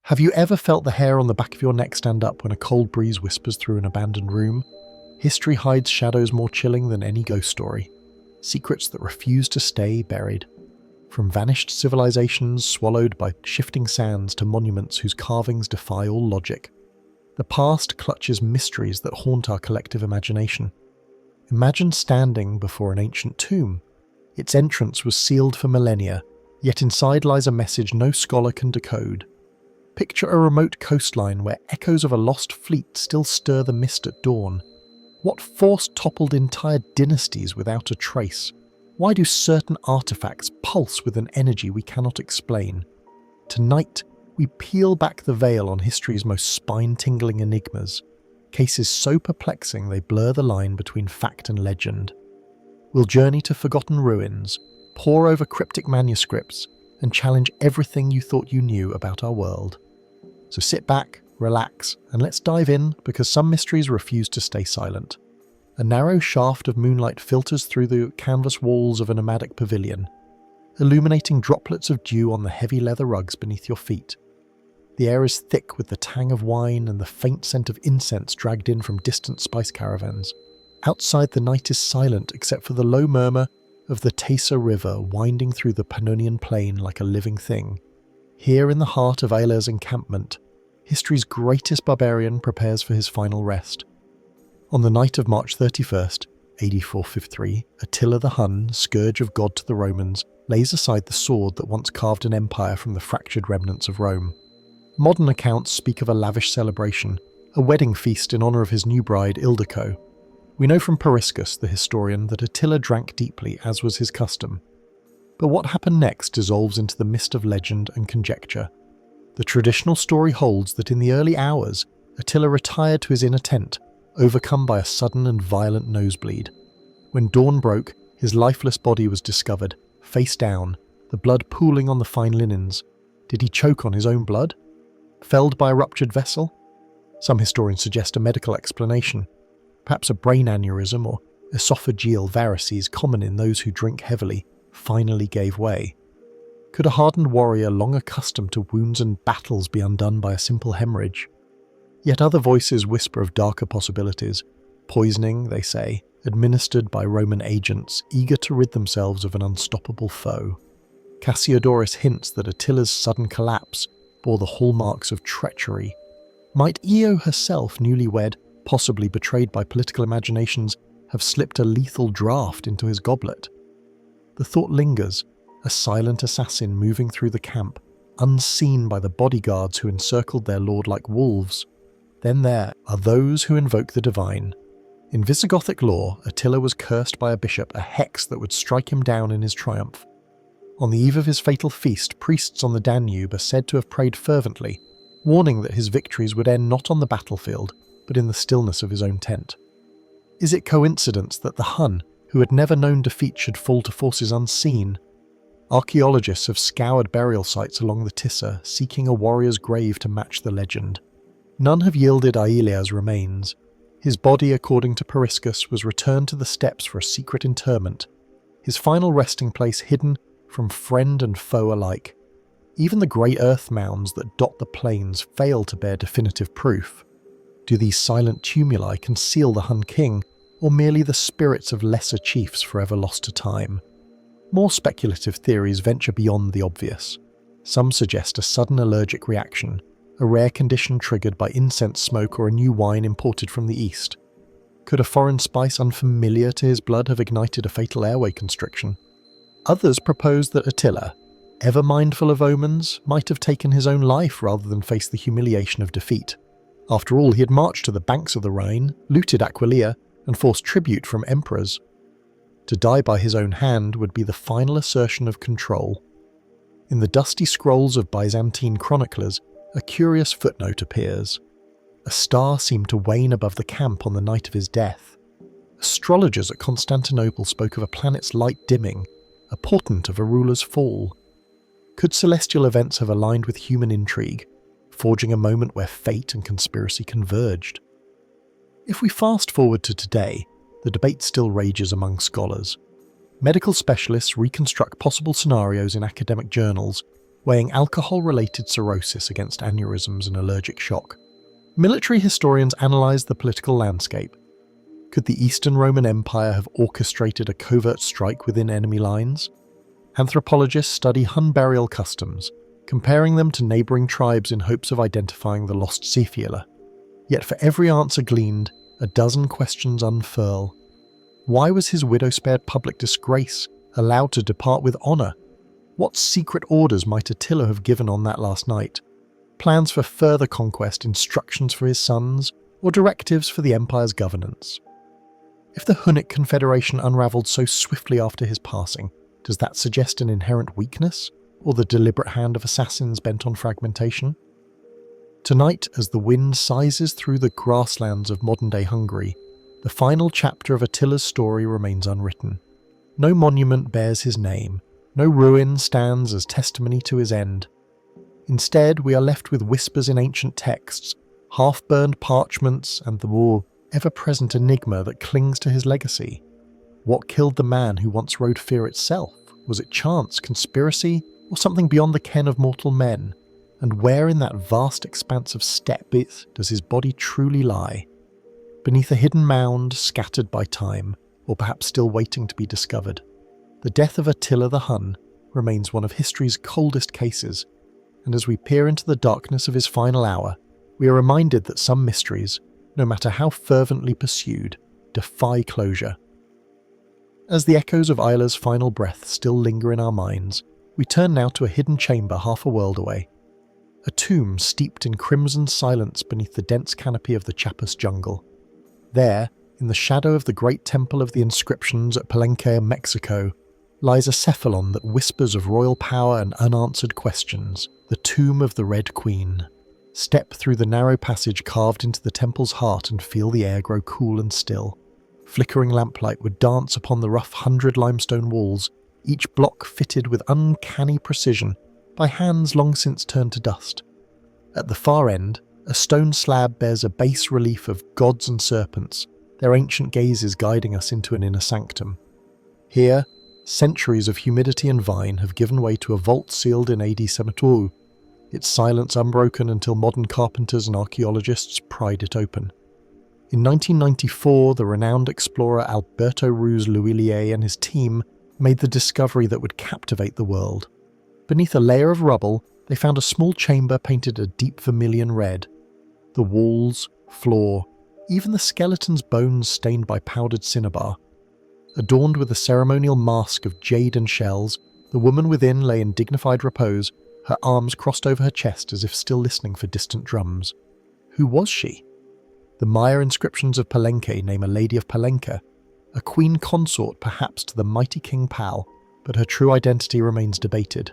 Have you ever felt the hair on the back of your neck stand up when a cold breeze whispers through an abandoned room? History hides shadows more chilling than any ghost story. Secrets that refuse to stay buried. From vanished civilizations swallowed by shifting sands to monuments whose carvings defy all logic. The past clutches mysteries that haunt our collective imagination. Imagine standing before an ancient tomb. Its entrance was sealed for millennia, yet inside lies a message no scholar can decode. Picture a remote coastline where echoes of a lost fleet still stir the mist at dawn. What force toppled entire dynasties without a trace? Why do certain artifacts pulse with an energy we cannot explain? Tonight, we peel back the veil on history's most spine-tingling enigmas, cases so perplexing they blur the line between fact and legend. We'll journey to forgotten ruins, pore over cryptic manuscripts, and challenge everything you thought you knew about our world. So sit back, relax, and let's dive in, because some mysteries refuse to stay silent. A narrow shaft of moonlight filters through the canvas walls of a nomadic pavilion, illuminating droplets of dew on the heavy leather rugs beneath your feet. The air is thick with the tang of wine and the faint scent of incense dragged in from distant spice caravans. Outside, the night is silent except for the low murmur of the Tesa River winding through the Pannonian Plain like a living thing. Here in the heart of Aile's encampment, history's greatest barbarian prepares for his final rest. On the night of March 31st, AD 453, Attila the Hun, scourge of God to the Romans, lays aside the sword that once carved an empire from the fractured remnants of Rome. Modern accounts speak of a lavish celebration, a wedding feast in honour of his new bride Ildico. We know from Periscus, the historian, that Attila drank deeply, as was his custom. But what happened next dissolves into the mist of legend and conjecture. The traditional story holds that in the early hours, Attila retired to his inner tent, overcome by a sudden and violent nosebleed. When dawn broke, his lifeless body was discovered, face down, the blood pooling on the fine linens. Did he choke on his own blood? Felled by a ruptured vessel? Some historians suggest a medical explanation. Perhaps a brain aneurysm or esophageal varices common in those who drink heavily finally gave way. Could a hardened warrior long accustomed to wounds and battles be undone by a simple hemorrhage? Yet other voices whisper of darker possibilities. Poisoning, they say, administered by Roman agents eager to rid themselves of an unstoppable foe. Cassiodorus hints that Attila's sudden collapse bore the hallmarks of treachery. Might Io herself, newlywed, possibly betrayed by political imaginations, have slipped a lethal draught into his goblet? The thought lingers, a silent assassin moving through the camp, unseen by the bodyguards who encircled their lord like wolves. Then there are those who invoke the divine. In Visigothic lore, Attila was cursed by a bishop, a hex that would strike him down in his triumph. On the eve of his fatal feast, priests on the Danube are said to have prayed fervently, warning that his victories would end not on the battlefield, but in the stillness of his own tent. Is it coincidence that the Hun, who had never known defeat, should fall to forces unseen? Archaeologists have scoured burial sites along the Tisa, seeking a warrior's grave to match the legend. None have yielded Aelia's remains. His body, according to Periscus, was returned to the steppes for a secret interment, his final resting place hidden from friend and foe alike. Even the grey earth mounds that dot the plains fail to bear definitive proof. Do these silent tumuli conceal the Hun king, or merely the spirits of lesser chiefs forever lost to time? More speculative theories venture beyond the obvious. Some suggest a sudden allergic reaction, a rare condition triggered by incense smoke or a new wine imported from the east. Could a foreign spice unfamiliar to his blood have ignited a fatal airway constriction? Others propose that Attila, ever mindful of omens, might have taken his own life rather than face the humiliation of defeat. After all, he had marched to the banks of the Rhine, looted Aquileia, and forced tribute from emperors. To die by his own hand would be the final assertion of control. In the dusty scrolls of Byzantine chroniclers, a curious footnote appears. A star seemed to wane above the camp on the night of his death. Astrologers at Constantinople spoke of a planet's light dimming, a portent of a ruler's fall. Could celestial events have aligned with human intrigue, forging a moment where fate and conspiracy converged? If we fast forward to today, the debate still rages among scholars. Medical specialists reconstruct possible scenarios in academic journals, weighing alcohol-related cirrhosis against aneurysms and allergic shock. Military historians analyse the political landscape. Could the Eastern Roman Empire have orchestrated a covert strike within enemy lines? Anthropologists study Hun burial customs, comparing them to neighbouring tribes in hopes of identifying the lost Cephala. Yet for every answer gleaned, a dozen questions unfurl. Why was his widow spared public disgrace, allowed to depart with honour? What secret orders might Attila have given on that last night? Plans for further conquest, instructions for his sons, or directives for the empire's governance? If the Hunnic Confederation unravelled so swiftly after his passing, does that suggest an inherent weakness, or the deliberate hand of assassins bent on fragmentation? Tonight, as the wind sighs through the grasslands of modern-day Hungary, the final chapter of Attila's story remains unwritten. No monument bears his name, no ruin stands as testimony to his end. Instead, we are left with whispers in ancient texts, half-burned parchments, and the more ever-present enigma that clings to his legacy. What killed the man who once rode fear itself? Was it chance, conspiracy, or something beyond the ken of mortal men? And where in that vast expanse of steppe does his body truly lie? Beneath a hidden mound, scattered by time, or perhaps still waiting to be discovered. The death of Attila the Hun remains one of history's coldest cases, and as we peer into the darkness of his final hour, we are reminded that some mysteries, no matter how fervently pursued, defy closure. As the echoes of Isla's final breath still linger in our minds, we turn now to a hidden chamber half a world away. A tomb steeped in crimson silence beneath the dense canopy of the Chiapas jungle. There, in the shadow of the great temple of the inscriptions at Palenque, Mexico, lies a cephalon that whispers of royal power and unanswered questions, the tomb of the Red Queen. Step through the narrow passage carved into the temple's heart and feel the air grow cool and still. Flickering lamplight would dance upon the rough 100 limestone walls, each block fitted with uncanny precision by hands long since turned to dust. At the far end, a stone slab bears a bas relief of gods and serpents, their ancient gazes guiding us into an inner sanctum. Here, centuries of humidity and vine have given way to a vault sealed in AD 702, its silence unbroken until modern carpenters and archaeologists pried it open. In 1994, the renowned explorer Alberto Ruz Luillier and his team made the discovery that would captivate the world. Beneath a layer of rubble, they found a small chamber painted a deep vermilion red. The walls, floor, even the skeleton's bones stained by powdered cinnabar. Adorned with a ceremonial mask of jade and shells, the woman within lay in dignified repose, her arms crossed over her chest as if still listening for distant drums. Who was she? The Maya inscriptions of Palenque name a lady of Palenque, a queen consort perhaps to the mighty King Pal, but her true identity remains debated.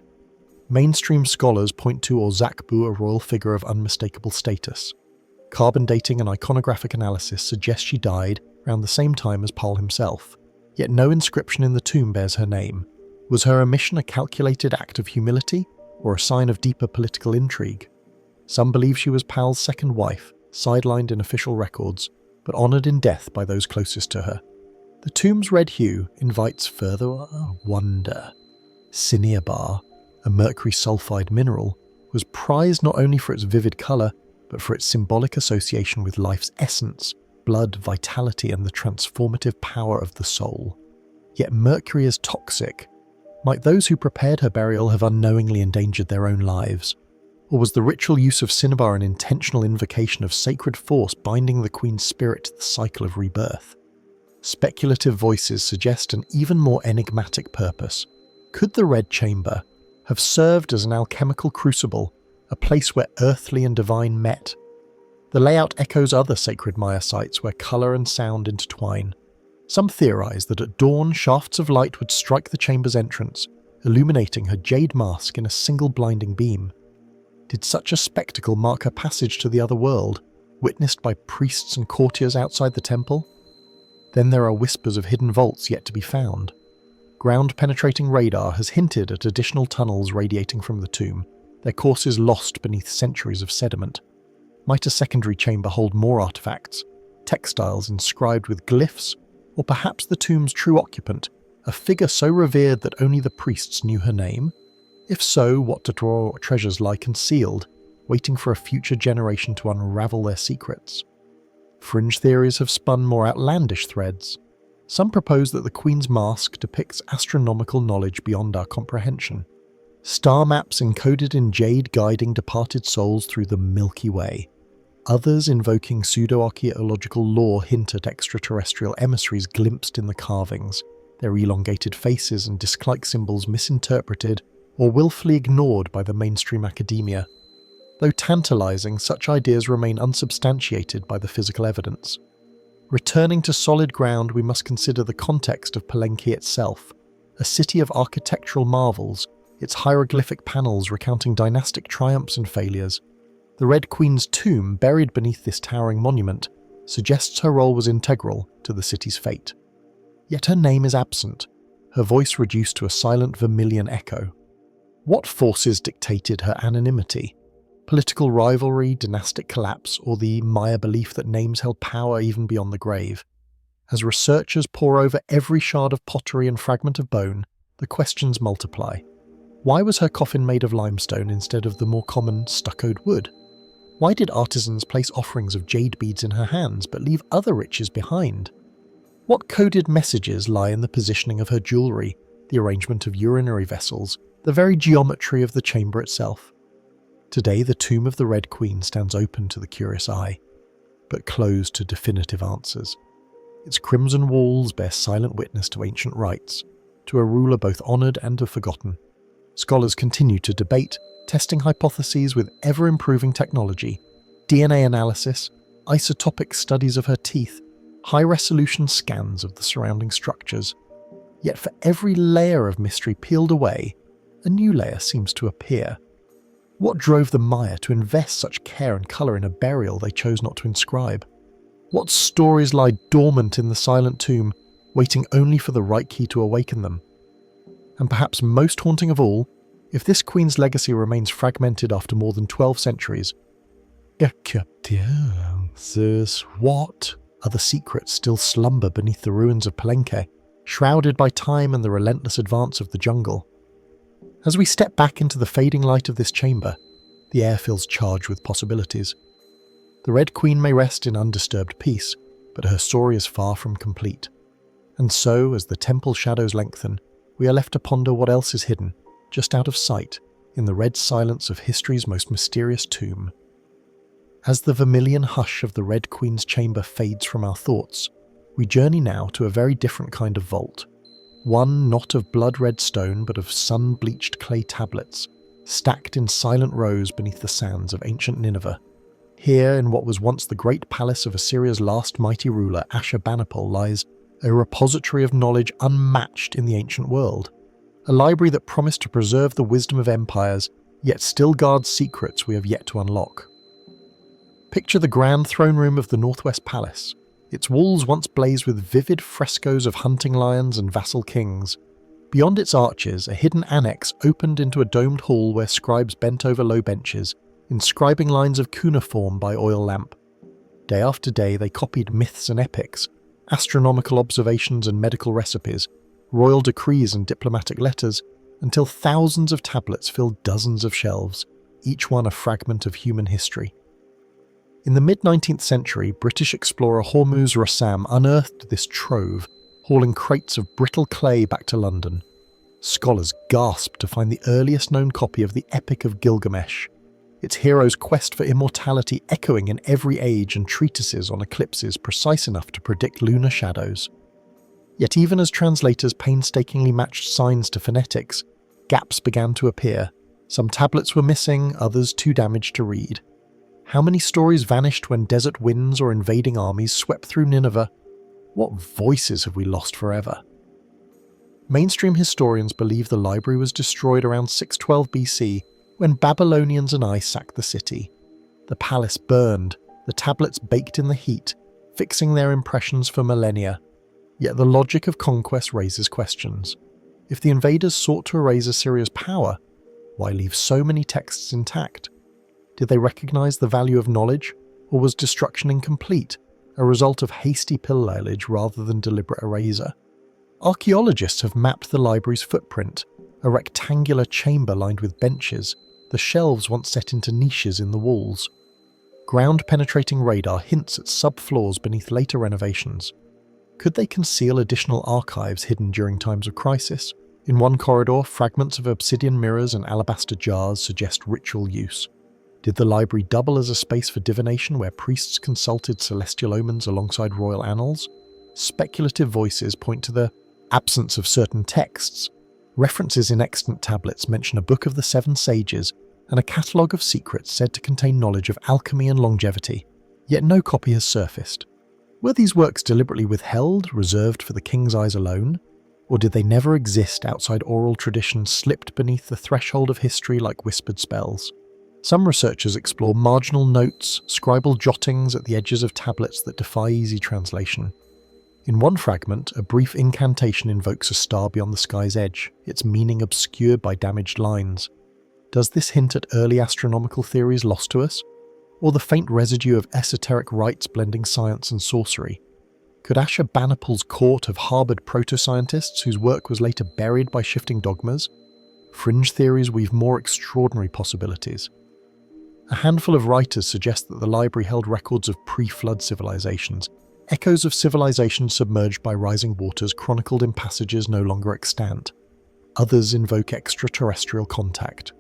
Mainstream scholars point to Orzakbu, a royal figure of unmistakable status. Carbon dating and iconographic analysis suggest she died around the same time as Pal himself, yet no inscription in the tomb bears her name. Was her omission a calculated act of humility, or a sign of deeper political intrigue? Some believe she was Pal's second wife, sidelined in official records, but honoured in death by those closest to her. The tomb's red hue invites further wonder. Cinnabar, a mercury sulfide mineral, was prized not only for its vivid colour, but for its symbolic association with life's essence, blood, vitality, and the transformative power of the soul. Yet mercury is toxic. Might those who prepared her burial have unknowingly endangered their own lives? Or was the ritual use of cinnabar an intentional invocation of sacred force binding the queen's spirit to the cycle of rebirth? Speculative voices suggest an even more enigmatic purpose. Could the Red Chamber have served as an alchemical crucible, a place where earthly and divine met? The layout echoes other sacred Maya sites where colour and sound intertwine. Some theorise that at dawn shafts of light would strike the chamber's entrance, illuminating her jade mask in a single blinding beam. Did such a spectacle mark her passage to the other world, witnessed by priests and courtiers outside the temple? Then there are whispers of hidden vaults yet to be found. Ground-penetrating radar has hinted at additional tunnels radiating from the tomb, their courses lost beneath centuries of sediment. Might a secondary chamber hold more artefacts, textiles inscribed with glyphs, or perhaps the tomb's true occupant, a figure so revered that only the priests knew her name? If so, what do treasures lie concealed, waiting for a future generation to unravel their secrets? Fringe theories have spun more outlandish threads. Some propose that the Queen's mask depicts astronomical knowledge beyond our comprehension. Star maps encoded in jade guiding departed souls through the Milky Way. Others invoking pseudo-archaeological lore hint at extraterrestrial emissaries glimpsed in the carvings, their elongated faces and disc-like symbols misinterpreted or willfully ignored by the mainstream academia. Though tantalizing, such ideas remain unsubstantiated by the physical evidence. Returning to solid ground, we must consider the context of Palenque itself, a city of architectural marvels, its hieroglyphic panels recounting dynastic triumphs and failures. The Red Queen's tomb, buried beneath this towering monument, suggests her role was integral to the city's fate. Yet her name is absent, her voice reduced to a silent vermilion echo. What forces dictated her anonymity? Political rivalry, dynastic collapse, or the Maya belief that names held power even beyond the grave? As researchers pore over every shard of pottery and fragment of bone, the questions multiply. Why was her coffin made of limestone instead of the more common stuccoed wood? Why did artisans place offerings of jade beads in her hands but leave other riches behind? What coded messages lie in the positioning of her jewellery, the arrangement of urinary vessels, the very geometry of the chamber itself? Today, the tomb of the Red Queen stands open to the curious eye, but closed to definitive answers. Its crimson walls bear silent witness to ancient rites, to a ruler both honoured and forgotten. Scholars continue to debate, testing hypotheses with ever-improving technology, DNA analysis, isotopic studies of her teeth, high-resolution scans of the surrounding structures. Yet for every layer of mystery peeled away, a new layer seems to appear. What drove the Maya to invest such care and colour in a burial they chose not to inscribe? What stories lie dormant in the silent tomb, waiting only for the right key to awaken them? And perhaps most haunting of all, if this queen's legacy remains fragmented after more than 12 centuries, what other secrets still slumber beneath the ruins of Palenque, shrouded by time and the relentless advance of the jungle? As we step back into the fading light of this chamber, the air feels charged with possibilities. The Red Queen may rest in undisturbed peace, but her story is far from complete. And so, as the temple shadows lengthen, we are left to ponder what else is hidden, just out of sight, in the red silence of history's most mysterious tomb. As the vermilion hush of the Red Queen's chamber fades from our thoughts, we journey now to a very different kind of vault. One not of blood-red stone, but of sun-bleached clay tablets, stacked in silent rows beneath the sands of ancient Nineveh. Here, in what was once the great palace of Assyria's last mighty ruler, Ashurbanipal, lies a repository of knowledge unmatched in the ancient world. A library that promised to preserve the wisdom of empires, yet still guards secrets we have yet to unlock. Picture the grand throne room of the Northwest Palace. Its walls once blazed with vivid frescoes of hunting lions and vassal kings. Beyond its arches, a hidden annex opened into a domed hall where scribes bent over low benches, inscribing lines of cuneiform by oil lamp. Day after day they copied myths and epics, astronomical observations and medical recipes, royal decrees and diplomatic letters, until thousands of tablets filled dozens of shelves, each one a fragment of human history. In the mid-19th century, British explorer Hormuz Rassam unearthed this trove, hauling crates of brittle clay back to London. Scholars gasped to find the earliest known copy of the Epic of Gilgamesh, its hero's quest for immortality echoing in every age and treatises on eclipses precise enough to predict lunar shadows. Yet even as translators painstakingly matched signs to phonetics, gaps began to appear. Some tablets were missing, others too damaged to read. How many stories vanished when desert winds or invading armies swept through Nineveh? What voices have we lost forever? Mainstream historians believe the library was destroyed around 612 BC when Babylonians and I sacked the city. The palace burned, the tablets baked in the heat, fixing their impressions for millennia. Yet the logic of conquest raises questions. If the invaders sought to erase Assyria's power, why leave so many texts intact? Did they recognize the value of knowledge, or was destruction incomplete, a result of hasty pillaging rather than deliberate erasure? Archaeologists have mapped the library's footprint, a rectangular chamber lined with benches, the shelves once set into niches in the walls. Ground-penetrating radar hints at subfloors beneath later renovations. Could they conceal additional archives hidden during times of crisis? In one corridor, fragments of obsidian mirrors and alabaster jars suggest ritual use. Did the library double as a space for divination where priests consulted celestial omens alongside royal annals? Speculative voices point to the absence of certain texts. References in extant tablets mention a book of the Seven Sages and a catalogue of secrets said to contain knowledge of alchemy and longevity, yet no copy has surfaced. Were these works deliberately withheld, reserved for the king's eyes alone? Or did they never exist outside oral tradition slipped beneath the threshold of history like whispered spells? Some researchers explore marginal notes, scribal jottings at the edges of tablets that defy easy translation. In one fragment, a brief incantation invokes a star beyond the sky's edge, its meaning obscured by damaged lines. Does this hint at early astronomical theories lost to us? Or the faint residue of esoteric rites blending science and sorcery? Could Ashurbanipal's court have harboured proto-scientists whose work was later buried by shifting dogmas? Fringe theories weave more extraordinary possibilities. A handful of writers suggest that the library held records of pre-flood civilizations, echoes of civilizations submerged by rising waters chronicled in passages no longer extant. Others invoke extraterrestrial contact.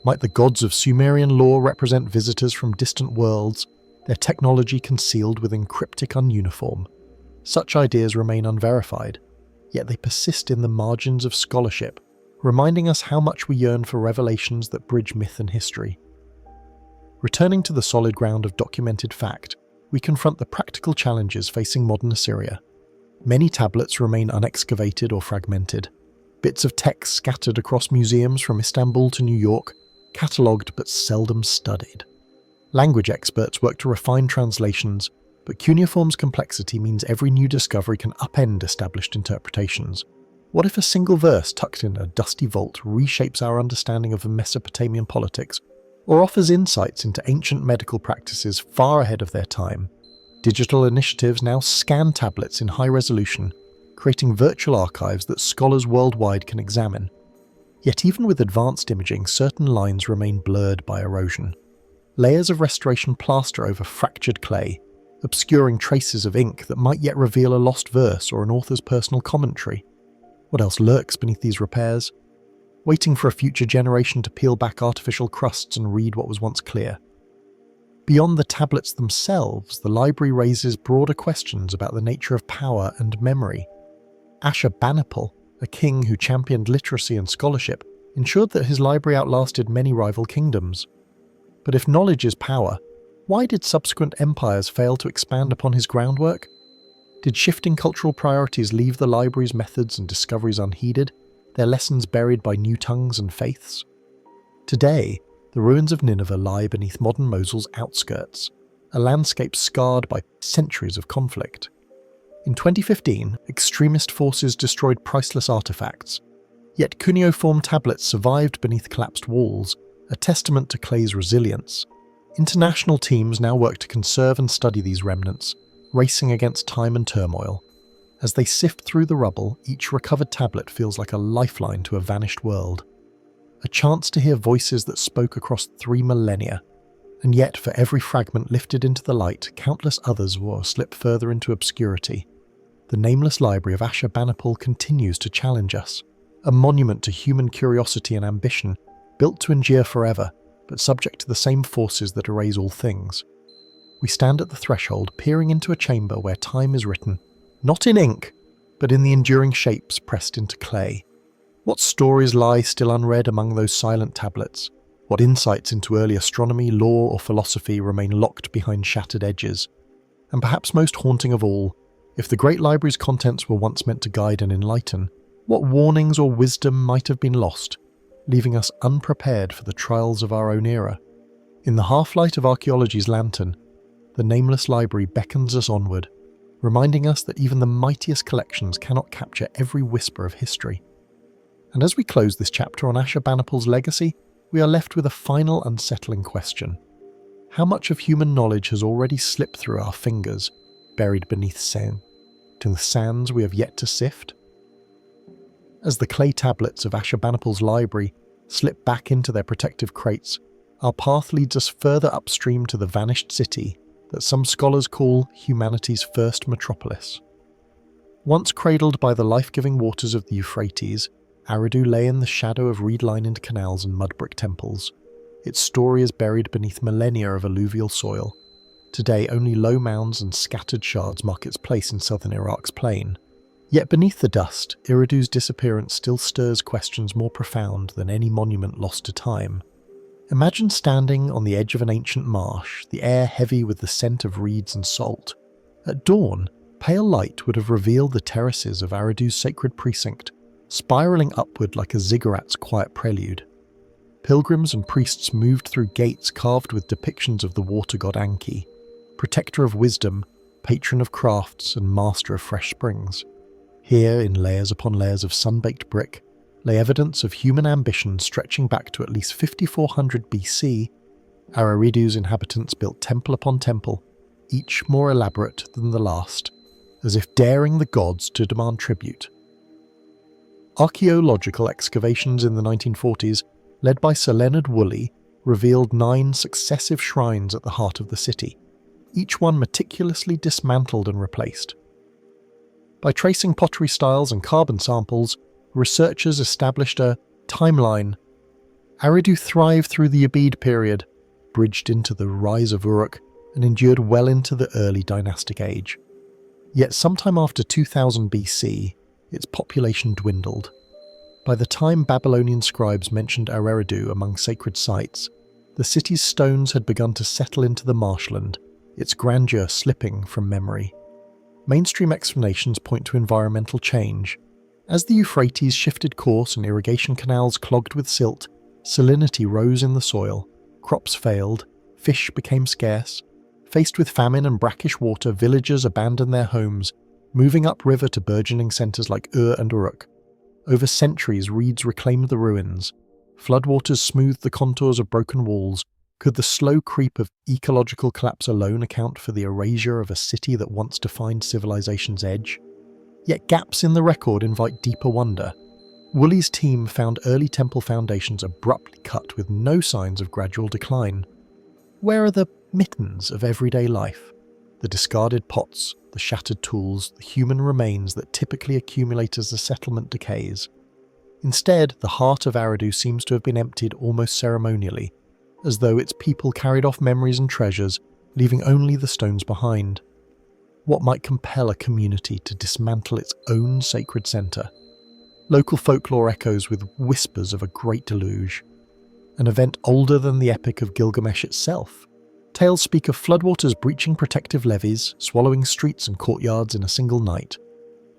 Might the gods of Sumerian lore represent visitors from distant worlds, their technology concealed within cryptic ununiform? Such ideas remain unverified, yet they persist in the margins of scholarship, reminding us how much we yearn for revelations that bridge myth and history. Returning to the solid ground of documented fact, we confront the practical challenges facing modern Assyria. Many tablets remain unexcavated or fragmented, bits of text scattered across museums from Istanbul to New York, catalogued but seldom studied. Language experts work to refine translations, but cuneiform's complexity means every new discovery can upend established interpretations. What if a single verse tucked in a dusty vault reshapes our understanding of Mesopotamian politics, or offers insights into ancient medical practices far ahead of their time? Digital initiatives now scan tablets in high resolution, creating virtual archives that scholars worldwide can examine. Yet even with advanced imaging, certain lines remain blurred by erosion. Layers of restoration plaster over fractured clay, obscuring traces of ink that might yet reveal a lost verse or an author's personal commentary. What else lurks beneath these repairs? Waiting for a future generation to peel back artificial crusts and read what was once clear. Beyond the tablets themselves, the library raises broader questions about the nature of power and memory. Ashurbanipal, a king who championed literacy and scholarship, ensured that his library outlasted many rival kingdoms. But if knowledge is power, why did subsequent empires fail to expand upon his groundwork? Did shifting cultural priorities leave the library's methods and discoveries unheeded, their lessons buried by new tongues and faiths? Today, the ruins of Nineveh lie beneath modern Mosul's outskirts, a landscape scarred by centuries of conflict. In 2015, extremist forces destroyed priceless artifacts, yet cuneiform tablets survived beneath collapsed walls, a testament to clay's resilience. International teams now work to conserve and study these remnants, racing against time and turmoil. As they sift through the rubble, each recovered tablet feels like a lifeline to a vanished world. A chance to hear voices that spoke across 3 millennia. And yet, for every fragment lifted into the light, countless others will slip further into obscurity. The nameless library of Ashurbanipal continues to challenge us, a monument to human curiosity and ambition, built to endure forever, but subject to the same forces that erase all things. We stand at the threshold, peering into a chamber where time is written, not in ink, but in the enduring shapes pressed into clay. What stories lie still unread among those silent tablets? What insights into early astronomy, law, or philosophy remain locked behind shattered edges? And perhaps most haunting of all, if the great library's contents were once meant to guide and enlighten, what warnings or wisdom might have been lost, leaving us unprepared for the trials of our own era? In the half-light of archaeology's lantern, the nameless library beckons us onward, reminding us that even the mightiest collections cannot capture every whisper of history. And as we close this chapter on Ashurbanipal's legacy, we are left with a final unsettling question. How much of human knowledge has already slipped through our fingers, buried beneath sand, to the sands we have yet to sift? As the clay tablets of Ashurbanipal's library slip back into their protective crates, our path leads us further upstream to the vanished city that some scholars call humanity's first metropolis. Once cradled by the life-giving waters of the Euphrates, Eridu lay in the shadow of reed-lined canals and mud-brick temples. Its story is buried beneath millennia of alluvial soil. Today, only low mounds and scattered shards mark its place in southern Iraq's plain. Yet beneath the dust, Eridu's disappearance still stirs questions more profound than any monument lost to time. Imagine standing on the edge of an ancient marsh, the air heavy with the scent of reeds and salt. At dawn, pale light would have revealed the terraces of Eridu's sacred precinct, spiralling upward like a ziggurat's quiet prelude. Pilgrims and priests moved through gates carved with depictions of the water god Anki, protector of wisdom, patron of crafts, and master of fresh springs. Here, in layers upon layers of sun-baked brick, lay evidence of human ambition stretching back to at least 5400 BC. Eridu's inhabitants built temple upon temple, each more elaborate than the last, as if daring the gods to demand tribute. Archaeological excavations in the 1940s, led by Sir Leonard Woolley, revealed 9 successive shrines at the heart of the city, each one meticulously dismantled and replaced. By tracing pottery styles and carbon samples, researchers established a timeline. Eridu thrived through the Abid period, bridged into the rise of Uruk, and endured well into the early dynastic age. Yet sometime after 2000 BC, its population dwindled. By the time Babylonian scribes mentioned Eridu among sacred sites, the city's stones had begun to settle into the marshland, its grandeur slipping from memory. Mainstream explanations point to environmental change. As the Euphrates shifted course and irrigation canals clogged with silt, salinity rose in the soil, crops failed, fish became scarce. Faced with famine and brackish water, villagers abandoned their homes, moving upriver to burgeoning centres like Ur and Uruk. Over centuries, reeds reclaimed the ruins. Floodwaters smoothed the contours of broken walls. Could the slow creep of ecological collapse alone account for the erasure of a city that once defined civilization's edge? Yet gaps in the record invite deeper wonder. Woolley's team found early temple foundations abruptly cut with no signs of gradual decline. Where are the mittens of everyday life? The discarded pots, the shattered tools, the human remains that typically accumulate as the settlement decays. Instead, the heart of Eridu seems to have been emptied almost ceremonially, as though its people carried off memories and treasures, leaving only the stones behind. What might compel a community to dismantle its own sacred centre? Local folklore echoes with whispers of a great deluge, an event older than the Epic of Gilgamesh itself. Tales speak of floodwaters breaching protective levees, swallowing streets and courtyards in a single night.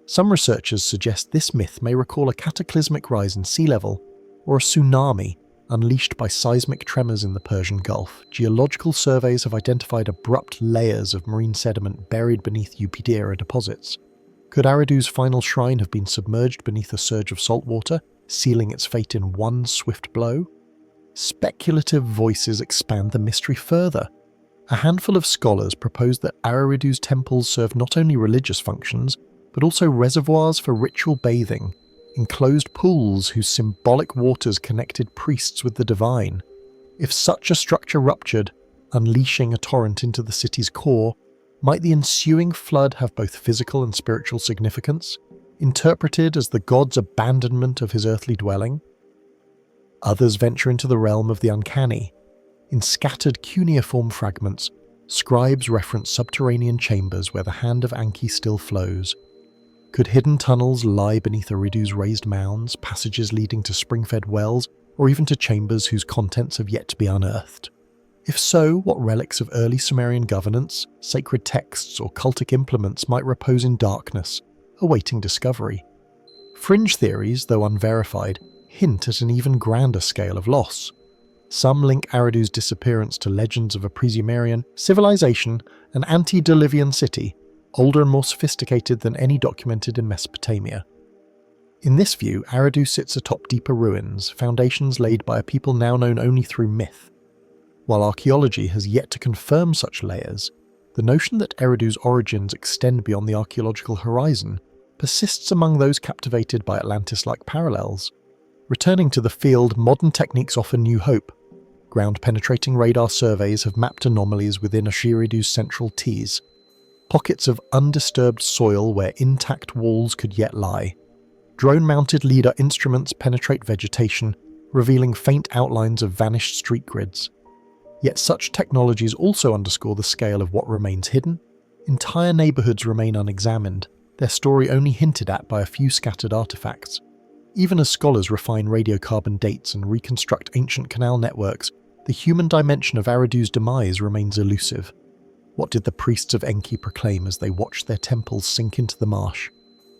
Some researchers suggest this myth may recall a cataclysmic rise in sea level, or a tsunami unleashed by seismic tremors in the Persian Gulf. Geological surveys have identified abrupt layers of marine sediment buried beneath UPD-era deposits. Could Eridu's final shrine have been submerged beneath a surge of salt water, sealing its fate in one swift blow? Speculative voices expand the mystery further. A handful of scholars propose that Eridu's temples serve not only religious functions, but also reservoirs for ritual bathing, enclosed pools whose symbolic waters connected priests with the divine. If such a structure ruptured, unleashing a torrent into the city's core, might the ensuing flood have both physical and spiritual significance, interpreted as the god's abandonment of his earthly dwelling? Others venture into the realm of the uncanny. In scattered cuneiform fragments, scribes reference subterranean chambers where the hand of Anki still flows. Could hidden tunnels lie beneath Eridu's raised mounds, passages leading to spring-fed wells, or even to chambers whose contents have yet to be unearthed? If so, what relics of early Sumerian governance, sacred texts, or cultic implements might repose in darkness, awaiting discovery? Fringe theories, though unverified, hint at an even grander scale of loss. Some link Eridu's disappearance to legends of a pre-Sumerian civilization, an antediluvian city, older and more sophisticated than any documented in Mesopotamia. In this view, Eridu sits atop deeper ruins, foundations laid by a people now known only through myth. While archaeology has yet to confirm such layers, the notion that Eridu's origins extend beyond the archaeological horizon persists among those captivated by Atlantis-like parallels. Returning to the field, modern techniques offer new hope. Ground-penetrating radar surveys have mapped anomalies within Oshiridu's central T's, pockets of undisturbed soil where intact walls could yet lie. Drone-mounted LIDAR instruments penetrate vegetation, revealing faint outlines of vanished street grids. Yet such technologies also underscore the scale of what remains hidden. Entire neighbourhoods remain unexamined, their story only hinted at by a few scattered artefacts. Even as scholars refine radiocarbon dates and reconstruct ancient canal networks, the human dimension of Eridu's demise remains elusive. What did the priests of Enki proclaim as they watched their temples sink into the marsh?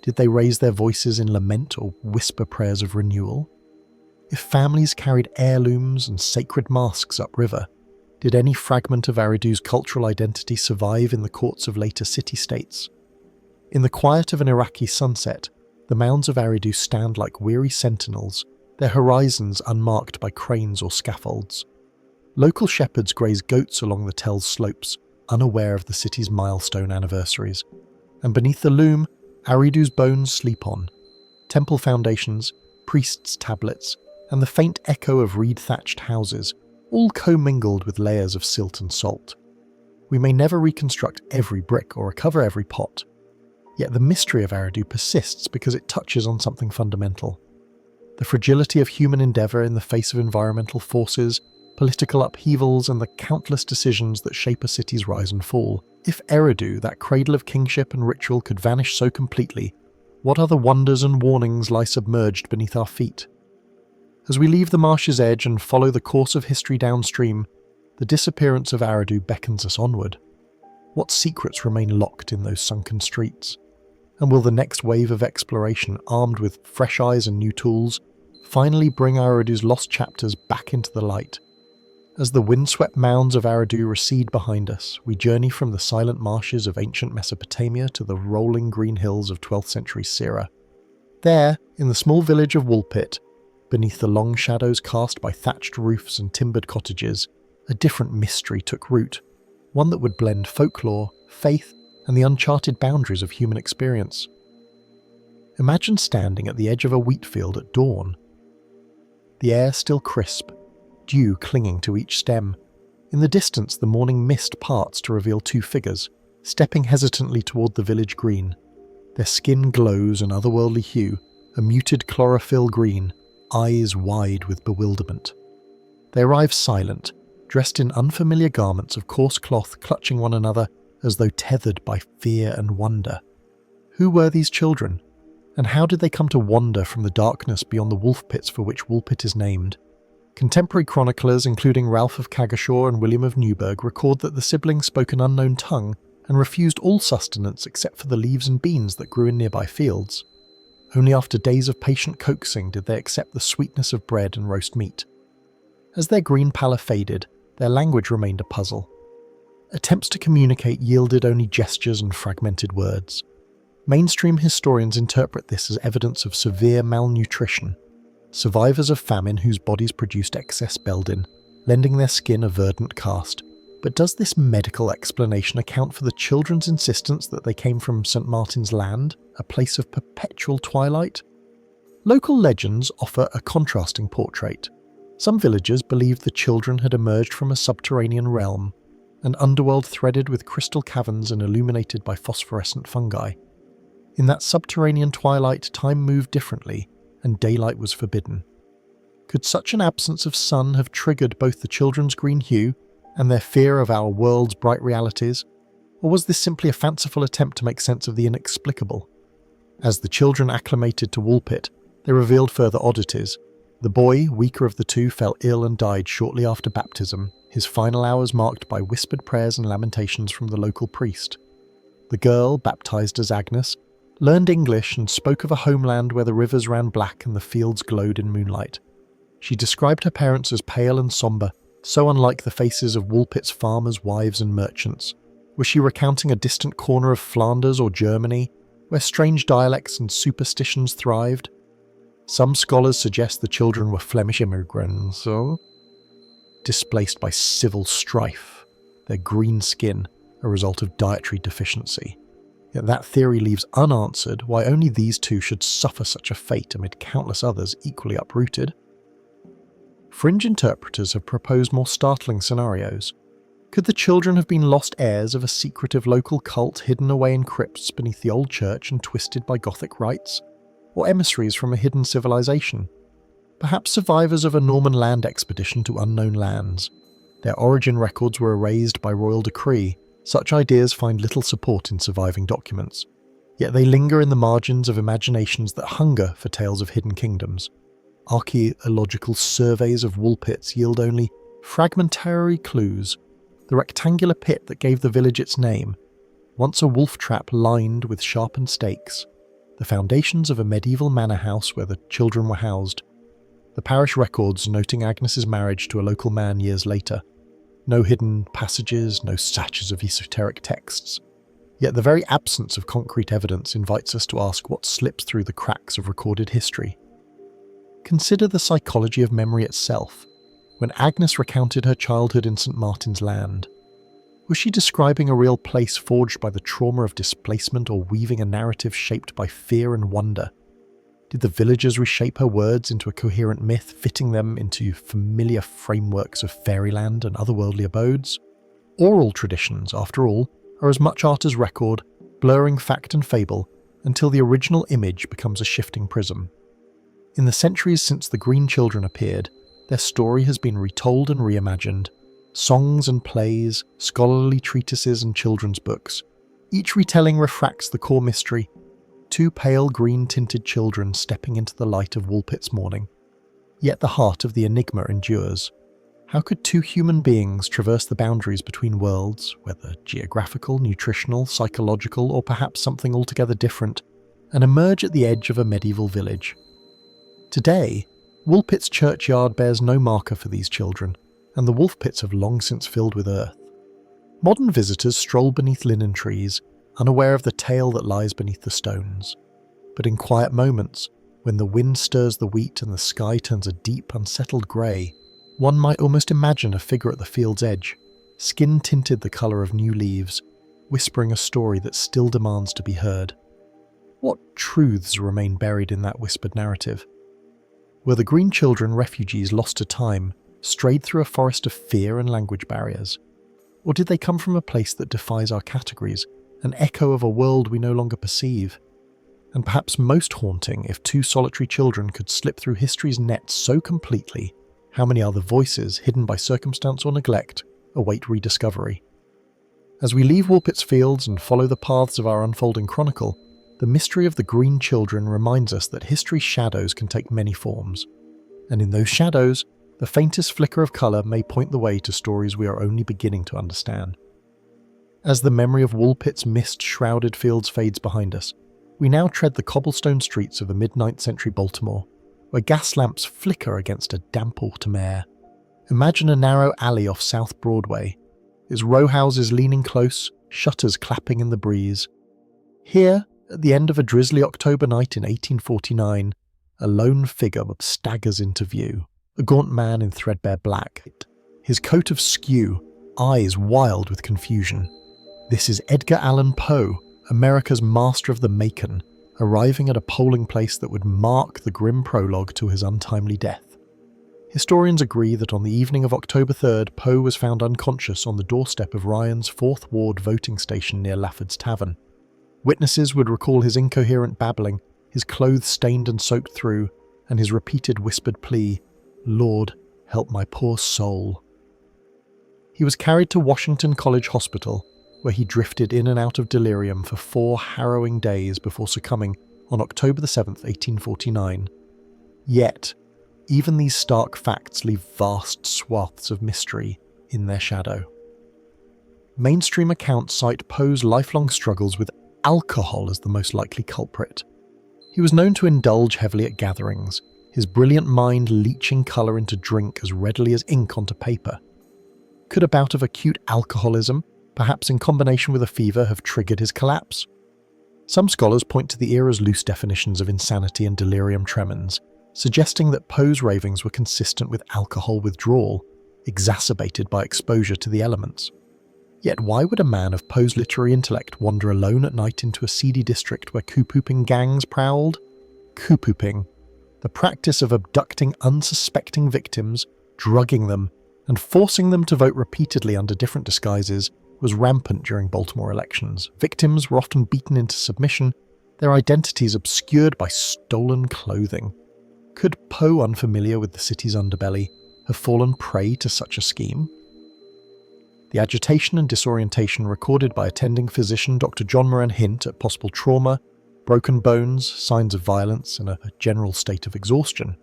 Did they raise their voices in lament or whisper prayers of renewal? If families carried heirlooms and sacred masks upriver, did any fragment of Eridu's cultural identity survive in the courts of later city-states? In the quiet of an Iraqi sunset, the mounds of Eridu stand like weary sentinels, their horizons unmarked by cranes or scaffolds. Local shepherds graze goats along the Tell's slopes, unaware of the city's milestone anniversaries. And beneath the loom, Eridu's bones sleep on. Temple foundations, priests' tablets, and the faint echo of reed-thatched houses, all commingled with layers of silt and salt. We may never reconstruct every brick or recover every pot, yet the mystery of Eridu persists because it touches on something fundamental. The fragility of human endeavour in the face of environmental forces, political upheavals, and the countless decisions that shape a city's rise and fall. If Eridu, that cradle of kingship and ritual, could vanish so completely, what other wonders and warnings lie submerged beneath our feet? As we leave the marsh's edge and follow the course of history downstream, the disappearance of Eridu beckons us onward. What secrets remain locked in those sunken streets? And will the next wave of exploration, armed with fresh eyes and new tools, finally bring Eridu's lost chapters back into the light? As the windswept mounds of Eridu recede behind us, we journey from the silent marshes of ancient Mesopotamia to the rolling green hills of 12th century Syria. There, in the small village of Woolpit, beneath the long shadows cast by thatched roofs and timbered cottages, a different mystery took root, one that would blend folklore, faith, and the uncharted boundaries of human experience. Imagine standing at the edge of a wheat field at dawn. The air still crisp, dew clinging to each stem. In the distance, the morning mist parts to reveal two figures, stepping hesitantly toward the village green. Their skin glows an otherworldly hue, a muted chlorophyll green, eyes wide with bewilderment. They arrive silent, dressed in unfamiliar garments of coarse cloth, clutching one another as though tethered by fear and wonder. Who were these children? And how did they come to wander from the darkness beyond the wolf pits for which Woolpit is named? Contemporary chroniclers, including Ralph of Cagashaw and William of Newburgh, record that the siblings spoke an unknown tongue and refused all sustenance except for the leaves and beans that grew in nearby fields. Only after days of patient coaxing did they accept the sweetness of bread and roast meat. As their green pallor faded, their language remained a puzzle. Attempts to communicate yielded only gestures and fragmented words. Mainstream historians interpret this as evidence of severe malnutrition, survivors of famine whose bodies produced excess beldin, lending their skin a verdant cast. But does this medical explanation account for the children's insistence that they came from St. Martin's Land, a place of perpetual twilight? Local legends offer a contrasting portrait. Some villagers believed the children had emerged from a subterranean realm, an underworld threaded with crystal caverns and illuminated by phosphorescent fungi. In that subterranean twilight, time moved differently, and daylight was forbidden. Could such an absence of sun have triggered both the children's green hue and their fear of our world's bright realities, or was this simply a fanciful attempt to make sense of the inexplicable? As the children acclimated to Woolpit, they revealed further oddities. The boy, weaker of the two, fell ill and died shortly after baptism, his final hours marked by whispered prayers and lamentations from the local priest. The girl, baptized as Agnes, learned English and spoke of a homeland where the rivers ran black and the fields glowed in moonlight. She described her parents as pale and sombre, so unlike the faces of Woolpit's farmers, wives and merchants. Was she recounting a distant corner of Flanders or Germany, where strange dialects and superstitions thrived? Some scholars suggest the children were Flemish immigrants, displaced by civil strife, their green skin a result of dietary deficiency. Yet that theory leaves unanswered why only these two should suffer such a fate amid countless others equally uprooted. Fringe interpreters have proposed more startling scenarios. Could the children have been lost heirs of a secretive local cult hidden away in crypts beneath the old church and twisted by Gothic rites? Or emissaries from a hidden civilization? Perhaps survivors of a Norman land expedition to unknown lands. Their origin records were erased by royal decree. Such ideas find little support in surviving documents. Yet they linger in the margins of imaginations that hunger for tales of hidden kingdoms. Archaeological surveys of Woolpits yield only fragmentary clues. The rectangular pit that gave the village its name, once a wolf trap lined with sharpened stakes, the foundations of a medieval manor house where the children were housed, the parish records noting Agnes's marriage to a local man years later. No hidden passages, no satches of esoteric texts. Yet the very absence of concrete evidence invites us to ask what slips through the cracks of recorded history. Consider the psychology of memory itself. When Agnes recounted her childhood in St. Martin's Land, was she describing a real place forged by the trauma of displacement or weaving a narrative shaped by fear and wonder? Did the villagers reshape her words into a coherent myth, fitting them into familiar frameworks of fairyland and otherworldly abodes? Oral traditions, after all, are as much art as record, blurring fact and fable until the original image becomes a shifting prism. In the centuries since the Green Children appeared, their story has been retold and reimagined. Songs and plays, scholarly treatises and children's books. Each retelling refracts the core mystery. Two pale green-tinted children stepping into the light of Woolpit's morning. Yet the heart of the enigma endures. How could two human beings traverse the boundaries between worlds, whether geographical, nutritional, psychological, or perhaps something altogether different, and emerge at the edge of a medieval village? Today, Woolpit's churchyard bears no marker for these children, and the wolf pits have long since filled with earth. Modern visitors stroll beneath linen trees, unaware of the tale that lies beneath the stones. But in quiet moments, when the wind stirs the wheat and the sky turns a deep, unsettled grey, one might almost imagine a figure at the field's edge, skin tinted the colour of new leaves, whispering a story that still demands to be heard. What truths remain buried in that whispered narrative? Were the Green Children refugees lost to time, strayed through a forest of fear and language barriers? Or did they come from a place that defies our categories, an echo of a world we no longer perceive? And perhaps most haunting, if two solitary children could slip through history's net so completely, how many other voices, hidden by circumstance or neglect, await rediscovery? As we leave Woolpit's fields and follow the paths of our unfolding chronicle, the mystery of the Green Children reminds us that history's shadows can take many forms. And in those shadows, the faintest flicker of colour may point the way to stories we are only beginning to understand. As the memory of Woolpit's mist-shrouded fields fades behind us, we now tread the cobblestone streets of the mid-9th century Baltimore, where gas lamps flicker against a damp autumn air. Imagine a narrow alley off South Broadway, its row houses leaning close, shutters clapping in the breeze. Here, at the end of a drizzly October night in 1849, a lone figure staggers into view, a gaunt man in threadbare black, his coat of skew, eyes wild with confusion. This is Edgar Allan Poe, America's master of the Macon, arriving at a polling place that would mark the grim prologue to his untimely death. Historians agree that on the evening of October 3rd, Poe was found unconscious on the doorstep of Ryan's 4th Ward voting station near Lafford's Tavern. Witnesses would recall his incoherent babbling, his clothes stained and soaked through, and his repeated whispered plea, "Lord, help my poor soul." He was carried to Washington College Hospital, where he drifted in and out of delirium for 4 harrowing days before succumbing on October 7th, 1849. Yet, even these stark facts leave vast swaths of mystery in their shadow. Mainstream accounts cite Poe's lifelong struggles with alcohol as the most likely culprit. He was known to indulge heavily at gatherings, his brilliant mind leaching colour into drink as readily as ink onto paper. Could a bout of acute alcoholism, perhaps in combination with a fever, have triggered his collapse? Some scholars point to the era's loose definitions of insanity and delirium tremens, suggesting that Poe's ravings were consistent with alcohol withdrawal, exacerbated by exposure to the elements. Yet why would a man of Poe's literary intellect wander alone at night into a seedy district where coup-pooping gangs prowled? Coup-pooping, the practice of abducting unsuspecting victims, drugging them, and forcing them to vote repeatedly under different disguises, was rampant during Baltimore elections. Victims were often beaten into submission, their identities obscured by stolen clothing. Could Poe, unfamiliar with the city's underbelly, have fallen prey to such a scheme? The agitation and disorientation recorded by attending physician Dr. John Moran hint at possible trauma, broken bones, signs of violence, and a general state of exhaustion.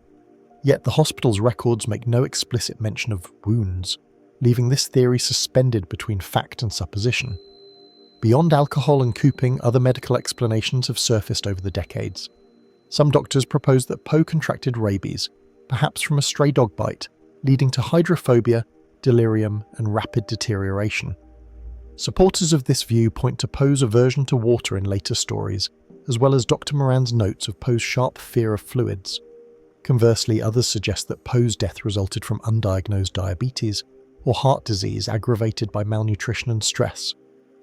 Yet the hospital's records make no explicit mention of wounds, leaving this theory suspended between fact and supposition. Beyond alcohol and cooping, other medical explanations have surfaced over the decades. Some doctors propose that Poe contracted rabies, perhaps from a stray dog bite, leading to hydrophobia, delirium, and rapid deterioration. Supporters of this view point to Poe's aversion to water in later stories, as well as Dr. Moran's notes of Poe's sharp fear of fluids. Conversely, others suggest that Poe's death resulted from undiagnosed diabetes or heart disease aggravated by malnutrition and stress.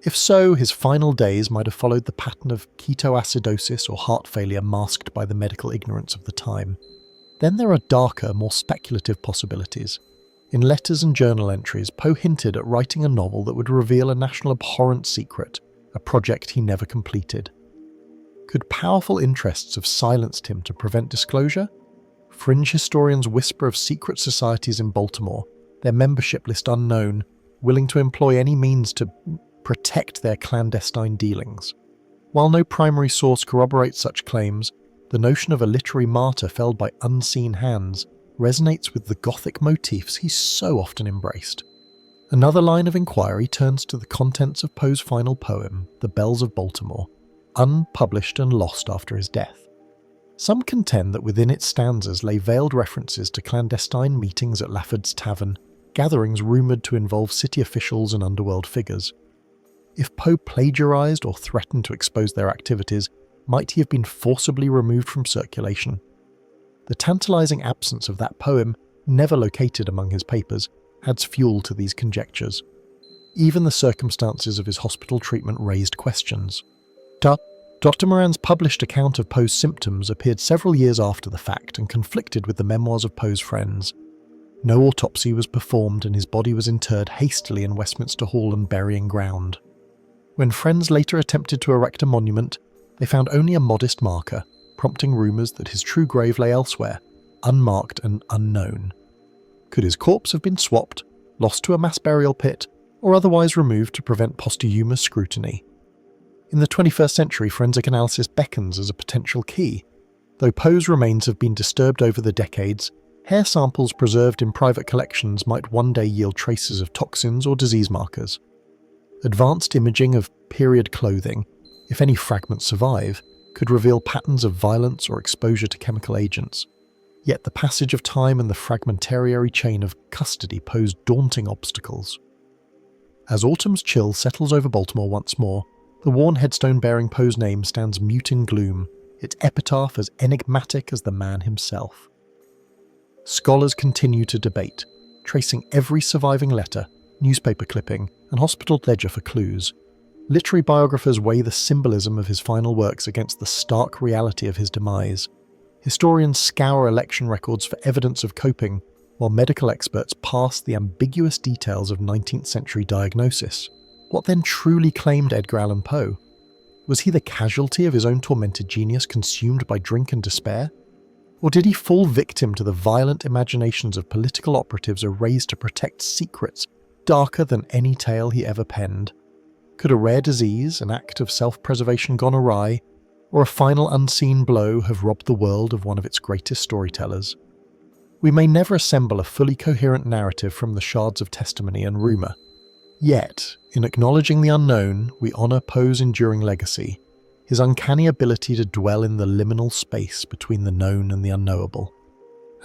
If so, his final days might have followed the pattern of ketoacidosis or heart failure masked by the medical ignorance of the time. Then there are darker, more speculative possibilities. In letters and journal entries, Poe hinted at writing a novel that would reveal a national abhorrent secret, a project he never completed. Could powerful interests have silenced him to prevent disclosure? Fringe historians whisper of secret societies in Baltimore, their membership list unknown, willing to employ any means to protect their clandestine dealings. While no primary source corroborates such claims, the notion of a literary martyr felled by unseen hands resonates with the Gothic motifs he so often embraced. Another line of inquiry turns to the contents of Poe's final poem, The Bells of Baltimore, unpublished and lost after his death. Some contend that within its stanzas lay veiled references to clandestine meetings at Lafford's Tavern, gatherings rumoured to involve city officials and underworld figures. If Poe plagiarised or threatened to expose their activities, might he have been forcibly removed from circulation? The tantalising absence of that poem, never located among his papers, adds fuel to these conjectures. Even the circumstances of his hospital treatment raised questions. Dr. Moran's published account of Poe's symptoms appeared several years after the fact and conflicted with the memoirs of Poe's friends. No autopsy was performed and his body was interred hastily in Westminster Hall and burying ground. When friends later attempted to erect a monument, they found only a modest marker, prompting rumours that his true grave lay elsewhere, unmarked and unknown. Could his corpse have been swapped, lost to a mass burial pit, or otherwise removed to prevent posthumous scrutiny? In the 21st century, forensic analysis beckons as a potential key. Though Poe's remains have been disturbed over the decades, hair samples preserved in private collections might one day yield traces of toxins or disease markers. Advanced imaging of period clothing, if any fragments survive, could reveal patterns of violence or exposure to chemical agents. Yet the passage of time and the fragmentary chain of custody pose daunting obstacles. As autumn's chill settles over Baltimore once more, the worn headstone bearing Poe's name stands mute in gloom, its epitaph as enigmatic as the man himself. Scholars continue to debate, tracing every surviving letter, newspaper clipping, and hospital ledger for clues. Literary biographers weigh the symbolism of his final works against the stark reality of his demise. Historians scour election records for evidence of coping, while medical experts parse the ambiguous details of 19th century diagnosis. What then truly claimed Edgar Allan Poe? Was he the casualty of his own tormented genius consumed by drink and despair? Or did he fall victim to the violent imaginations of political operatives erased to protect secrets darker than any tale he ever penned? Could a rare disease, an act of self-preservation gone awry, or a final unseen blow have robbed the world of one of its greatest storytellers? We may never assemble a fully coherent narrative from the shards of testimony and rumour. Yet, in acknowledging the unknown, we honour Poe's enduring legacy, his uncanny ability to dwell in the liminal space between the known and the unknowable.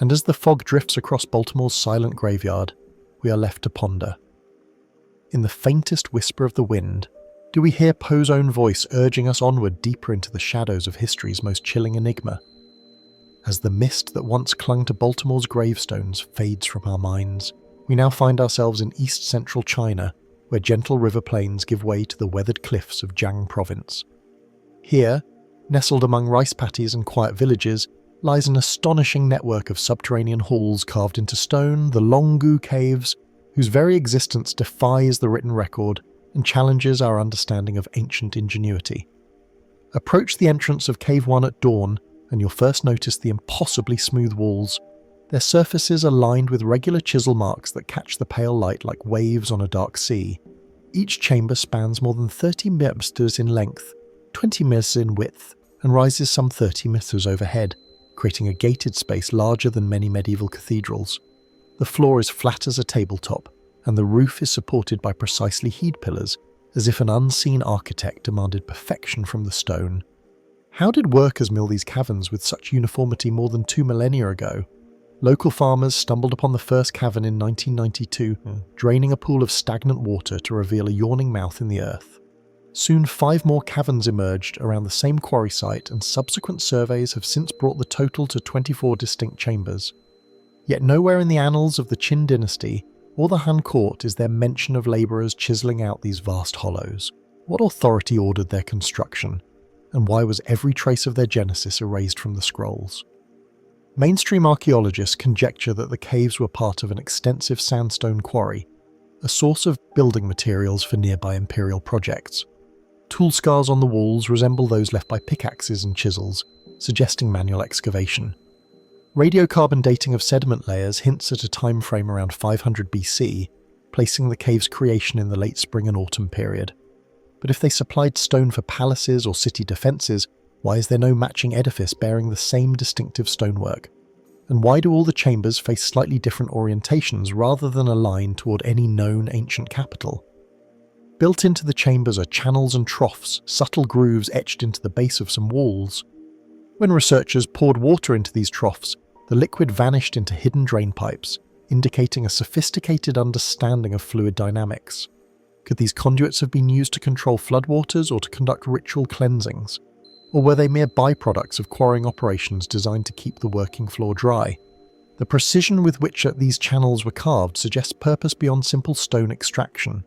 And as the fog drifts across Baltimore's silent graveyard, we are left to ponder. In the faintest whisper of the wind, do we hear Poe's own voice urging us onward deeper into the shadows of history's most chilling enigma? As the mist that once clung to Baltimore's gravestones fades from our minds, we now find ourselves in East Central China, where gentle river plains give way to the weathered cliffs of Jiang province. Here, nestled among rice paddies and quiet villages, lies an astonishing network of subterranean halls carved into stone, the Longgu Caves, whose very existence defies the written record and challenges our understanding of ancient ingenuity. Approach the entrance of Cave 1 at dawn, and you'll first notice the impossibly smooth walls. Their surfaces are lined with regular chisel marks that catch the pale light like waves on a dark sea. Each chamber spans more than 30 meters in length, 20 meters in width, and rises some 30 meters overhead, creating a gated space larger than many medieval cathedrals. The floor is flat as a tabletop, and the roof is supported by precisely hewed pillars, as if an unseen architect demanded perfection from the stone. How did workers mill these caverns with such uniformity more than 2 millennia ago? Local farmers stumbled upon the first cavern in 1992, draining a pool of stagnant water to reveal a yawning mouth in the earth. Soon 5 more caverns emerged around the same quarry site, and subsequent surveys have since brought the total to 24 distinct chambers. Yet nowhere in the annals of the Qin dynasty or the Han court is there mention of labourers chiselling out these vast hollows. What authority ordered their construction, and why was every trace of their genesis erased from the scrolls? Mainstream archaeologists conjecture that the caves were part of an extensive sandstone quarry, a source of building materials for nearby imperial projects. Tool scars on the walls resemble those left by pickaxes and chisels, suggesting manual excavation. Radiocarbon dating of sediment layers hints at a time frame around 500 BC, placing the cave's creation in the late spring and autumn period. But if they supplied stone for palaces or city defences, why is there no matching edifice bearing the same distinctive stonework? And why do all the chambers face slightly different orientations rather than align toward any known ancient capital? Built into the chambers are channels and troughs, subtle grooves etched into the base of some walls. When researchers poured water into these troughs, the liquid vanished into hidden drain pipes, indicating a sophisticated understanding of fluid dynamics. Could these conduits have been used to control floodwaters or to conduct ritual cleansings? Or were they mere byproducts of quarrying operations designed to keep the working floor dry? The precision with which these channels were carved suggests purpose beyond simple stone extraction.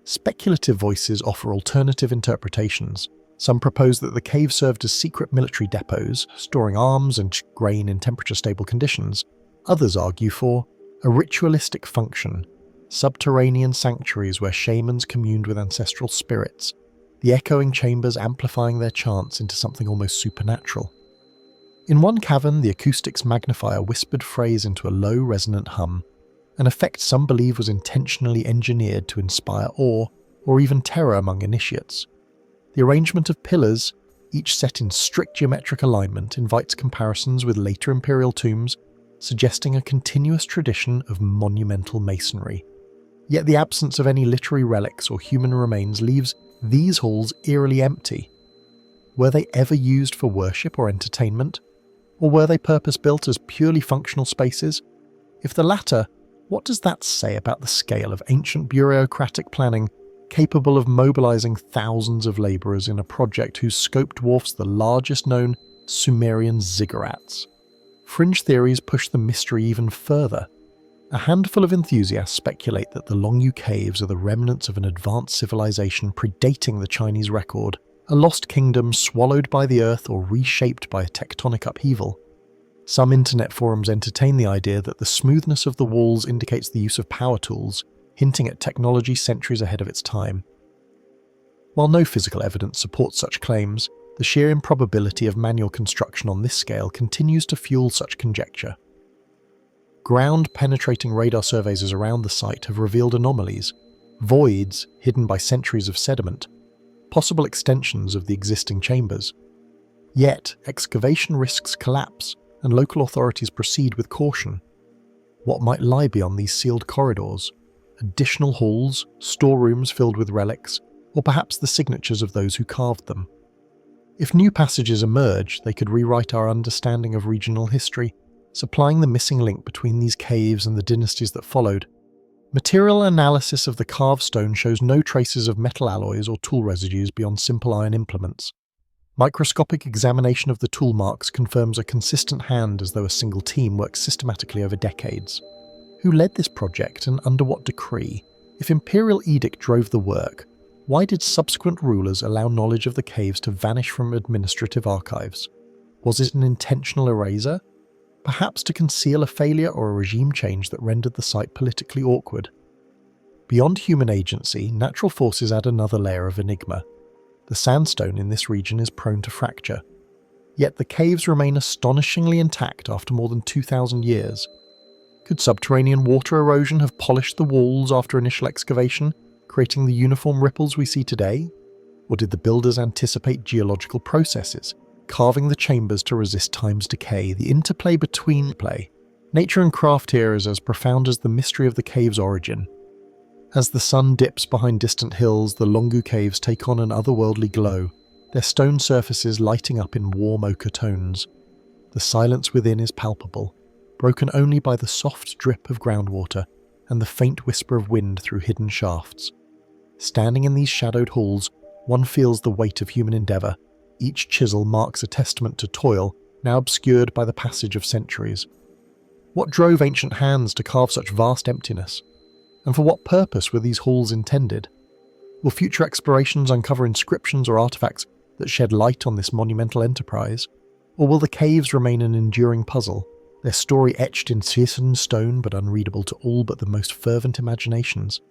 Speculative voices offer alternative interpretations. Some propose that the cave served as secret military depots, storing arms and grain in temperature-stable conditions. Others argue for a ritualistic function, subterranean sanctuaries where shamans communed with ancestral spirits, the echoing chambers amplifying their chants into something almost supernatural. In one cavern, the acoustics magnify a whispered phrase into a low, resonant hum, an effect some believe was intentionally engineered to inspire awe or even terror among initiates. The arrangement of pillars, each set in strict geometric alignment, invites comparisons with later imperial tombs, suggesting a continuous tradition of monumental masonry. Yet the absence of any literary relics or human remains leaves these halls eerily empty. Were they ever used for worship or entertainment? Or were they purpose-built as purely functional spaces? If the latter, what does that say about the scale of ancient bureaucratic planning capable of mobilizing thousands of labourers in a project whose scope dwarfs the largest known Sumerian ziggurats? Fringe theories push the mystery even further. A handful of enthusiasts speculate that the Longyu Caves are the remnants of an advanced civilization predating the Chinese record, a lost kingdom swallowed by the earth or reshaped by a tectonic upheaval. Some internet forums entertain the idea that the smoothness of the walls indicates the use of power tools, hinting at technology centuries ahead of its time. While no physical evidence supports such claims, the sheer improbability of manual construction on this scale continues to fuel such conjecture. Ground-penetrating radar surveys around the site have revealed anomalies, voids hidden by centuries of sediment, possible extensions of the existing chambers. Yet, excavation risks collapse, and local authorities proceed with caution. What might lie beyond these sealed corridors? Additional halls, storerooms filled with relics, or perhaps the signatures of those who carved them? If new passages emerge, they could rewrite our understanding of regional history, supplying the missing link between these caves and the dynasties that followed. Material analysis of the carved stone shows no traces of metal alloys or tool residues beyond simple iron implements. Microscopic examination of the tool marks confirms a consistent hand, as though a single team worked systematically over decades. Who led this project and under what decree? If imperial edict drove the work, why did subsequent rulers allow knowledge of the caves to vanish from administrative archives? Was it an intentional erasure? Perhaps to conceal a failure or a regime change that rendered the site politically awkward? Beyond human agency, natural forces add another layer of enigma. The sandstone in this region is prone to fracture. Yet the caves remain astonishingly intact after more than 2,000 years. Could subterranean water erosion have polished the walls after initial excavation, creating the uniform ripples we see today? Or did the builders anticipate geological processes, carving the chambers to resist time's decay? The interplay between nature and craft here is as profound as the mystery of the cave's origin. As the sun dips behind distant hills, the Longu caves take on an otherworldly glow, their stone surfaces lighting up in warm ochre tones. The silence within is palpable, broken only by the soft drip of groundwater and the faint whisper of wind through hidden shafts. Standing in these shadowed halls, one feels the weight of human endeavour. Each chisel marks a testament to toil, now obscured by the passage of centuries. What drove ancient hands to carve such vast emptiness? And for what purpose were these halls intended? Will future explorations uncover inscriptions or artifacts that shed light on this monumental enterprise? Or will the caves remain an enduring puzzle, their story etched in seasoned stone but unreadable to all but the most fervent imaginations?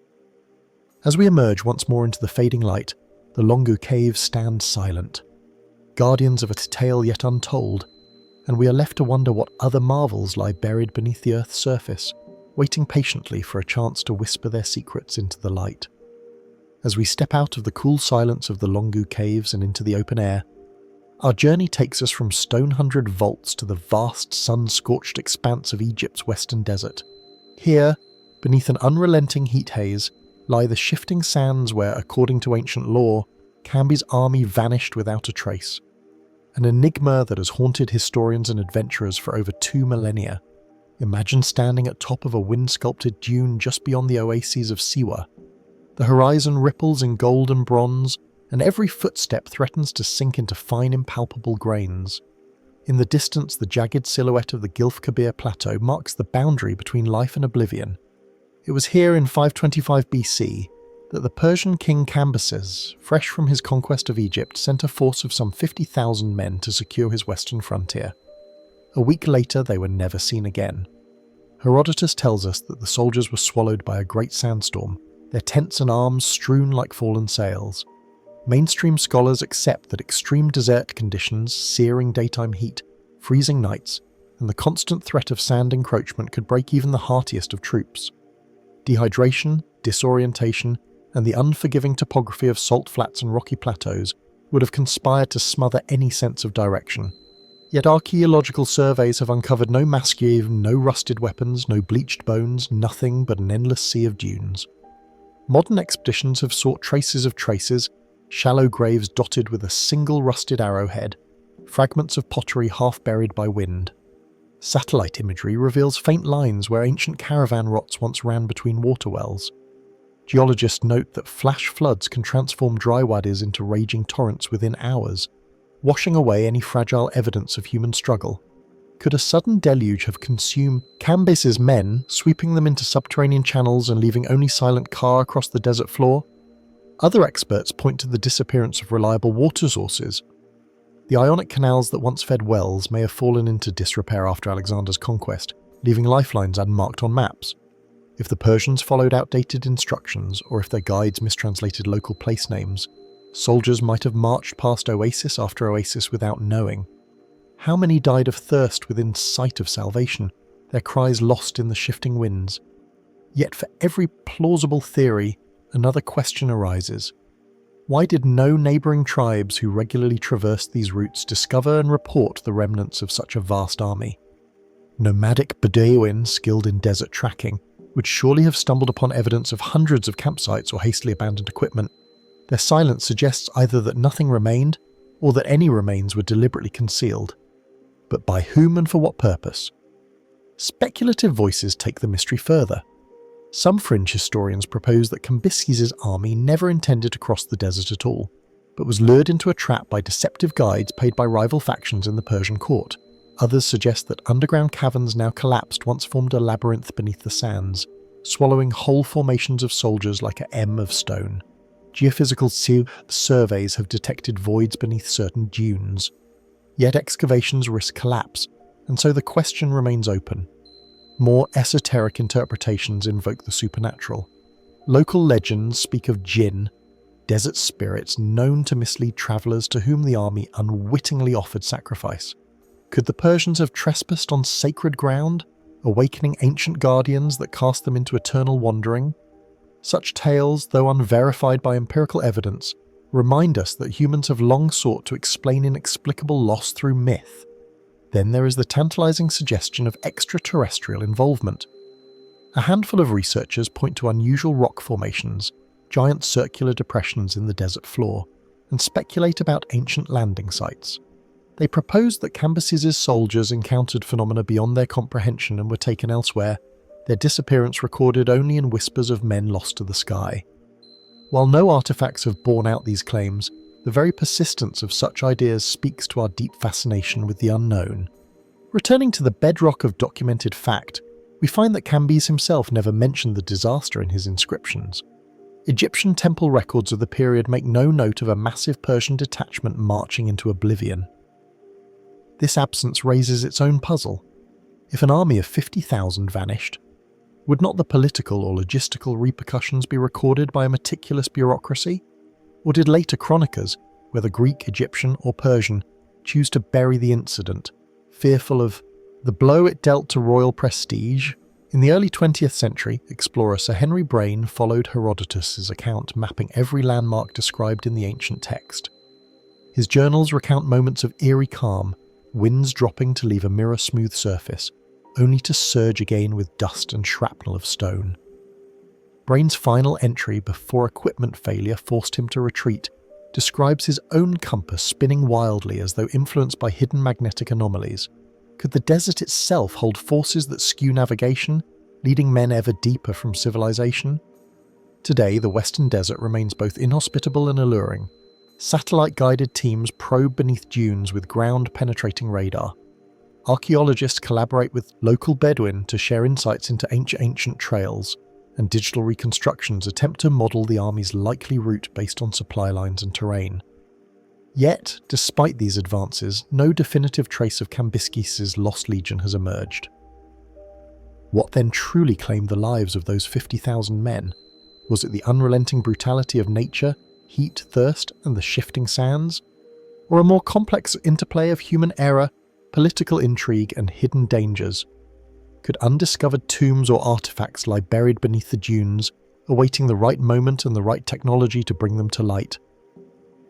As we emerge once more into the fading light, the Longu caves stand silent, guardians of a tale yet untold, and we are left to wonder what other marvels lie buried beneath the Earth's surface, waiting patiently for a chance to whisper their secrets into the light. As we step out of the cool silence of the Longu caves and into the open air, our journey takes us from stone-hundred vaults to the vast sun-scorched expanse of Egypt's western desert. Here, beneath an unrelenting heat haze, lie the shifting sands where, according to ancient lore, Camby's army vanished without a trace. An enigma that has haunted historians and adventurers for over 2 millennia. Imagine standing at top of a wind-sculpted dune just beyond the oases of Siwa. The horizon ripples in gold and bronze, and every footstep threatens to sink into fine, impalpable grains. In the distance, the jagged silhouette of the Gilf Kabir Plateau marks the boundary between life and oblivion. It was here in 525 BC that the Persian king Cambyses, fresh from his conquest of Egypt, sent a force of some 50,000 men to secure his western frontier. A week later, they were never seen again. Herodotus tells us that the soldiers were swallowed by a great sandstorm, their tents and arms strewn like fallen sails. Mainstream scholars accept that extreme desert conditions, searing daytime heat, freezing nights, and the constant threat of sand encroachment could break even the heartiest of troops. Dehydration, disorientation, and the unforgiving topography of salt flats and rocky plateaus would have conspired to smother any sense of direction. Yet archaeological surveys have uncovered no mass grave, no rusted weapons, no bleached bones, nothing but an endless sea of dunes. Modern expeditions have sought traces of traces, shallow graves dotted with a single rusted arrowhead, fragments of pottery half buried by wind. Satellite imagery reveals faint lines where ancient caravan rots once ran between waterwells. Geologists note that flash floods can transform dry wadis into raging torrents within hours, washing away any fragile evidence of human struggle. Could a sudden deluge have consumed Cambyses' men, sweeping them into subterranean channels and leaving only silent Ka across the desert floor? Other experts point to the disappearance of reliable water sources. The Ionic canals that once fed wells may have fallen into disrepair after Alexander's conquest, leaving lifelines unmarked on maps. If the Persians followed outdated instructions, or if their guides mistranslated local place names, soldiers might have marched past oasis after oasis without knowing. How many died of thirst within sight of salvation, their cries lost in the shifting winds? Yet for every plausible theory, another question arises. Why did no neighbouring tribes who regularly traversed these routes discover and report the remnants of such a vast army? Nomadic Bedouin skilled in desert tracking would surely have stumbled upon evidence of hundreds of campsites or hastily abandoned equipment. Their silence suggests either that nothing remained, or that any remains were deliberately concealed. But by whom and for what purpose? Speculative voices take the mystery further. Some fringe historians propose that Cambyses' army never intended to cross the desert at all, but was lured into a trap by deceptive guides paid by rival factions in the Persian court. Others suggest that underground caverns now collapsed once formed a labyrinth beneath the sands, swallowing whole formations of soldiers like a M of stone. Geophysical surveys have detected voids beneath certain dunes. Yet excavations risk collapse, and so the question remains open. More esoteric interpretations invoke the supernatural. Local legends speak of jinn, desert spirits known to mislead travellers to whom the army unwittingly offered sacrifice. Could the Persians have trespassed on sacred ground, awakening ancient guardians that cast them into eternal wandering? Such tales, though unverified by empirical evidence, remind us that humans have long sought to explain inexplicable loss through myth. Then there is the tantalizing suggestion of extraterrestrial involvement. A handful of researchers point to unusual rock formations, giant circular depressions in the desert floor, and speculate about ancient landing sites. They propose that Cambyses' soldiers encountered phenomena beyond their comprehension and were taken elsewhere, their disappearance recorded only in whispers of men lost to the sky. While no artifacts have borne out these claims, the very persistence of such ideas speaks to our deep fascination with the unknown. Returning to the bedrock of documented fact, we find that Cambyses himself never mentioned the disaster in his inscriptions. Egyptian temple records of the period make no note of a massive Persian detachment marching into oblivion. This absence raises its own puzzle. If an army of 50,000 vanished, would not the political or logistical repercussions be recorded by a meticulous bureaucracy? Or did later chroniclers, whether Greek, Egyptian or Persian, choose to bury the incident, fearful of the blow it dealt to royal prestige? In the early 20th century, explorer Sir Henry Brain followed Herodotus' account mapping every landmark described in the ancient text. His journals recount moments of eerie calm, winds dropping to leave a mirror-smooth surface, only to surge again with dust and shrapnel of stone. Brain's final entry before equipment failure forced him to retreat describes his own compass spinning wildly as though influenced by hidden magnetic anomalies. Could the desert itself hold forces that skew navigation, leading men ever deeper from civilization? Today, the Western Desert remains both inhospitable and alluring. Satellite-guided teams probe beneath dunes with ground-penetrating radar. Archaeologists collaborate with local Bedouin to share insights into ancient trails, and digital reconstructions attempt to model the army's likely route based on supply lines and terrain. Yet, despite these advances, no definitive trace of Cambyses' lost legion has emerged. What then truly claimed the lives of those 50,000 men? Was it the unrelenting brutality of nature, heat, thirst, and the shifting sands? Or a more complex interplay of human error, political intrigue, and hidden dangers? Could undiscovered tombs or artifacts lie buried beneath the dunes, awaiting the right moment and the right technology to bring them to light?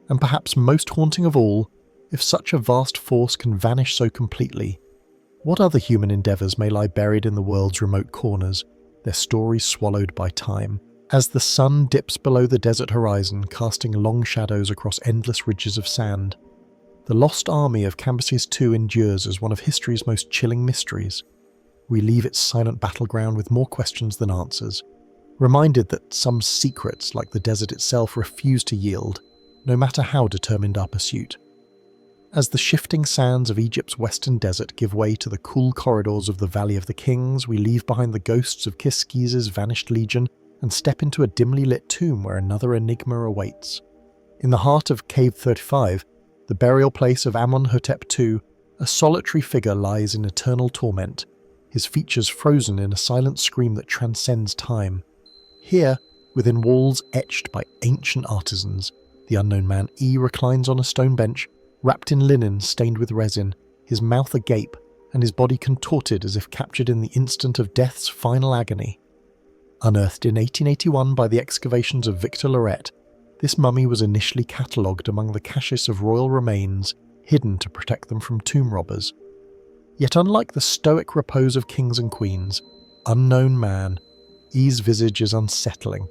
And perhaps most haunting of all, if such a vast force can vanish so completely, what other human endeavours may lie buried in the world's remote corners, their stories swallowed by time? As the sun dips below the desert horizon, casting long shadows across endless ridges of sand, the lost army of Cambyses II endures as one of history's most chilling mysteries. We leave its silent battleground with more questions than answers, reminded that some secrets, like the desert itself, refuse to yield, no matter how determined our pursuit. As the shifting sands of Egypt's western desert give way to the cool corridors of the Valley of the Kings, we leave behind the ghosts of Cambyses' vanished legion and step into a dimly lit tomb where another enigma awaits. In the heart of Cave 35, the burial place of Amenhotep II, a solitary figure lies in eternal torment, his features frozen in a silent scream that transcends time. Here, within walls etched by ancient artisans, the unknown man E reclines on a stone bench, wrapped in linen stained with resin, his mouth agape and his body contorted as if captured in the instant of death's final agony. Unearthed in 1881 by the excavations of Victor Loret, this mummy was initially catalogued among the caches of royal remains, hidden to protect them from tomb robbers. Yet unlike the stoic repose of kings and queens, unknown man, E's visage is unsettling.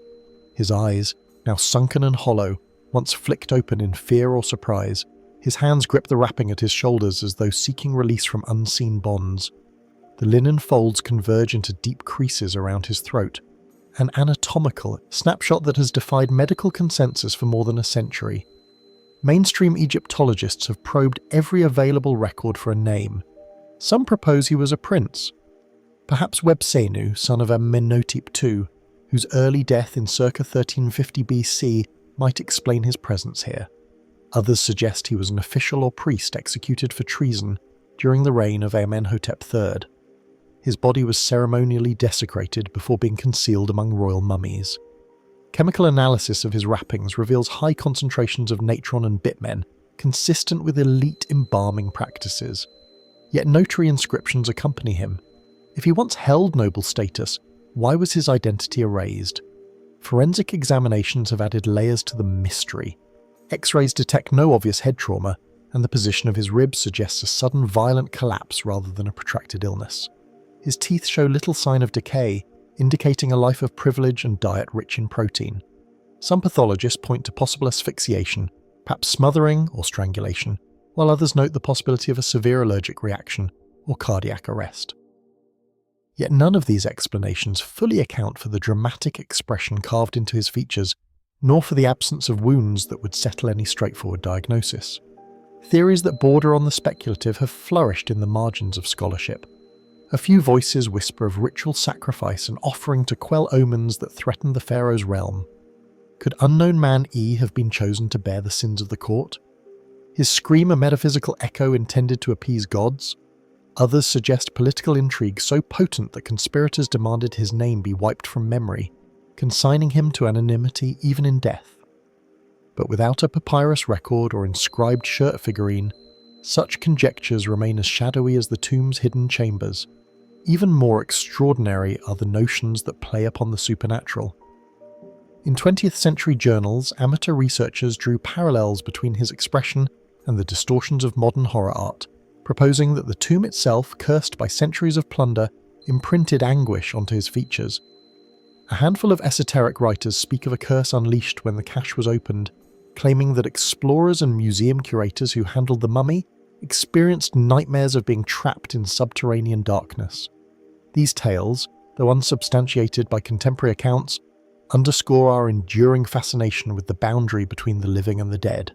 His eyes, now sunken and hollow, once flicked open in fear or surprise. His hands grip the wrapping at his shoulders as though seeking release from unseen bonds. The linen folds converge into deep creases around his throat, an anatomical snapshot that has defied medical consensus for more than a century. Mainstream Egyptologists have probed every available record for a name. Some propose he was a prince. Perhaps Websenu, son of Amenhotep II, whose early death in circa 1350 BC might explain his presence here. Others suggest he was an official or priest executed for treason during the reign of Amenhotep III. His body was ceremonially desecrated before being concealed among royal mummies. Chemical analysis of his wrappings reveals high concentrations of natron and bitumen, consistent with elite embalming practices. Yet notary inscriptions accompany him. If he once held noble status, why was his identity erased? Forensic examinations have added layers to the mystery. X-rays detect no obvious head trauma, and the position of his ribs suggests a sudden violent collapse rather than a protracted illness. His teeth show little sign of decay, indicating a life of privilege and diet rich in protein. Some pathologists point to possible asphyxiation, perhaps smothering or strangulation, while others note the possibility of a severe allergic reaction or cardiac arrest. Yet none of these explanations fully account for the dramatic expression carved into his features, nor for the absence of wounds that would settle any straightforward diagnosis. Theories that border on the speculative have flourished in the margins of scholarship. A few voices whisper of ritual sacrifice and offering to quell omens that threaten the pharaoh's realm. Could unknown man E have been chosen to bear the sins of the court? His scream a metaphysical echo intended to appease gods? Others suggest political intrigue so potent that conspirators demanded his name be wiped from memory, consigning him to anonymity even in death. But without a papyrus record or inscribed shirt figurine, such conjectures remain as shadowy as the tomb's hidden chambers. Even more extraordinary are the notions that play upon the supernatural. In 20th century journals, amateur researchers drew parallels between his expression and the distortions of modern horror art, proposing that the tomb itself, cursed by centuries of plunder, imprinted anguish onto his features. A handful of esoteric writers speak of a curse unleashed when the cache was opened, claiming that explorers and museum curators who handled the mummy experienced nightmares of being trapped in subterranean darkness. These tales, though unsubstantiated by contemporary accounts, underscore our enduring fascination with the boundary between the living and the dead.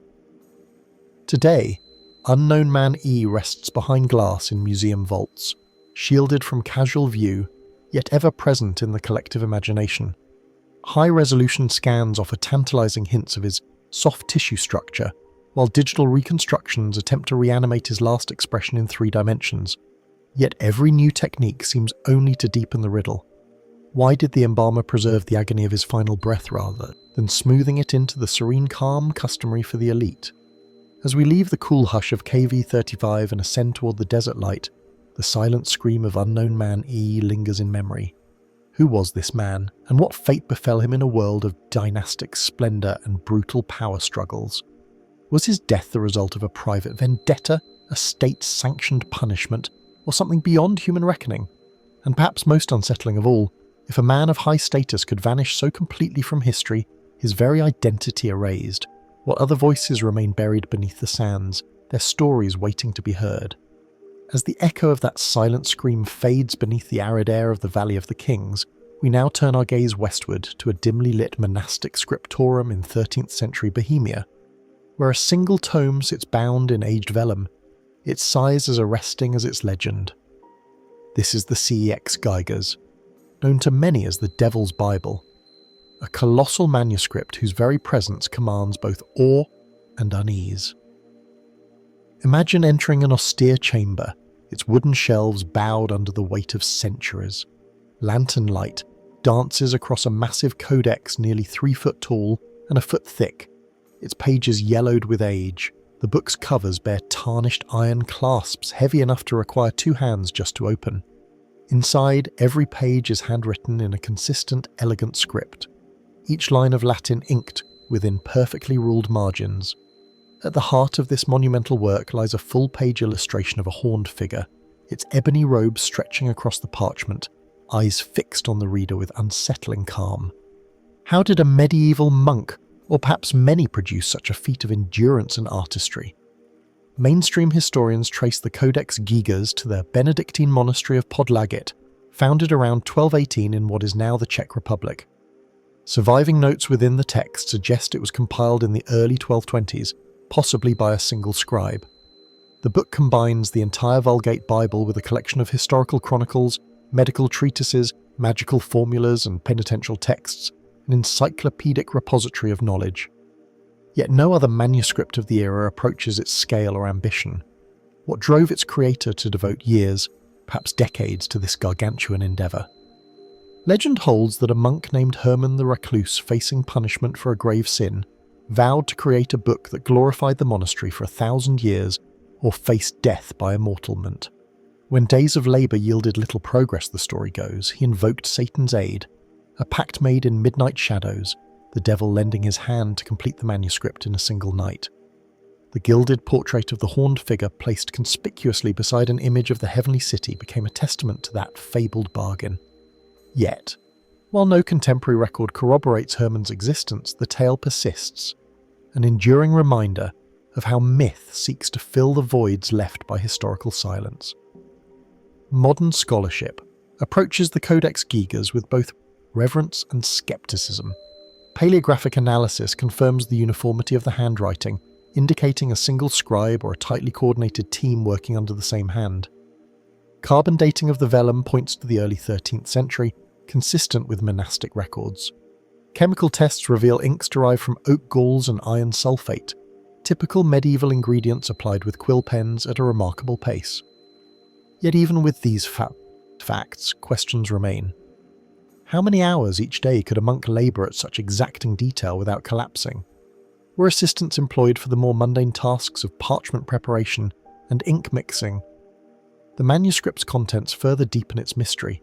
Today, unknown man E rests behind glass in museum vaults, shielded from casual view, yet ever present in the collective imagination. High-resolution scans offer tantalizing hints of his soft tissue structure, while digital reconstructions attempt to reanimate his last expression in 3 dimensions. Yet every new technique seems only to deepen the riddle. Why did the embalmer preserve the agony of his final breath rather than smoothing it into the serene calm customary for the elite? As we leave the cool hush of KV-35 and ascend toward the desert light, the silent scream of unknown man E lingers in memory. Who was this man, and what fate befell him in a world of dynastic splendor and brutal power struggles? Was his death the result of a private vendetta, a state-sanctioned punishment, or something beyond human reckoning? And perhaps most unsettling of all, if a man of high status could vanish so completely from history, his very identity erased, while other voices remain buried beneath the sands, their stories waiting to be heard. As the echo of that silent scream fades beneath the arid air of the Valley of the Kings, we now turn our gaze westward to a dimly lit monastic scriptorium in 13th century Bohemia, where a single tome sits bound in aged vellum, its size as arresting as its legend. This is the CEX Geigers, known to many as the Devil's Bible, a colossal manuscript whose very presence commands both awe and unease. Imagine entering an austere chamber, its wooden shelves bowed under the weight of centuries. Lantern light dances across a massive codex nearly 3 foot tall and a foot thick, its pages yellowed with age. The book's covers bear tarnished iron clasps heavy enough to require 2 hands just to open. Inside, every page is handwritten in a consistent, elegant script, each line of Latin inked within perfectly ruled margins. At the heart of this monumental work lies a full-page illustration of a horned figure, its ebony robe stretching across the parchment, eyes fixed on the reader with unsettling calm. How did a medieval monk, or perhaps many, produce such a feat of endurance and artistry? Mainstream historians trace the Codex Gigas to the Benedictine monastery of Podlaget, founded around 1218 in what is now the Czech Republic. Surviving notes within the text suggest it was compiled in the early 1220s, possibly by a single scribe. The book combines the entire Vulgate Bible with a collection of historical chronicles, medical treatises, magical formulas, and penitential texts, an encyclopedic repository of knowledge. Yet no other manuscript of the era approaches its scale or ambition. What drove its creator to devote years, perhaps decades, to this gargantuan endeavour? Legend holds that a monk named Herman the Recluse, facing punishment for a grave sin, vowed to create a book that glorified the monastery for 1,000 years or face death by immortalment. When days of labour yielded little progress, the story goes, he invoked Satan's aid, a pact made in midnight shadows, the devil lending his hand to complete the manuscript in a single night. The gilded portrait of the horned figure placed conspicuously beside an image of the heavenly city became a testament to that fabled bargain. Yet, while no contemporary record corroborates Herman's existence, the tale persists, an enduring reminder of how myth seeks to fill the voids left by historical silence. Modern scholarship approaches the Codex Gigas with both reverence and skepticism. Paleographic analysis confirms the uniformity of the handwriting, indicating a single scribe or a tightly coordinated team working under the same hand. Carbon dating of the vellum points to the early 13th century, consistent with monastic records. Chemical tests reveal inks derived from oak galls and iron sulfate, typical medieval ingredients applied with quill pens at a remarkable pace. Yet even with these facts, questions remain. How many hours each day could a monk labour at such exacting detail without collapsing? Were assistants employed for the more mundane tasks of parchment preparation and ink mixing? The manuscript's contents further deepen its mystery.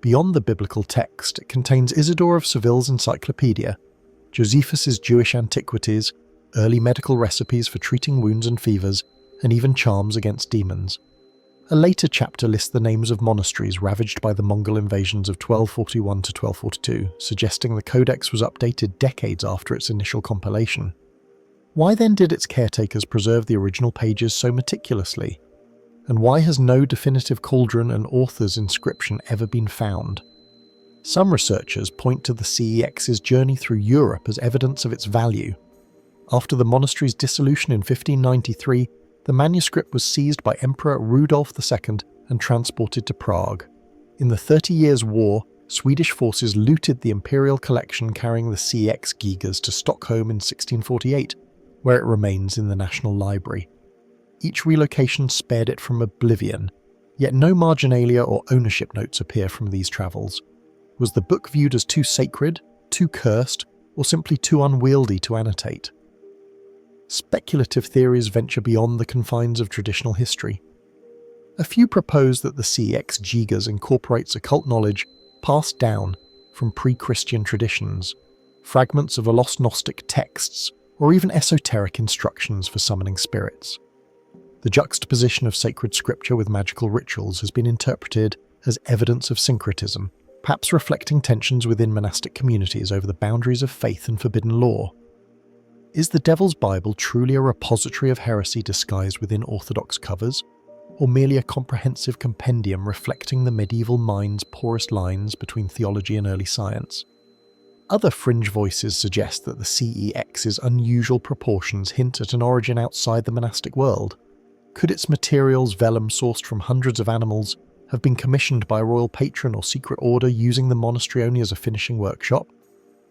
Beyond the biblical text, it contains Isidore of Seville's encyclopedia, Josephus's Jewish antiquities, early medical recipes for treating wounds and fevers, and even charms against demons. A later chapter lists the names of monasteries ravaged by the Mongol invasions of 1241 to 1242, suggesting the codex was updated decades after its initial compilation. Why then did its caretakers preserve the original pages so meticulously? And why has no definitive cauldron and author's inscription ever been found? Some researchers point to the CEX's journey through Europe as evidence of its value. After the monastery's dissolution in 1593, the manuscript was seized by Emperor Rudolf II and transported to Prague. In the 30 Years' War, Swedish forces looted the imperial collection carrying the CEX Gigas to Stockholm in 1648, where it remains in the National Library. Each relocation spared it from oblivion, yet no marginalia or ownership notes appear from these travels. Was the book viewed as too sacred, too cursed, or simply too unwieldy to annotate? Speculative theories venture beyond the confines of traditional history. A few propose that the CEX Gigas incorporates occult knowledge passed down from pre-Christian traditions, fragments of lost Gnostic texts, or even esoteric instructions for summoning spirits. The juxtaposition of sacred scripture with magical rituals has been interpreted as evidence of syncretism, perhaps reflecting tensions within monastic communities over the boundaries of faith and forbidden law. Is the Devil's Bible truly a repository of heresy disguised within orthodox covers, or merely a comprehensive compendium reflecting the medieval mind's porous lines between theology and early science? Other fringe voices suggest that the CEX's unusual proportions hint at an origin outside the monastic world. Could its materials, vellum sourced from hundreds of animals, have been commissioned by a royal patron or secret order using the monastery only as a finishing workshop?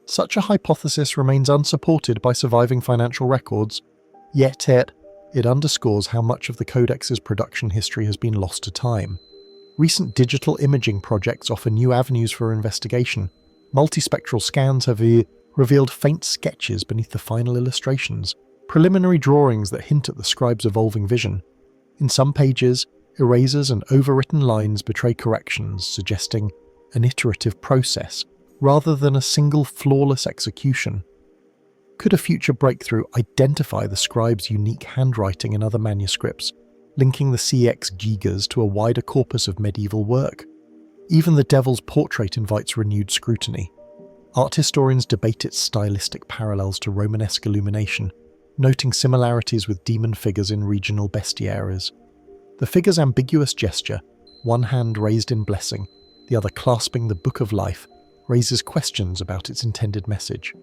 Such a hypothesis remains unsupported by surviving financial records, yet it underscores how much of the Codex's production history has been lost to time. Recent digital imaging projects offer new avenues for investigation. Multispectral scans have revealed faint sketches beneath the final illustrations, preliminary drawings that hint at the scribe's evolving vision. In some pages, erasers and overwritten lines betray corrections, suggesting an iterative process rather than a single flawless execution. Could a future breakthrough identify the scribe's unique handwriting in other manuscripts, linking the CX Gigas to a wider corpus of medieval work? Even the Devil's portrait invites renewed scrutiny. Art historians debate its stylistic parallels to Romanesque illumination, noting similarities with demon figures in regional bestiaries. The figure's ambiguous gesture, one hand raised in blessing, the other clasping the Book of Life, raises questions about its intended message.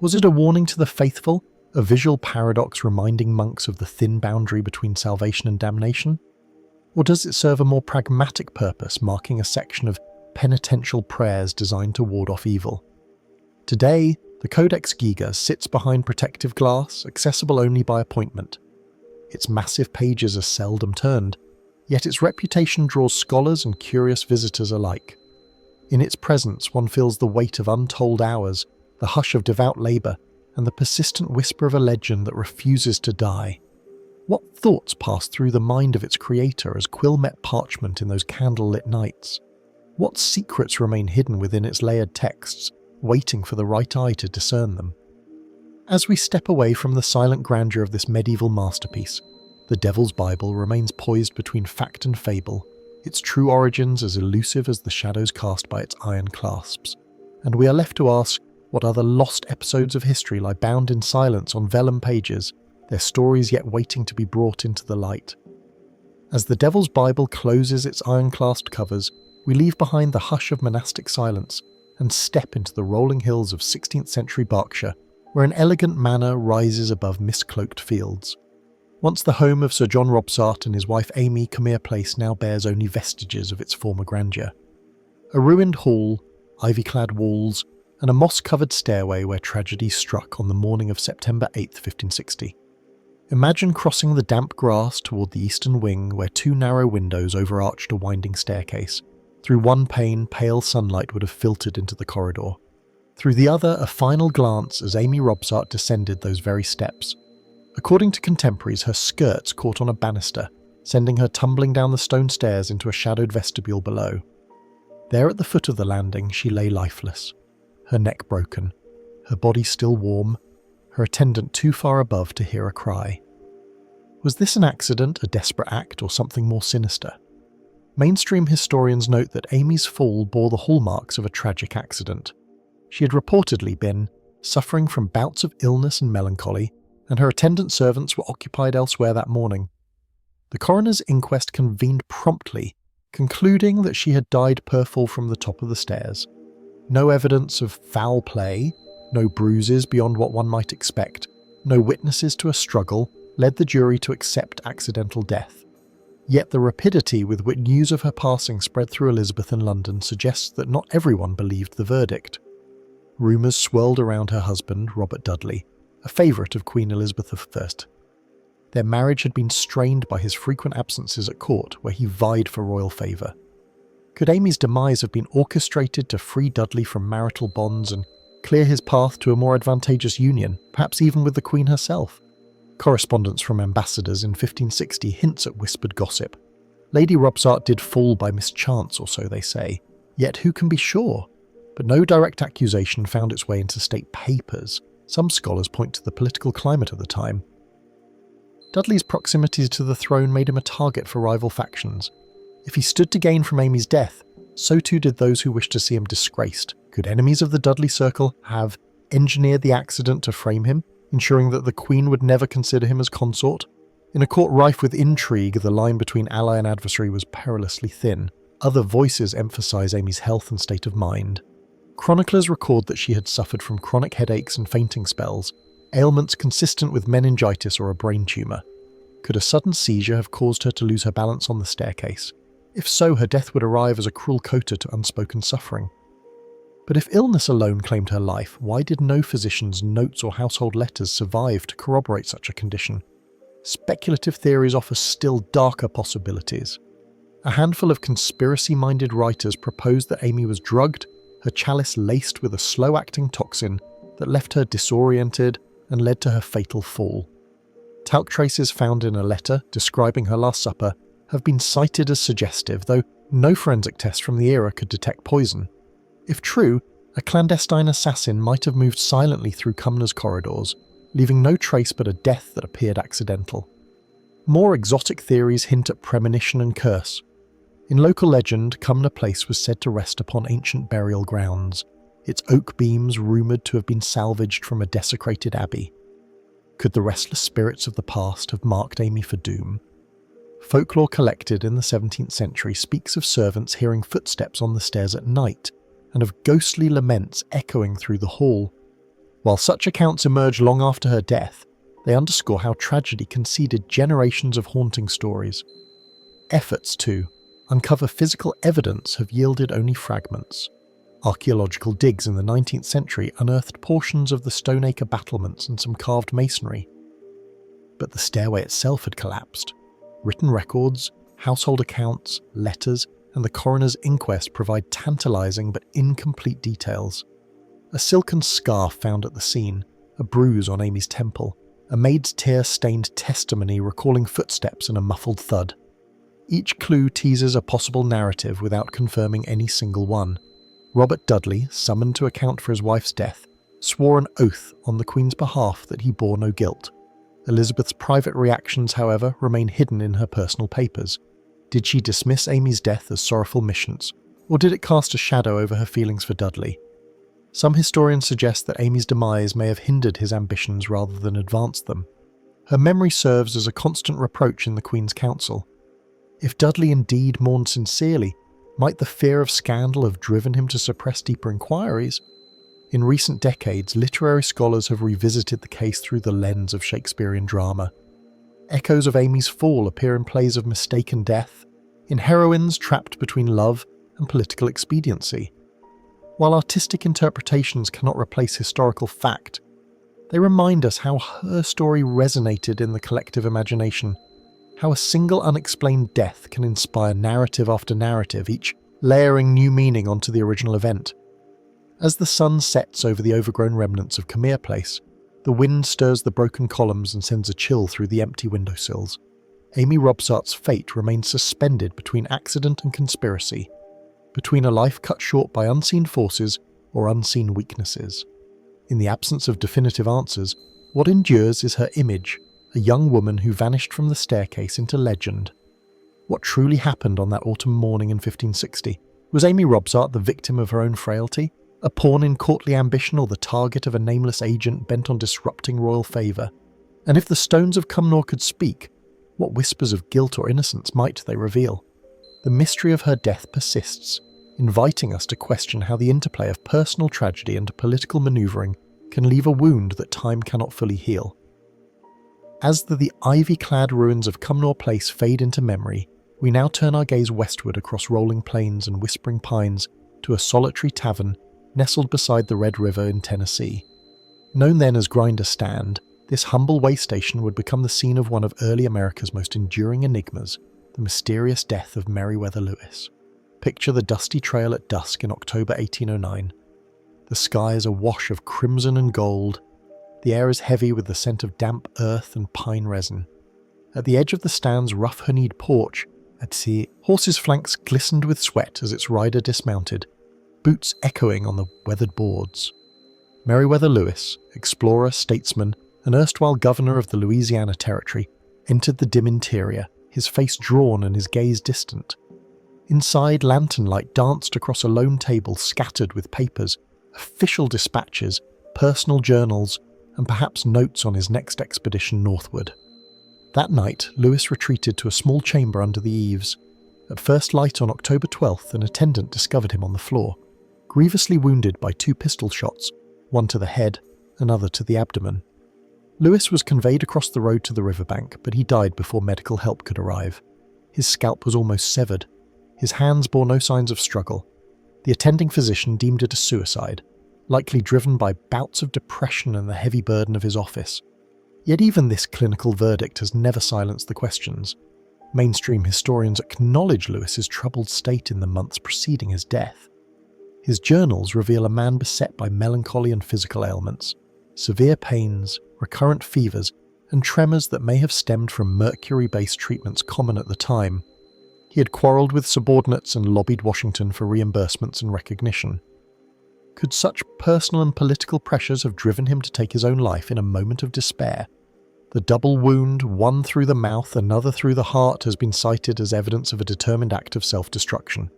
Was it a warning to the faithful, a visual paradox reminding monks of the thin boundary between salvation and damnation? Or does it serve a more pragmatic purpose, marking a section of penitential prayers designed to ward off evil? Today, the Codex Giga sits behind protective glass, accessible only by appointment. Its massive pages are seldom turned, yet its reputation draws scholars and curious visitors alike. In its presence, one feels the weight of untold hours, the hush of devout labour, and the persistent whisper of a legend that refuses to die. What thoughts passed through the mind of its creator as quill met parchment in those candle-lit nights? What secrets remain hidden within its layered texts, waiting for the right eye to discern them? As we step away from the silent grandeur of this medieval masterpiece, the Devil's Bible remains poised between fact and fable, its true origins as elusive as the shadows cast by its iron clasps. And we are left to ask what other lost episodes of history lie bound in silence on vellum pages, their stories yet waiting to be brought into the light. As the Devil's Bible closes its iron-clasped covers, we leave behind the hush of monastic silence and step into the rolling hills of 16th century Berkshire, where an elegant manor rises above mist-cloaked fields. Once the home of Sir John Robsart and his wife Amy, Comere Place now bears only vestiges of its former grandeur. A ruined hall, ivy-clad walls, and a moss-covered stairway where tragedy struck on the morning of September 8, 1560. Imagine crossing the damp grass toward the eastern wing where two narrow windows overarched a winding staircase. Through one pane, pale sunlight would have filtered into the corridor. Through the other, a final glance as Amy Robsart descended those very steps. According to contemporaries, her skirts caught on a banister, sending her tumbling down the stone stairs into a shadowed vestibule below. There at the foot of the landing, she lay lifeless, her neck broken, her body still warm, her attendant too far above to hear a cry. Was this an accident, a desperate act, or something more sinister? Mainstream historians note that Amy's fall bore the hallmarks of a tragic accident. She had reportedly been suffering from bouts of illness and melancholy, and her attendant servants were occupied elsewhere that morning. The coroner's inquest convened promptly, concluding that she had died per fall from the top of the stairs. No evidence of foul play, no bruises beyond what one might expect, no witnesses to a struggle, led the jury to accept accidental death. Yet the rapidity with which news of her passing spread through Elizabethan London suggests that not everyone believed the verdict. Rumours swirled around her husband, Robert Dudley, a favourite of Queen Elizabeth I. Their marriage had been strained by his frequent absences at court, where he vied for royal favour. Could Amy's demise have been orchestrated to free Dudley from marital bonds and clear his path to a more advantageous union, perhaps even with the Queen herself? Correspondence from ambassadors in 1560 hints at whispered gossip. Lady Robsart did fall by mischance, or so they say, yet who can be sure? But no direct accusation found its way into state papers. Some scholars point to the political climate of the time. Dudley's proximity to the throne made him a target for rival factions. If he stood to gain from Amy's death, so too did those who wished to see him disgraced. Could enemies of the Dudley circle have engineered the accident to frame him, ensuring that the Queen would never consider him as consort? In a court rife with intrigue, the line between ally and adversary was perilously thin. Other voices emphasise Amy's health and state of mind. Chroniclers record that she had suffered from chronic headaches and fainting spells, ailments consistent with meningitis or a brain tumour. Could a sudden seizure have caused her to lose her balance on the staircase? If so, her death would arrive as a cruel coda to unspoken suffering. But if illness alone claimed her life, why did no physician's notes or household letters survive to corroborate such a condition? Speculative theories offer still darker possibilities. A handful of conspiracy-minded writers proposed that Amy was drugged, her chalice laced with a slow-acting toxin that left her disoriented and led to her fatal fall. Talc traces found in a letter describing her Last Supper have been cited as suggestive, though no forensic test from the era could detect poison. If true, a clandestine assassin might have moved silently through Cumnor's corridors, leaving no trace but a death that appeared accidental. More exotic theories hint at premonition and curse. In local legend, Cumnor Place was said to rest upon ancient burial grounds, its oak beams rumoured to have been salvaged from a desecrated abbey. Could the restless spirits of the past have marked Amy for doom? Folklore collected in the 17th century speaks of servants hearing footsteps on the stairs at night, and of ghostly laments echoing through the hall. While such accounts emerge long after her death, they underscore how tragedy conceded generations of haunting stories. efforts to uncover physical evidence have yielded only fragments. Archaeological digs in the 19th century unearthed portions of the Stoneacre battlements and some carved masonry. But the stairway itself had collapsed. Written records, household accounts, letters, and the coroner's inquest provide tantalizing but incomplete details. A silken scarf found at the scene, a bruise on Amy's temple, a maid's tear-stained testimony recalling footsteps and a muffled thud. Each clue teases a possible narrative without confirming any single one. Robert Dudley, summoned to account for his wife's death, swore an oath on the Queen's behalf that he bore no guilt. Elizabeth's private reactions, however, remain hidden in her personal papers. Did she dismiss Amy's death as sorrowful missions, or did it cast a shadow over her feelings for Dudley? Some historians suggest that Amy's demise may have hindered his ambitions rather than advanced them. Her memory serves as a constant reproach in the Queen's Council. If Dudley indeed mourned sincerely, might the fear of scandal have driven him to suppress deeper inquiries? In recent decades, literary scholars have revisited the case through the lens of Shakespearean drama. Echoes of Amy's fall appear in plays of mistaken death, in heroines trapped between love and political expediency. While artistic interpretations cannot replace historical fact, they remind us how her story resonated in the collective imagination, how a single unexplained death can inspire narrative after narrative, each layering new meaning onto the original event. As the sun sets over the overgrown remnants of Khmer Place, the wind stirs the broken columns and sends a chill through the empty windowsills. Amy Robsart's fate remains suspended between accident and conspiracy, between a life cut short by unseen forces or unseen weaknesses. In the absence of definitive answers, what endures is her image, a young woman who vanished from the staircase into legend. What truly happened on that autumn morning in 1560? Was Amy Robsart the victim of her own frailty, a pawn in courtly ambition, or the target of a nameless agent bent on disrupting royal favour? And if the stones of Cumnor could speak, what whispers of guilt or innocence might they reveal? The mystery of her death persists, inviting us to question how the interplay of personal tragedy and political manoeuvring can leave a wound that time cannot fully heal. As the ivy-clad ruins of Cumnor Place fade into memory, we now turn our gaze westward across rolling plains and whispering pines to a solitary tavern nestled beside the Red River in Tennessee. Known then as Grinder Stand, this humble way station would become the scene of one of early America's most enduring enigmas, the mysterious death of Meriwether Lewis. Picture the dusty trail at dusk in October 1809. The sky is awash of crimson and gold. The air is heavy with the scent of damp earth and pine resin. At the edge of the stand's rough-honeyed porch, at sea, horse's flanks glistened with sweat as its rider dismounted, boots echoing on the weathered boards. Meriwether Lewis, explorer, statesman, and erstwhile governor of the Louisiana Territory, entered the dim interior, his face drawn and his gaze distant. Inside, lantern light danced across a lone table scattered with papers, official dispatches, personal journals, and perhaps notes on his next expedition northward. That night, Lewis retreated to a small chamber under the eaves. At first light on October 12th, an attendant discovered him on the floor, grievously wounded by 2 pistol shots, one to the head, another to the abdomen. Lewis was conveyed across the road to the riverbank, but he died before medical help could arrive. His scalp was almost severed. His hands bore no signs of struggle. The attending physician deemed it a suicide, likely driven by bouts of depression and the heavy burden of his office. Yet even this clinical verdict has never silenced the questions. Mainstream historians acknowledge Lewis's troubled state in the months preceding his death. His journals reveal a man beset by melancholy and physical ailments, severe pains, recurrent fevers, and tremors that may have stemmed from mercury-based treatments common at the time. He had quarrelled with subordinates and lobbied Washington for reimbursements and recognition. Could such personal and political pressures have driven him to take his own life in a moment of despair? The double wound, one through the mouth, another through the heart, has been cited as evidence of a determined act of self-destruction.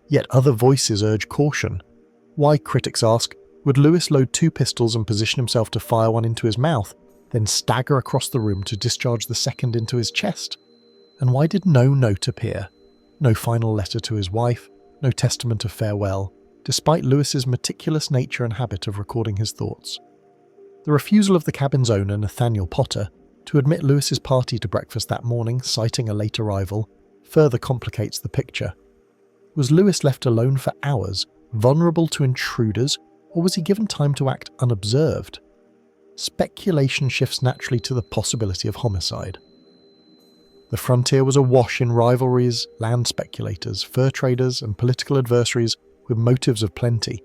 Yet other voices urge caution. Why, critics ask, would Lewis load 2 pistols and position himself to fire one into his mouth, then stagger across the room to discharge the second into his chest? And why did no note appear? No final letter to his wife, no testament of farewell, despite Lewis's meticulous nature and habit of recording his thoughts. The refusal of the cabin's owner, Nathaniel Potter, to admit Lewis's party to breakfast that morning, citing a late arrival, further complicates the picture. Was Lewis left alone for hours, vulnerable to intruders, or was he given time to act unobserved? Speculation shifts naturally to the possibility of homicide. The frontier was awash in rivalries, land speculators, fur traders, and political adversaries with motives of plenty.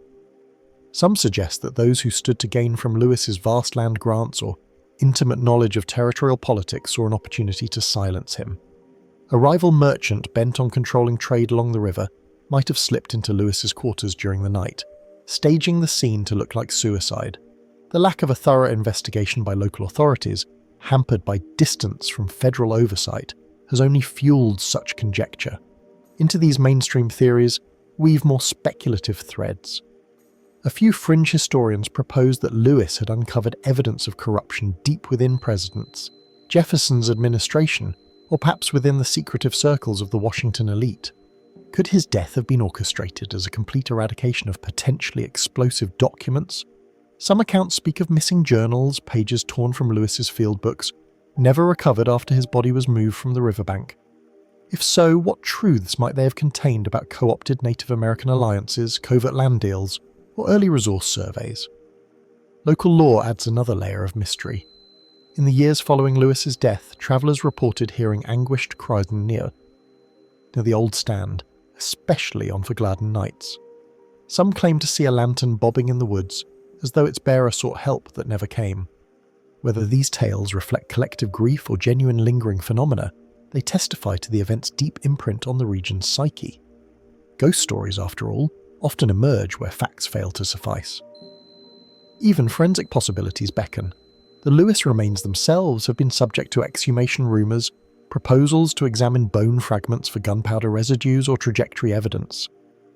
Some suggest that those who stood to gain from Lewis's vast land grants or intimate knowledge of territorial politics saw an opportunity to silence him. A rival merchant bent on controlling trade along the river might have slipped into Lewis's quarters during the night, staging the scene to look like suicide. The lack of a thorough investigation by local authorities, hampered by distance from federal oversight, has only fueled such conjecture. Into these mainstream theories weave more speculative threads. A few fringe historians propose that Lewis had uncovered evidence of corruption deep within presidents, Jefferson's administration, or perhaps within the secretive circles of the Washington elite. Could his death have been orchestrated as a complete eradication of potentially explosive documents? Some accounts speak of missing journals, pages torn from Lewis's field books, never recovered after his body was moved from the riverbank. If so, what truths might they have contained about co-opted Native American alliances, covert land deals, or early resource surveys? Local law adds another layer of mystery. In the years following Lewis's death, travellers reported hearing anguished cries near the old stand, especially on Forgladden nights. Some claim to see a lantern bobbing in the woods, as though its bearer sought help that never came. Whether these tales reflect collective grief or genuine lingering phenomena, they testify to the event's deep imprint on the region's psyche. Ghost stories, after all, often emerge where facts fail to suffice. Even forensic possibilities beckon. The Lewis remains themselves have been subject to exhumation rumours, proposals to examine bone fragments for gunpowder residues or trajectory evidence.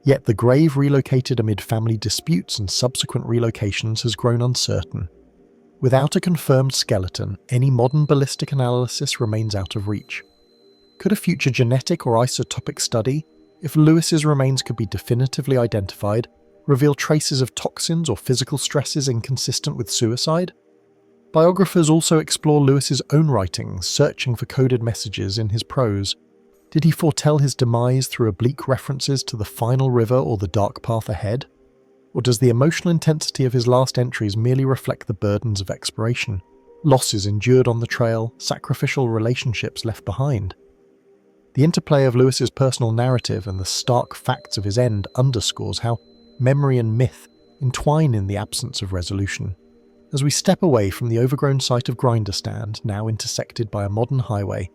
Yet the grave relocated amid family disputes and subsequent relocations has grown uncertain. Without a confirmed skeleton, any modern ballistic analysis remains out of reach. Could a future genetic or isotopic study, if Lewis's remains could be definitively identified, reveal traces of toxins or physical stresses inconsistent with suicide? Biographers also explore Lewis's own writings, searching for coded messages in his prose. Did he foretell his demise through oblique references to the final river or the dark path ahead? Or does the emotional intensity of his last entries merely reflect the burdens of exploration, losses endured on the trail, sacrificial relationships left behind? The interplay of Lewis's personal narrative and the stark facts of his end underscores how memory and myth entwine in the absence of resolution. As we step away from the overgrown site of Grinderstand, now intersected by a modern highway,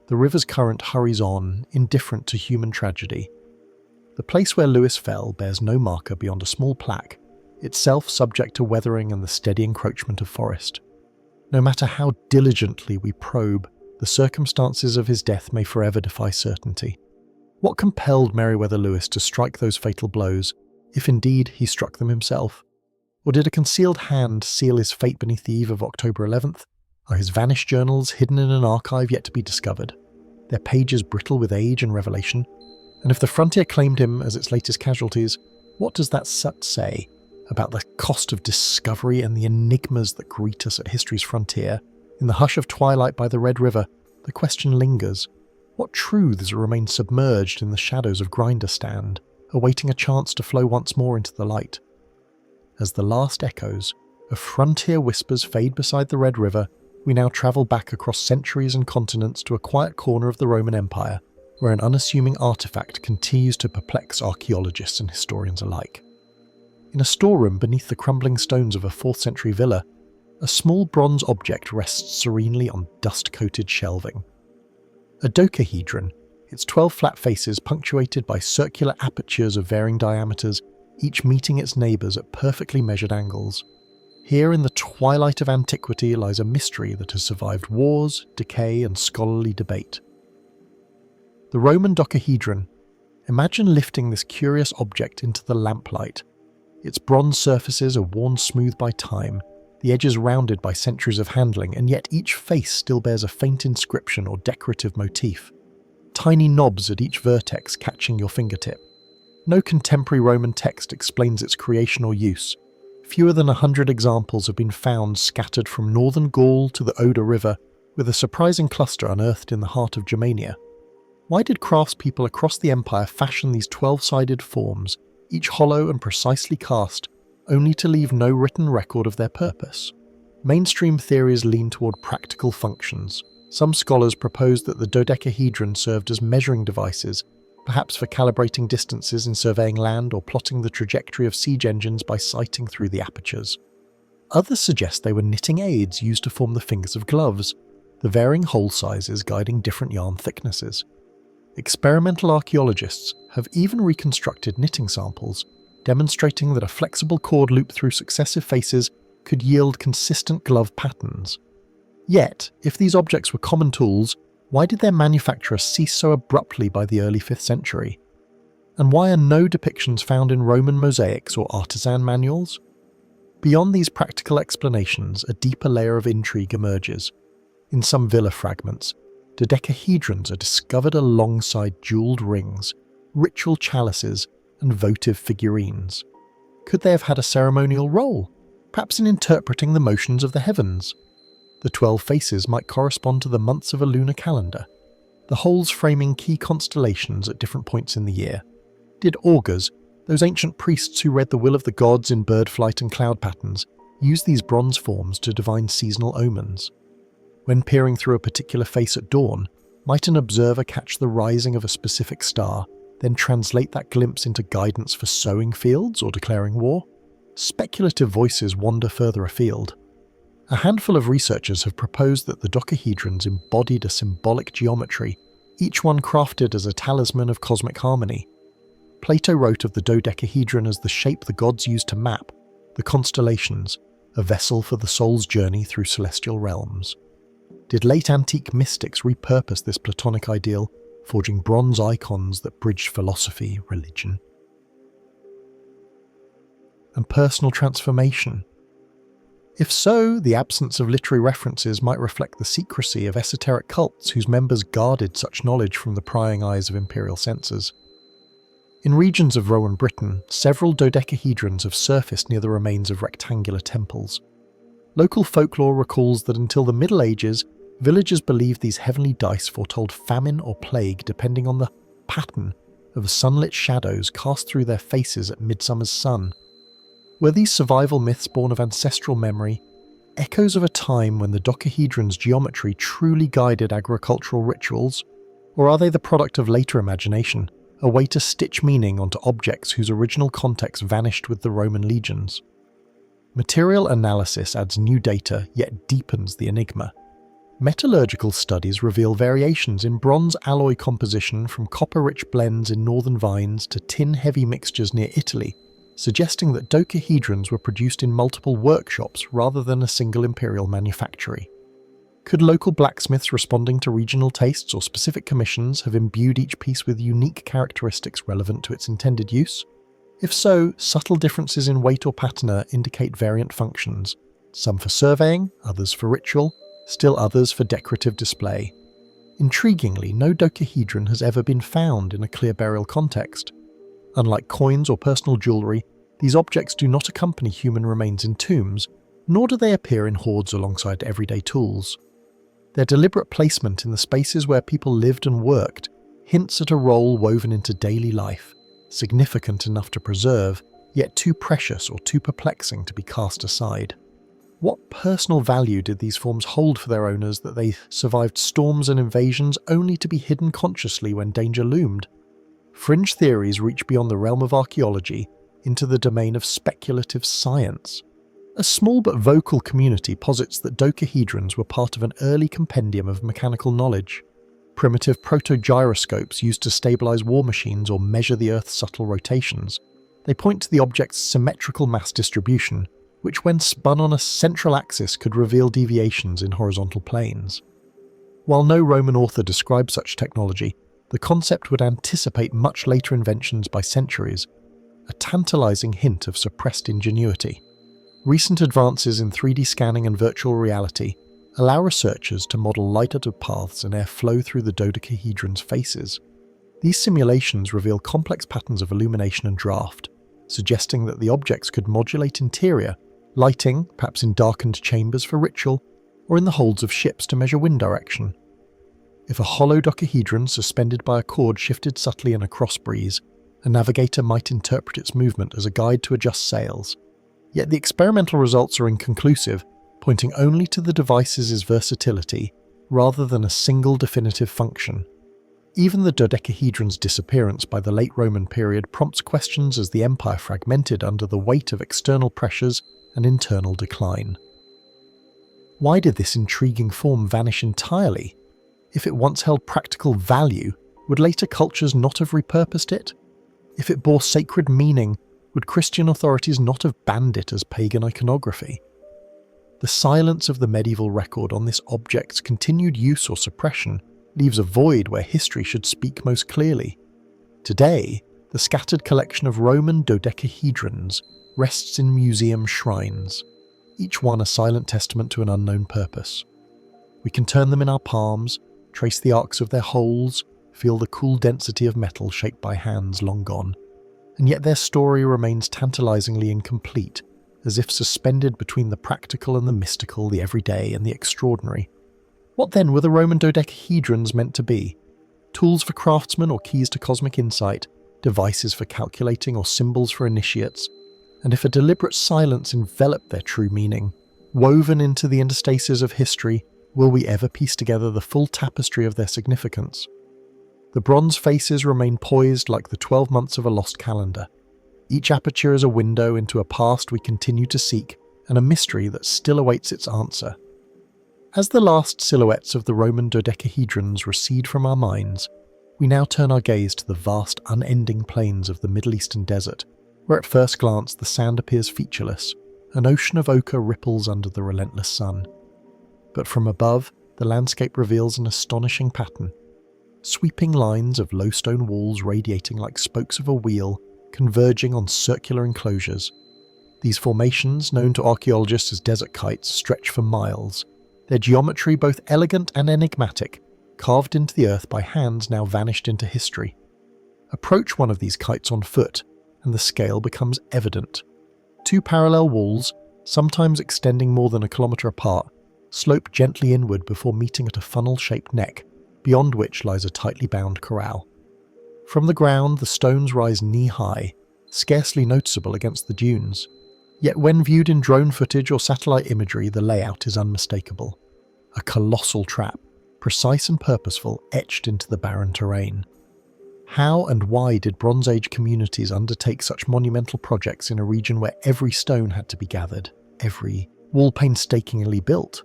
the river's current hurries on, indifferent to human tragedy. The place where Lewis fell bears no marker beyond a small plaque, itself subject to weathering and the steady encroachment of forest. No matter how diligently we probe, the circumstances of his death may forever defy certainty. What compelled Meriwether Lewis to strike those fatal blows, if indeed he struck them himself? Or did a concealed hand seal his fate beneath the eve of October 11th? Are his vanished journals hidden in an archive yet to be discovered, their pages brittle with age and revelation? And if the frontier claimed him as its latest casualties, what does that say about the cost of discovery and the enigmas that greet us at history's frontier? In the hush of twilight by the Red River, the question lingers. What truths remain submerged in the shadows of Grinderstand, awaiting a chance to flow once more into the light? As the last echoes of frontier whispers fade beside the Red River, we now travel back across centuries and continents to a quiet corner of the Roman Empire, where an unassuming artifact continues to perplex archaeologists and historians alike. In a storeroom beneath the crumbling stones of a 4th century villa, a small bronze object rests serenely on dust-coated shelving. A dodecahedron, its 12 flat faces punctuated by circular apertures of varying diameters, each meeting its neighbours at perfectly measured angles. Here in the twilight of antiquity lies a mystery that has survived wars, decay, and scholarly debate. The Roman dodecahedron. Imagine lifting this curious object into the lamplight. Its bronze surfaces are worn smooth by time, the edges rounded by centuries of handling, and yet each face still bears a faint inscription or decorative motif. Tiny knobs at each vertex catching your fingertip. No contemporary Roman text explains its creation or use. Fewer than 100 examples have been found scattered from northern Gaul to the Oder River, with a surprising cluster unearthed in the heart of Germania. Why did craftspeople across the empire fashion these 12-sided forms, each hollow and precisely cast, only to leave no written record of their purpose? Mainstream theories lean toward practical functions. Some scholars propose that the dodecahedron served as measuring devices, perhaps for calibrating distances in surveying land or plotting the trajectory of siege engines by sighting through the apertures. Others suggest they were knitting aids used to form the fingers of gloves, the varying hole sizes guiding different yarn thicknesses. Experimental archaeologists have even reconstructed knitting samples, demonstrating that a flexible cord loop through successive faces could yield consistent glove patterns. Yet, if these objects were common tools, why did their manufacture cease so abruptly by the early 5th century? And why are no depictions found in Roman mosaics or artisan manuals? Beyond these practical explanations, a deeper layer of intrigue emerges. In some villa fragments, dodecahedrons are discovered alongside jewelled rings, ritual chalices, and votive figurines. Could they have had a ceremonial role, perhaps in interpreting the motions of the heavens? The 12 faces might correspond to the months of a lunar calendar, the holes framing key constellations at different points in the year. Did augurs, those ancient priests who read the will of the gods in bird flight and cloud patterns, use these bronze forms to divine seasonal omens? When peering through a particular face at dawn, might an observer catch the rising of a specific star, then translate that glimpse into guidance for sowing fields or declaring war? Speculative voices wander further afield. A handful of researchers have proposed that the dodecahedrons embodied a symbolic geometry, each one crafted as a talisman of cosmic harmony. Plato wrote of the dodecahedron as the shape the gods used to map the constellations, a vessel for the soul's journey through celestial realms. Did late antique mystics repurpose this Platonic ideal, forging bronze icons that bridged philosophy, religion, and personal transformation? If so, the absence of literary references might reflect the secrecy of esoteric cults whose members guarded such knowledge from the prying eyes of imperial censors. In regions of Roman Britain, several dodecahedrons have surfaced near the remains of rectangular temples. Local folklore recalls that until the Middle Ages, villagers believed these heavenly dice foretold famine or plague depending on the pattern of sunlit shadows cast through their faces at midsummer's sun. Were these survival myths born of ancestral memory, echoes of a time when the dodecahedron's geometry truly guided agricultural rituals? Or are they the product of later imagination, a way to stitch meaning onto objects whose original context vanished with the Roman legions? Material analysis adds new data, yet deepens the enigma. Metallurgical studies reveal variations in bronze alloy composition from copper-rich blends in northern vines to tin-heavy mixtures near Italy, suggesting that dodecahedrons were produced in multiple workshops rather than a single imperial manufactory. Could local blacksmiths responding to regional tastes or specific commissions have imbued each piece with unique characteristics relevant to its intended use? If so, subtle differences in weight or patina indicate variant functions, some for surveying, others for ritual, still others for decorative display. Intriguingly, no dodecahedron has ever been found in a clear burial context. Unlike coins or personal jewellery, these objects do not accompany human remains in tombs, nor do they appear in hoards alongside everyday tools. Their deliberate placement in the spaces where people lived and worked hints at a role woven into daily life, significant enough to preserve, yet too precious or too perplexing to be cast aside. What personal value did these forms hold for their owners that they survived storms and invasions only to be hidden consciously when danger loomed? Fringe theories reach beyond the realm of archaeology into the domain of speculative science. A small but vocal community posits that dodecahedrons were part of an early compendium of mechanical knowledge. Primitive proto-gyroscopes used to stabilize war machines or measure the Earth's subtle rotations. They point to the object's symmetrical mass distribution, which when spun on a central axis could reveal deviations in horizontal planes. While no Roman author describes such technology, the concept would anticipate much later inventions by centuries, a tantalizing hint of suppressed ingenuity. Recent advances in 3D scanning and virtual reality allow researchers to model light-adder paths and air flow through the dodecahedron's faces. These simulations reveal complex patterns of illumination and draft, suggesting that the objects could modulate interior lighting, perhaps in darkened chambers for ritual, or in the holds of ships to measure wind direction. If a hollow dodecahedron suspended by a cord shifted subtly in a cross breeze, a navigator might interpret its movement as a guide to adjust sails. Yet the experimental results are inconclusive, pointing only to the device's versatility rather than a single definitive function. Even the dodecahedron's disappearance by the late Roman period prompts questions as the empire fragmented under the weight of external pressures and internal decline. Why did this intriguing form vanish entirely? If it once held practical value, would later cultures not have repurposed it? If it bore sacred meaning, would Christian authorities not have banned it as pagan iconography? The silence of the medieval record on this object's continued use or suppression leaves a void where history should speak most clearly. Today, the scattered collection of Roman dodecahedrons rests in museum shrines, each one a silent testament to an unknown purpose. We can turn them in our palms, trace the arcs of their holes, feel the cool density of metal shaped by hands long gone, and yet their story remains tantalizingly incomplete, as if suspended between the practical and the mystical, the everyday and the extraordinary. What then were the Roman dodecahedrons meant to be? Tools for craftsmen or keys to cosmic insight, devices for calculating or symbols for initiates? And if a deliberate silence enveloped their true meaning, woven into the interstices of history, will we ever piece together the full tapestry of their significance? The bronze faces remain poised like the 12 months of a lost calendar. Each aperture is a window into a past we continue to seek, and a mystery that still awaits its answer. As the last silhouettes of the Roman dodecahedrons recede from our minds, we now turn our gaze to the vast, unending plains of the Middle Eastern desert, where at first glance the sand appears featureless, an ocean of ochre ripples under the relentless sun. But from above, the landscape reveals an astonishing pattern. Sweeping lines of low stone walls radiating like spokes of a wheel, converging on circular enclosures. These formations, known to archaeologists as desert kites, stretch for miles, their geometry both elegant and enigmatic, carved into the earth by hands now vanished into history. Approach one of these kites on foot, and the scale becomes evident. Two parallel walls, sometimes extending more than a kilometre apart, slope gently inward before meeting at a funnel-shaped neck, beyond which lies a tightly bound corral. From the ground, the stones rise knee-high, scarcely noticeable against the dunes. Yet when viewed in drone footage or satellite imagery, the layout is unmistakable. A colossal trap, precise and purposeful, etched into the barren terrain. How and why did Bronze Age communities undertake such monumental projects in a region where every stone had to be gathered, every wall painstakingly built?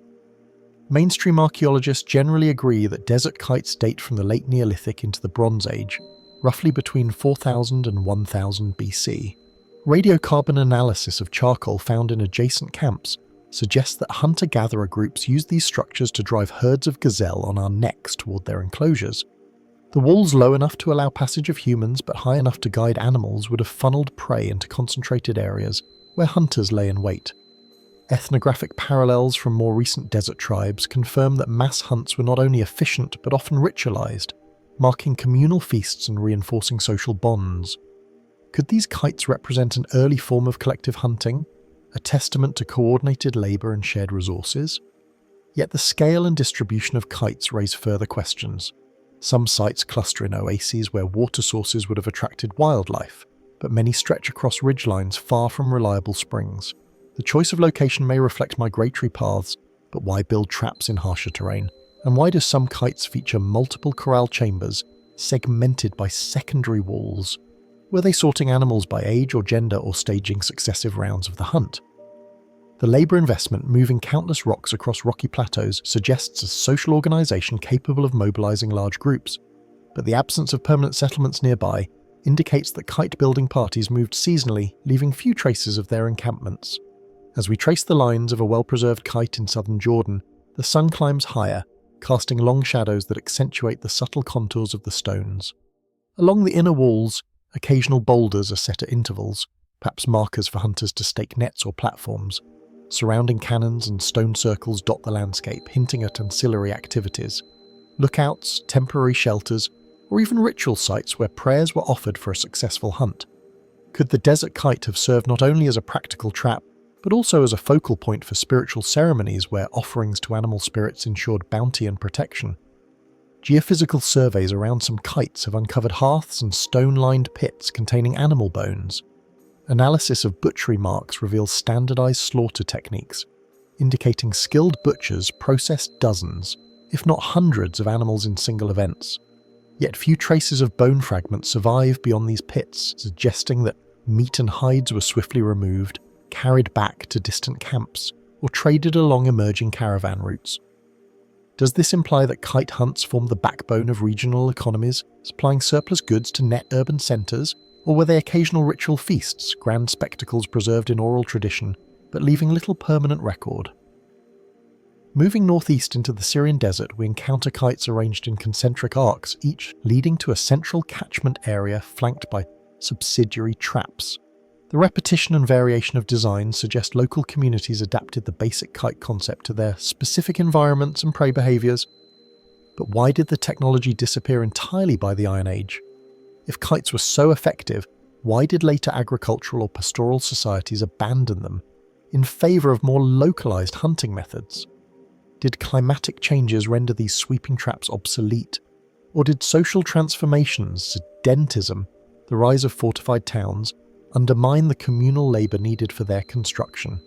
Mainstream archaeologists generally agree that desert kites date from the late Neolithic into the Bronze Age, roughly between 4000 and 1000 BC. Radiocarbon analysis of charcoal found in adjacent camps suggests that hunter-gatherer groups used these structures to drive herds of gazelle on our necks toward their enclosures. The walls low enough to allow passage of humans but high enough to guide animals would have funneled prey into concentrated areas where hunters lay in wait. Ethnographic parallels from more recent desert tribes confirm that mass hunts were not only efficient but often ritualized, marking communal feasts and reinforcing social bonds. Could these kites represent an early form of collective hunting, a testament to coordinated labour and shared resources? Yet the scale and distribution of kites raise further questions. Some sites cluster in oases where water sources would have attracted wildlife, but many stretch across ridgelines far from reliable springs. The choice of location may reflect migratory paths, but why build traps in harsher terrain? And why do some kites feature multiple corral chambers, segmented by secondary walls? Were they sorting animals by age or gender or staging successive rounds of the hunt? The labour investment moving countless rocks across rocky plateaus suggests a social organisation capable of mobilising large groups, but the absence of permanent settlements nearby indicates that kite-building parties moved seasonally, leaving few traces of their encampments. As we trace the lines of a well-preserved kite in southern Jordan, the sun climbs higher, casting long shadows that accentuate the subtle contours of the stones. Along the inner walls, occasional boulders are set at intervals, perhaps markers for hunters to stake nets or platforms. Surrounding cannons and stone circles dot the landscape, hinting at ancillary activities. Lookouts, temporary shelters, or even ritual sites where prayers were offered for a successful hunt. Could the desert kite have served not only as a practical trap, but also as a focal point for spiritual ceremonies where offerings to animal spirits ensured bounty and protection? geophysical surveys around some kites have uncovered hearths and stone-lined pits containing animal bones. Analysis of butchery marks reveals standardized slaughter techniques, indicating skilled butchers processed dozens, if not hundreds, of animals in single events. Yet few traces of bone fragments survive beyond these pits, suggesting that meat and hides were swiftly removed, carried back to distant camps, or traded along emerging caravan routes. Does this imply that kite hunts form the backbone of regional economies, supplying surplus goods to net urban centres, or were they occasional ritual feasts, grand spectacles preserved in oral tradition, but leaving little permanent record? Moving northeast into the Syrian desert, we encounter kites arranged in concentric arcs, each leading to a central catchment area flanked by subsidiary traps. The repetition and variation of designs suggest local communities adapted the basic kite concept to their specific environments and prey behaviours. But why did the technology disappear entirely by the Iron Age? If kites were so effective, why did later agricultural or pastoral societies abandon them in favour of more localised hunting methods? Did climatic changes render these sweeping traps obsolete? Or did social transformations, sedentism, the rise of fortified towns, undermine the communal labour needed for their construction?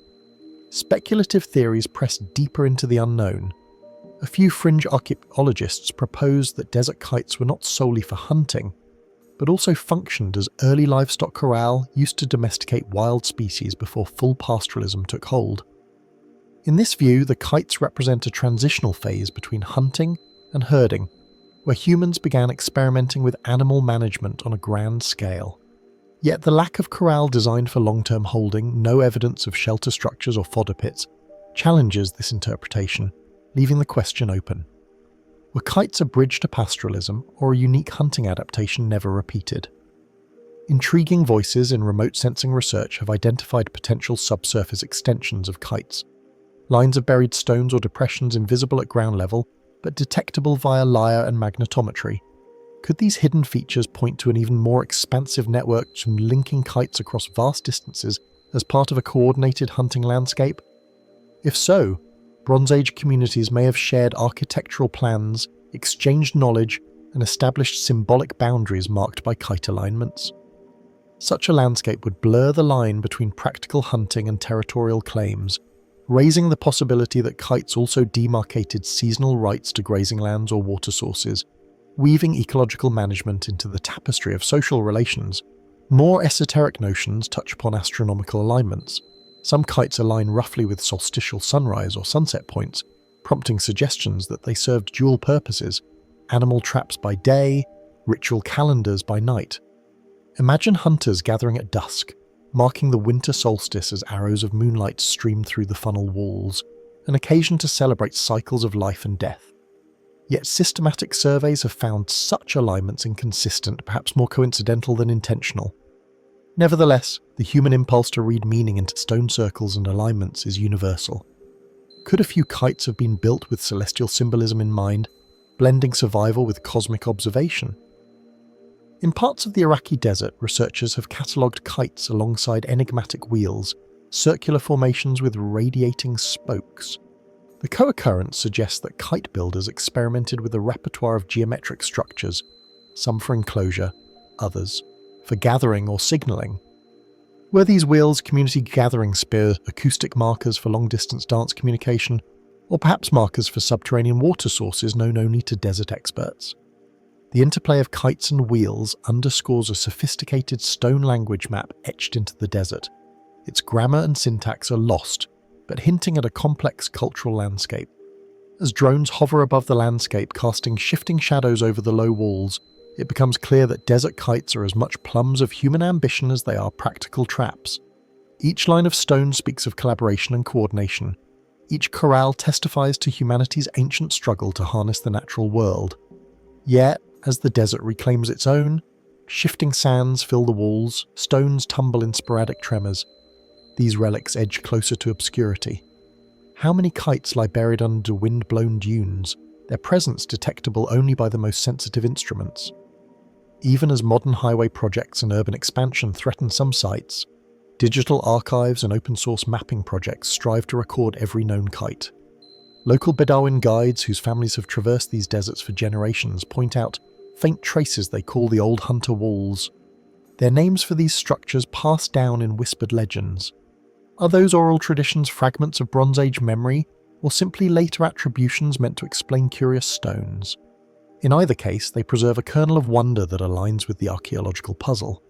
Speculative theories press deeper into the unknown. A few fringe archaeologists propose that desert kites were not solely for hunting, but also functioned as early livestock corral used to domesticate wild species before full pastoralism took hold. In this view, the kites represent a transitional phase between hunting and herding, where humans began experimenting with animal management on a grand scale. Yet the lack of corral designed for long-term holding, no evidence of shelter structures or fodder pits, challenges this interpretation, leaving the question open. Were kites a bridge to pastoralism, or a unique hunting adaptation never repeated? Intriguing voices in remote sensing research have identified potential subsurface extensions of kites. Lines of buried stones or depressions invisible at ground level, but detectable via lyre and magnetometry. Could these hidden features point to an even more expansive network linking kites across vast distances as part of a coordinated hunting landscape? If so, Bronze Age communities may have shared architectural plans, exchanged knowledge, and established symbolic boundaries marked by kite alignments. Such a landscape would blur the line between practical hunting and territorial claims, raising the possibility that kites also demarcated seasonal rights to grazing lands or water sources, weaving ecological management into the tapestry of social relations. More esoteric notions touch upon astronomical alignments. Some kites align roughly with solstitial sunrise or sunset points, prompting suggestions that they served dual purposes: animal traps by day, ritual calendars by night. Imagine hunters gathering at dusk, marking the winter solstice as arrows of moonlight stream through the funnel walls, an occasion to celebrate cycles of life and death. Yet systematic surveys have found such alignments inconsistent, perhaps more coincidental than intentional. Nevertheless, the human impulse to read meaning into stone circles and alignments is universal. Could a few kites have been built with celestial symbolism in mind, blending survival with cosmic observation? In parts of the Iraqi desert, researchers have catalogued kites alongside enigmatic wheels, circular formations with radiating spokes. The co-occurrence suggests that kite builders experimented with a repertoire of geometric structures, some for enclosure, others for gathering or signalling. Were these wheels community gathering spears, acoustic markers for long-distance dance communication, or perhaps markers for subterranean water sources known only to desert experts? The interplay of kites and wheels underscores a sophisticated stone language map etched into the desert. Its grammar and syntax are lost, but hinting at a complex cultural landscape. As drones hover above the landscape, casting shifting shadows over the low walls, it becomes clear that desert kites are as much plums of human ambition as they are practical traps. Each line of stone speaks of collaboration and coordination. Each corral testifies to humanity's ancient struggle to harness the natural world. Yet, as the desert reclaims its own, shifting sands fill the walls, stones tumble in sporadic tremors. These relics edge closer to obscurity. How many kites lie buried under wind-blown dunes, their presence detectable only by the most sensitive instruments? Even as modern highway projects and urban expansion threaten some sites, digital archives and open-source mapping projects strive to record every known kite. Local Bedouin guides whose families have traversed these deserts for generations point out faint traces they call the Old Hunter Walls. Their names for these structures pass down in whispered legends. Are those oral traditions fragments of Bronze Age memory, or simply later attributions meant to explain curious stones? In either case, they preserve a kernel of wonder that aligns with the archaeological puzzle.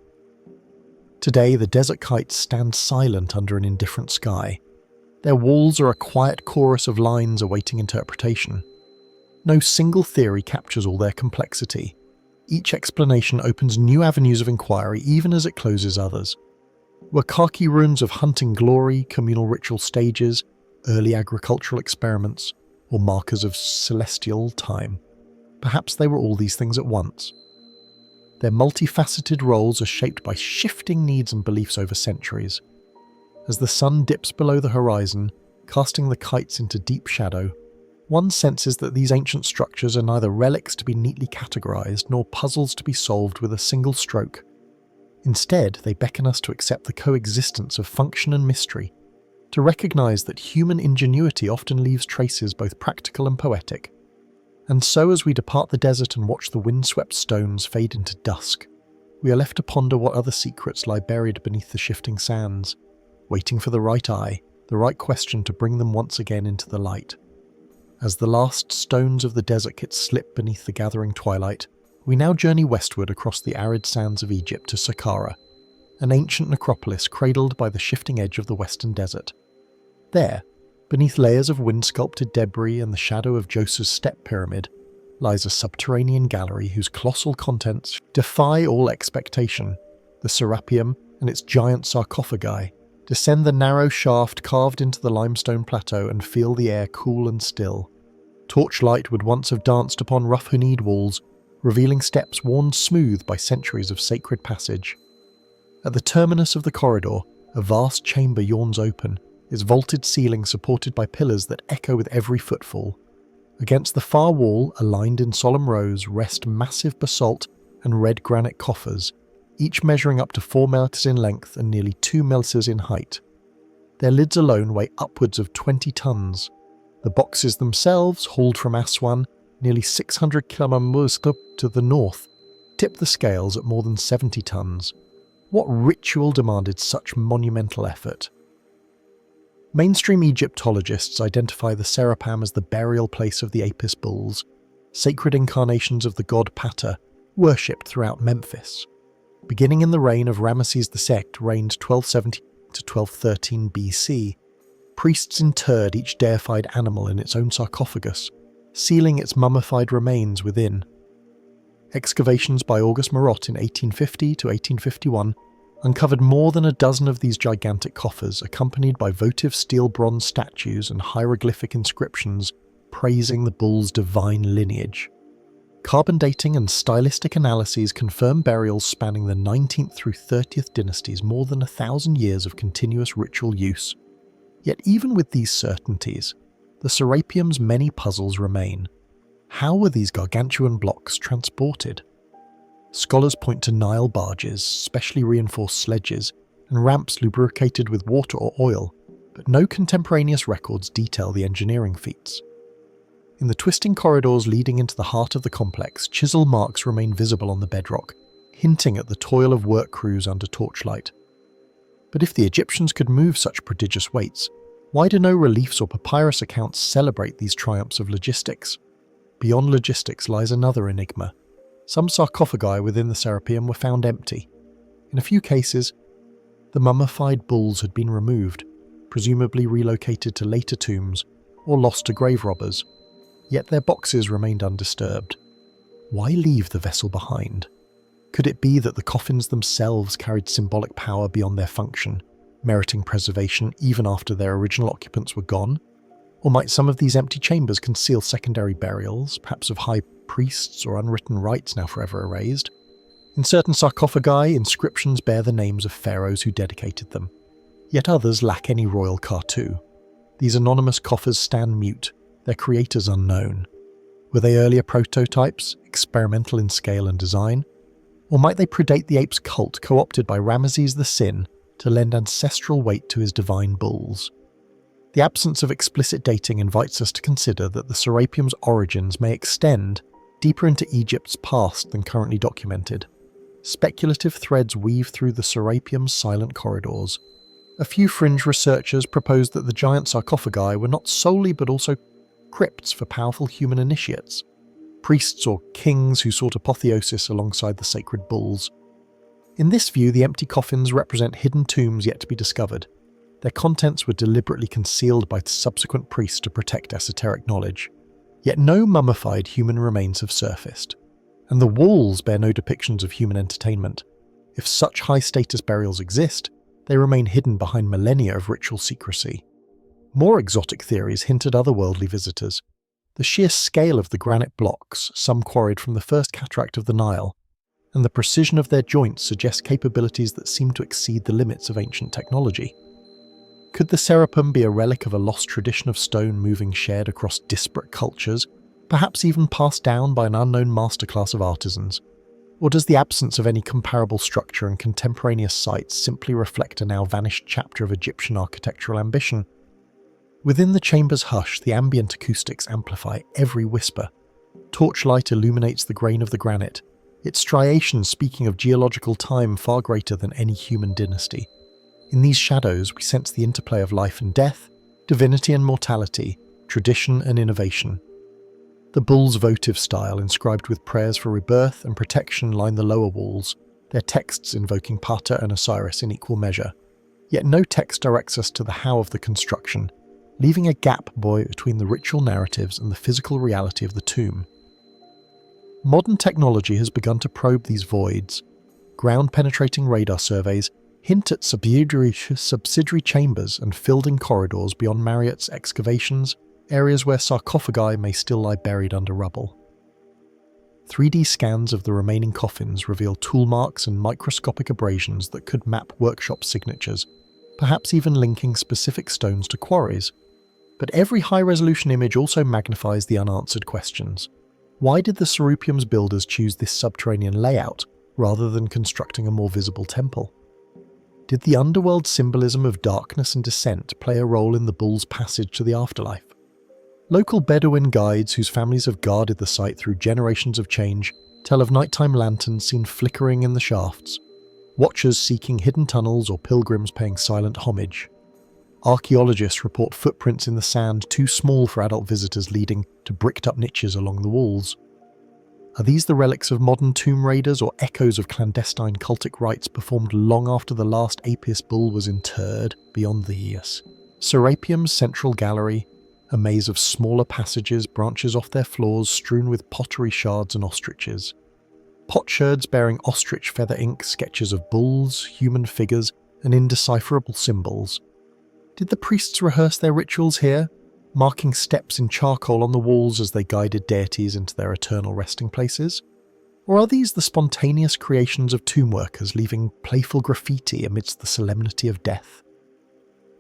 Today, the desert kites stand silent under an indifferent sky. Their walls are a quiet chorus of lines awaiting interpretation. No single theory captures all their complexity. Each explanation opens new avenues of inquiry even as it closes others. Were khaki ruins of hunting glory, communal ritual stages, early agricultural experiments, or markers of celestial time? Perhaps they were all these things at once. Their multifaceted roles are shaped by shifting needs and beliefs over centuries. As the sun dips below the horizon, casting the kites into deep shadow, one senses that these ancient structures are neither relics to be neatly categorized nor puzzles to be solved with a single stroke. Instead, they beckon us to accept the coexistence of function and mystery, to recognize that human ingenuity often leaves traces both practical and poetic. And so as we depart the desert and watch the windswept stones fade into dusk, we are left to ponder what other secrets lie buried beneath the shifting sands, waiting for the right eye, the right question to bring them once again into the light. As the last stones of the desert kit slip beneath the gathering twilight, we now journey westward across the arid sands of Egypt to Saqqara, an ancient necropolis cradled by the shifting edge of the western desert. There, beneath layers of wind-sculpted debris and the shadow of Djoser's step pyramid, lies a subterranean gallery whose colossal contents defy all expectation. The Serapeum and its giant sarcophagi descend the narrow shaft carved into the limestone plateau and feel the air cool and still. Torchlight would once have danced upon rough Hunid walls, revealing steps worn smooth by centuries of sacred passage. At the terminus of the corridor, a vast chamber yawns open, its vaulted ceiling supported by pillars that echo with every footfall. Against the far wall, aligned in solemn rows, rest massive basalt and red granite coffers, each measuring up to 4 meters in length and nearly 2 meters in height. Their lids alone weigh upwards of 20 tons. The boxes themselves, hauled from Aswan, nearly 600 kilometers to the north, tip the scales at more than 70 tons. What ritual demanded such monumental effort? Mainstream Egyptologists identify the Serapam as the burial place of the Apis bulls, sacred incarnations of the god Ptah, worshipped throughout Memphis. Beginning in the reign of Ramesses II, reigned 1270 to 1213 BC, priests interred each deified animal in its own sarcophagus, sealing its mummified remains within. Excavations by August Marot in 1850 to 1851 uncovered more than a dozen of these gigantic coffers, accompanied by votive steel-bronze statues and hieroglyphic inscriptions praising the bull's divine lineage. Carbon dating and stylistic analyses confirm burials spanning the 19th through 30th dynasties, more than 1,000 years of continuous ritual use. Yet even with these certainties, the Serapeum's many puzzles remain. How were these gargantuan blocks transported? Scholars point to Nile barges, specially reinforced sledges, and ramps lubricated with water or oil, but no contemporaneous records detail the engineering feats. In the twisting corridors leading into the heart of the complex, chisel marks remain visible on the bedrock, hinting at the toil of work crews under torchlight. But if the Egyptians could move such prodigious weights, why do no reliefs or papyrus accounts celebrate these triumphs of logistics? Beyond logistics lies another enigma. Some sarcophagi within the Serapeum were found empty. In a few cases, the mummified bulls had been removed, presumably relocated to later tombs or lost to grave robbers. Yet their boxes remained undisturbed. Why leave the vessel behind? Could it be that the coffins themselves carried symbolic power beyond their function, meriting preservation even after their original occupants were gone? Or might some of these empty chambers conceal secondary burials, perhaps of high priests or unwritten rites now forever erased? In certain sarcophagi, inscriptions bear the names of pharaohs who dedicated them, yet others lack any royal kartu. These anonymous coffers stand mute, their creators unknown. Were they earlier prototypes, experimental in scale and design? Or might they predate the ape's cult co-opted by Ramesses the Sin to lend ancestral weight to his divine bulls? The absence of explicit dating invites us to consider that the Serapeum's origins may extend deeper into Egypt's past than currently documented. Speculative threads weave through the Serapeum's silent corridors. A few fringe researchers proposed that the giant sarcophagi were not solely but also crypts for powerful human initiates, priests or kings who sought apotheosis alongside the sacred bulls. In this view, the empty coffins represent hidden tombs yet to be discovered. Their contents were deliberately concealed by subsequent priests to protect esoteric knowledge. Yet no mummified human remains have surfaced, and the walls bear no depictions of human entertainment. If such high-status burials exist, they remain hidden behind millennia of ritual secrecy. More exotic theories hint at otherworldly visitors. The sheer scale of the granite blocks, some quarried from the first cataract of the Nile, and the precision of their joints suggest capabilities that seem to exceed the limits of ancient technology. Could the Serapeum be a relic of a lost tradition of stone moving shared across disparate cultures, perhaps even passed down by an unknown masterclass of artisans? Or does the absence of any comparable structure in contemporaneous sites simply reflect a now vanished chapter of Egyptian architectural ambition? Within the chamber's hush, the ambient acoustics amplify every whisper. Torchlight illuminates the grain of the granite, its striations speaking of geological time far greater than any human dynasty. In these shadows, we sense the interplay of life and death, divinity and mortality, tradition and innovation. The bull's votive style, inscribed with prayers for rebirth and protection, line the lower walls, their texts invoking Pater and Osiris in equal measure. Yet no text directs us to the how of the construction, leaving a gap between the ritual narratives and the physical reality of the tomb. Modern technology has begun to probe these voids. Ground-penetrating radar surveys hint at subsidiary chambers and filled-in corridors beyond Marriott's excavations, areas where sarcophagi may still lie buried under rubble. 3D scans of the remaining coffins reveal tool marks and microscopic abrasions that could map workshop signatures, perhaps even linking specific stones to quarries. But every high-resolution image also magnifies the unanswered questions. Why did the Serapeum's builders choose this subterranean layout rather than constructing a more visible temple? Did the underworld symbolism of darkness and descent play a role in the bull's passage to the afterlife? Local Bedouin guides whose families have guarded the site through generations of change tell of nighttime lanterns seen flickering in the shafts, watchers seeking hidden tunnels or pilgrims paying silent homage. Archaeologists report footprints in the sand too small for adult visitors leading to bricked-up niches along the walls. Are these the relics of modern tomb raiders or echoes of clandestine cultic rites performed long after the last Apis bull was interred beyond the Serapeum's central gallery, a maze of smaller passages, branches off their floors strewn with pottery shards and ostriches. Potsherds bearing ostrich feather ink sketches of bulls, human figures, and indecipherable symbols. Did the priests rehearse their rituals here, marking steps in charcoal on the walls as they guided deities into their eternal resting places? Or are these the spontaneous creations of tomb workers leaving playful graffiti amidst the solemnity of death?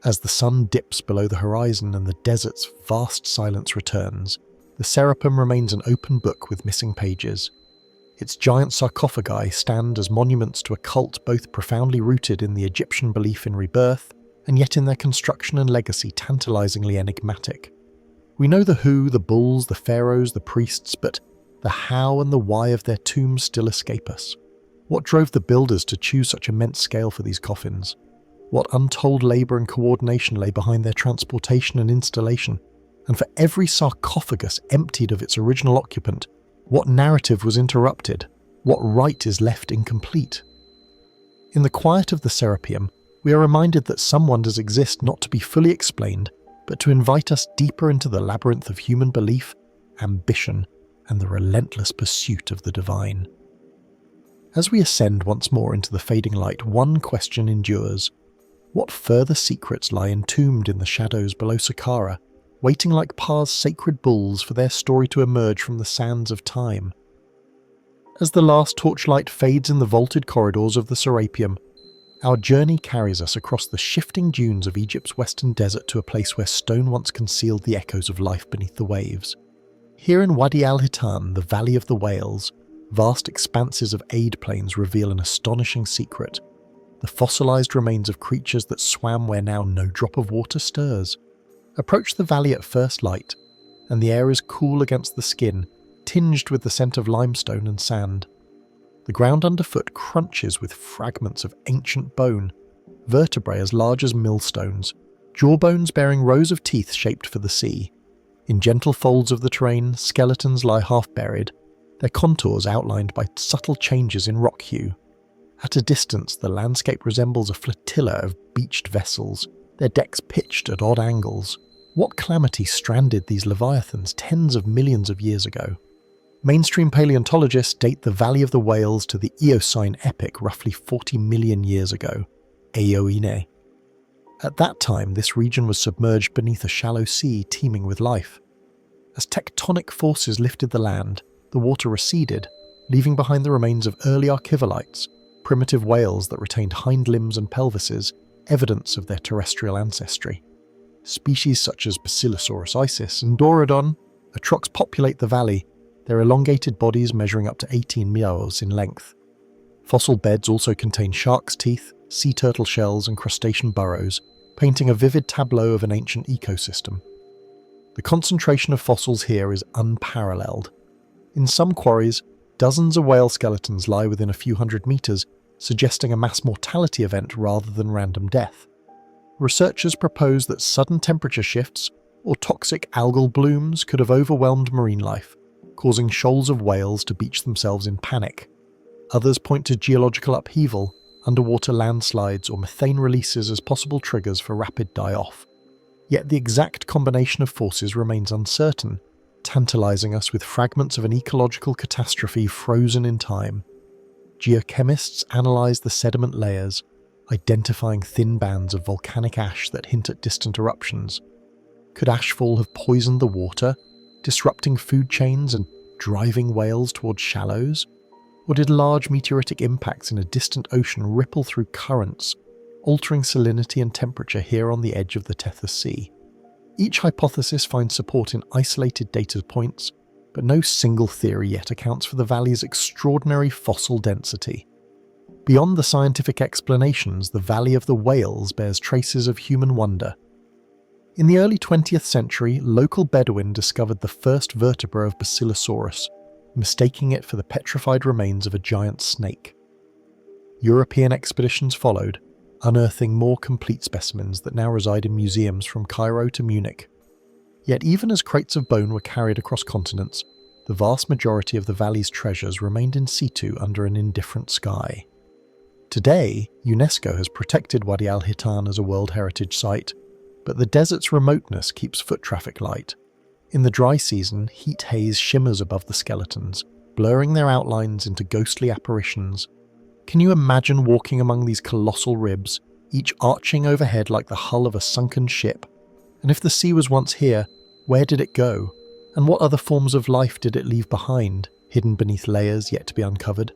As the sun dips below the horizon and the desert's vast silence returns, the Serapeum remains an open book with missing pages. Its giant sarcophagi stand as monuments to a cult both profoundly rooted in the Egyptian belief in rebirth and yet in their construction and legacy tantalizingly enigmatic. We know the who, the bulls, the pharaohs, the priests, but the how and the why of their tombs still escape us. What drove the builders to choose such immense scale for these coffins? What untold labour and coordination lay behind their transportation and installation? And for every sarcophagus emptied of its original occupant, what narrative was interrupted? What rite is left incomplete? In the quiet of the Serapeum, we are reminded that some wonders exist not to be fully explained, but to invite us deeper into the labyrinth of human belief, ambition, and the relentless pursuit of the divine. As we ascend once more into the fading light, one question endures. What further secrets lie entombed in the shadows below Saqqara, waiting like Pa's sacred bulls for their story to emerge from the sands of time? As the last torchlight fades in the vaulted corridors of the Serapeum, our journey carries us across the shifting dunes of Egypt's western desert to a place where stone once concealed the echoes of life beneath the waves. Here in Wadi al-Hitan, the Valley of the Whales, vast expanses of aid plains reveal an astonishing secret: the fossilized remains of creatures that swam where now no drop of water stirs. Approach the valley at first light, and the air is cool against the skin, tinged with the scent of limestone and sand. The ground underfoot crunches with fragments of ancient bone, vertebrae as large as millstones, jawbones bearing rows of teeth shaped for the sea. In gentle folds of the terrain, skeletons lie half-buried, their contours outlined by subtle changes in rock hue. At a distance, the landscape resembles a flotilla of beached vessels, their decks pitched at odd angles. What calamity stranded these leviathans tens of millions of years ago? Mainstream paleontologists date the Valley of the Whales to the Eocene epoch roughly 40 million years ago, Eoine. At that time, this region was submerged beneath a shallow sea teeming with life. As tectonic forces lifted the land, the water receded, leaving behind the remains of early archivalites, primitive whales that retained hind limbs and pelvises, evidence of their terrestrial ancestry. Species such as Basilosaurus isis and Dorodon, atrox populate the valley, their elongated bodies measuring up to 18 meters in length. Fossil beds also contain shark's teeth, sea turtle shells and crustacean burrows, painting a vivid tableau of an ancient ecosystem. The concentration of fossils here is unparalleled. In some quarries, dozens of whale skeletons lie within a few hundred meters, suggesting a mass mortality event rather than random death. Researchers propose that sudden temperature shifts or toxic algal blooms could have overwhelmed marine life, causing shoals of whales to beach themselves in panic. Others point to geological upheaval, underwater landslides or methane releases as possible triggers for rapid die-off. Yet the exact combination of forces remains uncertain, tantalizing us with fragments of an ecological catastrophe frozen in time. Geochemists analyze the sediment layers, identifying thin bands of volcanic ash that hint at distant eruptions. Could ashfall have poisoned the water, disrupting food chains and driving whales towards shallows? Or did large meteoritic impacts in a distant ocean ripple through currents, altering salinity and temperature here on the edge of the Tethys Sea? Each hypothesis finds support in isolated data points, but no single theory yet accounts for the valley's extraordinary fossil density. Beyond the scientific explanations, the Valley of the Whales bears traces of human wonder. In the early 20th century, local Bedouin discovered the first vertebra of Basilosaurus, mistaking it for the petrified remains of a giant snake. European expeditions followed, unearthing more complete specimens that now reside in museums from Cairo to Munich. Yet even as crates of bone were carried across continents, the vast majority of the valley's treasures remained in situ under an indifferent sky. Today, UNESCO has protected Wadi al-Hitan as a World Heritage Site, but the desert's remoteness keeps foot traffic light. In the dry season, heat haze shimmers above the skeletons, blurring their outlines into ghostly apparitions. Can you imagine walking among these colossal ribs, each arching overhead like the hull of a sunken ship? And if the sea was once here, where did it go? And what other forms of life did it leave behind, hidden beneath layers yet to be uncovered?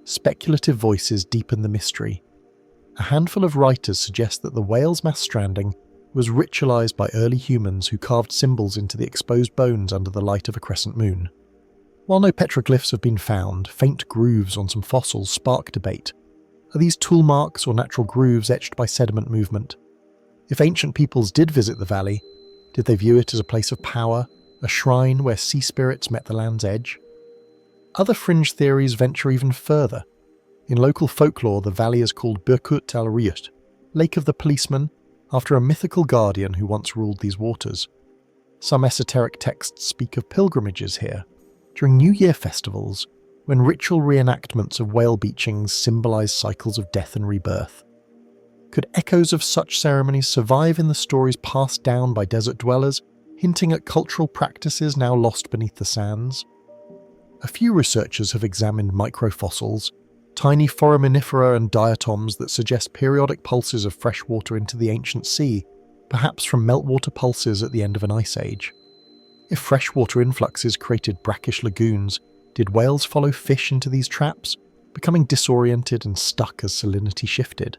Speculative voices deepen the mystery. A handful of writers suggest that the whale's mass stranding was ritualized by early humans who carved symbols into the exposed bones under the light of a crescent moon. While no petroglyphs have been found, faint grooves on some fossils spark debate. Are these tool marks or natural grooves etched by sediment movement? If ancient peoples did visit the valley, did they view it as a place of power, a shrine where sea spirits met the land's edge? Other fringe theories venture even further. In local folklore, the valley is called Birkut al-Riyut, Lake of the Policeman, after a mythical guardian who once ruled these waters. Some esoteric texts speak of pilgrimages here, during New Year festivals, when ritual reenactments of whale beachings symbolize cycles of death and rebirth. Could echoes of such ceremonies survive in the stories passed down by desert dwellers, hinting at cultural practices now lost beneath the sands? A few researchers have examined microfossils, tiny foraminifera and diatoms that suggest periodic pulses of fresh water into the ancient sea, perhaps from meltwater pulses at the end of an ice age. If freshwater influxes created brackish lagoons, did whales follow fish into these traps, becoming disoriented and stuck as salinity shifted?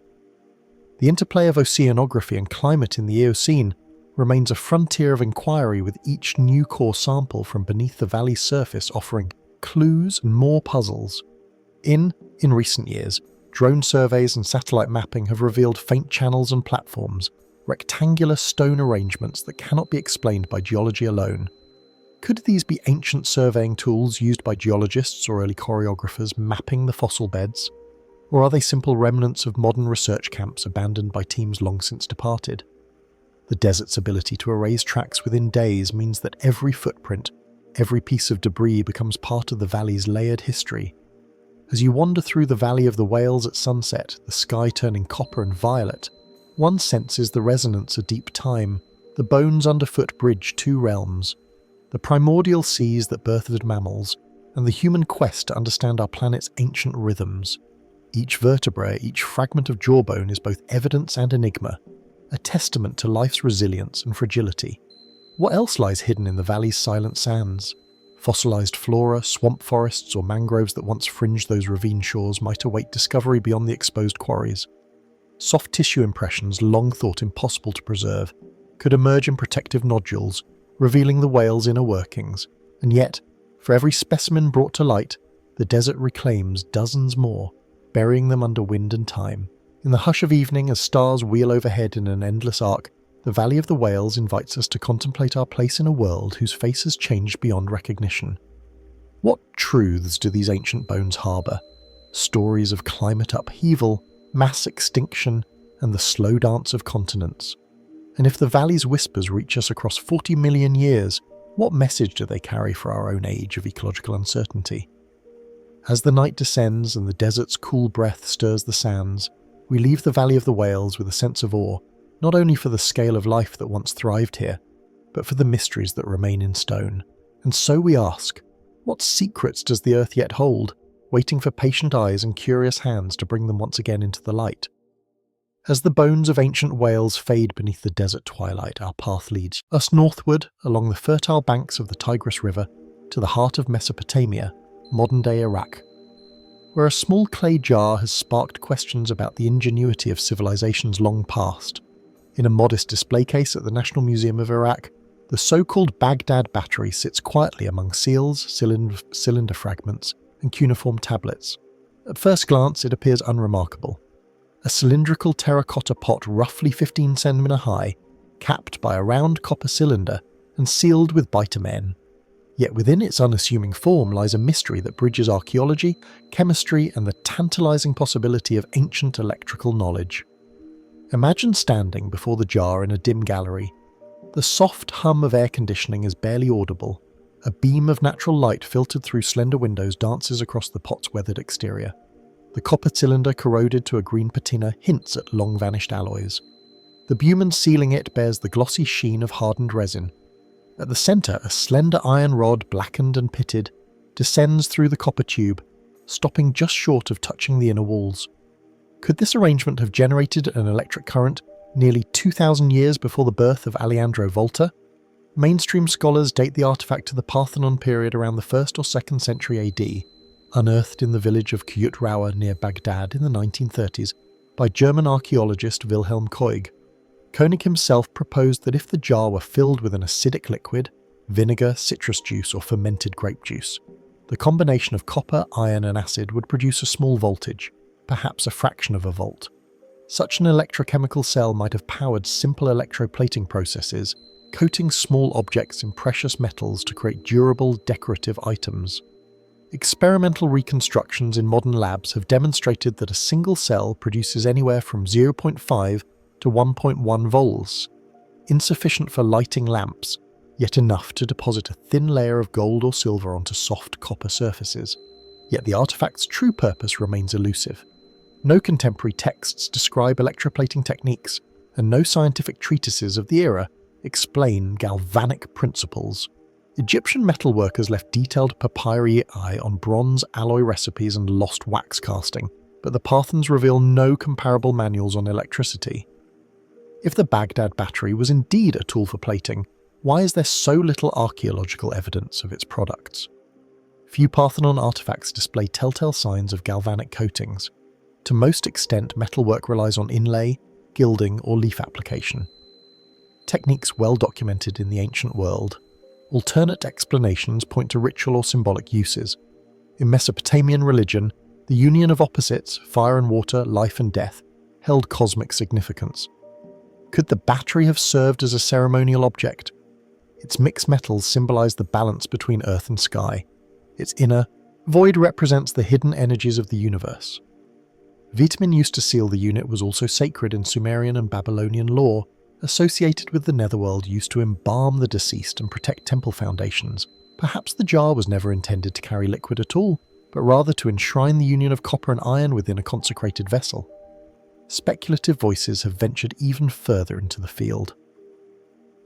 The interplay of oceanography and climate in the Eocene remains a frontier of inquiry, with each new core sample from beneath the valley's surface offering clues and more puzzles. In recent years, drone surveys and satellite mapping have revealed faint channels and platforms, rectangular stone arrangements that cannot be explained by geology alone. Could these be ancient surveying tools used by geologists or early choreographers mapping the fossil beds? Or are they simple remnants of modern research camps abandoned by teams long since departed? The desert's ability to erase tracks within days means that every footprint, every piece of debris becomes part of the valley's layered history. As you wander through the Valley of the Whales at sunset, the sky turning copper and violet, one senses the resonance of deep time. The bones underfoot bridge two realms: the primordial seas that birthed mammals, and the human quest to understand our planet's ancient rhythms. Each vertebra, each fragment of jawbone is both evidence and enigma, a testament to life's resilience and fragility. What else lies hidden in the valley's silent sands? Fossilized flora, swamp forests, or mangroves that once fringed those ravine shores might await discovery beyond the exposed quarries. Soft tissue impressions, long thought impossible to preserve, could emerge in protective nodules, revealing the whale's inner workings. And yet, for every specimen brought to light, the desert reclaims dozens more, burying them under wind and time. In the hush of evening, as stars wheel overhead in an endless arc, the Valley of the Whales invites us to contemplate our place in a world whose face has changed beyond recognition. What truths do these ancient bones harbour? Stories of climate upheaval, mass extinction, and the slow dance of continents. And if the valley's whispers reach us across 40 million years, what message do they carry for our own age of ecological uncertainty? As the night descends and the desert's cool breath stirs the sands, we leave the Valley of the Whales with a sense of awe, not only for the scale of life that once thrived here, but for the mysteries that remain in stone. And so we ask, what secrets does the earth yet hold, waiting for patient eyes and curious hands to bring them once again into the light? As the bones of ancient whales fade beneath the desert twilight, our path leads us northward along the fertile banks of the Tigris River to the heart of Mesopotamia, modern-day Iraq, where a small clay jar has sparked questions about the ingenuity of civilizations long past. In a modest display case at the National Museum of Iraq, the so-called Baghdad battery sits quietly among seals, cylinder fragments, and cuneiform tablets. At first glance, it appears unremarkable. A cylindrical terracotta pot roughly 15 cm high, capped by a round copper cylinder and sealed with bitumen. Yet within its unassuming form lies a mystery that bridges archaeology, chemistry, and the tantalizing possibility of ancient electrical knowledge. Imagine standing before the jar in a dim gallery. The soft hum of air conditioning is barely audible. A beam of natural light filtered through slender windows dances across the pot's weathered exterior. The copper cylinder, corroded to a green patina, hints at long-vanished alloys. The Buman sealing it bears the glossy sheen of hardened resin. At the centre, a slender iron rod, blackened and pitted, descends through the copper tube, stopping just short of touching the inner walls. Could this arrangement have generated an electric current nearly 2,000 years before the birth of Alejandro Volta? Mainstream scholars date the artefact to the Parthenon period around the 1st or 2nd century AD, unearthed in the village of Kuyutrawa near Baghdad in the 1930s by German archaeologist Wilhelm Koig. Koenig himself proposed that if the jar were filled with an acidic liquid, vinegar, citrus juice, or fermented grape juice, the combination of copper, iron, and acid would produce a small voltage, perhaps a fraction of a volt. Such an electrochemical cell might have powered simple electroplating processes, coating small objects in precious metals to create durable, decorative items. Experimental reconstructions in modern labs have demonstrated that a single cell produces anywhere from 0.5 to 1.1 volts, insufficient for lighting lamps, yet enough to deposit a thin layer of gold or silver onto soft copper surfaces. Yet the artifact's true purpose remains elusive. No contemporary texts describe electroplating techniques, and no scientific treatises of the era explain galvanic principles. Egyptian metalworkers left detailed papyri on bronze alloy recipes and lost wax casting, but the Parthens reveal no comparable manuals on electricity. If the Baghdad battery was indeed a tool for plating, why is there so little archaeological evidence of its products? Few Parthenon artifacts display telltale signs of galvanic coatings. To most extent, metalwork relies on inlay, gilding, or leaf application. Techniques well documented in the ancient world. Alternate explanations point to ritual or symbolic uses. In Mesopotamian religion, the union of opposites, fire and water, life and death, held cosmic significance. Could the battery have served as a ceremonial object? Its mixed metals symbolize the balance between earth and sky. Its inner void represents the hidden energies of the universe. Vitamin used to seal the unit was also sacred in Sumerian and Babylonian lore, associated with the netherworld used to embalm the deceased and protect temple foundations. Perhaps the jar was never intended to carry liquid at all, but rather to enshrine the union of copper and iron within a consecrated vessel. Speculative voices have ventured even further into the field.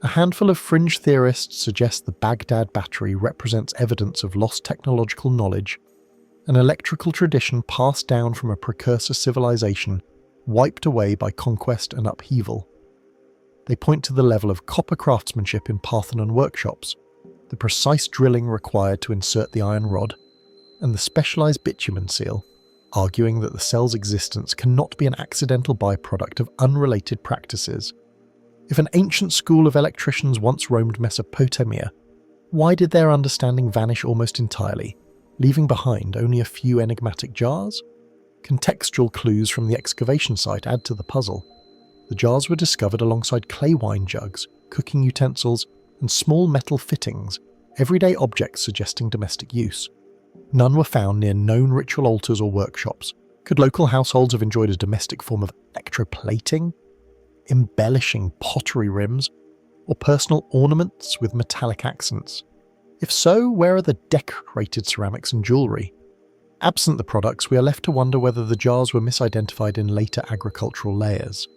A handful of fringe theorists suggest the Baghdad battery represents evidence of lost technological knowledge, an electrical tradition passed down from a precursor civilization, wiped away by conquest and upheaval. They point to the level of copper craftsmanship in Parthenon workshops, the precise drilling required to insert the iron rod, and the specialized bitumen seal, arguing that the cell's existence cannot be an accidental byproduct of unrelated practices. If an ancient school of electricians once roamed Mesopotamia, why did their understanding vanish almost entirely, leaving behind only a few enigmatic jars? Contextual clues from the excavation site add to the puzzle. The jars were discovered alongside clay wine jugs, cooking utensils, and small metal fittings, everyday objects suggesting domestic use. None were found near known ritual altars or workshops. Could local households have enjoyed a domestic form of electroplating, embellishing pottery rims, or personal ornaments with metallic accents? If so, where are the decorated ceramics and jewellery? Absent the products, we are left to wonder whether the jars were misidentified in later agricultural layers.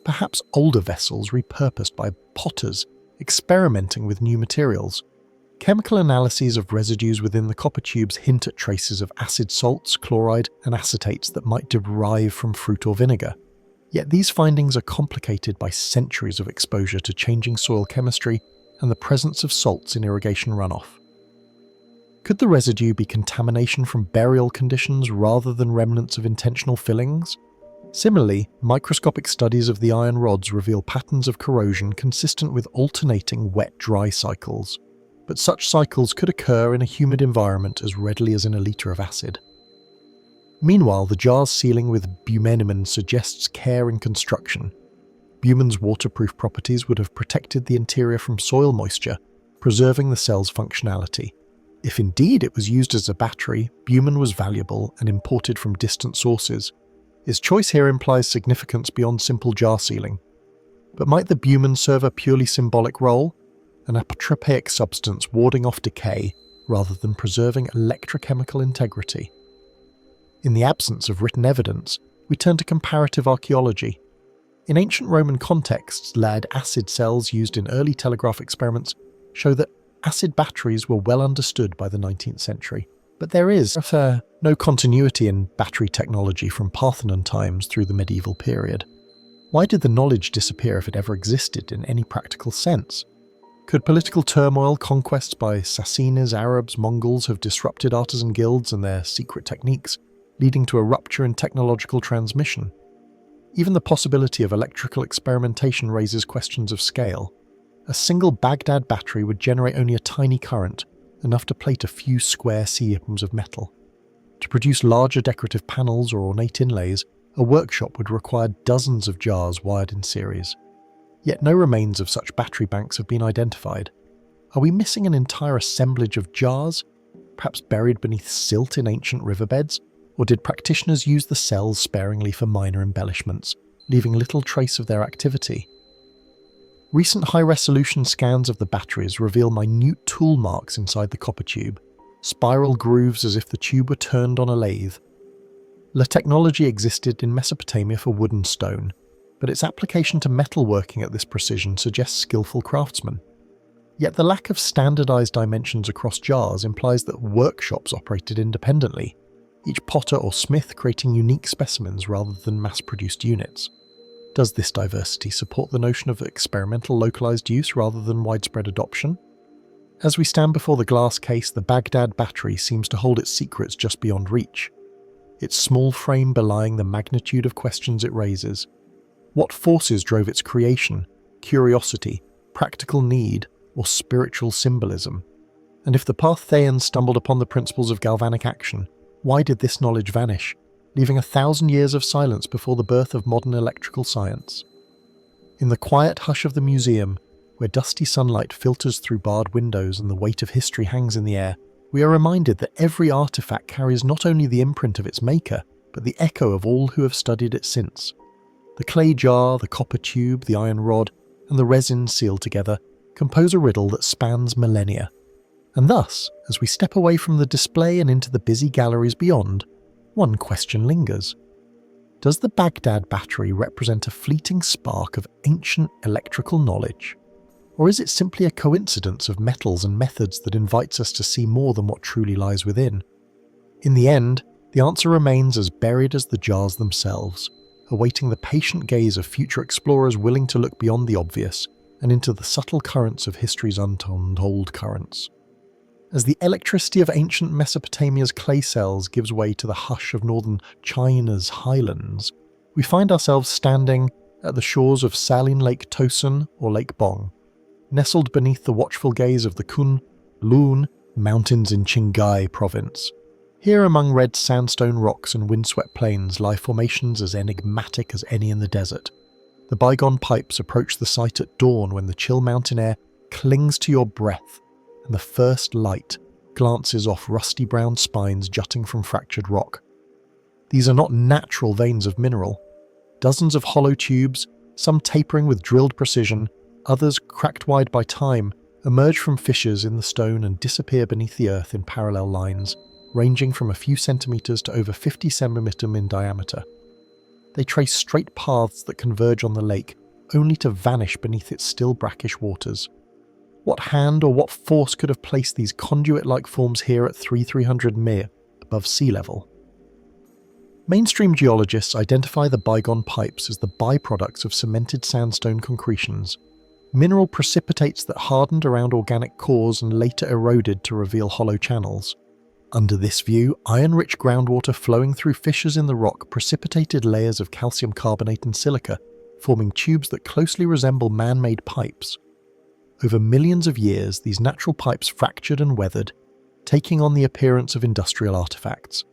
Perhaps older vessels repurposed by potters experimenting with new materials. Chemical analyses of residues within the copper tubes hint at traces of acid salts, chloride, and acetates that might derive from fruit or vinegar. Yet these findings are complicated by centuries of exposure to changing soil chemistry and the presence of salts in irrigation runoff. Could the residue be contamination from burial conditions rather than remnants of intentional fillings? Similarly, microscopic studies of the iron rods reveal patterns of corrosion consistent with alternating wet-dry cycles. But such cycles could occur in a humid environment as readily as in a litre of acid. Meanwhile, the jar's sealing with bumenemon suggests care in construction. Bumen's waterproof properties would have protected the interior from soil moisture, preserving the cell's functionality. If indeed it was used as a battery, bumen was valuable and imported from distant sources. His choice here implies significance beyond simple jar sealing. But might the bumen serve a purely symbolic role? An apotropaic substance warding off decay rather than preserving electrochemical integrity. In the absence of written evidence, we turn to comparative archaeology. In ancient Roman contexts, lead acid cells used in early telegraph experiments show that acid batteries were well understood by the 19th century. But there is no continuity in battery technology from Parthenon times through the medieval period. Why did the knowledge disappear if it ever existed in any practical sense? Could political turmoil, conquests by Sassanids, Arabs, Mongols have disrupted artisan guilds and their secret techniques, leading to a rupture in technological transmission? Even the possibility of electrical experimentation raises questions of scale. A single Baghdad battery would generate only a tiny current, enough to plate a few square cms of metal. To produce larger decorative panels or ornate inlays, a workshop would require dozens of jars wired in series. Yet no remains of such battery banks have been identified. Are we missing an entire assemblage of jars, perhaps buried beneath silt in ancient riverbeds? Or did practitioners use the cells sparingly for minor embellishments, leaving little trace of their activity? Recent high-resolution scans of the batteries reveal minute tool marks inside the copper tube, spiral grooves as if the tube were turned on a lathe. The technology existed in Mesopotamia for wood and stone, but its application to metalworking at this precision suggests skillful craftsmen. Yet the lack of standardized dimensions across jars implies that workshops operated independently, each potter or smith creating unique specimens rather than mass-produced units. Does this diversity support the notion of experimental localized use rather than widespread adoption? As we stand before the glass case, the Baghdad battery seems to hold its secrets just beyond reach, its small frame belying the magnitude of questions it raises. What forces drove its creation? Curiosity, practical need, or spiritual symbolism? And if the Parthenians stumbled upon the principles of galvanic action, why did this knowledge vanish, leaving 1,000 years of silence before the birth of modern electrical science? In the quiet hush of the museum, where dusty sunlight filters through barred windows and the weight of history hangs in the air, we are reminded that every artifact carries not only the imprint of its maker, but the echo of all who have studied it since. The clay jar, the copper tube, the iron rod, and the resin sealed together compose a riddle that spans millennia. And thus, as we step away from the display and into the busy galleries beyond, one question lingers. Does the Baghdad battery represent a fleeting spark of ancient electrical knowledge? Or is it simply a coincidence of metals and methods that invites us to see more than what truly lies within? In the end, the answer remains as buried as the jars themselves, awaiting the patient gaze of future explorers willing to look beyond the obvious and into the subtle currents of history's untold currents. As the electricity of ancient Mesopotamia's clay cells gives way to the hush of northern China's highlands, we find ourselves standing at the shores of Saline Lake Tosun or Lake Bong, nestled beneath the watchful gaze of the Kun Lun mountains in Qinghai province. Here among red sandstone rocks and windswept plains lie formations as enigmatic as any in the desert. The bygone pipes approach the site at dawn when the chill mountain air clings to your breath and the first light glances off rusty brown spines jutting from fractured rock. These are not natural veins of mineral. Dozens of hollow tubes, some tapering with drilled precision, others cracked wide by time, emerge from fissures in the stone and disappear beneath the earth in parallel lines, ranging from a few centimetres to over 50 centimetres in diameter. They trace straight paths that converge on the lake, only to vanish beneath its still brackish waters. What hand or what force could have placed these conduit-like forms here at 300 m above sea level? Mainstream geologists identify the bygone pipes as the byproducts of cemented sandstone concretions, mineral precipitates that hardened around organic cores and later eroded to reveal hollow channels. Under this view, iron-rich groundwater flowing through fissures in the rock precipitated layers of calcium carbonate and silica, forming tubes that closely resemble man-made pipes. Over millions of years, these natural pipes fractured and weathered, taking on the appearance of industrial artifacts.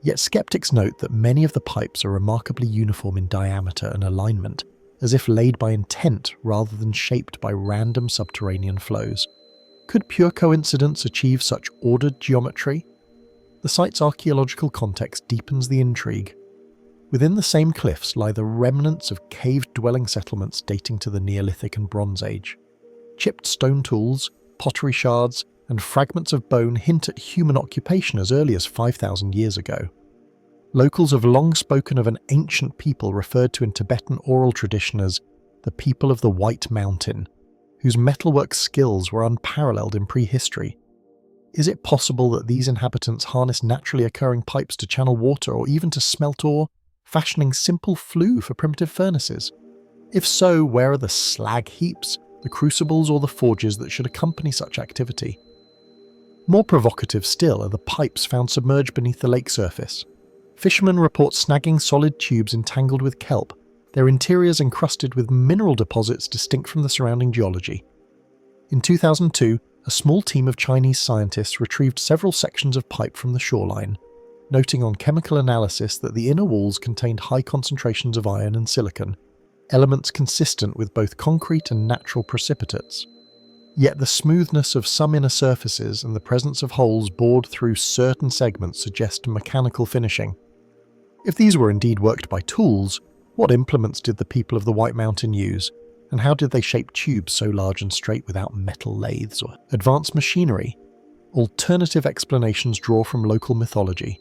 Yet skeptics note that many of the pipes are remarkably uniform in diameter and alignment, as if laid by intent rather than shaped by random subterranean flows. Could pure coincidence achieve such ordered geometry? The site's archaeological context deepens the intrigue. Within the same cliffs lie the remnants of cave-dwelling settlements dating to the Neolithic and Bronze Age. Chipped stone tools, pottery shards, and fragments of bone hint at human occupation as early as 5,000 years ago. Locals have long spoken of an ancient people referred to in Tibetan oral tradition as the people of the White Mountain, whose metalwork skills were unparalleled in prehistory. Is it possible that these inhabitants harness naturally occurring pipes to channel water or even to smelt ore, fashioning simple flue for primitive furnaces? If so, where are the slag heaps, the crucibles or the forges that should accompany such activity? More provocative still are the pipes found submerged beneath the lake surface. Fishermen report snagging solid tubes entangled with kelp, their interiors encrusted with mineral deposits distinct from the surrounding geology. In 2002, a small team of Chinese scientists retrieved several sections of pipe from the shoreline, noting on chemical analysis that the inner walls contained high concentrations of iron and silicon, elements consistent with both concrete and natural precipitates. Yet the smoothness of some inner surfaces and the presence of holes bored through certain segments suggest mechanical finishing. If these were indeed worked by tools, what implements did the people of the White Mountain use, and how did they shape tubes so large and straight without metal lathes or advanced machinery? Alternative explanations draw from local mythology.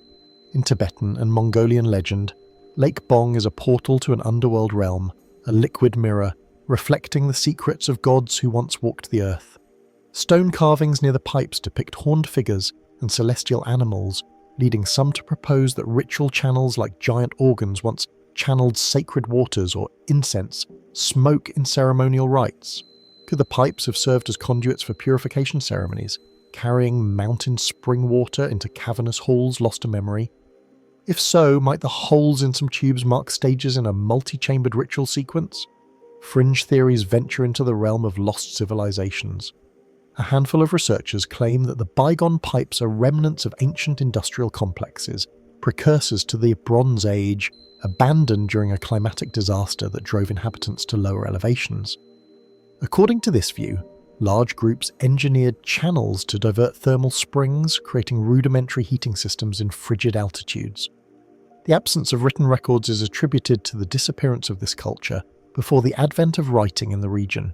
In Tibetan and Mongolian legend, Lake Bong is a portal to an underworld realm, a liquid mirror, reflecting the secrets of gods who once walked the earth. Stone carvings near the pipes depict horned figures and celestial animals, leading some to propose that ritual channels like giant organs once channeled sacred waters or incense, smoke in ceremonial rites. Could the pipes have served as conduits for purification ceremonies, carrying mountain spring water into cavernous halls lost to memory? If so, might the holes in some tubes mark stages in a multi-chambered ritual sequence? Fringe theories venture into the realm of lost civilizations. A handful of researchers claim that the bygone pipes are remnants of ancient industrial complexes, precursors to the Bronze Age, abandoned during a climatic disaster that drove inhabitants to lower elevations. According to this view, large groups engineered channels to divert thermal springs, creating rudimentary heating systems in frigid altitudes. The absence of written records is attributed to the disappearance of this culture before the advent of writing in the region.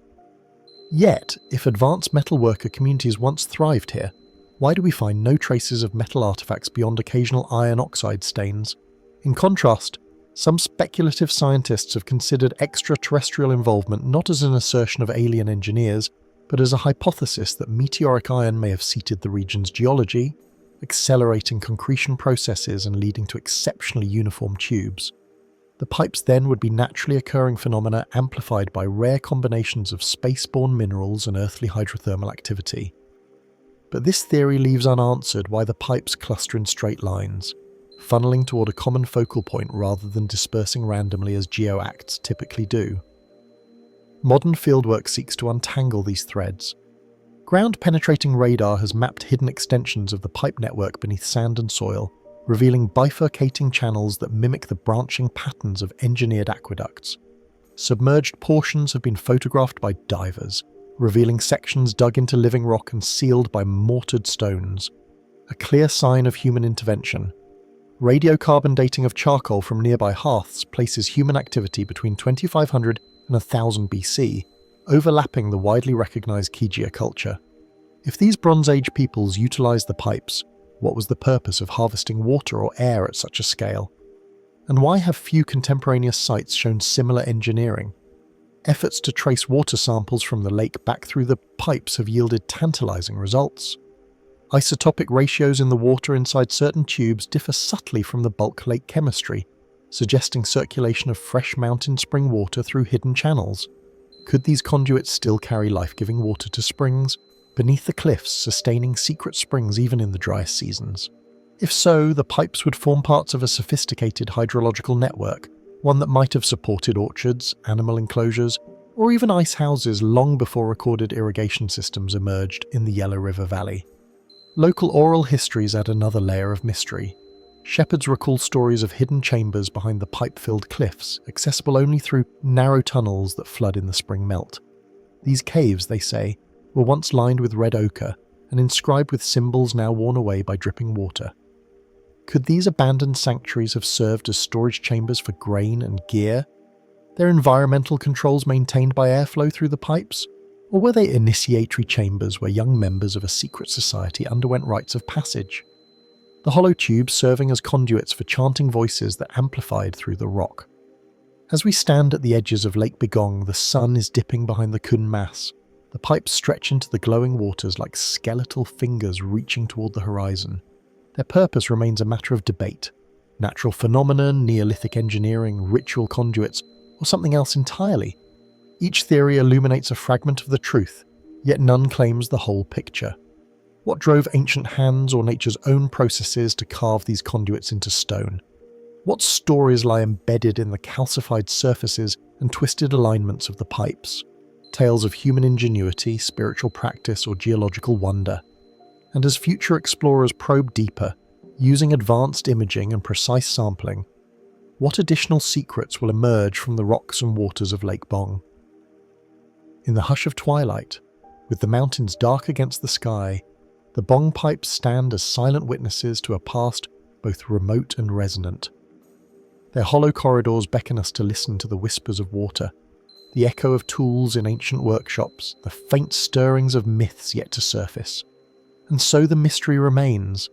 Yet, if advanced metalworker communities once thrived here, why do we find no traces of metal artifacts beyond occasional iron oxide stains? In contrast, some speculative scientists have considered extraterrestrial involvement not as an assertion of alien engineers, but as a hypothesis that meteoric iron may have seeded the region's geology, accelerating concretion processes and leading to exceptionally uniform tubes. The pipes then would be naturally occurring phenomena amplified by rare combinations of space-borne minerals and earthly hydrothermal activity. But this theory leaves unanswered why the pipes cluster in straight lines, funneling toward a common focal point rather than dispersing randomly as geoacts typically do. Modern fieldwork seeks to untangle these threads. Ground-penetrating radar has mapped hidden extensions of the pipe network beneath sand and soil, revealing bifurcating channels that mimic the branching patterns of engineered aqueducts. Submerged portions have been photographed by divers, revealing sections dug into living rock and sealed by mortared stones. A clear sign of human intervention. Radiocarbon dating of charcoal from nearby hearths places human activity between 2500 and 1000 BC, overlapping the widely recognized Kijia culture. If these Bronze Age peoples utilized the pipes, what was the purpose of harvesting water or air at such a scale? And why have few contemporaneous sites shown similar engineering? Efforts to trace water samples from the lake back through the pipes have yielded tantalizing results. Isotopic ratios in the water inside certain tubes differ subtly from the bulk lake chemistry, suggesting circulation of fresh mountain spring water through hidden channels. Could these conduits still carry life-giving water to springs beneath the cliffs, sustaining secret springs even in the driest seasons? If so, the pipes would form parts of a sophisticated hydrological network, one that might have supported orchards, animal enclosures, or even ice houses long before recorded irrigation systems emerged in the Yellow River Valley. Local oral histories add another layer of mystery. Shepherds recall stories of hidden chambers behind the pipe-filled cliffs, accessible only through narrow tunnels that flood in the spring melt. These caves, they say, were once lined with red ochre and inscribed with symbols now worn away by dripping water. Could these abandoned sanctuaries have served as storage chambers for grain and gear? Their environmental controls maintained by airflow through the pipes? Or were they initiatory chambers where young members of a secret society underwent rites of passage? The hollow tubes serving as conduits for chanting voices that amplified through the rock. As we stand at the edges of Lake Begong, the sun is dipping behind the Kun Mass. The pipes stretch into the glowing waters like skeletal fingers reaching toward the horizon. Their purpose remains a matter of debate. Natural phenomenon, Neolithic engineering, ritual conduits, or something else entirely. Each theory illuminates a fragment of the truth, yet none claims the whole picture. What drove ancient hands or nature's own processes to carve these conduits into stone? What stories lie embedded in the calcified surfaces and twisted alignments of the pipes? Tales of human ingenuity, spiritual practice, or geological wonder. And as future explorers probe deeper, using advanced imaging and precise sampling, what additional secrets will emerge from the rocks and waters of Lake Bong? In the hush of twilight, with the mountains dark against the sky, the Bong pipes stand as silent witnesses to a past both remote and resonant. Their hollow corridors beckon us to listen to the whispers of water, the echo of tools in ancient workshops, the faint stirrings of myths yet to surface. And so the mystery remains.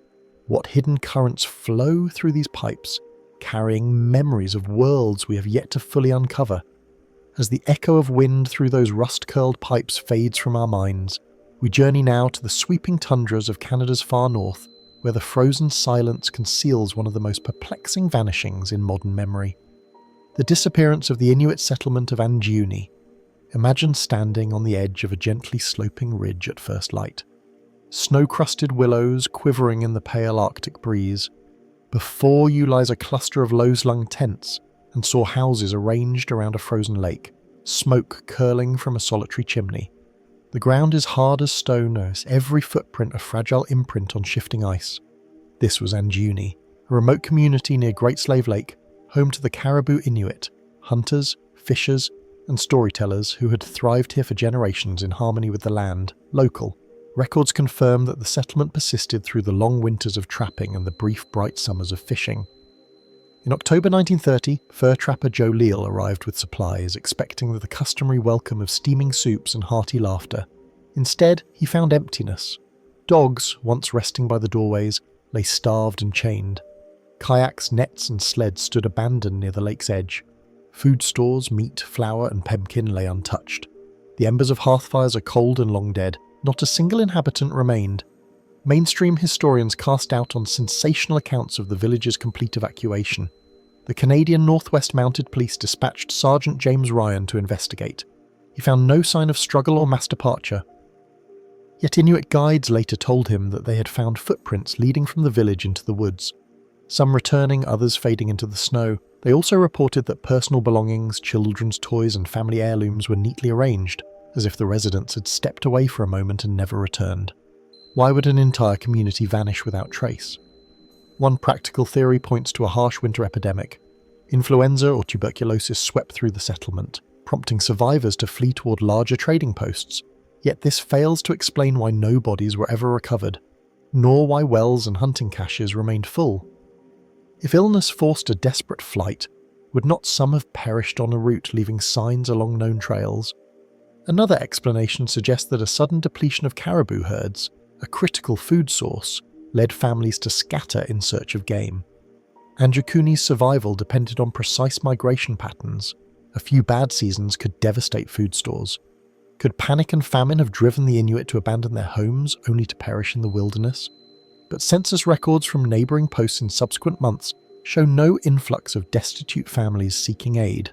What hidden currents flow through these pipes, carrying memories of worlds we have yet to fully uncover? As the echo of wind through those rust-curled pipes fades from our minds, we journey now to the sweeping tundras of Canada's far north, where the frozen silence conceals one of the most perplexing vanishings in modern memory. The disappearance of the Inuit settlement of Anjuni. Imagine standing on the edge of a gently sloping ridge at first light. Snow-crusted willows quivering in the pale Arctic breeze. Before you lies a cluster of low-slung tents, and saw houses arranged around a frozen lake, smoke curling from a solitary chimney. The ground is hard as stone, as every footprint a fragile imprint on shifting ice. This was Anjuni, a remote community near Great Slave Lake, home to the Caribou Inuit, hunters, fishers, and storytellers who had thrived here for generations in harmony with the land, local. Records confirm that the settlement persisted through the long winters of trapping and the brief bright summers of fishing. In October 1930, fur trapper Joe Leal arrived with supplies, expecting the customary welcome of steaming soups and hearty laughter. Instead, he found emptiness. Dogs, once resting by the doorways, lay starved and chained. Kayaks, nets and sleds stood abandoned near the lake's edge. Food stores, meat, flour and pemmican lay untouched. The embers of hearthfires are cold and long dead. Not a single inhabitant remained. Mainstream historians cast doubt on sensational accounts of the village's complete evacuation. The Canadian Northwest Mounted Police dispatched Sergeant James Ryan to investigate. He found no sign of struggle or mass departure. Yet Inuit guides later told him that they had found footprints leading from the village into the woods. Some returning, others fading into the snow. They also reported that personal belongings, children's toys and family heirlooms were neatly arranged, as if the residents had stepped away for a moment and never returned. Why would an entire community vanish without trace? One practical theory points to a harsh winter epidemic. Influenza or tuberculosis swept through the settlement, prompting survivors to flee toward larger trading posts. Yet this fails to explain why no bodies were ever recovered, nor why wells and hunting caches remained full. If illness forced a desperate flight, would not some have perished on a route leaving signs along known trails? Another explanation suggests that a sudden depletion of caribou herds, a critical food source, led families to scatter in search of game. Anjakuni's survival depended on precise migration patterns. A few bad seasons could devastate food stores. Could panic and famine have driven the Inuit to abandon their homes only to perish in the wilderness? But census records from neighbouring posts in subsequent months show no influx of destitute families seeking aid.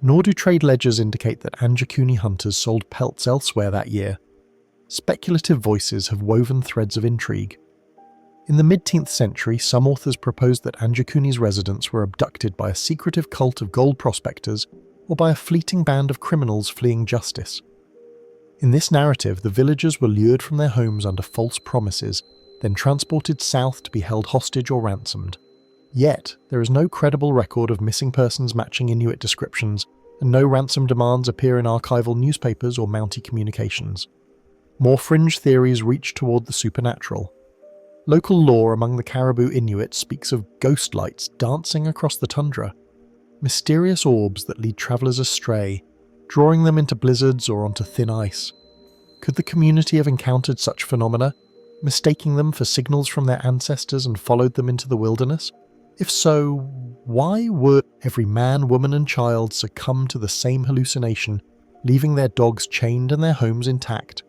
Nor do trade ledgers indicate that Anjakuni hunters sold pelts elsewhere that year. Speculative voices have woven threads of intrigue. In the mid-10th century, some authors proposed that Anjakuni's residents were abducted by a secretive cult of gold prospectors or by a fleeting band of criminals fleeing justice. In this narrative, the villagers were lured from their homes under false promises, then transported south to be held hostage or ransomed. Yet, there is no credible record of missing persons matching Inuit descriptions, and no ransom demands appear in archival newspapers or Mountie communications. More fringe theories reach toward the supernatural. Local lore among the Caribou Inuit speaks of ghost lights dancing across the tundra, mysterious orbs that lead travellers astray, drawing them into blizzards or onto thin ice. Could the community have encountered such phenomena, mistaking them for signals from their ancestors and followed them into the wilderness? If so, why would every man, woman and child succumb to the same hallucination, leaving their dogs chained and their homes intact?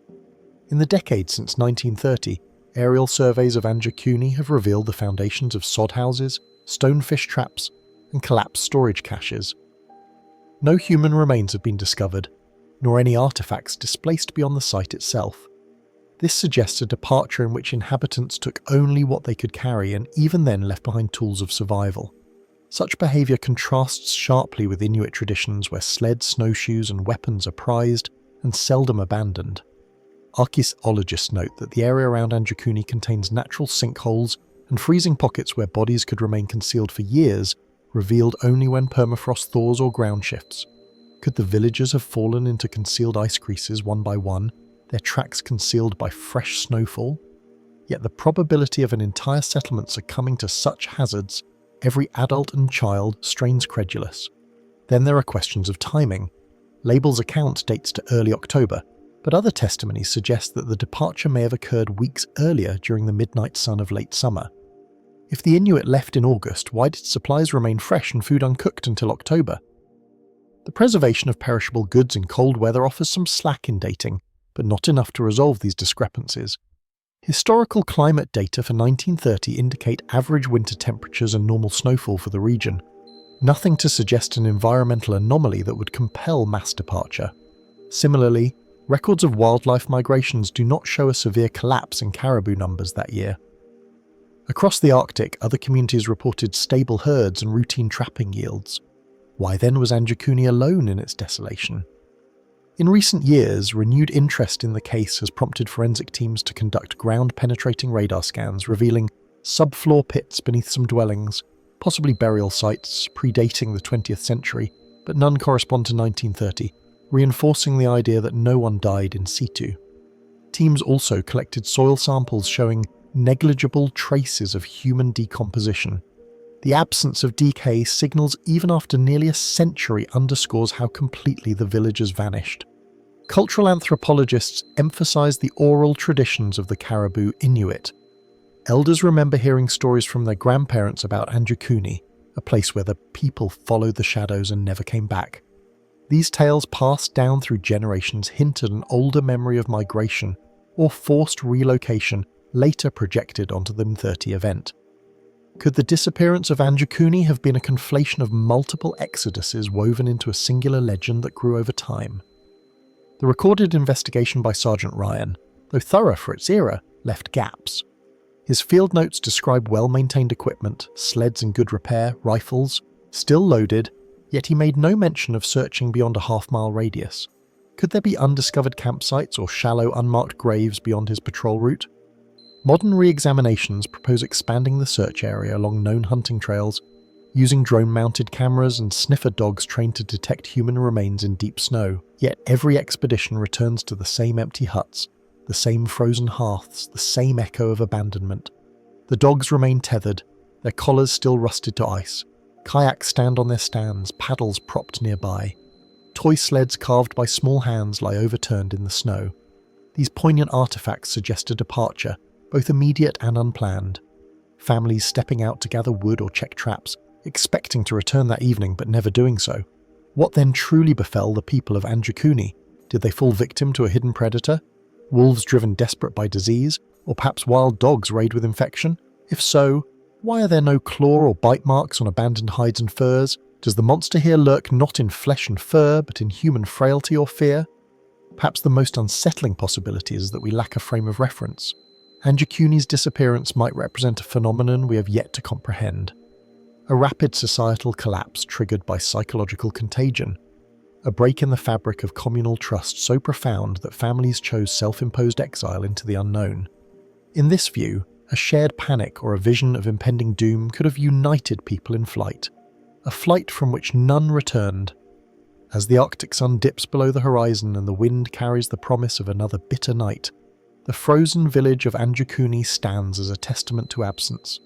In the decades since 1930, aerial surveys of Anjakuni have revealed the foundations of sod houses, stone fish traps, and collapsed storage caches. No human remains have been discovered, nor any artifacts displaced beyond the site itself. This suggests a departure in which inhabitants took only what they could carry and even then left behind tools of survival. Such behaviour contrasts sharply with Inuit traditions where sleds, snowshoes and weapons are prized and seldom abandoned. Archaeologists note that the area around Anjakuni contains natural sinkholes and freezing pockets where bodies could remain concealed for years, revealed only when permafrost thaws or ground shifts. Could the villagers have fallen into concealed ice creases one by one, their tracks concealed by fresh snowfall? Yet the probability of an entire settlement succumbing to such hazards, every adult and child strains credulous. Then there are questions of timing. Label's account dates to early October, but other testimonies suggest that the departure may have occurred weeks earlier during the midnight sun of late summer. If the Inuit left in August, why did supplies remain fresh and food uncooked until October? The preservation of perishable goods in cold weather offers some slack in dating, but not enough to resolve these discrepancies. Historical climate data for 1930 indicate average winter temperatures and normal snowfall for the region. Nothing to suggest an environmental anomaly that would compel mass departure. Similarly, records of wildlife migrations do not show a severe collapse in caribou numbers that year. Across the Arctic, other communities reported stable herds and routine trapping yields. Why then was Anjakuni alone in its desolation? In recent years, renewed interest in the case has prompted forensic teams to conduct ground-penetrating radar scans revealing subfloor pits beneath some dwellings, possibly burial sites predating the 20th century, but none correspond to 1930, reinforcing the idea that no one died in situ. Teams also collected soil samples showing negligible traces of human decomposition. The absence of decay signals even after nearly a century underscores how completely the village has vanished. Cultural anthropologists emphasize the oral traditions of the Caribou Inuit. Elders remember hearing stories from their grandparents about Anjukuni, a place where the people followed the shadows and never came back. These tales passed down through generations hint at an older memory of migration or forced relocation later projected onto the 1930 event. Could the disappearance of Anjukuni have been a conflation of multiple exoduses woven into a singular legend that grew over time? The recorded investigation by Sergeant Ryan, though thorough for its era, left gaps. His field notes describe well-maintained equipment, sleds in good repair, rifles, still loaded, yet he made no mention of searching beyond a half-mile radius. Could there be undiscovered campsites or shallow, unmarked graves beyond his patrol route? Modern re-examinations propose expanding the search area along known hunting trails, using drone-mounted cameras and sniffer dogs trained to detect human remains in deep snow. Yet every expedition returns to the same empty huts, the same frozen hearths, the same echo of abandonment. The dogs remain tethered, their collars still rusted to ice. Kayaks stand on their stands, paddles propped nearby. Toy sleds carved by small hands lie overturned in the snow. These poignant artifacts suggest a departure, both immediate and unplanned. Families stepping out to gather wood or check traps, expecting to return that evening but never doing so. What then truly befell the people of Anjukuni? Did they fall victim to a hidden predator? Wolves driven desperate by disease? Or perhaps wild dogs raid with infection? If so, why are there no claw or bite marks on abandoned hides and furs? Does the monster here lurk not in flesh and fur, but in human frailty or fear? Perhaps the most unsettling possibility is that we lack a frame of reference. Anjukuni's disappearance might represent a phenomenon we have yet to comprehend. A rapid societal collapse triggered by psychological contagion. A break in the fabric of communal trust so profound that families chose self-imposed exile into the unknown. In this view, a shared panic or a vision of impending doom could have united people in flight. A flight from which none returned. As the Arctic sun dips below the horizon and the wind carries the promise of another bitter night, the frozen village of Anjukuni stands as a testament to absence.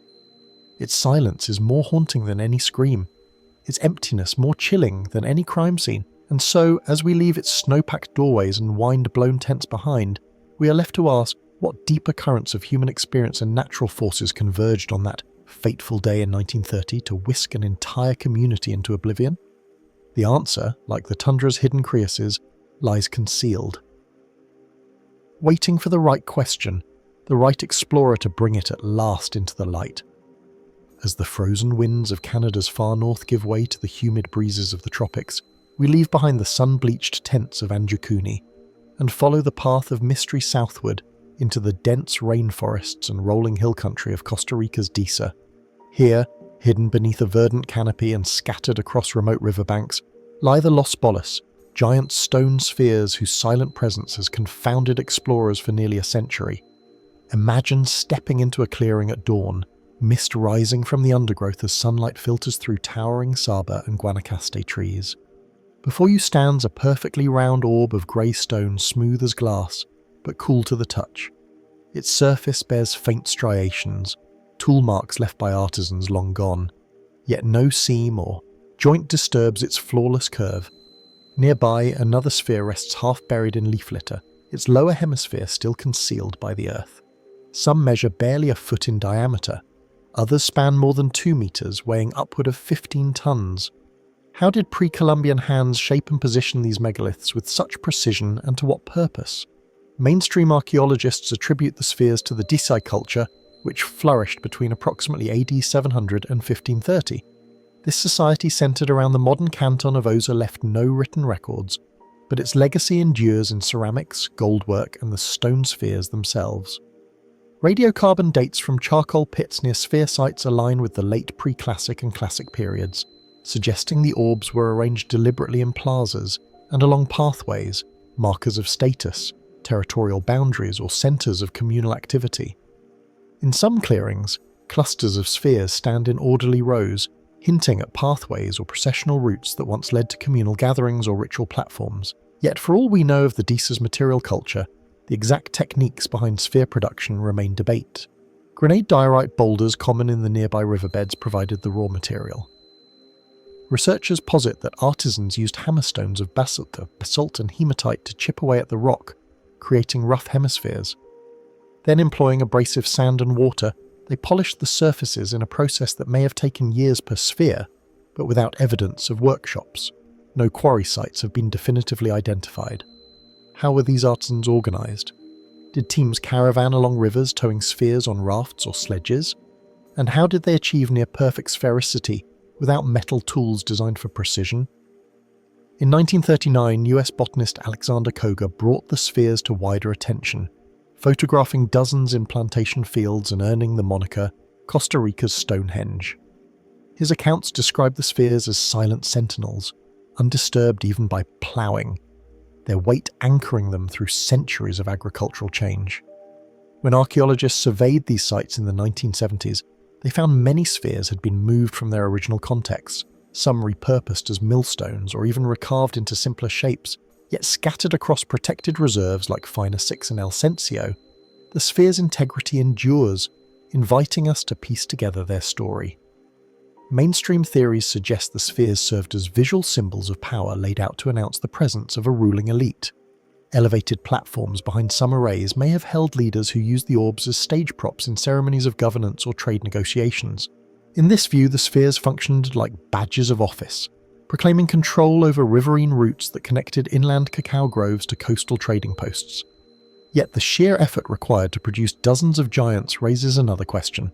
Its silence is more haunting than any scream, its emptiness more chilling than any crime scene, and so, as we leave its snow-packed doorways and wind-blown tents behind, we are left to ask what deeper currents of human experience and natural forces converged on that fateful day in 1930 to whisk an entire community into oblivion? The answer, like the tundra's hidden crevices, lies concealed. Waiting for the right question, the right explorer to bring it at last into the light. As the frozen winds of Canada's far north give way to the humid breezes of the tropics, we leave behind the sun-bleached tents of Anjukuni and follow the path of mystery southward into the dense rainforests and rolling hill country of Costa Rica's Disa. Here, hidden beneath a verdant canopy and scattered across remote riverbanks, lie the Los Bolas, giant stone spheres whose silent presence has confounded explorers for nearly a century. Imagine stepping into a clearing at dawn, mist rising from the undergrowth as sunlight filters through towering Saba and Guanacaste trees. Before you stands a perfectly round orb of grey stone, smooth as glass, but cool to the touch. Its surface bears faint striations, tool marks left by artisans long gone, yet no seam or joint disturbs its flawless curve. Nearby, another sphere rests half buried in leaf litter, its lower hemisphere still concealed by the earth. Some measure barely a foot in diameter, others span more than 2 meters, weighing upward of 15 tons. How did pre-Columbian hands shape and position these megaliths with such precision, and to what purpose? Mainstream archaeologists attribute the spheres to the Disai culture, which flourished between approximately AD 700 and 1530. This society centered around the modern canton of Oza left no written records, but its legacy endures in ceramics, goldwork, and the stone spheres themselves. Radiocarbon dates from charcoal pits near sphere sites align with the late pre-classic and classic periods, suggesting the orbs were arranged deliberately in plazas and along pathways, markers of status, territorial boundaries, or centres of communal activity. In some clearings, Clusters of spheres stand in orderly rows, hinting at pathways or processional routes that once led to communal gatherings or ritual platforms. Yet for all we know of the Desa's material culture, the exact techniques behind sphere production remain debate. Grenade diorite boulders common in the nearby riverbeds provided the raw material. Researchers posit that artisans used hammerstones of basalt and hematite to chip away at the rock, creating rough hemispheres. Then, employing abrasive sand and water, they polished the surfaces in a process that may have taken years per sphere, but without evidence of workshops. No quarry sites have been definitively identified. How were these artisans organised? Did teams caravan along rivers towing spheres on rafts or sledges? And how did they achieve near-perfect sphericity without metal tools designed for precision? In 1939, US botanist Alexander Koga brought the spheres to wider attention, photographing dozens in plantation fields and earning the moniker Costa Rica's Stonehenge. His accounts describe the spheres as silent sentinels, undisturbed even by ploughing, their weight anchoring them through centuries of agricultural change. When archaeologists surveyed these sites in the 1970s, they found many spheres had been moved from their original contexts, some repurposed as millstones or even recarved into simpler shapes, yet scattered across protected reserves like Fina 6 and El Cencio, the sphere's integrity endures, inviting us to piece together their story. Mainstream theories suggest the spheres served as visual symbols of power laid out to announce the presence of a ruling elite. Elevated platforms behind some arrays may have held leaders who used the orbs as stage props in ceremonies of governance or trade negotiations. In this view, the spheres functioned like badges of office, proclaiming control over riverine routes that connected inland cacao groves to coastal trading posts. Yet the sheer effort required to produce dozens of giants raises another question.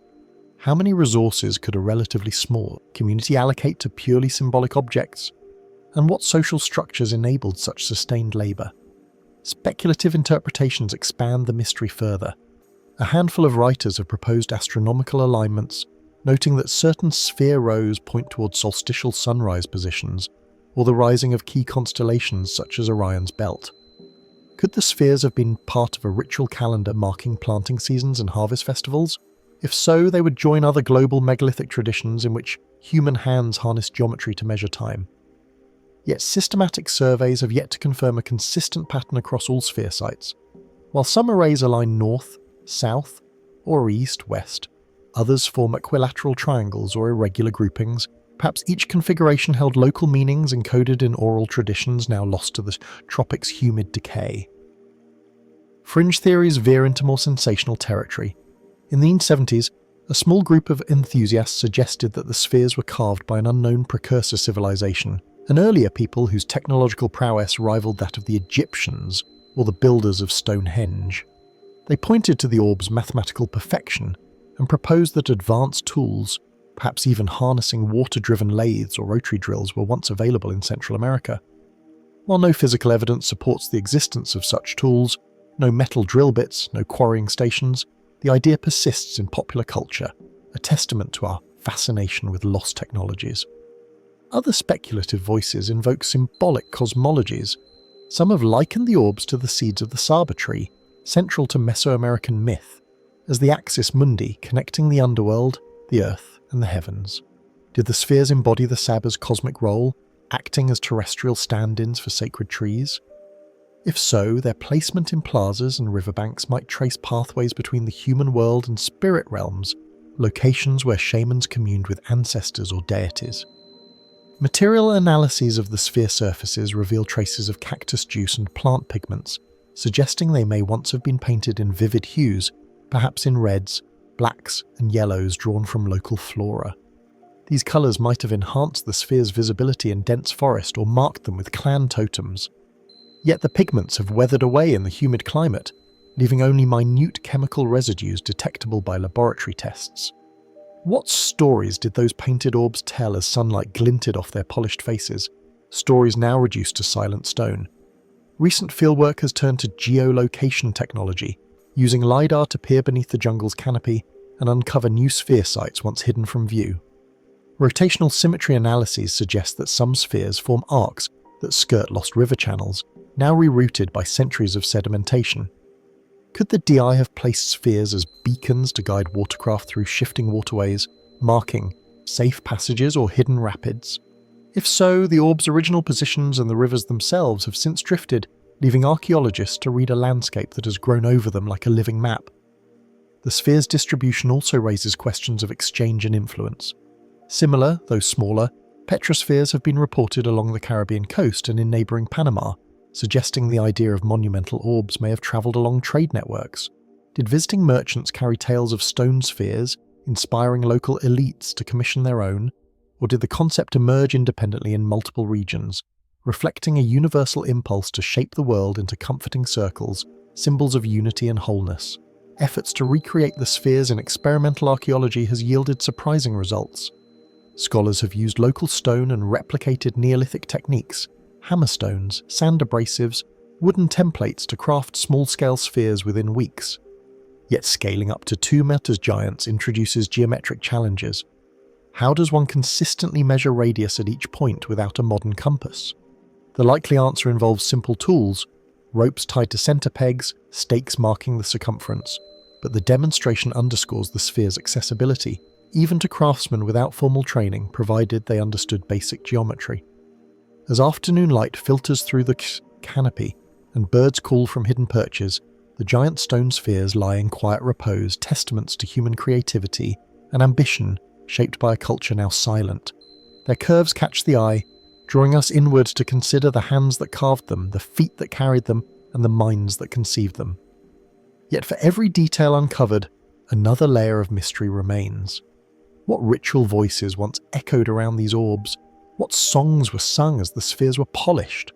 How many resources could a relatively small community allocate to purely symbolic objects? And what social structures enabled such sustained labour? Speculative interpretations expand the mystery further. A handful of writers have proposed astronomical alignments, noting that certain sphere rows point towards solstitial sunrise positions, or the rising of key constellations such as Orion's belt. Could the spheres have been part of a ritual calendar marking planting seasons and harvest festivals? If so, they would join other global megalithic traditions in which human hands harness geometry to measure time. Yet systematic surveys have yet to confirm a consistent pattern across all sphere sites. While some arrays align north, south, or east-west, others form equilateral triangles or irregular groupings. Perhaps each configuration held local meanings encoded in oral traditions now lost to the tropics' humid decay. Fringe theories veer into more sensational territory. In the 1970s, a small group of enthusiasts suggested that the spheres were carved by an unknown precursor civilization, an earlier people whose technological prowess rivaled that of the Egyptians or the builders of Stonehenge. They pointed to the orb's mathematical perfection and proposed that advanced tools, perhaps even harnessing water-driven lathes or rotary drills, were once available in Central America. While no physical evidence supports the existence of such tools, no metal drill bits, no quarrying stations, the idea persists in popular culture, a testament to our fascination with lost technologies. Other speculative voices invoke symbolic cosmologies. Some have likened the orbs to the seeds of the Saba tree, central to Mesoamerican myth, as the axis mundi connecting the underworld, the earth, and the heavens. Did the spheres embody the Saba's cosmic role, acting as terrestrial stand-ins for sacred trees? If so, their placement in plazas and riverbanks might trace pathways between the human world and spirit realms, locations where shamans communed with ancestors or deities. Material analyses of the sphere surfaces reveal traces of cactus juice and plant pigments, suggesting they may once have been painted in vivid hues, perhaps in reds, blacks, and yellows drawn from local flora. These colours might have enhanced the sphere's visibility in dense forest or marked them with clan totems. Yet the pigments have weathered away in the humid climate, leaving only minute chemical residues detectable by laboratory tests. What stories did those painted orbs tell as sunlight glinted off their polished faces, stories now reduced to silent stone? Recent fieldwork has turned to geolocation technology, using LiDAR to peer beneath the jungle's canopy and uncover new sphere sites once hidden from view. Rotational symmetry analyses suggest that some spheres form arcs that skirt lost river channels, now rerouted by centuries of sedimentation. Could the DI have placed spheres as beacons to guide watercraft through shifting waterways, marking safe passages or hidden rapids? If so, the orb's original positions and the rivers themselves have since drifted, leaving archaeologists to read a landscape that has grown over them like a living map. The sphere's distribution also raises questions of exchange and influence. Similar, though smaller, petrospheres have been reported along the Caribbean coast and in neighbouring Panama, suggesting the idea of monumental orbs may have travelled along trade networks. Did visiting merchants carry tales of stone spheres, inspiring local elites to commission their own, or did the concept emerge independently in multiple regions, reflecting a universal impulse to shape the world into comforting circles, symbols of unity and wholeness? Efforts to recreate the spheres in experimental archaeology has yielded surprising results. Scholars have used local stone and replicated Neolithic techniques, hammerstones, sand abrasives, wooden templates to craft small-scale spheres within weeks. Yet scaling up to 2 meters giants introduces geometric challenges. How does one consistently measure radius at each point without a modern compass? The likely answer involves simple tools, ropes tied to center pegs, stakes marking the circumference, but the demonstration underscores the sphere's accessibility, even to craftsmen without formal training, provided they understood basic geometry. As afternoon light filters through the canopy and birds call from hidden perches, the giant stone spheres lie in quiet repose, testaments to human creativity and ambition shaped by a culture now silent. Their curves catch the eye, drawing us inward to consider the hands that carved them, the feet that carried them, and the minds that conceived them. Yet for every detail uncovered, another layer of mystery remains. What ritual voices once echoed around these orbs? What songs were sung as the spheres were polished?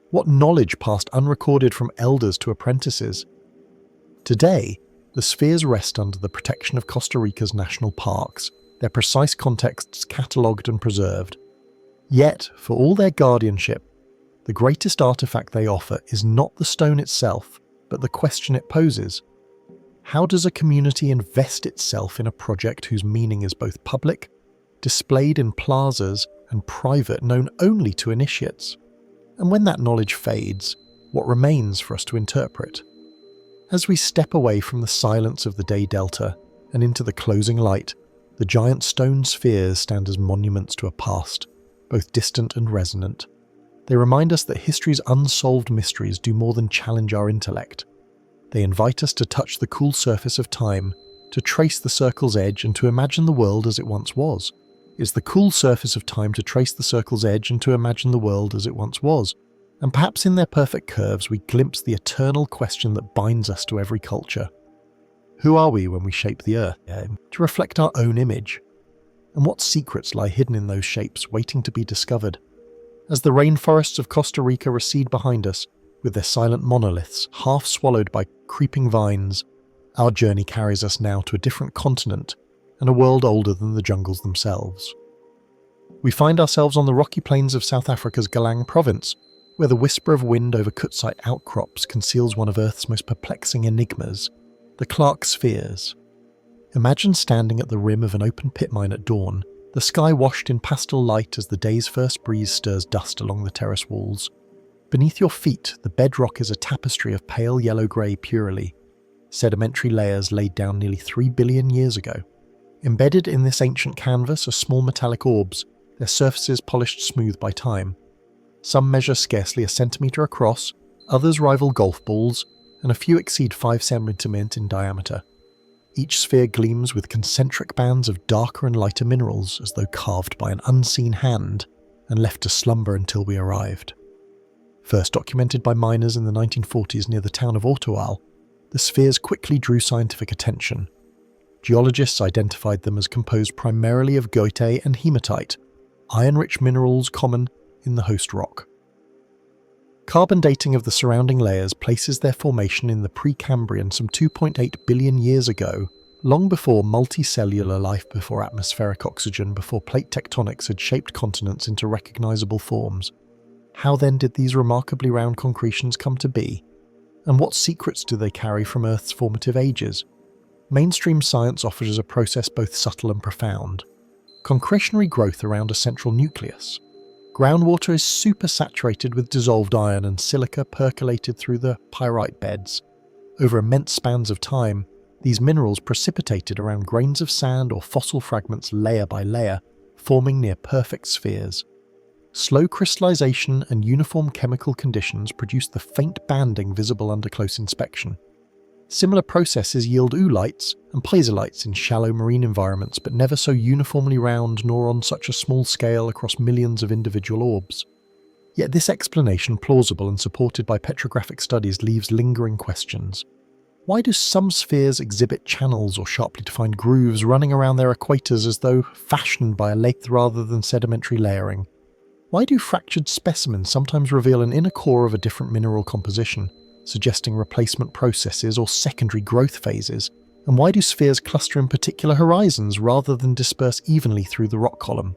What knowledge passed unrecorded from elders to apprentices? Today, the spheres rest under the protection of Costa Rica's national parks, their precise contexts catalogued and preserved. Yet, for all their guardianship, the greatest artifact they offer is not the stone itself, but the question it poses. How does a community invest itself in a project whose meaning is both public, displayed in plazas, and private, known only to initiates? And when that knowledge fades, what remains for us to interpret? As we step away from the silence of the day delta and into the closing light, the giant stone spheres stand as monuments to a past, both distant and resonant. They remind us that history's unsolved mysteries do more than challenge our intellect. They invite us to touch the cool surface of time, to trace the circle's edge and to imagine the world as it once was. It's the cool surface of time to trace the circle's edge and to imagine the world as it once was. And perhaps in their perfect curves we glimpse the eternal question that binds us to every culture. Who are we when we shape the earth? To reflect our own image. And what secrets lie hidden in those shapes, waiting to be discovered? As the rainforests of Costa Rica recede behind us, with their silent monoliths half swallowed by creeping vines, our journey carries us now to a different continent and a world older than the jungles themselves. We find ourselves on the rocky plains of South Africa's Galang province, where the whisper of wind over Kutzite outcrops conceals one of Earth's most perplexing enigmas, the Clark spheres. Imagine standing at the rim of an open pit mine at dawn, the sky washed in pastel light as the day's first breeze stirs dust along the terrace walls. Beneath your feet, the bedrock is a tapestry of pale yellow-grey purely, sedimentary layers laid down nearly 3 billion years ago. Embedded in this ancient canvas are small metallic orbs, their surfaces polished smooth by time. Some measure scarcely a centimetre across, others rival golf balls, and a few exceed 5 centimetres in diameter. Each sphere gleams with concentric bands of darker and lighter minerals, as though carved by an unseen hand and left to slumber until we arrived. First documented by miners in the 1940s near the town of Ottawa, the spheres quickly drew scientific attention. Geologists identified them as composed primarily of goethite and hematite, iron-rich minerals common in the host rock. Carbon dating of the surrounding layers places their formation in the Precambrian some 2.8 billion years ago, long before multicellular life, before atmospheric oxygen, before plate tectonics had shaped continents into recognizable forms. How then did these remarkably round concretions come to be? And what secrets do they carry from Earth's formative ages? Mainstream science offers a process both subtle and profound. Concretionary growth around a central nucleus. Groundwater is supersaturated with dissolved iron and silica percolated through the pyrite beds. Over immense spans of time, these minerals precipitated around grains of sand or fossil fragments layer by layer, forming near-perfect spheres. Slow crystallization and uniform chemical conditions produce the faint banding visible under close inspection. Similar processes yield oolites and plazolites in shallow marine environments, but never so uniformly round nor on such a small scale across millions of individual orbs. Yet this explanation, plausible and supported by petrographic studies, leaves lingering questions. Why do some spheres exhibit channels or sharply defined grooves running around their equators as though fashioned by a lathe rather than sedimentary layering? Why do fractured specimens sometimes reveal an inner core of a different mineral composition, suggesting replacement processes or secondary growth phases? And why do spheres cluster in particular horizons rather than disperse evenly through the rock column?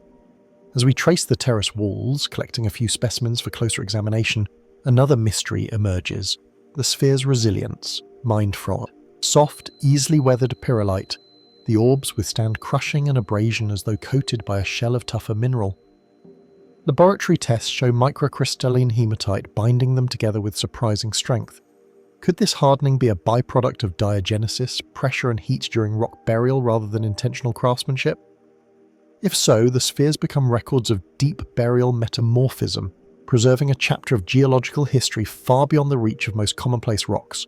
As we trace the terrace walls, collecting a few specimens for closer examination, another mystery emerges: the sphere's resilience. Mined from soft, easily weathered pyrrolite, the orbs withstand crushing and abrasion as though coated by a shell of tougher mineral. Laboratory tests show microcrystalline hematite binding them together with surprising strength. Could this hardening be a byproduct of diagenesis, pressure and heat during rock burial rather than intentional craftsmanship? If so, the spheres become records of deep burial metamorphism, preserving a chapter of geological history far beyond the reach of most commonplace rocks.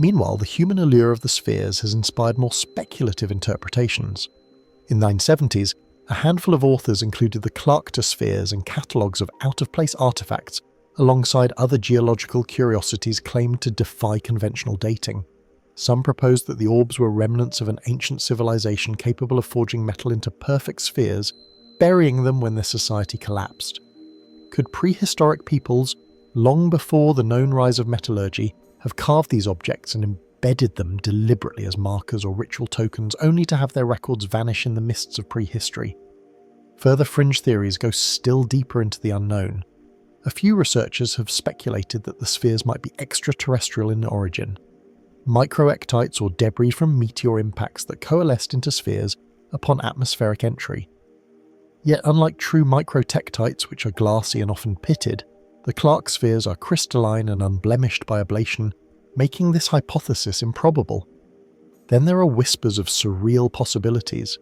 Meanwhile, the human allure of the spheres has inspired more speculative interpretations. In the 1970s, a handful of authors included the Clark spheres and catalogues of out-of-place artifacts, alongside other geological curiosities claimed to defy conventional dating. Some proposed that the orbs were remnants of an ancient civilization capable of forging metal into perfect spheres, burying them when their society collapsed. Could prehistoric peoples, long before the known rise of metallurgy, have carved these objects and embedded them deliberately as markers or ritual tokens, only to have their records vanish in the mists of prehistory? Further fringe theories go still deeper into the unknown. A few researchers have speculated that the spheres might be extraterrestrial in origin, microectites or debris from meteor impacts that coalesced into spheres upon atmospheric entry. Yet unlike true microtectites, which are glassy and often pitted, the Clark spheres are crystalline and unblemished by ablation, making this hypothesis improbable. Then there are whispers of surreal possibilities.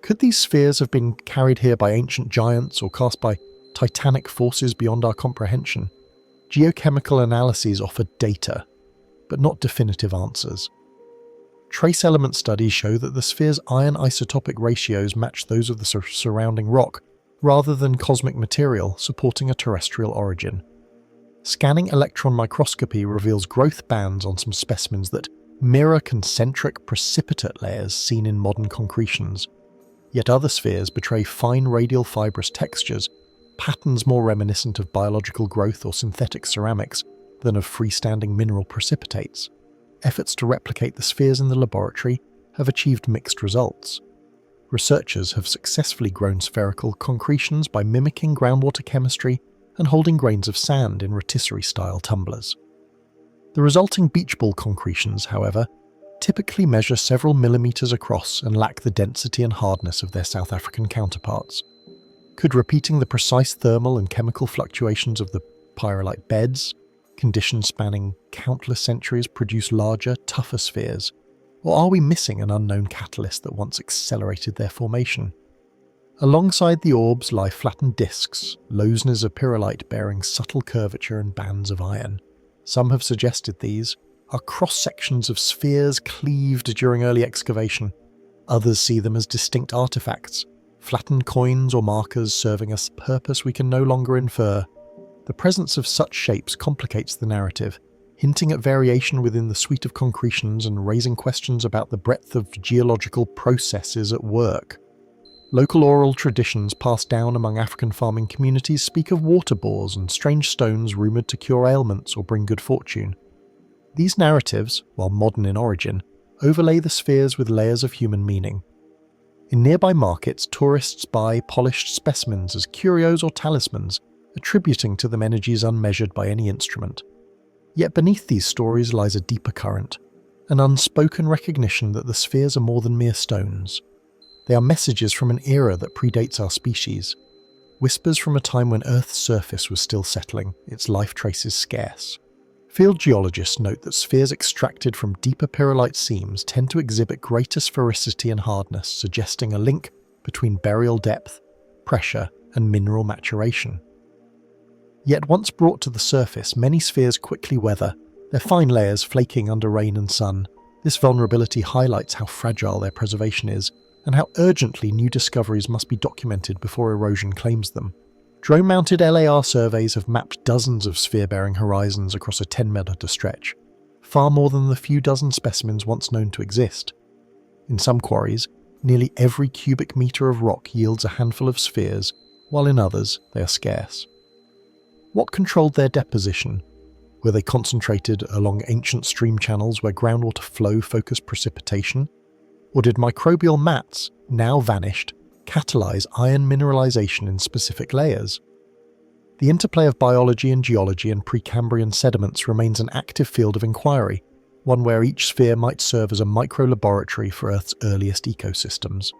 Could these spheres have been carried here by ancient giants or cast by titanic forces beyond our comprehension? Geochemical analyses offer data, but not definitive answers. Trace element studies show that the sphere's iron isotopic ratios match those of the surrounding rock, rather than cosmic material, supporting a terrestrial origin. Scanning electron microscopy reveals growth bands on some specimens that mirror concentric precipitate layers seen in modern concretions. Yet other spheres betray fine radial fibrous textures, patterns more reminiscent of biological growth or synthetic ceramics than of freestanding mineral precipitates. Efforts to replicate the spheres in the laboratory have achieved mixed results. Researchers have successfully grown spherical concretions by mimicking groundwater chemistry and holding grains of sand in rotisserie-style tumblers. The resulting beach ball concretions, however, typically measure several millimeters across and lack the density and hardness of their South African counterparts. Could repeating the precise thermal and chemical fluctuations of the pyrrolite beds, conditions spanning countless centuries, produce larger, tougher spheres? Or are we missing an unknown catalyst that once accelerated their formation? Alongside the orbs lie flattened discs, lozeners of pyrrolite bearing subtle curvature and bands of iron. Some have suggested these are cross-sections of spheres cleaved during early excavation. Others see them as distinct artifacts, flattened coins or markers serving a purpose we can no longer infer. The presence of such shapes complicates the narrative, hinting at variation within the suite of concretions and raising questions about the breadth of geological processes at work. Local oral traditions passed down among African farming communities speak of water bores and strange stones rumoured to cure ailments or bring good fortune. These narratives, while modern in origin, overlay the spheres with layers of human meaning. In nearby markets, tourists buy polished specimens as curios or talismans, attributing to them energies unmeasured by any instrument. Yet beneath these stories lies a deeper current, an unspoken recognition that the spheres are more than mere stones. They are messages from an era that predates our species, whispers from a time when Earth's surface was still settling, its life traces scarce. Field geologists note that spheres extracted from deeper pyrrolite seams tend to exhibit greater sphericity and hardness, suggesting a link between burial depth, pressure, and mineral maturation. Yet once brought to the surface, many spheres quickly weather, their fine layers flaking under rain and sun. This vulnerability highlights how fragile their preservation is, and how urgently new discoveries must be documented before erosion claims them. Drone-mounted LAR surveys have mapped dozens of sphere-bearing horizons across a 10-metre stretch, far more than the few dozen specimens once known to exist. In some quarries, nearly every cubic metre of rock yields a handful of spheres, while in others they are scarce. What controlled their deposition? Were they concentrated along ancient stream channels where groundwater flow focused precipitation? Or did microbial mats, now vanished, catalyse iron mineralization in specific layers? The interplay of biology and geology and Precambrian sediments remains an active field of inquiry, one where each sphere might serve as a micro-laboratory for Earth's earliest ecosystems.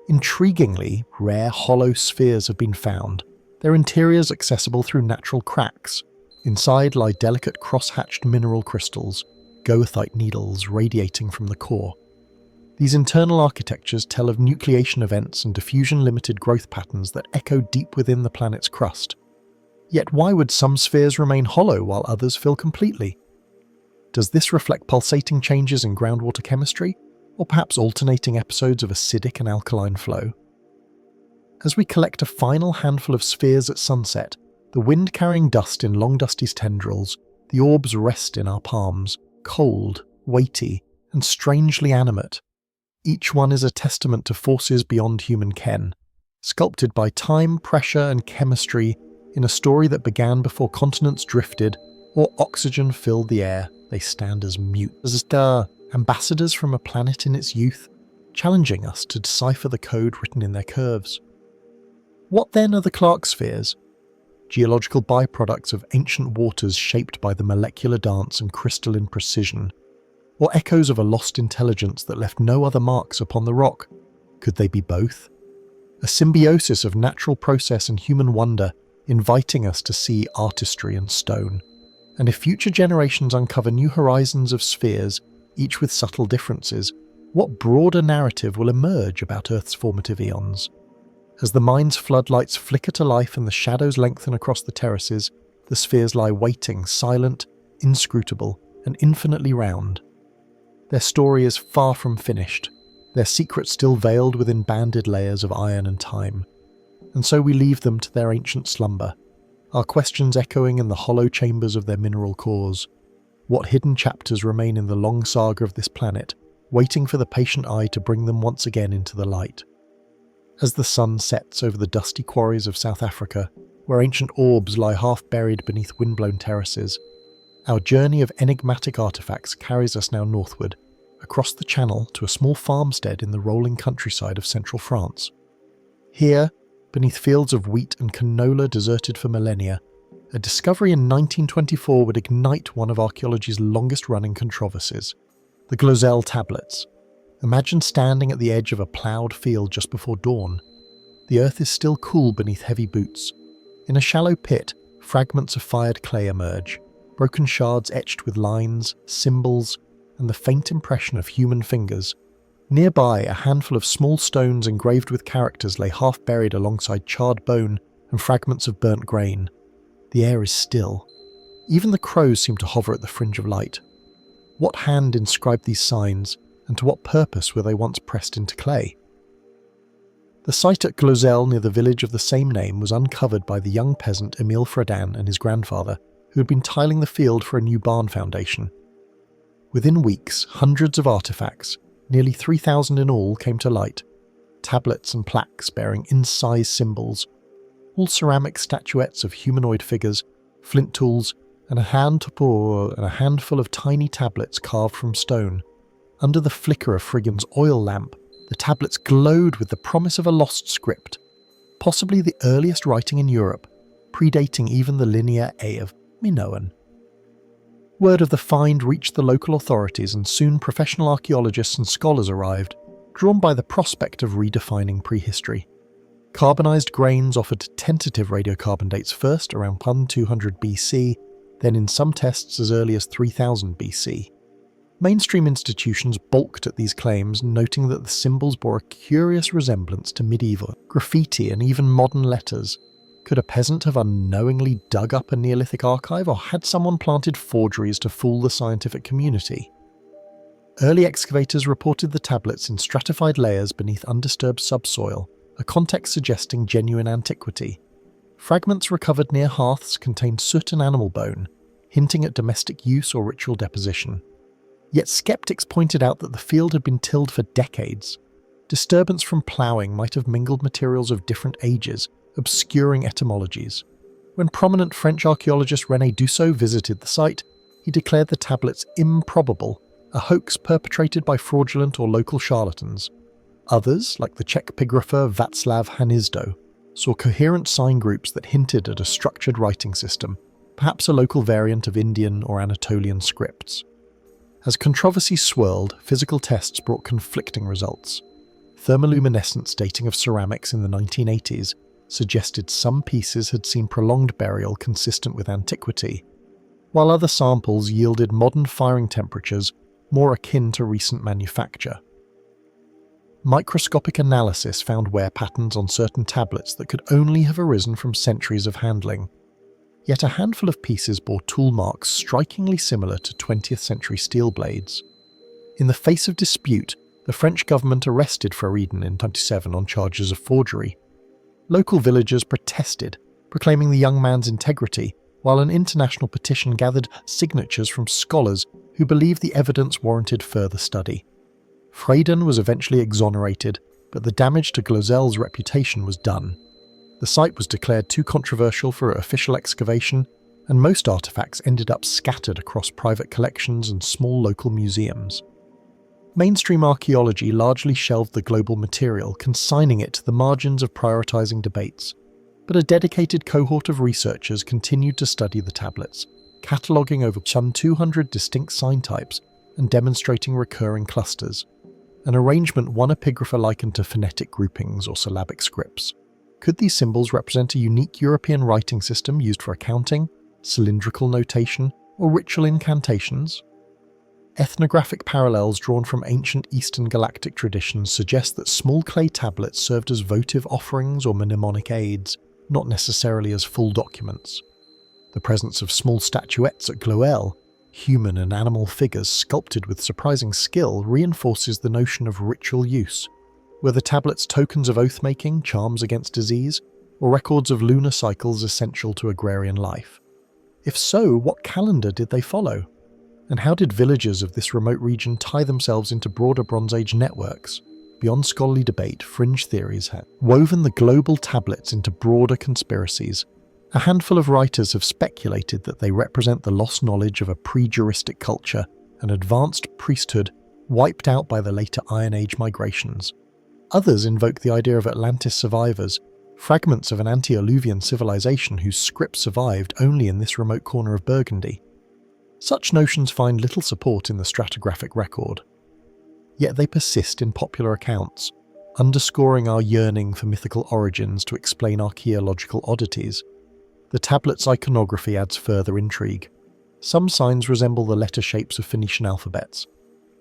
Intriguingly, rare hollow spheres have been found, their interiors accessible through natural cracks. Inside lie delicate cross-hatched mineral crystals, goethite needles radiating from the core. These internal architectures tell of nucleation events and diffusion-limited growth patterns that echo deep within the planet's crust. Yet why would some spheres remain hollow while others fill completely? Does this reflect pulsating changes in groundwater chemistry, or perhaps alternating episodes of acidic and alkaline flow? As we collect a final handful of spheres at sunset, the wind carrying dust in long dusty's tendrils, the orbs rest in our palms, cold, weighty, and strangely animate. Each one is a testament to forces beyond human ken, sculpted by time, pressure, and chemistry in a story that began before continents drifted or oxygen filled the air. They stand as mute as ambassadors from a planet in its youth, challenging us to decipher the code written in their curves. What then are the Clark spheres? Geological byproducts of ancient waters shaped by the molecular dance and crystalline precision, or echoes of a lost intelligence that left no other marks upon the rock? Could they be both? A symbiosis of natural process and human wonder, inviting us to see artistry and stone. And if future generations uncover new horizons of spheres, each with subtle differences, what broader narrative will emerge about Earth's formative eons? As the mind's floodlights flicker to life and the shadows lengthen across the terraces, the spheres lie waiting, silent, inscrutable, and infinitely round. Their story is far from finished, their secrets still veiled within banded layers of iron and time. And so we leave them to their ancient slumber, our questions echoing in the hollow chambers of their mineral cores. What hidden chapters remain in the long saga of this planet, waiting for the patient eye to bring them once again into the light? As the sun sets over the dusty quarries of South Africa, where ancient orbs lie half buried beneath windblown terraces, our journey of enigmatic artifacts carries us now northward, across the channel to a small farmstead in the rolling countryside of central France. Here, beneath fields of wheat and canola deserted for millennia, a discovery in 1924 would ignite one of archaeology's longest-running controversies: the Glozell tablets. Imagine standing at the edge of a ploughed field just before dawn. The earth is still cool beneath heavy boots. In a shallow pit, fragments of fired clay emerge, broken shards etched with lines, symbols, and the faint impression of human fingers. Nearby, a handful of small stones engraved with characters lay half buried alongside charred bone and fragments of burnt grain. The air is still. Even the crows seem to hover at the fringe of light. What hand inscribed these signs, and to what purpose were they once pressed into clay? The site at Glozell near the village of the same name was uncovered by the young peasant Emile Fredin and his grandfather, who had been tiling the field for a new barn foundation. Within weeks, hundreds of artifacts, nearly 3,000 in all, came to light. Tablets and plaques bearing incised symbols, all ceramic statuettes of humanoid figures, flint tools, and a handful of tiny tablets carved from stone. Under the flicker of Friggan's oil lamp, the tablets glowed with the promise of a lost script, possibly the earliest writing in Europe, predating even the Linear A of Minoan. Word of the find reached the local authorities, and soon professional archaeologists and scholars arrived, drawn by the prospect of redefining prehistory. Carbonized grains offered tentative radiocarbon dates first around 1200 BC, then in some tests as early as 3000 BC. Mainstream institutions balked at these claims, noting that the symbols bore a curious resemblance to medieval graffiti and even modern letters. Could a peasant have unknowingly dug up a Neolithic archive, or had someone planted forgeries to fool the scientific community? Early excavators reported the tablets in stratified layers beneath undisturbed subsoil, a context suggesting genuine antiquity. Fragments recovered near hearths contained soot and animal bone, hinting at domestic use or ritual deposition. Yet skeptics pointed out that the field had been tilled for decades. Disturbance from ploughing might have mingled materials of different ages, obscuring etymologies. When prominent French archaeologist René Dussault visited the site, he declared the tablets improbable, a hoax perpetrated by fraudulent or local charlatans. Others, like the Czech epigrapher Václav Hnízdo, saw coherent sign groups that hinted at a structured writing system, perhaps a local variant of Indian or Anatolian scripts. As controversy swirled, physical tests brought conflicting results. Thermoluminescence dating of ceramics in the 1980s suggested some pieces had seen prolonged burial consistent with antiquity, while other samples yielded modern firing temperatures more akin to recent manufacture. Microscopic analysis found wear patterns on certain tablets that could only have arisen from centuries of handling. Yet a handful of pieces bore tool marks strikingly similar to 20th century steel blades. In the face of dispute, the French government arrested Faridun in 1927 on charges of forgery. Local villagers protested, proclaiming the young man's integrity, while an international petition gathered signatures from scholars who believed the evidence warranted further study. Faridun was eventually exonerated, but the damage to Glosel's reputation was done. The site was declared too controversial for official excavation, and most artifacts ended up scattered across private collections and small local museums. Mainstream archaeology largely shelved the global material, consigning it to the margins of prioritizing debates. But a dedicated cohort of researchers continued to study the tablets, cataloguing over some 200 distinct sign types and demonstrating recurring clusters, an arrangement one epigrapher likened to phonetic groupings or syllabic scripts. Could these symbols represent a unique European writing system used for accounting, cylindrical notation, or ritual incantations? Ethnographic parallels drawn from ancient Eastern galactic traditions suggest that small clay tablets served as votive offerings or mnemonic aids, not necessarily as full documents. The presence of small statuettes at Gloel, human and animal figures sculpted with surprising skill, reinforces the notion of ritual use. Were the tablets tokens of oath-making, charms against disease, or records of lunar cycles essential to agrarian life? If so, what calendar did they follow? And how did villagers of this remote region tie themselves into broader Bronze Age networks? Beyond scholarly debate, fringe theories have woven the global tablets into broader conspiracies. A handful of writers have speculated that they represent the lost knowledge of a pre-juristic culture, an advanced priesthood wiped out by the later Iron Age migrations. Others invoke the idea of Atlantis survivors, fragments of an antediluvian civilization whose script survived only in this remote corner of Burgundy. Such notions find little support in the stratigraphic record. Yet they persist in popular accounts, underscoring our yearning for mythical origins to explain archaeological oddities. The tablet's iconography adds further intrigue. Some signs resemble the letter shapes of Phoenician alphabets.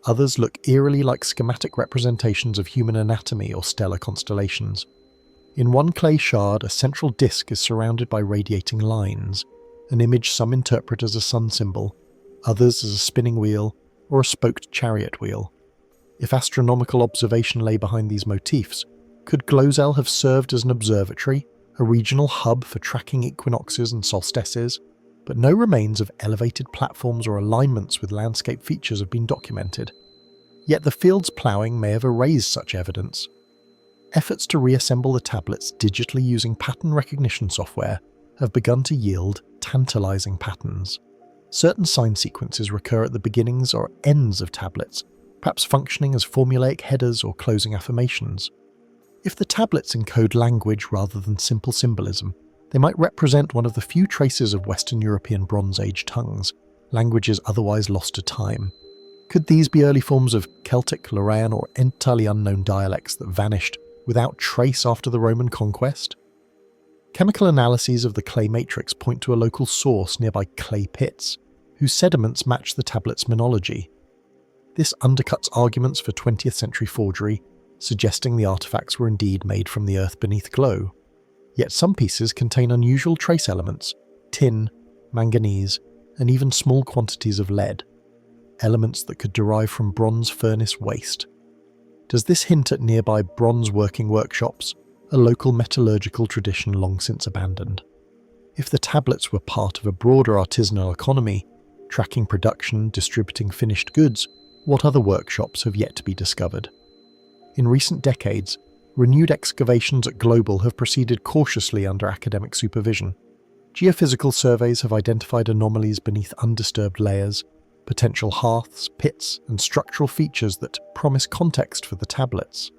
Others look eerily like schematic representations of human anatomy or stellar constellations. In one clay shard, a central disk is surrounded by radiating lines, an image some interpret as a sun symbol, others as a spinning wheel or a spoked chariot wheel. If astronomical observation lay behind these motifs, could Glosel have served as an observatory, a regional hub for tracking equinoxes and solstices? But no remains of elevated platforms or alignments with landscape features have been documented. Yet the field's ploughing may have erased such evidence. Efforts to reassemble the tablets digitally using pattern recognition software have begun to yield tantalizing patterns. Certain sign sequences recur at the beginnings or ends of tablets, perhaps functioning as formulaic headers or closing affirmations. If the tablets encode language rather than simple symbolism, they might represent one of the few traces of Western European Bronze Age tongues, languages otherwise lost to time. Could these be early forms of Celtic, Lorraine, or entirely unknown dialects that vanished without trace after the Roman conquest? Chemical analyses of the clay matrix point to a local source nearby clay pits, whose sediments match the tablet's minology. This undercuts arguments for 20th century forgery, suggesting the artifacts were indeed made from the earth beneath glow. Yet some pieces contain unusual trace elements, tin, manganese, and even small quantities of lead, elements that could derive from bronze furnace waste. Does this hint at nearby bronze working workshops, a local metallurgical tradition long since abandoned? If the tablets were part of a broader artisanal economy, tracking production, distributing finished goods, what other workshops have yet to be discovered? In recent decades, renewed excavations at Global have proceeded cautiously under academic supervision. Geophysical surveys have identified anomalies beneath undisturbed layers, potential hearths, pits, and structural features that promise context for the tablets.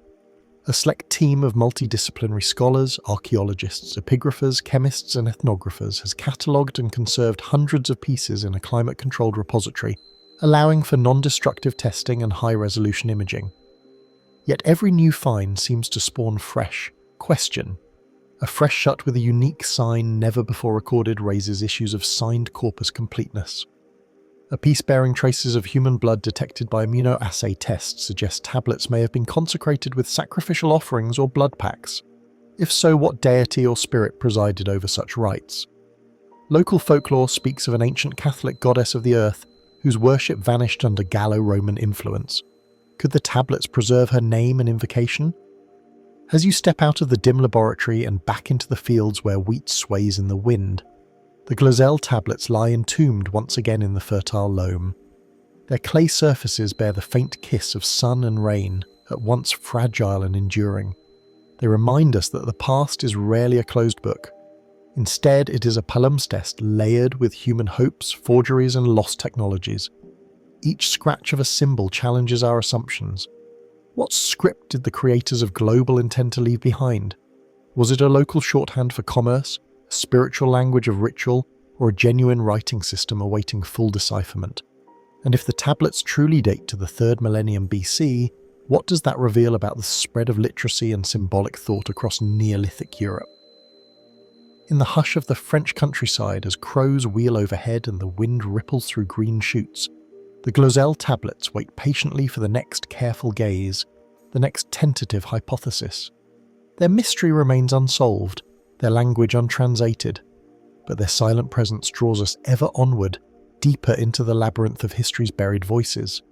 A select team of multidisciplinary scholars, archaeologists, epigraphers, chemists, and ethnographers has catalogued and conserved hundreds of pieces in a climate-controlled repository, allowing for non-destructive testing and high-resolution imaging. Yet every new find seems to spawn fresh question. A fresh shut with a unique sign never before recorded raises issues of signed corpus completeness. A piece bearing traces of human blood detected by immunoassay tests suggests tablets may have been consecrated with sacrificial offerings or blood pacts. If so, what deity or spirit presided over such rites? Local folklore speaks of an ancient Catholic goddess of the earth whose worship vanished under Gallo-Roman influence. Could the tablets preserve her name and invocation? As you step out of the dim laboratory and back into the fields where wheat sways in the wind, the Glozell tablets lie entombed once again in the fertile loam. Their clay surfaces bear the faint kiss of sun and rain, at once fragile and enduring. They remind us that the past is rarely a closed book. Instead, it is a palimpsest layered with human hopes, forgeries, and lost technologies. Each scratch of a symbol challenges our assumptions. What script did the creators of Global intend to leave behind? Was it a local shorthand for commerce, a spiritual language of ritual, or a genuine writing system awaiting full decipherment? And if the tablets truly date to the 3rd millennium BC, what does that reveal about the spread of literacy and symbolic thought across Neolithic Europe? In the hush of the French countryside, as crows wheel overhead and the wind ripples through green shoots, the Glozell tablets wait patiently for the next careful gaze, the next tentative hypothesis. Their mystery remains unsolved, their language untranslated, but their silent presence draws us ever onward, deeper into the labyrinth of history's buried voices.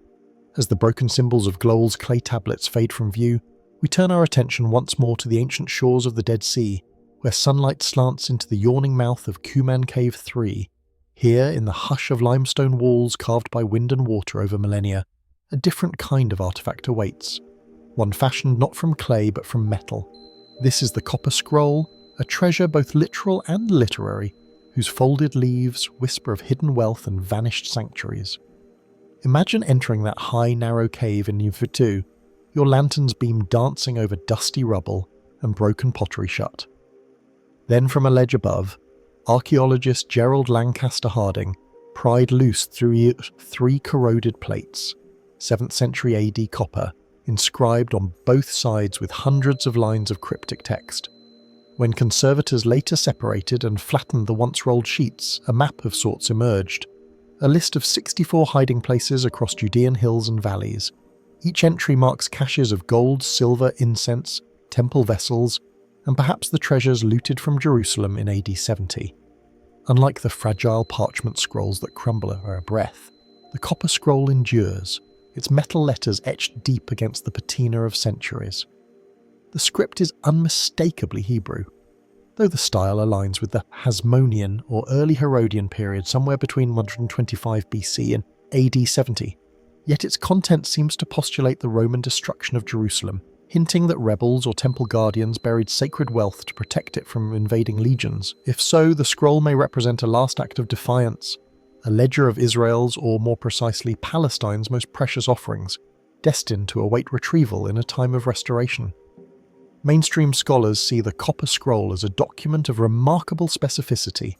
As the broken symbols of Glowell's clay tablets fade from view, we turn our attention once more to the ancient shores of the Dead Sea, where sunlight slants into the yawning mouth of Kuman Cave 3. Here, in the hush of limestone walls carved by wind and water over millennia, a different kind of artifact awaits. One fashioned not from clay but from metal. This is the Copper Scroll, a treasure both literal and literary, whose folded leaves whisper of hidden wealth and vanished sanctuaries. Imagine entering that high, narrow cave in Nefertu, your lantern's beam dancing over dusty rubble and broken pottery shut. Then from a ledge above, archaeologist Gerald Lancaster Harding pried loose through 3 corroded plates, 7th century AD copper, inscribed on both sides with hundreds of lines of cryptic text. When conservators later separated and flattened the once rolled sheets, a map of sorts emerged, a list of 64 hiding places across Judean hills and valleys. Each entry marks caches of gold, silver, incense, temple vessels, and perhaps the treasures looted from Jerusalem in AD 70. Unlike the fragile parchment scrolls that crumble at a breath, the Copper Scroll endures, its metal letters etched deep against the patina of centuries. The script is unmistakably Hebrew, though the style aligns with the Hasmonean or early Herodian period somewhere between 125 BC and AD 70, yet its content seems to postulate the Roman destruction of Jerusalem, hinting that rebels or temple guardians buried sacred wealth to protect it from invading legions. If so, the scroll may represent a last act of defiance, a ledger of Israel's, or more precisely Palestine's, most precious offerings, destined to await retrieval in a time of restoration. Mainstream scholars see the Copper Scroll as a document of remarkable specificity.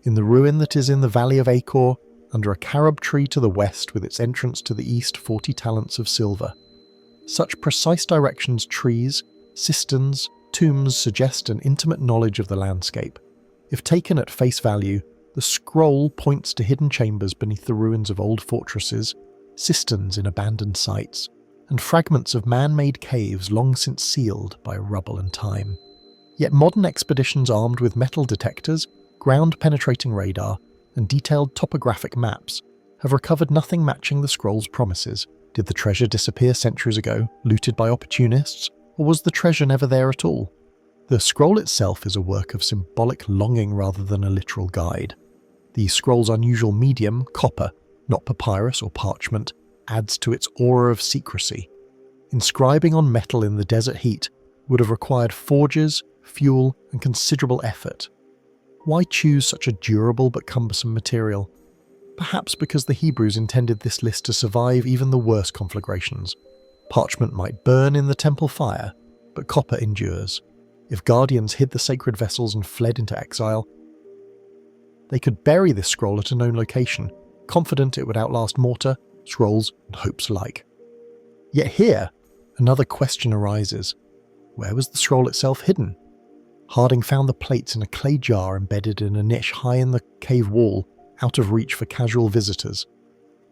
In the ruin that is in the Valley of Achor, under a carob tree to the west with its entrance to the east 40 talents of silver. Such precise directions trees, cisterns, tombs suggest an intimate knowledge of the landscape. If taken at face value, the scroll points to hidden chambers beneath the ruins of old fortresses, cisterns in abandoned sites, and fragments of man-made caves long since sealed by rubble and time. Yet modern expeditions armed with metal detectors, ground-penetrating radar, and detailed topographic maps have recovered nothing matching the scroll's promises. Did the treasure disappear centuries ago, looted by opportunists, or was the treasure never there at all? The scroll itself is a work of symbolic longing rather than a literal guide. The scroll's unusual medium, copper, not papyrus or parchment, adds to its aura of secrecy. Inscribing on metal in the desert heat would have required forges, fuel, and considerable effort. Why choose such a durable but cumbersome material? Perhaps because the Hebrews intended this list to survive even the worst conflagrations. Parchment might burn in the temple fire, but copper endures. If guardians hid the sacred vessels and fled into exile, they could bury this scroll at a known location, confident it would outlast mortar, scrolls, and hopes alike. Yet here, another question arises. Where was the scroll itself hidden? Harding found the plates in a clay jar embedded in a niche high in the cave wall, out of reach for casual visitors.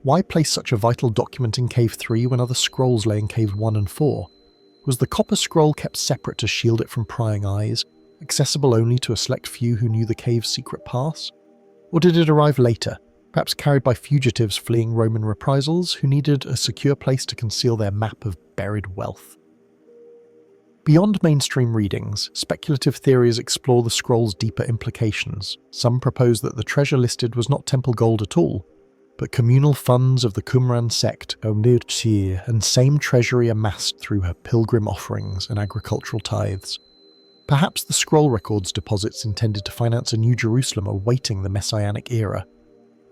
Why place such a vital document in Cave 3 when other scrolls lay in Caves 1 and 4? Was the copper scroll kept separate to shield it from prying eyes, accessible only to a select few who knew the cave's secret paths? Or did it arrive later, perhaps carried by fugitives fleeing Roman reprisals who needed a secure place to conceal their map of buried wealth? Beyond mainstream readings, speculative theories explore the scroll's deeper implications. Some propose that the treasure listed was not temple gold at all, but communal funds of the Qumran sect, and same treasury amassed through her pilgrim offerings and agricultural tithes. Perhaps the scroll records deposits intended to finance a New Jerusalem awaiting the Messianic era.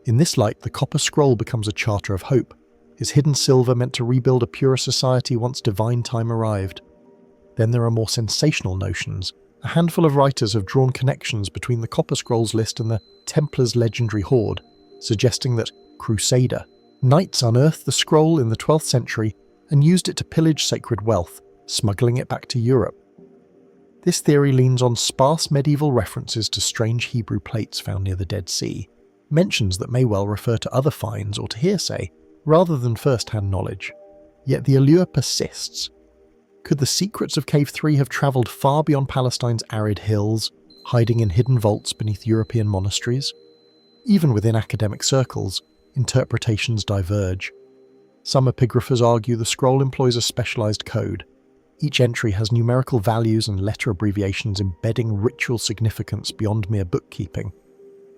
In this light, the copper scroll becomes a charter of hope, its hidden silver meant to rebuild a purer society once divine time arrived. Then there are more sensational notions. A handful of writers have drawn connections between the Copper Scrolls list and the Templars' legendary hoard, suggesting that Crusader knights unearthed the scroll in the 12th century and used it to pillage sacred wealth, smuggling it back to Europe. This theory leans on sparse medieval references to strange Hebrew plates found near the Dead Sea, mentions that may well refer to other finds or to hearsay, rather than first-hand knowledge. Yet the allure persists. Could the secrets of Cave 3 have travelled far beyond Palestine's arid hills, hiding in hidden vaults beneath European monasteries? Even within academic circles, interpretations diverge. Some epigraphers argue the scroll employs a specialised code. Each entry has numerical values and letter abbreviations embedding ritual significance beyond mere bookkeeping.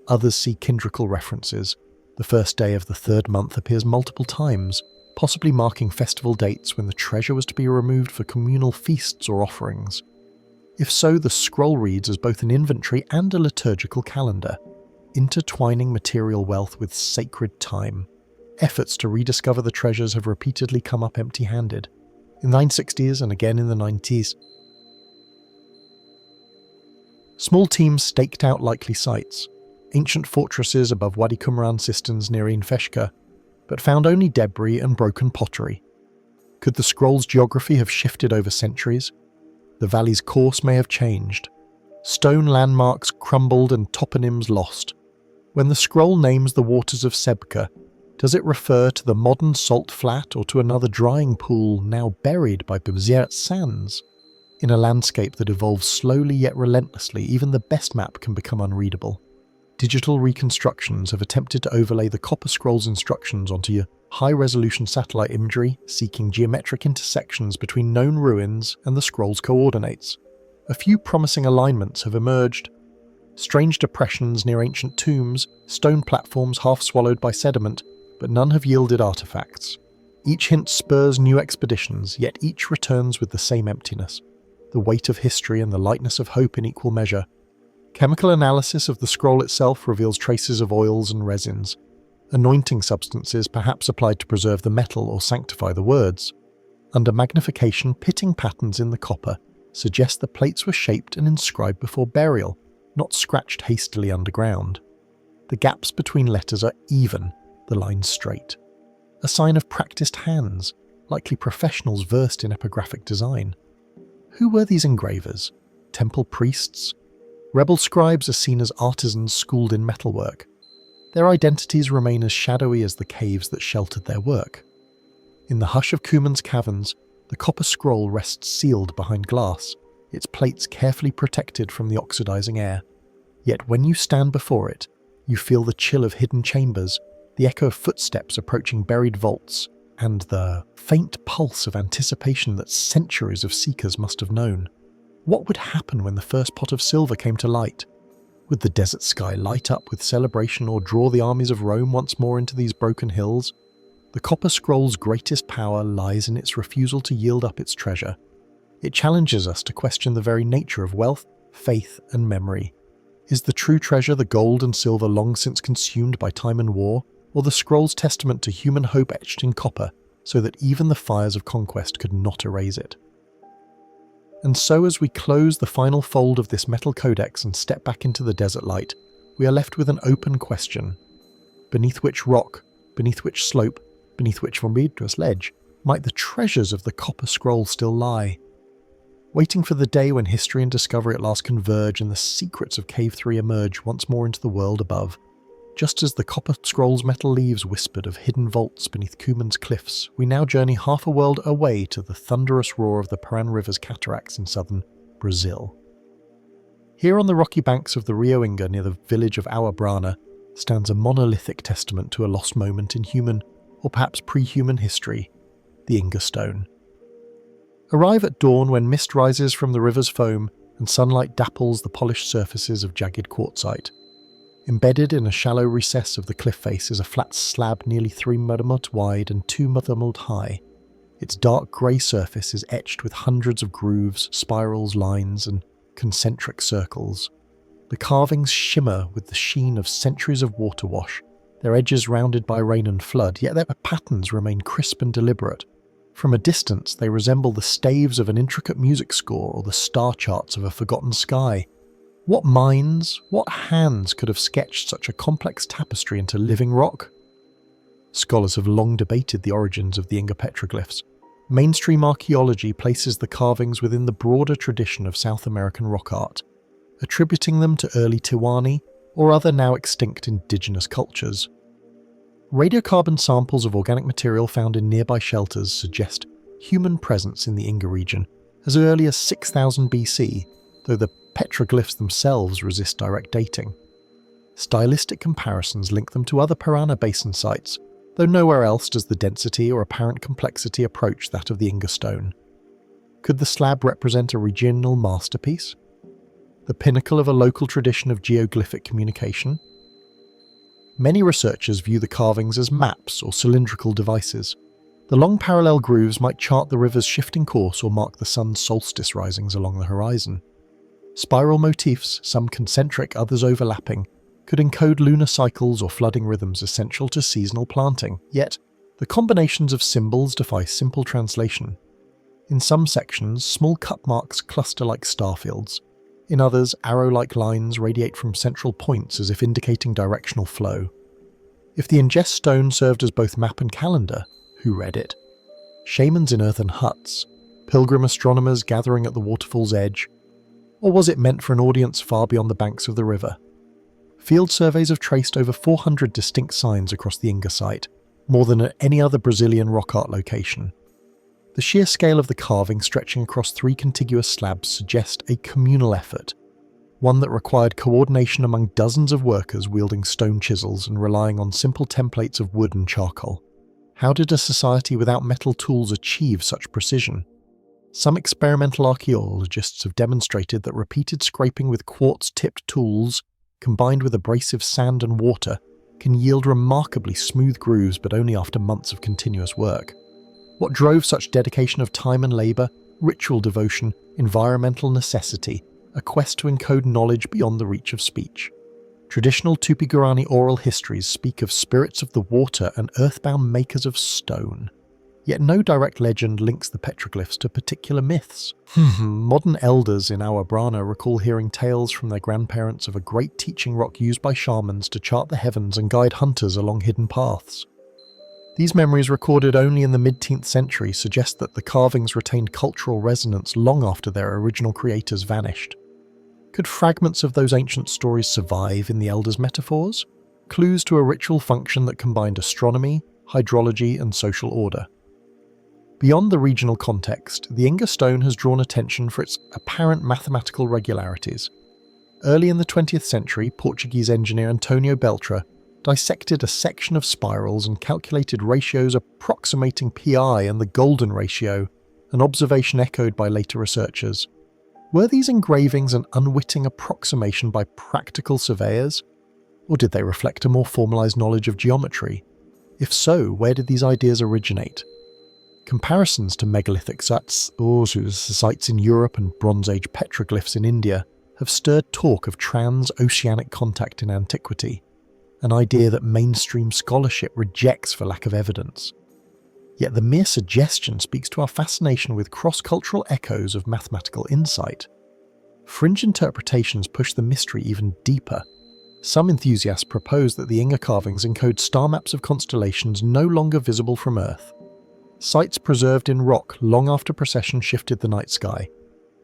Others see kindrical references. The first day of the third month appears multiple times, possibly marking festival dates when the treasure was to be removed for communal feasts or offerings. If so, the scroll reads as both an inventory and a liturgical calendar, intertwining material wealth with sacred time. Efforts to rediscover the treasures have repeatedly come up empty-handed. In the 1960s and again in the 90s, small teams staked out likely sites, ancient fortresses above Wadi Qumran cisterns near Ain Feshka, but found only debris and broken pottery. Could the scroll's geography have shifted over centuries? The valley's course may have changed. Stone landmarks crumbled and toponyms lost. When the scroll names the waters of Sebka, does it refer to the modern salt flat or to another drying pool now buried by Bimzirat sands? In a landscape that evolves slowly yet relentlessly, even the best map can become unreadable. Digital reconstructions have attempted to overlay the Copper Scroll's instructions onto your high-resolution satellite imagery, seeking geometric intersections between known ruins and the scroll's coordinates. A few promising alignments have emerged. Strange depressions near ancient tombs, stone platforms half swallowed by sediment, but none have yielded artifacts. Each hint spurs new expeditions, yet each returns with the same emptiness. The weight of history and the lightness of hope in equal measure. Chemical analysis of the scroll itself reveals traces of oils and resins, anointing substances perhaps applied to preserve the metal or sanctify the words. Under magnification, pitting patterns in the copper suggest the plates were shaped and inscribed before burial, not scratched hastily underground. The gaps between letters are even, the lines straight. A sign of practiced hands, likely professionals versed in epigraphic design. Who were these engravers? temple priests. Rebel scribes are seen as artisans schooled in metalwork. Their identities remain as shadowy as the caves that sheltered their work. In the hush of Kuman's caverns, the copper scroll rests sealed behind glass, its plates carefully protected from the oxidizing air. Yet when you stand before it, you feel the chill of hidden chambers, the echo of footsteps approaching buried vaults, and the faint pulse of anticipation that centuries of seekers must have known. What would happen when the first pot of silver came to light? Would the desert sky light up with celebration or draw the armies of Rome once more into these broken hills? The copper scroll's greatest power lies in its refusal to yield up its treasure. It challenges us to question the very nature of wealth, faith, and memory. Is the true treasure the gold and silver long since consumed by time and war, or the scroll's testament to human hope etched in copper, so that even the fires of conquest could not erase it? And so as we close the final fold of this metal codex and step back into the desert light, we are left with an open question. Beneath which rock, beneath which slope, beneath which forbiddous ledge, might the treasures of the copper scroll still lie? Waiting for the day when history and discovery at last converge and the secrets of Cave 3 emerge once more into the world above. Just as the copper scroll's metal leaves whispered of hidden vaults beneath Kuman's cliffs, we now journey half a world away to the thunderous roar of the Paran River's cataracts in southern Brazil. Here on the rocky banks of the Rio Inga near the village of Auabrana stands a monolithic testament to a lost moment in human, or perhaps pre-human history, the Inga Stone. Arrive at dawn when mist rises from the river's foam and sunlight dapples the polished surfaces of jagged quartzite. Embedded in a shallow recess of the cliff face is a flat slab nearly 3 mudamud wide and 2 mudamud high. Its dark grey surface is etched with hundreds of grooves, spirals, lines, and concentric circles. The carvings shimmer with the sheen of centuries of water wash, their edges rounded by rain and flood, yet their patterns remain crisp and deliberate. From a distance, they resemble the staves of an intricate music score or the star charts of a forgotten sky. What minds, what hands could have sketched such a complex tapestry into living rock? Scholars have long debated the origins of the Inga petroglyphs. Mainstream archaeology places the carvings within the broader tradition of South American rock art, attributing them to early Tiwani or other now extinct indigenous cultures. Radiocarbon samples of organic material found in nearby shelters suggest human presence in the Inga region as early as 6000 BC, though the petroglyphs themselves resist direct dating. Stylistic comparisons link them to other Parana Basin sites, though nowhere else does the density or apparent complexity approach that of the Inga stone. Could the slab represent a regional masterpiece? The pinnacle of a local tradition of geoglyphic communication? Many researchers view the carvings as maps or cylindrical devices. The long parallel grooves might chart the river's shifting course or mark the sun's solstice risings along the horizon. Spiral motifs, some concentric, others overlapping, could encode lunar cycles or flooding rhythms essential to seasonal planting, yet the combinations of symbols defy simple translation. In some sections, small cut marks cluster like starfields. In others, arrow-like lines radiate from central points as if indicating directional flow. If the ingest stone served as both map and calendar, who read it? Shamans in earthen huts? Pilgrim astronomers gathering at the waterfall's edge? Or was it meant for an audience far beyond the banks of the river? Field surveys have traced over 400 distinct signs across the Inga site, more than at any other Brazilian rock art location. The sheer scale of the carving stretching across 3 contiguous slabs suggest a communal effort, one that required coordination among dozens of workers wielding stone chisels and relying on simple templates of wood and charcoal. How did a society without metal tools achieve such precision? Some experimental archaeologists have demonstrated that repeated scraping with quartz-tipped tools, combined with abrasive sand and water, can yield remarkably smooth grooves, but only after months of continuous work. What drove such dedication of time and labour, ritual devotion, environmental necessity, a quest to encode knowledge beyond the reach of speech? Traditional Tupi-Guarani oral histories speak of spirits of the water and earthbound makers of stone. Yet no direct legend links the petroglyphs to particular myths. Modern elders in Auabrana recall hearing tales from their grandparents of a great teaching rock used by shamans to chart the heavens and guide hunters along hidden paths. These memories, recorded only in the mid-10th century, suggest that the carvings retained cultural resonance long after their original creators vanished. Could fragments of those ancient stories survive in the elders' metaphors? Clues to a ritual function that combined astronomy, hydrology, and social order. Beyond the regional context, the Inga stone has drawn attention for its apparent mathematical regularities. Early in the 20th century, Portuguese engineer Antonio Beltra dissected a section of spirals and calculated ratios approximating pi and the golden ratio, an observation echoed by later researchers. Were these engravings an unwitting approximation by practical surveyors? Or did they reflect a more formalised knowledge of geometry? If so, where did these ideas originate? Comparisons to megalithic sites in Europe and Bronze Age petroglyphs in India have stirred talk of trans-oceanic contact in antiquity, an idea that mainstream scholarship rejects for lack of evidence. Yet the mere suggestion speaks to our fascination with cross-cultural echoes of mathematical insight. Fringe interpretations push the mystery even deeper. Some enthusiasts propose that the Inga carvings encode star maps of constellations no longer visible from Earth. Sites preserved in rock long after precession shifted the night sky.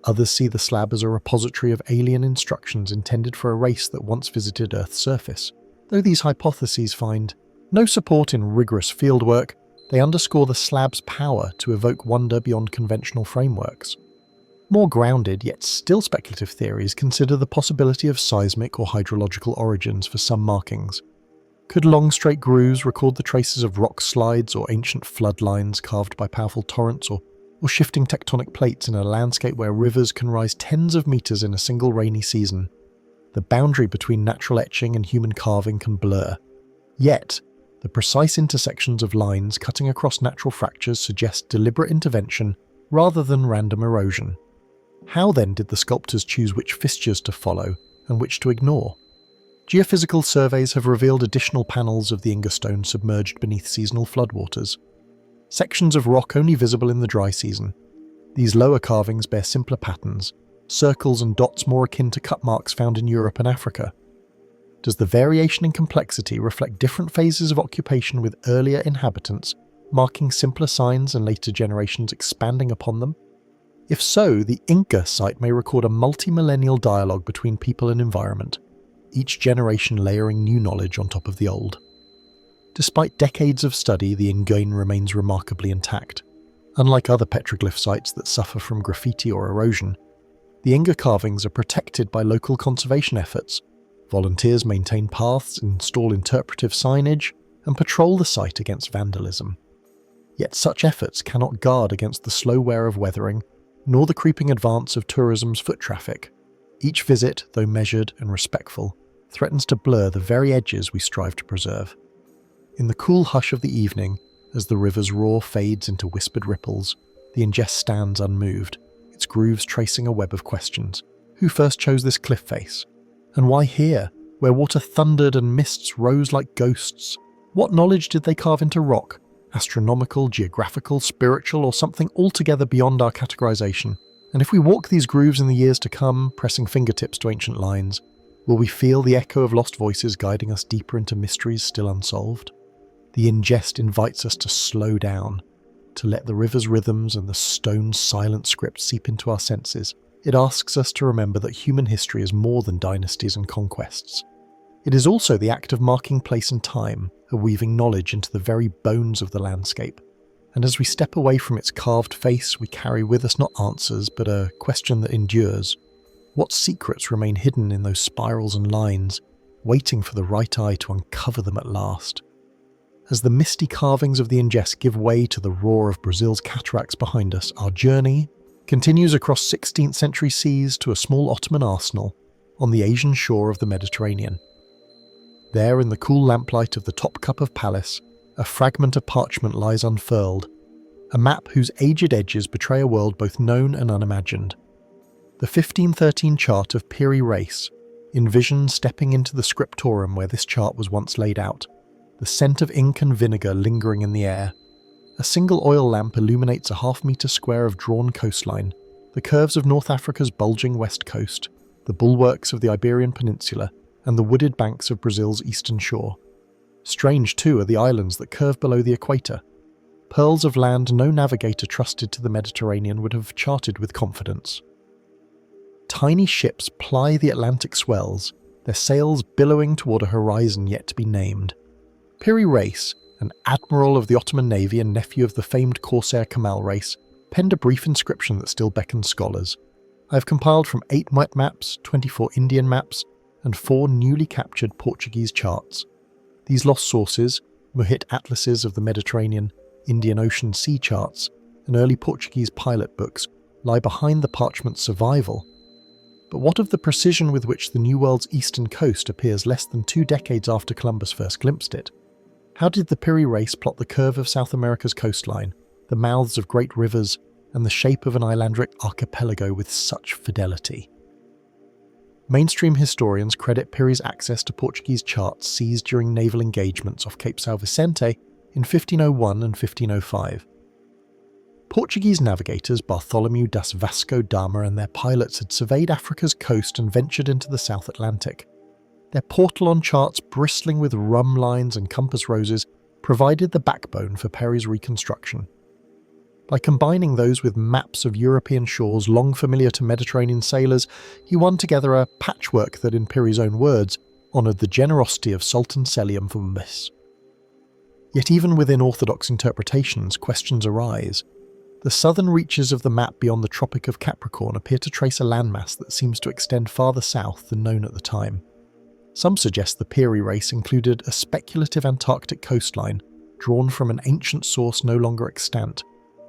Others see the slab as a repository of alien instructions intended for a race that once visited Earth's surface. Though these hypotheses find no support in rigorous fieldwork, they underscore the slab's power to evoke wonder beyond conventional frameworks. More grounded, yet still speculative theories consider the possibility of seismic or hydrological origins for some markings. Could long straight grooves record the traces of rock slides or ancient flood lines carved by powerful torrents or shifting tectonic plates in a landscape where rivers can rise tens of meters in a single rainy season? The boundary between natural etching and human carving can blur. Yet, the precise intersections of lines cutting across natural fractures suggest deliberate intervention rather than random erosion. How then did the sculptors choose which fissures to follow and which to ignore? Geophysical surveys have revealed additional panels of the Inga stone submerged beneath seasonal floodwaters. Sections of rock only visible in the dry season. These lower carvings bear simpler patterns, circles and dots more akin to cut marks found in Europe and Africa. Does the variation in complexity reflect different phases of occupation with earlier inhabitants, marking simpler signs and later generations expanding upon them? If so, the Inga site may record a multi-millennial dialogue between people and environment, each generation layering new knowledge on top of the old. Despite decades of study, the Ingain remains remarkably intact. Unlike other petroglyph sites that suffer from graffiti or erosion, the Inga carvings are protected by local conservation efforts. Volunteers maintain paths, install interpretive signage, and patrol the site against vandalism. Yet such efforts cannot guard against the slow wear of weathering, nor the creeping advance of tourism's foot traffic. Each visit, though measured and respectful, threatens to blur the very edges we strive to preserve. In the cool hush of the evening, as the river's roar fades into whispered ripples, the ingest stands unmoved, its grooves tracing a web of questions. Who first chose this cliff face? And why here, where water thundered and mists rose like ghosts? What knowledge did they carve into rock? Astronomical, geographical, spiritual, or something altogether beyond our categorization? And if we walk these grooves in the years to come, pressing fingertips to ancient lines, will we feel the echo of lost voices guiding us deeper into mysteries still unsolved? The ingest invites us to slow down, to let the river's rhythms and the stone's silent script seep into our senses. It asks us to remember that human history is more than dynasties and conquests. It is also the act of marking place and time, of weaving knowledge into the very bones of the landscape. And as we step away from its carved face, we carry with us not answers, but a question that endures. What secrets remain hidden in those spirals and lines, waiting for the right eye to uncover them at last? As the misty carvings of the ingest give way to the roar of Brazil's cataracts behind us, our journey continues across 16th century seas to a small Ottoman arsenal on the Asian shore of the Mediterranean. There, in the cool lamplight of the Topkapi Palace, a fragment of parchment lies unfurled, a map whose aged edges betray a world both known and unimagined. The 1513 chart of Piri Reis, envisioned stepping into the scriptorium where this chart was once laid out, the scent of ink and vinegar lingering in the air. A single oil lamp illuminates a half-metre square of drawn coastline, the curves of North Africa's bulging west coast, the bulwarks of the Iberian Peninsula, and the wooded banks of Brazil's eastern shore. Strange, too, are the islands that curve below the equator, pearls of land no navigator trusted to the Mediterranean would have charted with confidence. tiny ships ply the Atlantic swells, their sails billowing toward a horizon yet to be named. Piri Reis, an admiral of the Ottoman Navy and nephew of the famed corsair Kemal Reis, penned a brief inscription that still beckons scholars. I have compiled from 8 wet maps, 24 Indian maps, and 4 newly captured Portuguese charts. These lost sources, Muhit atlases of the Mediterranean, Indian Ocean sea charts, and early Portuguese pilot books, lie behind the parchment's survival. But what of the precision with which the New World's eastern coast appears less than 2 decades after Columbus first glimpsed it? How did the Piri Reis plot the curve of South America's coastline, the mouths of great rivers, and the shape of an islandric archipelago with such fidelity? Mainstream historians credit Piri's access to Portuguese charts seized during naval engagements off Cape São Vicente in 1501 and 1505. Portuguese navigators Bartholomew das Vasco da Gama and their pilots had surveyed Africa's coast and ventured into the South Atlantic. Their portal on charts bristling with rum lines and compass roses provided the backbone for Piri's reconstruction. By combining those with maps of European shores long familiar to Mediterranean sailors, he won together a patchwork that, in Piri's own words, honoured the generosity of Sultan Selim Vumbis. Yet even within orthodox interpretations, questions arise. The southern reaches of the map beyond the Tropic of Capricorn appear to trace a landmass that seems to extend farther south than known at the time. Some suggest the Piri Reis included a speculative Antarctic coastline drawn from an ancient source no longer extant,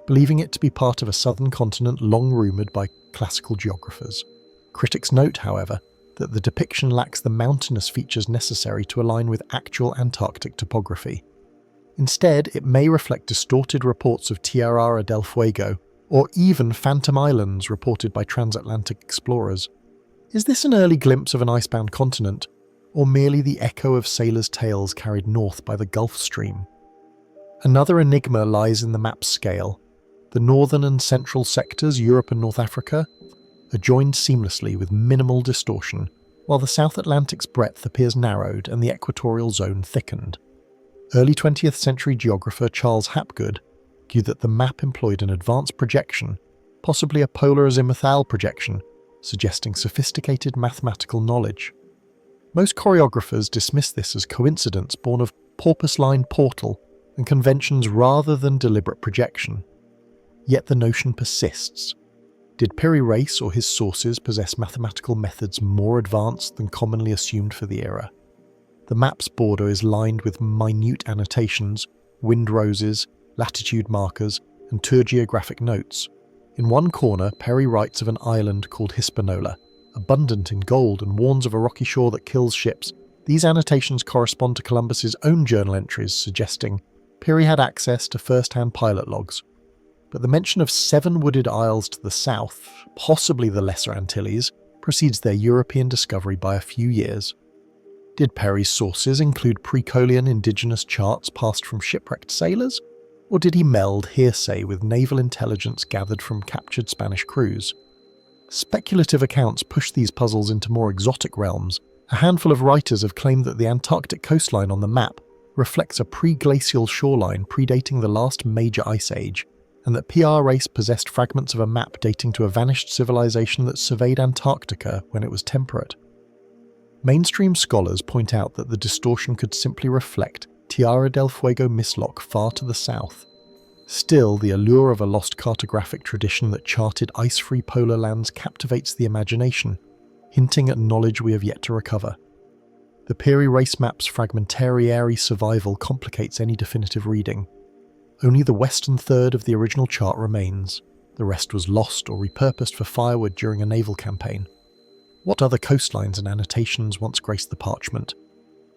believing it to be part of a southern continent long rumoured by classical geographers. Critics note, however, that the depiction lacks the mountainous features necessary to align with actual Antarctic topography. Instead, it may reflect distorted reports of Tierra del Fuego, or even phantom islands reported by transatlantic explorers. Is this an early glimpse of an icebound continent, or merely the echo of sailors' tales carried north by the Gulf Stream? Another enigma lies in the map's scale. The northern and central sectors, Europe and North Africa, are joined seamlessly with minimal distortion, while the South Atlantic's breadth appears narrowed and the equatorial zone thickened. Early 20th century geographer Charles Hapgood argued that the map employed an advanced projection, possibly a polar azimuthal projection, suggesting sophisticated mathematical knowledge. Most choreographers dismiss this as coincidence born of porpoise-line portal and conventions rather than deliberate projection. Yet the notion persists. Did Piri Reis or his sources possess mathematical methods more advanced than commonly assumed for the era? The map's border is lined with minute annotations, wind roses, latitude markers, and tour geographic notes. In one corner, Piri writes of an island called Hispaniola, abundant in gold, and warns of a rocky shore that kills ships. These annotations correspond to Columbus's own journal entries, suggesting Piri had access to first-hand pilot logs. But the mention of 7 wooded isles to the south, possibly the Lesser Antilles, precedes their European discovery by a few years. Did Piri's sources include pre-Columbian indigenous charts passed from shipwrecked sailors, or did he meld hearsay with naval intelligence gathered from captured Spanish crews? Speculative accounts push these puzzles into more exotic realms. A handful of writers have claimed that the Antarctic coastline on the map reflects a pre-glacial shoreline predating the last major ice age, and that Piri Reis possessed fragments of a map dating to a vanished civilization that surveyed Antarctica when it was temperate. Mainstream scholars point out that the distortion could simply reflect Tierra del Fuego mislock far to the south. Still, the allure of a lost cartographic tradition that charted ice-free polar lands captivates the imagination, hinting at knowledge we have yet to recover. The Piri Reis map's fragmentary survival complicates any definitive reading. Only the western third of the original chart remains. The rest was lost or repurposed for firewood during a naval campaign. What other coastlines and annotations once graced the parchment?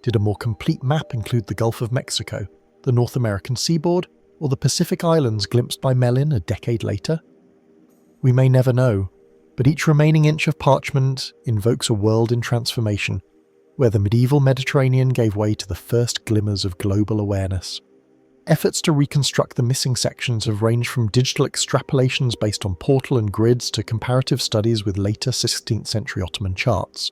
Did a more complete map include the Gulf of Mexico, the North American seaboard, or the Pacific Islands glimpsed by Mellin a decade later? We may never know, but each remaining inch of parchment invokes a world in transformation, where the medieval Mediterranean gave way to the first glimmers of global awareness. Efforts to reconstruct the missing sections have ranged from digital extrapolations based on portal and grids to comparative studies with later 16th century Ottoman charts.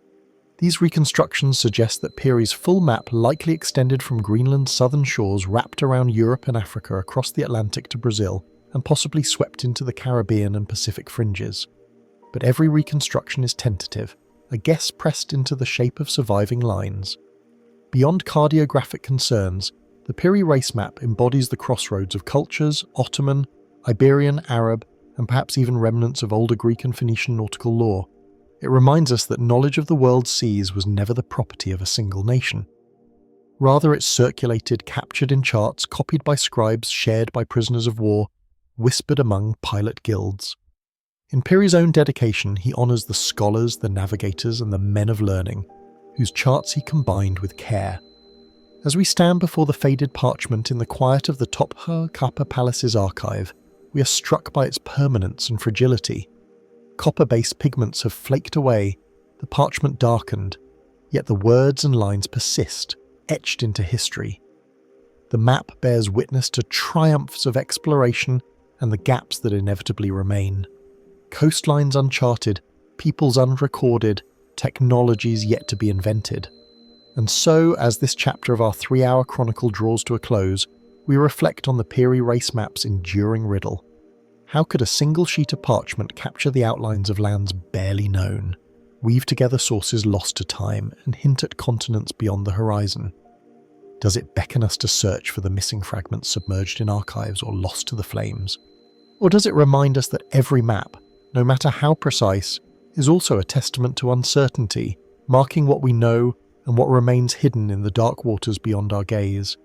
These reconstructions suggest that Piri's full map likely extended from Greenland's southern shores wrapped around Europe and Africa across the Atlantic to Brazil, and possibly swept into the Caribbean and Pacific fringes. but every reconstruction is tentative, a guess pressed into the shape of surviving lines. Beyond cartographic concerns, the Piri race map embodies the crossroads of cultures: Ottoman, Iberian, Arab, and perhaps even remnants of older Greek and Phoenician nautical lore. It reminds us that knowledge of the world's seas was never the property of a single nation. Rather, it circulated, captured in charts, copied by scribes, shared by prisoners of war, whispered among pilot guilds. In Piri's own dedication, he honours the scholars, the navigators, and the men of learning, whose charts he combined with care. As we stand before the faded parchment in the quiet of the Topkapı Palace's archive, we are struck by its permanence and fragility. Copper-based pigments have flaked away, the parchment darkened, yet the words and lines persist, etched into history. The map bears witness to triumphs of exploration and the gaps that inevitably remain. Coastlines uncharted, peoples unrecorded, technologies yet to be invented. And so, as this chapter of our 3-hour chronicle draws to a close, we reflect on the Piri race map's enduring riddle. How could a single sheet of parchment capture the outlines of lands barely known, weave together sources lost to time, and hint at continents beyond the horizon? Does it beckon us to search for the missing fragments submerged in archives or lost to the flames? Or does it remind us that every map, no matter how precise, is also a testament to uncertainty, marking what we know and what remains hidden in the dark waters beyond our gaze?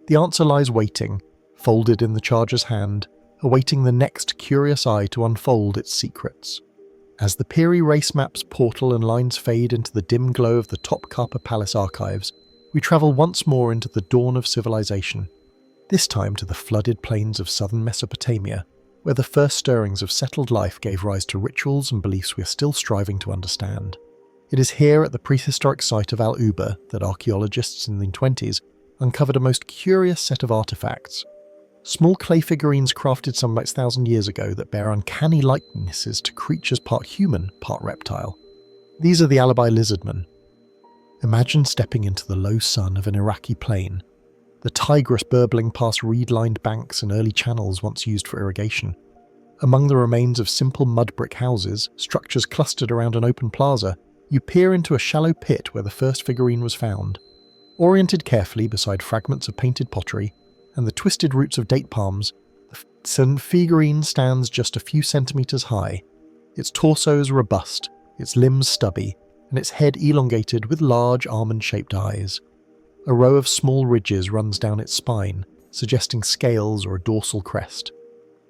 The answer lies waiting, folded in the charger's hand, awaiting the next curious eye to unfold its secrets. As the Piri race map's portal and lines fade into the dim glow of the Topkapı Palace archives, we travel once more into the dawn of civilization, this time to the flooded plains of southern Mesopotamia, where the first stirrings of settled life gave rise to rituals and beliefs we are still striving to understand. It is here at the prehistoric site of Al-Uba that archaeologists in the 1920s uncovered a most curious set of artifacts. Small clay figurines crafted some 1,000 years ago that bear uncanny likenesses to creatures part human, part reptile. These are the Alabai lizardmen. Imagine stepping into the low sun of an Iraqi plain, the Tigris burbling past reed-lined banks and early channels once used for irrigation. Among the remains of simple mud brick houses, structures clustered around an open plaza, you peer into a shallow pit where the first figurine was found. Oriented carefully beside fragments of painted pottery and the twisted roots of date palms, the figurine stands just a few centimetres high. Its torso is robust, its limbs stubby, and its head elongated with large almond-shaped eyes. A row of small ridges runs down its spine, suggesting scales or a dorsal crest.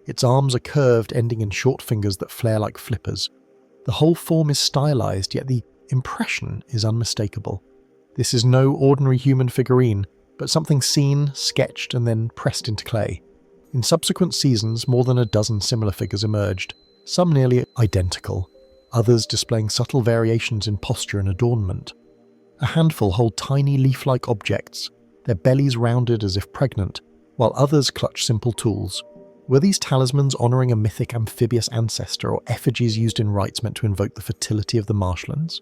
Its arms are curved, ending in short fingers that flare like flippers. The whole form is stylized, yet the impression is unmistakable. This is no ordinary human figurine, but something seen, sketched, and then pressed into clay. In subsequent seasons, more than a dozen similar figures emerged, some nearly identical, others displaying subtle variations in posture and adornment. A handful hold tiny leaf-like objects, their bellies rounded as if pregnant, while others clutch simple tools. Were these talismans honouring a mythic amphibious ancestor or effigies used in rites meant to invoke the fertility of the marshlands?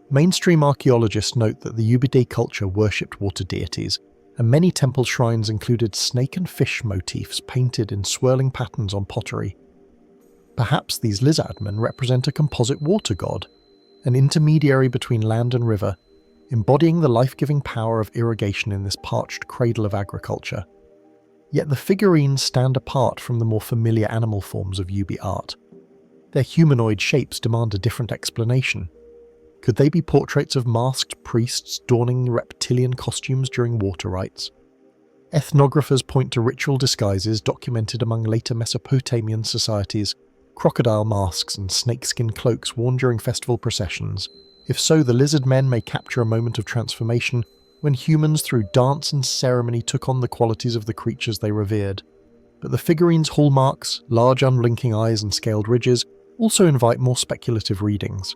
Mainstream archaeologists note that the Ubide culture worshipped water deities, and many temple shrines included snake and fish motifs painted in swirling patterns on pottery. Perhaps these lizardmen represent a composite water god, an intermediary between land and river, embodying the life-giving power of irrigation in this parched cradle of agriculture. Yet the figurines stand apart from the more familiar animal forms of Ubi art. Their humanoid shapes demand a different explanation. Could they be portraits of masked priests donning reptilian costumes during water rites? Ethnographers point to ritual disguises documented among later Mesopotamian societies, crocodile masks and snakeskin cloaks worn during festival processions. If so, the lizard men may capture a moment of transformation when humans through dance and ceremony took on the qualities of the creatures they revered. But the figurines' hallmarks, large unblinking eyes and scaled ridges, also invite more speculative readings.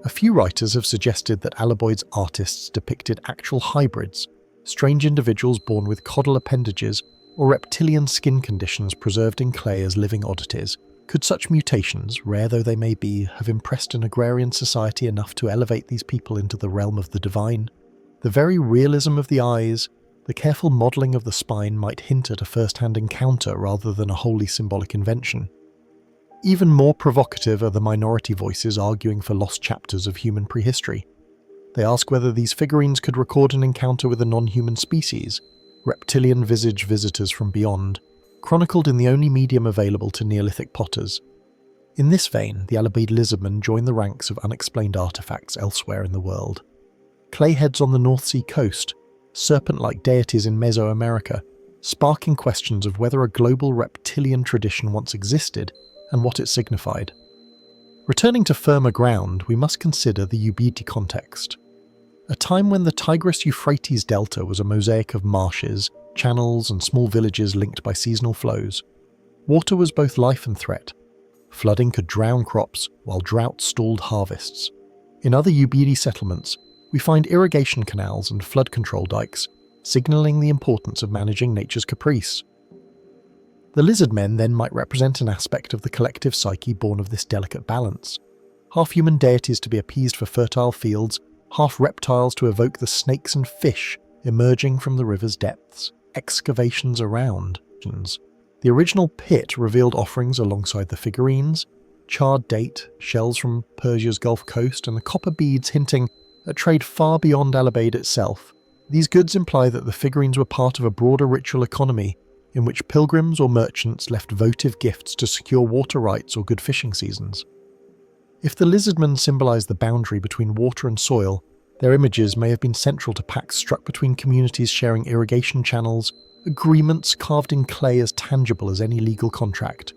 A few writers have suggested that Alaboid's artists depicted actual hybrids, strange individuals born with caudal appendages or reptilian skin conditions preserved in clay as living oddities. Could such mutations, rare though they may be, have impressed an agrarian society enough to elevate these people into the realm of the divine? The very realism of the eyes, the careful modelling of the spine might hint at a first-hand encounter rather than a wholly symbolic invention. Even more provocative are the minority voices arguing for lost chapters of human prehistory. They ask whether these figurines could record an encounter with a non-human species, reptilian-visaged visitors from beyond, chronicled in the only medium available to Neolithic potters. In this vein, the Alabede lizardmen join the ranks of unexplained artifacts elsewhere in the world. Clayheads on the North Sea coast, serpent-like deities in Mesoamerica, sparking questions of whether a global reptilian tradition once existed and what it signified. Returning to firmer ground, we must consider the Ubidi context. A time when the Tigris-Euphrates delta was a mosaic of marshes, channels and small villages linked by seasonal flows. Water was both life and threat. Flooding could drown crops, while drought stalled harvests. In other Ubidi settlements, we find irrigation canals and flood control dikes, signalling the importance of managing nature's caprice. The lizardmen then might represent an aspect of the collective psyche born of this delicate balance. Half-human deities to be appeased for fertile fields, half-reptiles to evoke the snakes and fish emerging from the river's depths. Excavations around. The original pit revealed offerings alongside the figurines, charred date, shells from Persia's Gulf Coast, and the copper beads hinting at trade far beyond Alabede itself. These goods imply that the figurines were part of a broader ritual economy in which pilgrims or merchants left votive gifts to secure water rights or good fishing seasons. If the lizardmen symbolize the boundary between water and soil, their images may have been central to pacts struck between communities sharing irrigation channels, agreements carved in clay as tangible as any legal contract.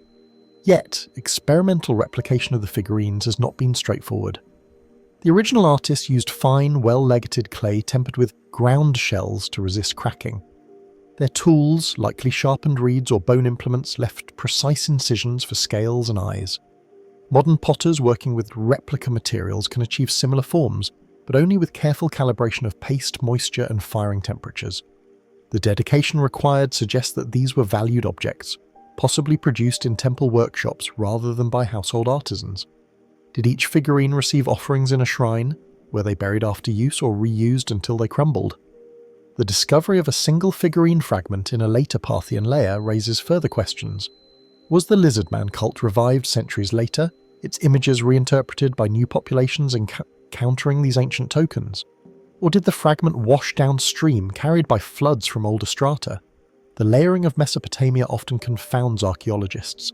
Yet, experimental replication of the figurines has not been straightforward. The original artists used fine, well-legated clay tempered with ground shells to resist cracking. Their tools, likely sharpened reeds or bone implements, left precise incisions for scales and eyes. Modern potters working with replica materials can achieve similar forms, but only with careful calibration of paste, moisture, and firing temperatures. The dedication required suggests that these were valued objects, possibly produced in temple workshops rather than by household artisans. Did each figurine receive offerings in a shrine? Were they buried after use or reused until they crumbled? The discovery of a single figurine fragment in a later Parthian layer raises further questions. Was the lizardman cult revived centuries later, its images reinterpreted by new populations encountering these ancient tokens? Or did the fragment wash downstream, carried by floods from older strata? The layering of Mesopotamia often confounds archaeologists.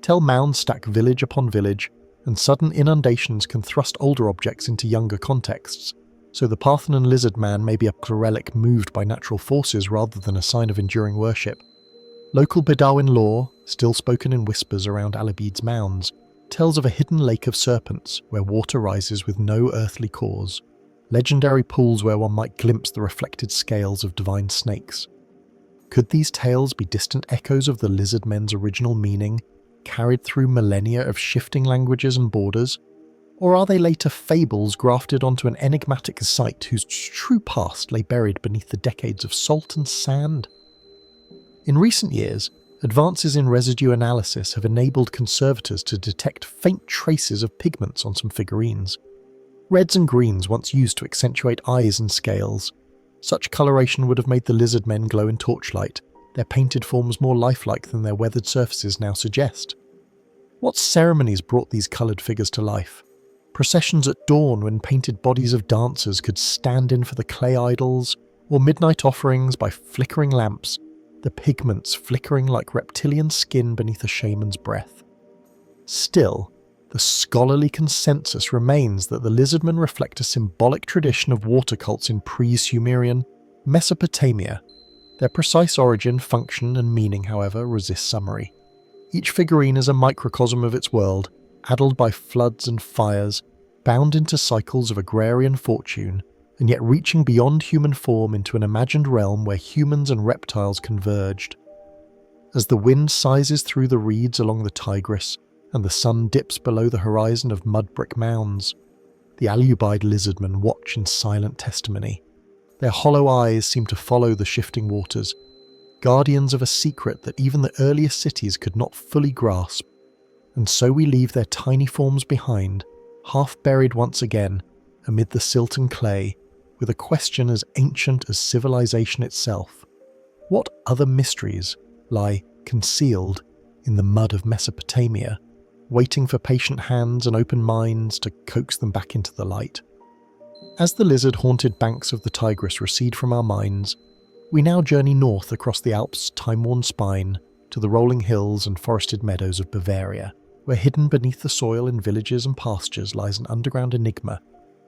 Tell mounds stack village upon village, and sudden inundations can thrust older objects into younger contexts, so the Parthenon lizard man may be a relic moved by natural forces rather than a sign of enduring worship. Local Bedouin lore, still spoken in whispers around Alabede's mounds, tells of a hidden lake of serpents where water rises with no earthly cause, legendary pools where one might glimpse the reflected scales of divine snakes. Could these tales be distant echoes of the lizard men's original meaning, carried through millennia of shifting languages and borders? Or are they later fables grafted onto an enigmatic site whose true past lay buried beneath the decades of salt and sand? In recent years, advances in residue analysis have enabled conservators to detect faint traces of pigments on some figurines. Reds and greens once used to accentuate eyes and scales. Such coloration would have made the lizard men glow in torchlight, their painted forms more lifelike than their weathered surfaces now suggest. What ceremonies brought these coloured figures to life? Processions at dawn when painted bodies of dancers could stand in for the clay idols, or midnight offerings by flickering lamps, the pigments flickering like reptilian skin beneath a shaman's breath. Still, the scholarly consensus remains that the lizardmen reflect a symbolic tradition of water cults in pre-Sumerian Mesopotamia. Their precise origin, function, and meaning, however, resist summary. Each figurine is a microcosm of its world, addled by floods and fires, bound into cycles of agrarian fortune, and yet reaching beyond human form into an imagined realm where humans and reptiles converged. As the wind sizes through the reeds along the Tigris, and the sun dips below the horizon of mud brick mounds, the Alubide lizardmen watch in silent testimony. Their hollow eyes seem to follow the shifting waters, guardians of a secret that even the earliest cities could not fully grasp. And so we leave their tiny forms behind, half buried once again, amid the silt and clay, with a question as ancient as civilization itself. What other mysteries lie concealed in the mud of Mesopotamia? waiting for patient hands and open minds to coax them back into the light. As the lizard-haunted banks of the Tigris recede from our minds, we now journey north across the Alps' time-worn spine to the rolling hills and forested meadows of Bavaria, where hidden beneath the soil in villages and pastures lies an underground enigma,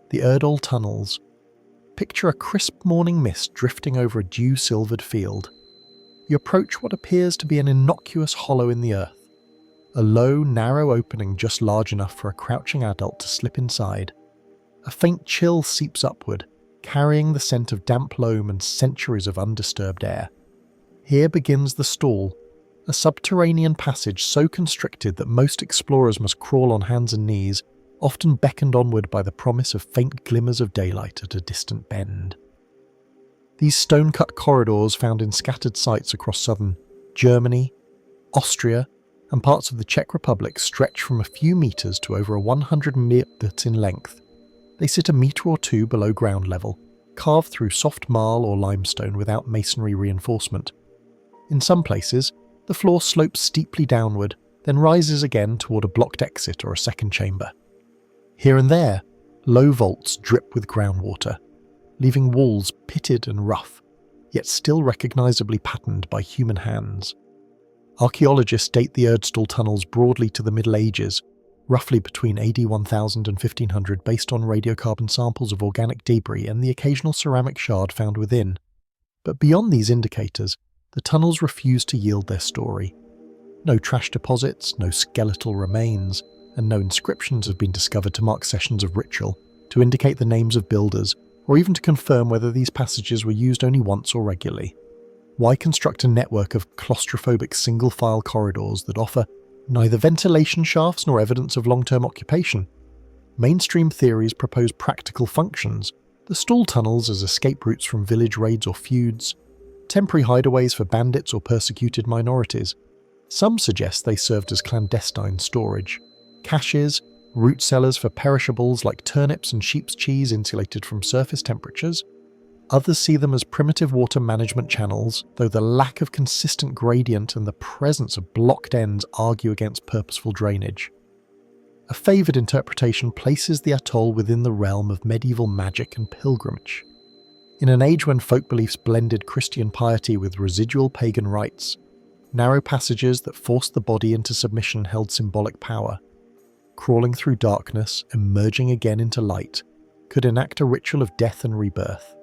the Erdol tunnels. Picture a crisp morning mist drifting over a dew-silvered field. You approach what appears to be an innocuous hollow in the earth, a low, narrow opening just large enough for a crouching adult to slip inside. A faint chill seeps upward, carrying the scent of damp loam and centuries of undisturbed air. Here begins the stall, a subterranean passage so constricted that most explorers must crawl on hands and knees, often beckoned onward by the promise of faint glimmers of daylight at a distant bend. These stone-cut corridors found in scattered sites across southern Germany, Austria, and parts of the Czech Republic stretch from a few meters to over 100 meters in length. They sit a meter or two below ground level, carved through soft marl or limestone without masonry reinforcement. In some places, the floor slopes steeply downward, then rises again toward a blocked exit or a second chamber. Here and there, low vaults drip with groundwater, leaving walls pitted and rough, yet still recognizably patterned by human hands. Archaeologists date the Erdstall tunnels broadly to the Middle Ages, roughly between AD 1000 and 1500 based on radiocarbon samples of organic debris and the occasional ceramic shard found within. But beyond these indicators, the tunnels refuse to yield their story. No trash deposits, no skeletal remains, and no inscriptions have been discovered to mark sessions of ritual, to indicate the names of builders, or even to confirm whether these passages were used only once or regularly. Why construct a network of claustrophobic single-file corridors that offer neither ventilation shafts nor evidence of long-term occupation? Mainstream theories propose practical functions, the stall tunnels as escape routes from village raids or feuds, temporary hideaways for bandits or persecuted minorities. Some suggest they served as clandestine storage, caches, root cellars for perishables like turnips and sheep's cheese insulated from surface temperatures. Others see them as primitive water management channels, though the lack of consistent gradient and the presence of blocked ends argue against purposeful drainage. A favoured interpretation places the atoll within the realm of medieval magic and pilgrimage. In an age when folk beliefs blended Christian piety with residual pagan rites, narrow passages that forced the body into submission held symbolic power. Crawling through darkness, emerging again into light, could enact a ritual of death and rebirth.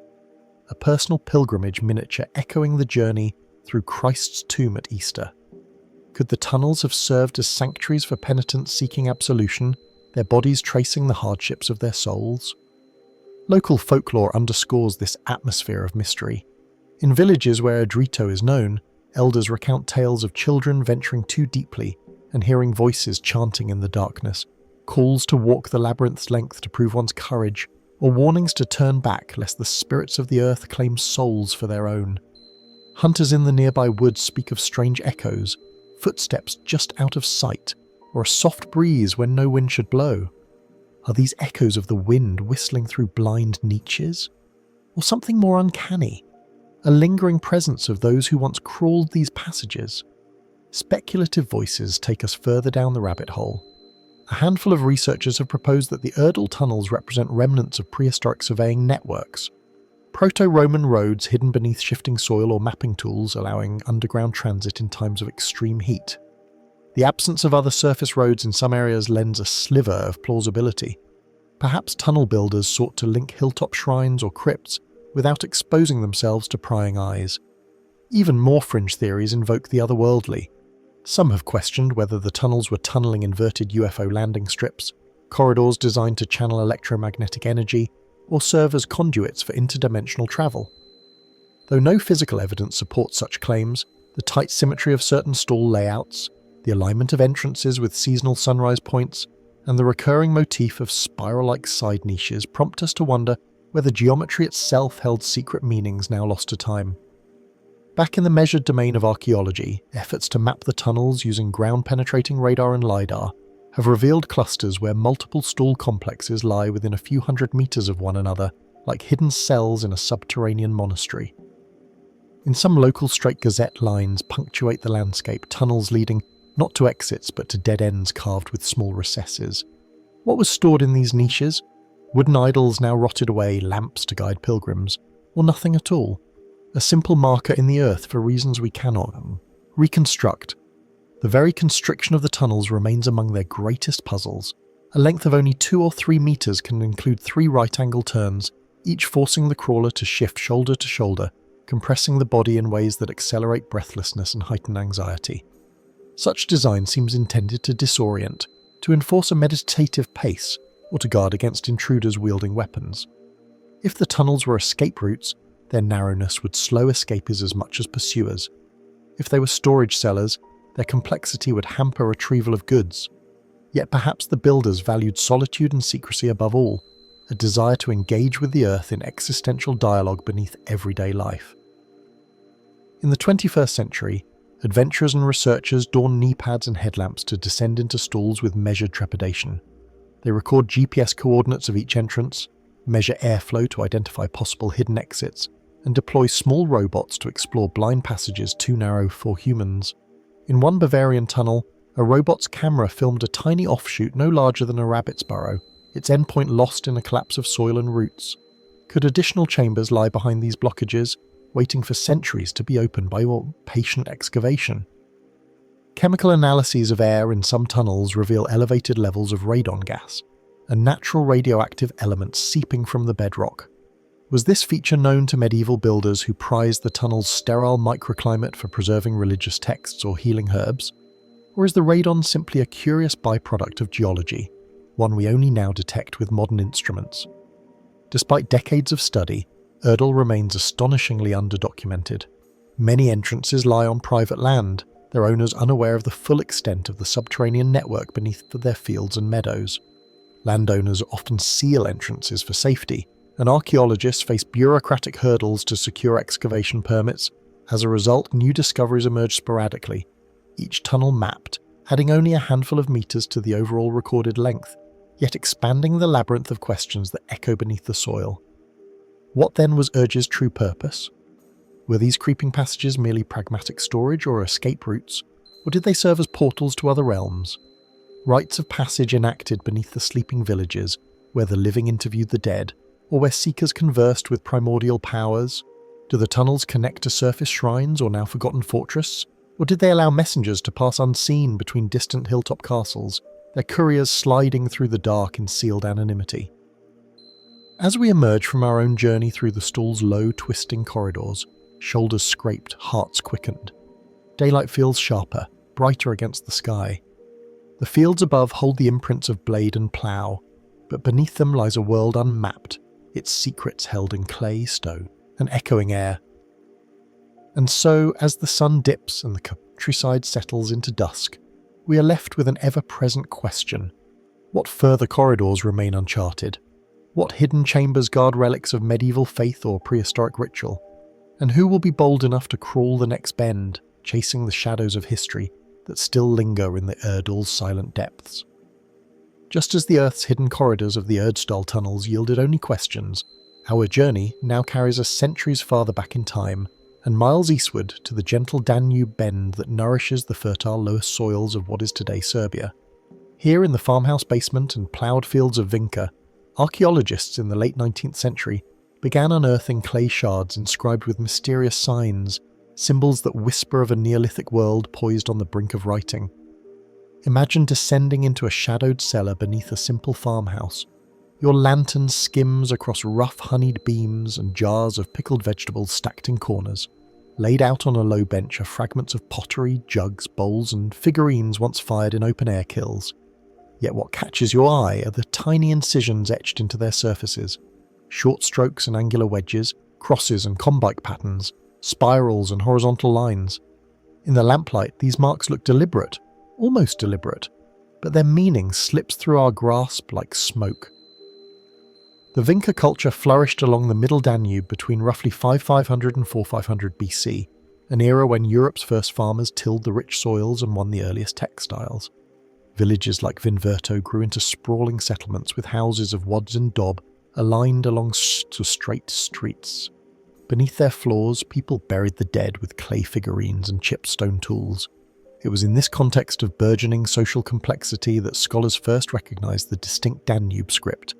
A personal pilgrimage miniature echoing the journey through Christ's tomb at Easter. Could the tunnels have served as sanctuaries for penitents seeking absolution, their bodies tracing the hardships of their souls? Local folklore underscores this atmosphere of mystery. In villages where Adrito is known, elders recount tales of children venturing too deeply and hearing voices chanting in the darkness, calls to walk the labyrinth's length to prove one's courage, or warnings to turn back lest the spirits of the earth claim souls for their own. Hunters in the nearby woods speak of strange echoes, footsteps just out of sight, or a soft breeze when no wind should blow. Are these echoes of the wind whistling through blind niches? Or something more uncanny? A lingering presence of those who once crawled these passages? Speculative voices take us further down the rabbit hole. A handful of researchers have proposed that the Erdol tunnels represent remnants of prehistoric surveying networks. Proto-Roman roads hidden beneath shifting soil or mapping tools allowing underground transit in times of extreme heat. The absence of other surface roads in some areas lends a sliver of plausibility. Perhaps tunnel builders sought to link hilltop shrines or crypts without exposing themselves to prying eyes. Even more fringe theories invoke the otherworldly. Some have questioned whether the tunnels were tunneling inverted UFO landing strips, corridors designed to channel electromagnetic energy, or serve as conduits for interdimensional travel. Though no physical evidence supports such claims, the tight symmetry of certain stall layouts, the alignment of entrances with seasonal sunrise points, and the recurring motif of spiral-like side niches prompt us to wonder whether geometry itself held secret meanings now lost to time. Back in the measured domain of archaeology, efforts to map the tunnels using ground-penetrating radar and LiDAR have revealed clusters where multiple stall complexes lie within a few hundred meters of one another, like hidden cells in a subterranean monastery. In some local Strait Gazette lines punctuate the landscape, tunnels leading not to exits but to dead ends carved with small recesses. What was stored in these niches? Wooden idols now rotted away, lamps to guide pilgrims, or nothing at all? A simple marker in the earth for reasons we cannot reconstruct. The very constriction of the tunnels remains among their greatest puzzles. A length of only 2 or 3 meters can include 3 right-angle turns, each forcing the crawler to shift shoulder to shoulder, compressing the body in ways that accelerate breathlessness and heighten anxiety. Such design seems intended to disorient, to enforce a meditative pace, or to guard against intruders wielding weapons. If the tunnels were escape routes, their narrowness would slow escapers as much as pursuers. If they were storage cellars, their complexity would hamper retrieval of goods. Yet perhaps the builders valued solitude and secrecy above all, a desire to engage with the earth in existential dialogue beneath everyday life. In the 21st century, adventurers and researchers don knee pads and headlamps to descend into stalls with measured trepidation. They record GPS coordinates of each entrance, measure airflow to identify possible hidden exits, and deploy small robots to explore blind passages too narrow for humans. In one Bavarian tunnel, a robot's camera filmed a tiny offshoot no larger than a rabbit's burrow, its endpoint lost in a collapse of soil and roots. Could additional chambers lie behind these blockages, waiting for centuries to be opened by more patient excavation? Chemical analyses of air in some tunnels reveal elevated levels of radon gas, a natural radioactive element seeping from the bedrock. Was this feature known to medieval builders who prized the tunnel's sterile microclimate for preserving religious texts or healing herbs? Or is the radon simply a curious byproduct of geology, one we only now detect with modern instruments? Despite decades of study, Erdal remains astonishingly underdocumented. Many entrances lie on private land, their owners unaware of the full extent of the subterranean network beneath their fields and meadows. Landowners often seal entrances for safety, and archaeologists face bureaucratic hurdles to secure excavation permits. As a result, new discoveries emerge sporadically, each tunnel mapped, adding only a handful of meters to the overall recorded length, yet expanding the labyrinth of questions that echo beneath the soil. What then was Urge's true purpose? Were these creeping passages merely pragmatic storage or escape routes, or did they serve as portals to other realms? Rites of passage enacted beneath the sleeping villages, where the living interviewed the dead, or where seekers conversed with primordial powers? Do the tunnels connect to surface shrines or now forgotten fortress? Or did they allow messengers to pass unseen between distant hilltop castles, their couriers sliding through the dark in sealed anonymity? As we emerge from our own journey through the stall's low, twisting corridors, shoulders scraped, hearts quickened. Daylight feels sharper, brighter against the sky. The fields above hold the imprints of blade and plough, but beneath them lies a world unmapped, its secrets held in clay, stone, and echoing air. And so, as the sun dips and the countryside settles into dusk, we are left with an ever-present question. What further corridors remain uncharted? What hidden chambers guard relics of medieval faith or prehistoric ritual? And who will be bold enough to crawl the next bend, chasing the shadows of history that still linger in the Erdal's silent depths? Just as the Earth's hidden corridors of the Erdstall tunnels yielded only questions, our journey now carries us centuries farther back in time and miles eastward to the gentle Danube bend that nourishes the fertile lower soils of what is today Serbia. Here in the farmhouse basement and ploughed fields of Vinca, archaeologists in the late 19th century began unearthing clay shards inscribed with mysterious signs, symbols that whisper of a Neolithic world poised on the brink of writing. Imagine descending into a shadowed cellar beneath a simple farmhouse. Your lantern skims across rough honeyed beams and jars of pickled vegetables stacked in corners. Laid out on a low bench are fragments of pottery, jugs, bowls, and figurines once fired in open-air kilns. Yet what catches your eye are the tiny incisions etched into their surfaces. Short strokes and angular wedges, crosses and combike patterns, spirals and horizontal lines. In the lamplight, these marks look deliberate, almost deliberate, but their meaning slips through our grasp like smoke. The Vinca culture flourished along the Middle Danube between roughly 5500 and 4500 BC, an era when Europe's first farmers tilled the rich soils and won the earliest textiles. Villages like Vinverto grew into sprawling settlements with houses of wood and daub aligned along straight streets. Beneath their floors, people buried the dead with clay figurines and chipped stone tools. It was in this context of burgeoning social complexity that scholars first recognized the distinct Danube script,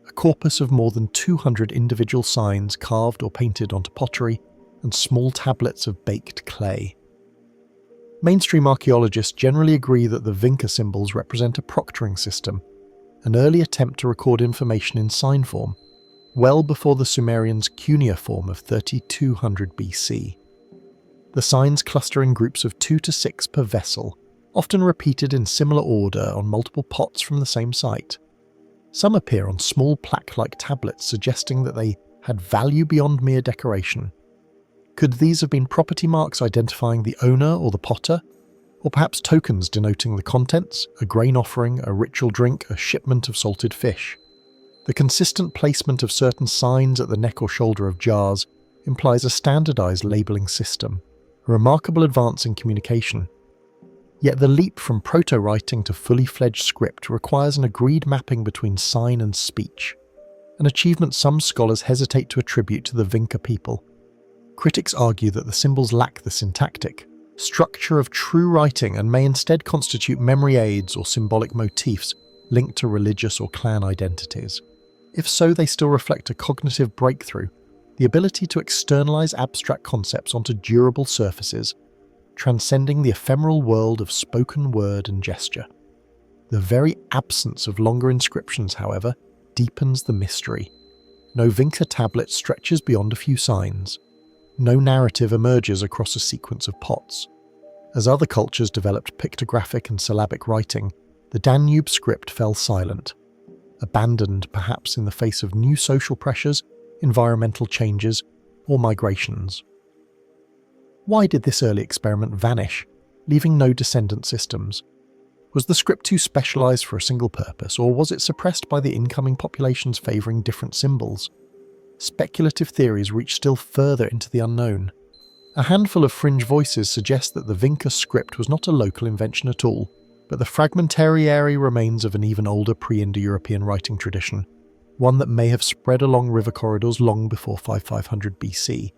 a corpus of more than 200 individual signs carved or painted onto pottery and small tablets of baked clay. Mainstream archaeologists generally agree that the Vinca symbols represent a proctoring system, an early attempt to record information in sign form, well before the Sumerians' cuneiform of 3200 BC. The signs cluster in groups of 2 to 6 per vessel, often repeated in similar order on multiple pots from the same site. Some appear on small plaque-like tablets suggesting that they had value beyond mere decoration. Could these have been property marks identifying the owner or the potter? Or perhaps tokens denoting the contents, a grain offering, a ritual drink, a shipment of salted fish? The consistent placement of certain signs at the neck or shoulder of jars implies a standardized labeling system, a remarkable advance in communication. Yet the leap from proto-writing to fully fledged script requires an agreed mapping between sign and speech, an achievement some scholars hesitate to attribute to the Vinca people. Critics argue that the symbols lack the syntactic structure of true writing and may instead constitute memory aids or symbolic motifs linked to religious or clan identities. If so, they still reflect a cognitive breakthrough, the ability to externalize abstract concepts onto durable surfaces, transcending the ephemeral world of spoken word and gesture. The very absence of longer inscriptions, however, deepens the mystery. No Vinca tablet stretches beyond a few signs. No narrative emerges across a sequence of pots. As other cultures developed pictographic and syllabic writing, the Danube script fell silent, abandoned perhaps in the face of new social pressures, environmental changes, or migrations. Why did this early experiment vanish, leaving no descendant systems? Was the script too specialized for a single purpose, or was it suppressed by the incoming populations favoring different symbols? Speculative theories reach still further into the unknown. A handful of fringe voices suggest that the Vinca script was not a local invention at all, but the fragmentary remains of an even older pre-Indo-European writing tradition, one that may have spread along river corridors long before 5500 BC.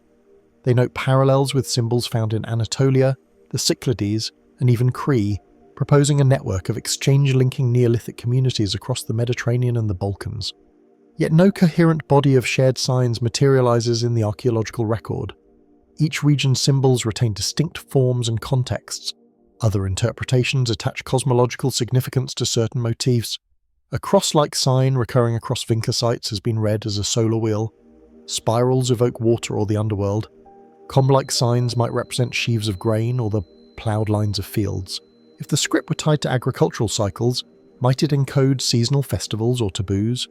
They note parallels with symbols found in Anatolia, the Cyclades, and even Crete, proposing a network of exchange-linking Neolithic communities across the Mediterranean and the Balkans. Yet no coherent body of shared signs materializes in the archaeological record. Each region's symbols retain distinct forms and contexts. Other interpretations attach cosmological significance to certain motifs. A cross-like sign recurring across Vinca sites has been read as a solar wheel. Spirals evoke water or the underworld. Comb-like signs might represent sheaves of grain or the ploughed lines of fields. If the script were tied to agricultural cycles, might it encode seasonal festivals or taboos?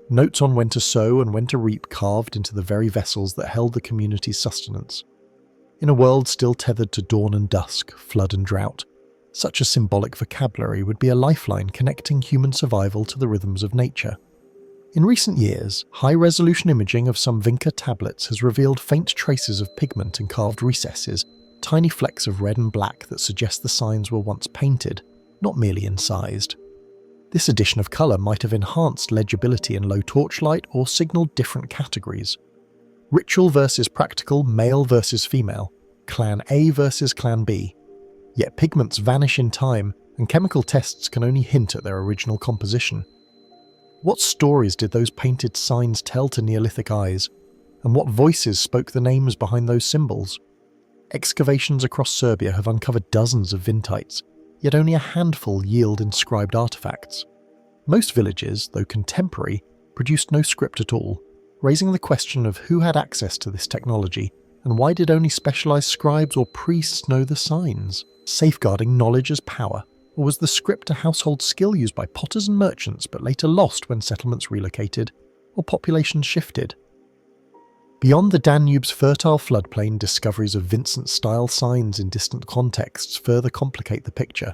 Notes on when to sow and when to reap carved into the very vessels that held the community's sustenance. In a world still tethered to dawn and dusk, flood and drought, such a symbolic vocabulary would be a lifeline connecting human survival to the rhythms of nature. In recent years, high-resolution imaging of some Vinca tablets has revealed faint traces of pigment in carved recesses, tiny flecks of red and black that suggest the signs were once painted, not merely incised. This addition of colour might have enhanced legibility in low torchlight or signalled different categories. Ritual versus practical, male versus female, Clan A versus Clan B. Yet pigments vanish in time, and chemical tests can only hint at their original composition. What stories did those painted signs tell to Neolithic eyes, and what voices spoke the names behind those symbols? Excavations across Serbia have uncovered dozens of vintites, yet only a handful yield inscribed artifacts. Most villages, though contemporary, produced no script at all, raising the question of who had access to this technology, and why did only specialized scribes or priests know the signs, safeguarding knowledge as power? Or was the script a household skill used by potters and merchants but later lost when settlements relocated or populations shifted? Beyond the Danube's fertile floodplain, discoveries of Vincent-style signs in distant contexts further complicate the picture.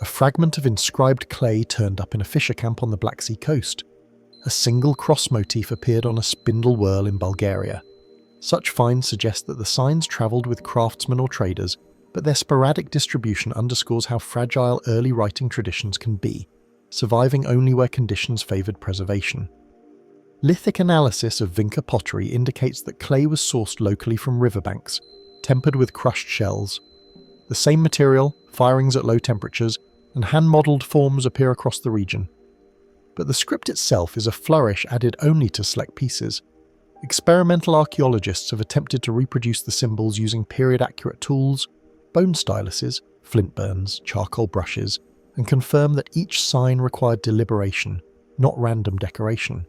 A fragment of inscribed clay turned up in a fisher camp on the Black Sea coast. A single cross motif appeared on a spindle whorl in Bulgaria. Such finds suggest that the signs travelled with craftsmen or traders, but their sporadic distribution underscores how fragile early writing traditions can be, surviving only where conditions favoured preservation. Lithic analysis of Vinca pottery indicates that clay was sourced locally from riverbanks, tempered with crushed shells. The same material, firings at low temperatures, and hand-modelled forms appear across the region. But the script itself is a flourish added only to select pieces. Experimental archaeologists have attempted to reproduce the symbols using period-accurate tools, bone styluses, flint burns, charcoal brushes, and confirm that each sign required deliberation, not random decoration.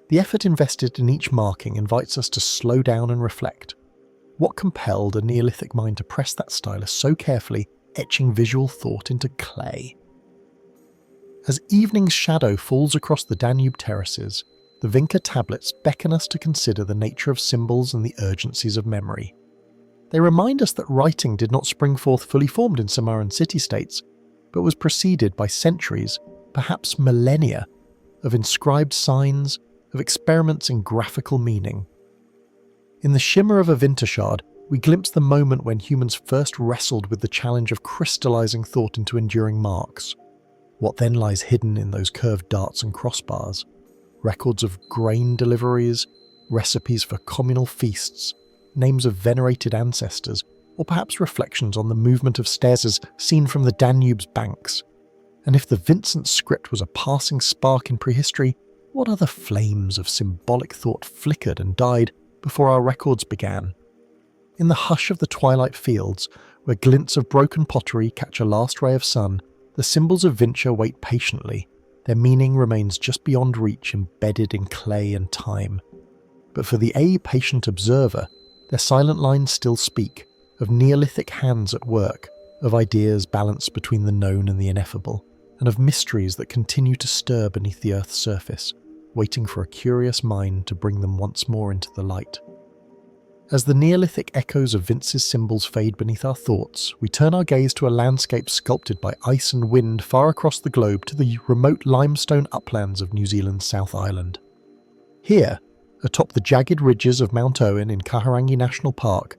The effort invested in each marking invites us to slow down and reflect. What compelled a Neolithic mind to press that stylus so carefully, etching visual thought into clay? As evening's shadow falls across the Danube terraces, the Vinca tablets beckon us to consider the nature of symbols and the urgencies of memory. They remind us that writing did not spring forth fully formed in Samarran city-states, but was preceded by centuries, perhaps millennia, of inscribed signs, of experiments in graphical meaning. In the shimmer of a Vintershard, we glimpse the moment when humans first wrestled with the challenge of crystallizing thought into enduring marks. What then lies hidden in those curved darts and crossbars? Records of grain deliveries, recipes for communal feasts, names of venerated ancestors, or perhaps reflections on the movement of stairs as seen from the Danube's banks. And if the Vincent script was a passing spark in prehistory, what other flames of symbolic thought flickered and died before our records began? In the hush of the twilight fields, where glints of broken pottery catch a last ray of sun, the symbols of Vinca wait patiently. Their meaning remains just beyond reach, embedded in clay and time. But for the patient observer, their silent lines still speak, of Neolithic hands at work, of ideas balanced between the known and the ineffable, and of mysteries that continue to stir beneath the Earth's surface, waiting for a curious mind to bring them once more into the light. As the Neolithic echoes of Vince's symbols fade beneath our thoughts, we turn our gaze to a landscape sculpted by ice and wind far across the globe to the remote limestone uplands of New Zealand's South Island. Here, atop the jagged ridges of Mount Owen in Kahurangi National Park,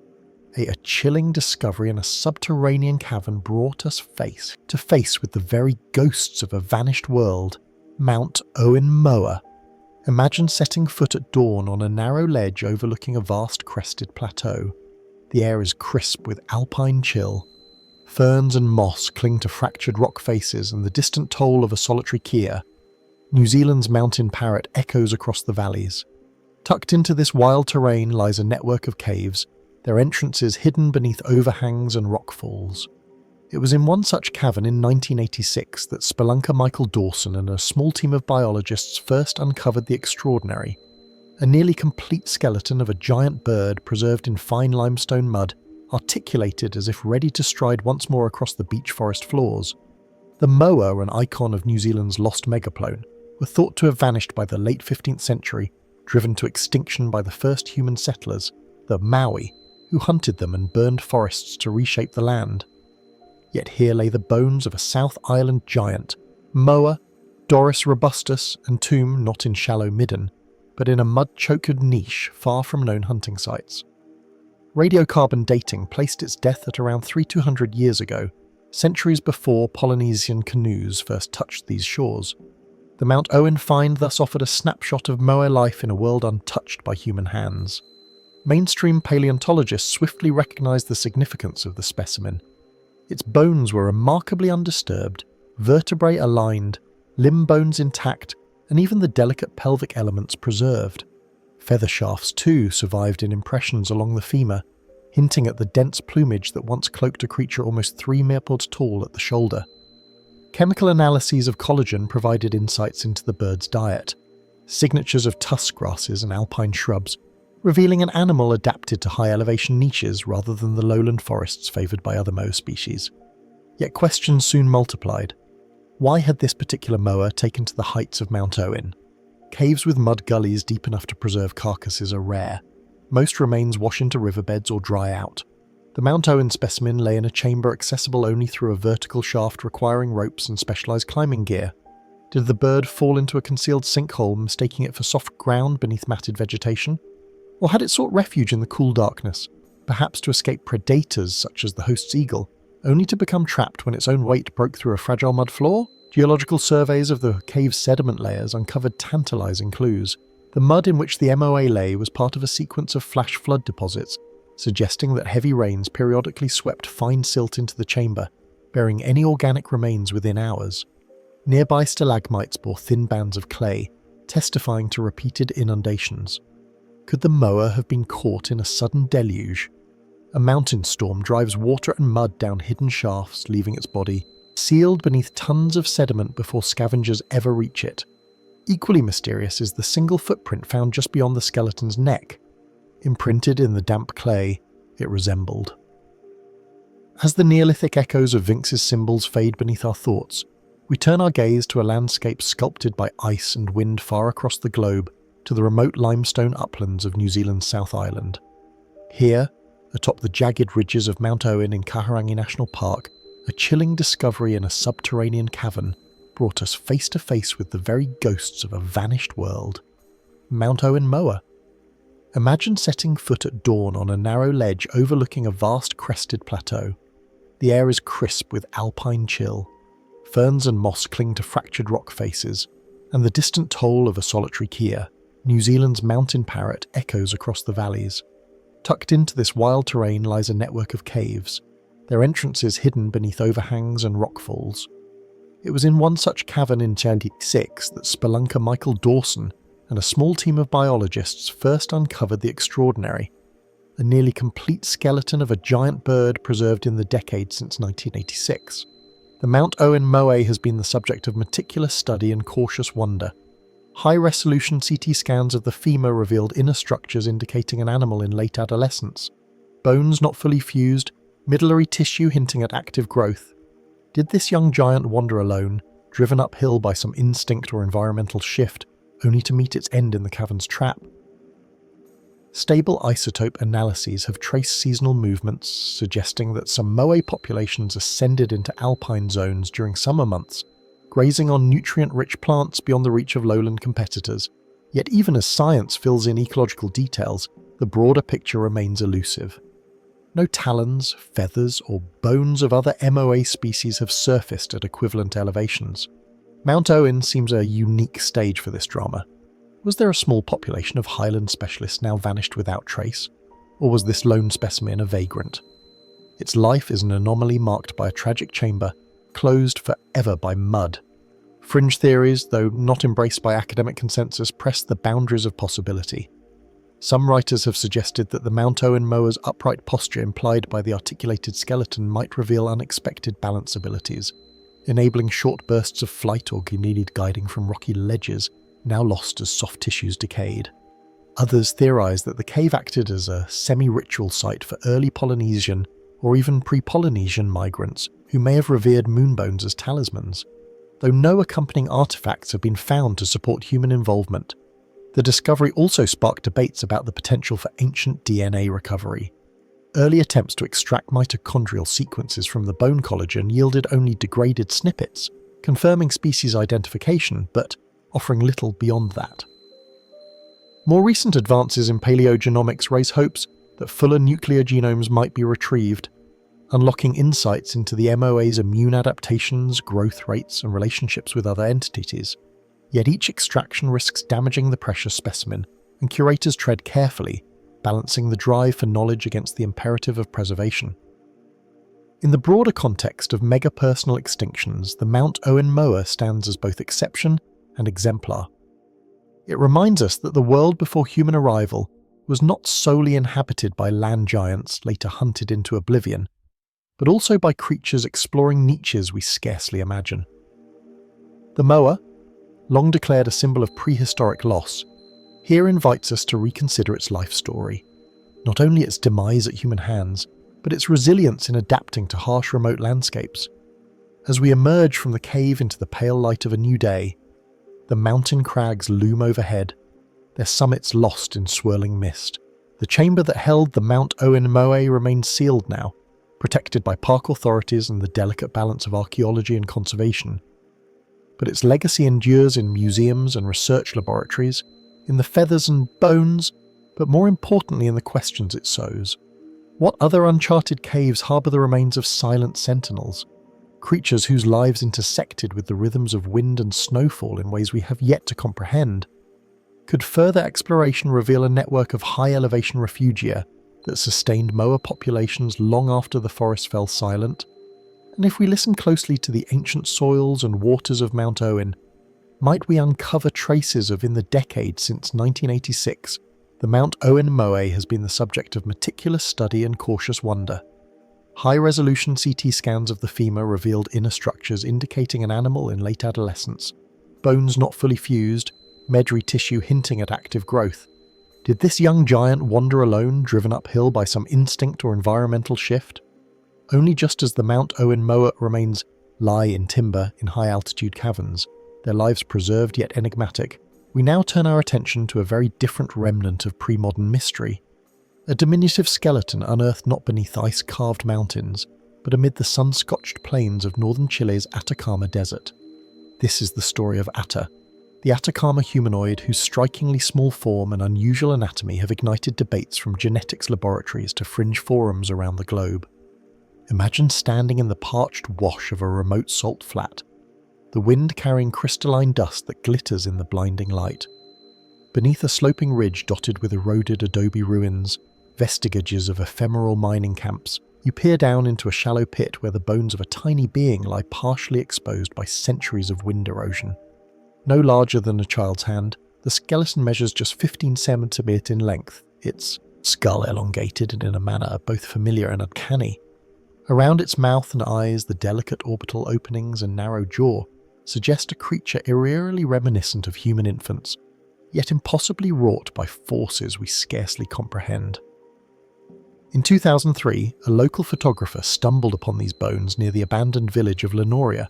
a chilling discovery in a subterranean cavern brought us face to face with the very ghosts of a vanished world, Mount Owen Moa. Imagine setting foot at dawn on a narrow ledge overlooking a vast crested plateau. The air is crisp with alpine chill. Ferns and moss cling to fractured rock faces and the distant toll of a solitary kea. New Zealand's mountain parrot echoes across the valleys. Tucked into this wild terrain lies a network of caves, their entrances hidden beneath overhangs and rockfalls. It was in one such cavern in 1986 that spelunker Michael Dawson and a small team of biologists first uncovered the extraordinary, a nearly complete skeleton of a giant bird preserved in fine limestone mud, articulated as if ready to stride once more across the beech forest floors. The moa, an icon of New Zealand's lost megaplone, were thought to have vanished by the late 15th century, driven to extinction by the first human settlers, the Maui, who hunted them and burned forests to reshape the land. Yet here lay the bones of a South Island giant, Moa, Doris robustus, entombed not in shallow midden, but in a mud-choked niche far from known hunting sites. Radiocarbon dating placed its death at around 300-200 years ago, centuries before Polynesian canoes first touched these shores. The Mount Owen find thus offered a snapshot of Moa life in a world untouched by human hands. Mainstream paleontologists swiftly recognized the significance of the specimen. Its bones were remarkably undisturbed, vertebrae aligned, limb bones intact, and even the delicate pelvic elements preserved. Feather shafts, too, survived in impressions along the femur, hinting at the dense plumage that once cloaked a creature almost 3 merepods tall at the shoulder. Chemical analyses of collagen provided insights into the bird's diet, signatures of tusk grasses and alpine shrubs, revealing an animal adapted to high-elevation niches rather than the lowland forests favoured by other moa species. Yet questions soon multiplied. Why had this particular moa taken to the heights of Mount Owen? Caves with mud gullies deep enough to preserve carcasses are rare. Most remains wash into riverbeds or dry out. The Mount Owen specimen lay in a chamber accessible only through a vertical shaft requiring ropes and specialised climbing gear. Did the bird fall into a concealed sinkhole, mistaking it for soft ground beneath matted vegetation? Or had it sought refuge in the cool darkness, perhaps to escape predators such as the host's eagle, only to become trapped when its own weight broke through a fragile mud floor? Geological surveys of the cave's sediment layers uncovered tantalizing clues. The mud in which the MOA lay was part of a sequence of flash flood deposits, suggesting that heavy rains periodically swept fine silt into the chamber, burying any organic remains within hours. Nearby stalagmites bore thin bands of clay, testifying to repeated inundations. Could the moa have been caught in a sudden deluge? A mountain storm drives water and mud down hidden shafts, leaving its body sealed beneath tons of sediment before scavengers ever reach it. Equally mysterious is the single footprint found just beyond the skeleton's neck. Imprinted in the damp clay, it resembled. As the Neolithic echoes of Vinx's symbols fade beneath our thoughts, we turn our gaze to a landscape sculpted by ice and wind far across the globe to the remote limestone uplands of New Zealand's South Island. Here, atop the jagged ridges of Mount Owen in Kahurangi National Park, a chilling discovery in a subterranean cavern brought us face to face with the very ghosts of a vanished world. Mount Owen Moa. Imagine setting foot at dawn on a narrow ledge overlooking a vast crested plateau. The air is crisp with alpine chill. Ferns and moss cling to fractured rock faces, and the distant toll of a solitary kea, New Zealand's mountain parrot, echoes across the valleys. Tucked into this wild terrain lies a network of caves, their entrances hidden beneath overhangs and rockfalls. It was in one such cavern in 1986 that spelunker Michael Dawson and a small team of biologists first uncovered the extraordinary, a nearly complete skeleton of a giant bird preserved in the decade since 1986. The Mount Owen moa has been the subject of meticulous study and cautious wonder. High-resolution CT scans of the femur revealed inner structures indicating an animal in late adolescence. Bones not fully fused, medullary tissue hinting at active growth. Did this young giant wander alone, driven uphill by some instinct or environmental shift, only to meet its end in the cavern's trap? Stable isotope analyses have traced seasonal movements, suggesting that some moa populations ascended into alpine zones during summer months, grazing on nutrient-rich plants beyond the reach of lowland competitors. Yet even as science fills in ecological details, the broader picture remains elusive. No talons, feathers, or bones of other MOA species have surfaced at equivalent elevations. Mount Owen seems a unique stage for this drama. Was there a small population of highland specialists now vanished without trace? Or was this lone specimen a vagrant? Its life is an anomaly marked by a tragic chamber, closed forever by mud. Fringe theories, though not embraced by academic consensus, press the boundaries of possibility. Some writers have suggested that the Mount Owen moa's upright posture implied by the articulated skeleton might reveal unexpected balance abilities, enabling short bursts of flight or needed guiding from rocky ledges, now lost as soft tissues decayed. Others theorize that the cave acted as a semi-ritual site for early Polynesian or even pre-Polynesian migrants who may have revered moonbones as talismans. Though no accompanying artifacts have been found to support human involvement, the discovery also sparked debates about the potential for ancient DNA recovery. Early attempts to extract mitochondrial sequences from the bone collagen yielded only degraded snippets, confirming species identification, but offering little beyond that. More recent advances in paleogenomics raise hopes that fuller nuclear genomes might be retrieved, unlocking insights into the MOA's immune adaptations, growth rates, and relationships with other entities. Yet each extraction risks damaging the precious specimen, and curators tread carefully, balancing the drive for knowledge against the imperative of preservation. In the broader context of mega-personal extinctions, the Mount Owen moa stands as both exception and exemplar. It reminds us that the world before human arrival was not solely inhabited by land giants later hunted into oblivion, but also by creatures exploring niches we scarcely imagine. The moa, long declared a symbol of prehistoric loss, here invites us to reconsider its life story, not only its demise at human hands, but its resilience in adapting to harsh remote landscapes. As we emerge from the cave into the pale light of a new day, the mountain crags loom overhead, their summits lost in swirling mist. The chamber that held the Mount Owen moa remains sealed now, protected by park authorities and the delicate balance of archaeology and conservation. But its legacy endures in museums and research laboratories, in the feathers and bones, but more importantly in the questions it sows. What other uncharted caves harbour the remains of silent sentinels? Creatures whose lives intersected with the rhythms of wind and snowfall in ways we have yet to comprehend. Could further exploration reveal a network of high-elevation refugia, that sustained moa populations long after the forest fell silent. And if we listen closely to the ancient soils and waters of Mount Owen, might we uncover traces of in the decade since 1986, the Mount Owen moa has been the subject of meticulous study and cautious wonder. High-resolution CT scans of the femur revealed inner structures indicating an animal in late adolescence, bones not fully fused, medullary tissue hinting at active growth. Did this young giant wander alone, driven uphill by some instinct or environmental shift? Only just as the Mount Owen moa remains lie in timber in high-altitude caverns, their lives preserved yet enigmatic, we now turn our attention to a very different remnant of pre-modern mystery. A diminutive skeleton unearthed not beneath ice-carved mountains, but amid the sun-scotched plains of northern Chile's Atacama Desert. This is the story of Atta, the Atacama humanoid whose strikingly small form and unusual anatomy have ignited debates from genetics laboratories to fringe forums around the globe. Imagine standing in the parched wash of a remote salt flat, the wind carrying crystalline dust that glitters in the blinding light. Beneath a sloping ridge dotted with eroded adobe ruins, vestiges of ephemeral mining camps, you peer down into a shallow pit where the bones of a tiny being lie partially exposed by centuries of wind erosion. No larger than a child's hand, the skeleton measures just 15 centimeters in length, its skull elongated and in a manner both familiar and uncanny. Around its mouth and eyes, the delicate orbital openings and narrow jaw suggest a creature eerily reminiscent of human infants, yet impossibly wrought by forces we scarcely comprehend. In 2003, a local photographer stumbled upon these bones near the abandoned village of Lenoria,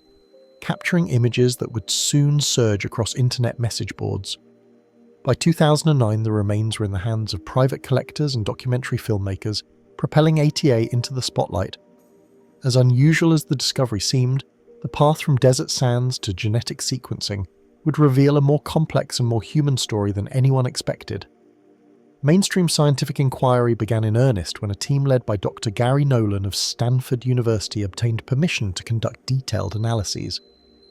capturing images that would soon surge across internet message boards. By 2009, the remains were in the hands of private collectors and documentary filmmakers, propelling ATA into the spotlight. As unusual as the discovery seemed, the path from desert sands to genetic sequencing would reveal a more complex and more human story than anyone expected. Mainstream scientific inquiry began in earnest when a team led by Dr. Gary Nolan of Stanford University obtained permission to conduct detailed analyses.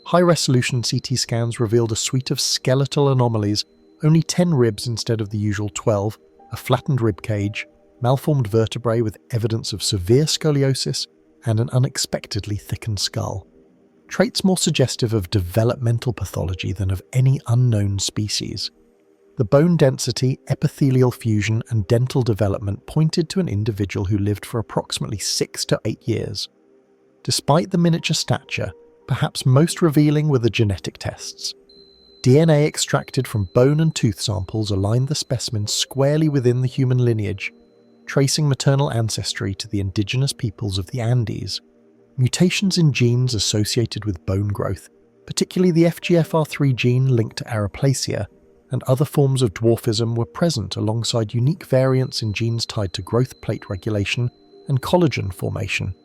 High-resolution CT scans revealed a suite of skeletal anomalies, only 10 ribs instead of the usual 12, a flattened rib cage, malformed vertebrae with evidence of severe scoliosis, and an unexpectedly thickened skull. Traits more suggestive of developmental pathology than of any unknown species. The bone density, epithelial fusion, and dental development pointed to an individual who lived for approximately 6 to 8 years. Despite the miniature stature, perhaps most revealing were the genetic tests. DNA extracted from bone and tooth samples aligned the specimen squarely within the human lineage, tracing maternal ancestry to the indigenous peoples of the Andes. Mutations in genes associated with bone growth, particularly the FGFR3 gene linked to aroplasia, and other forms of dwarfism were present alongside unique variants in genes tied to growth plate regulation and collagen formation.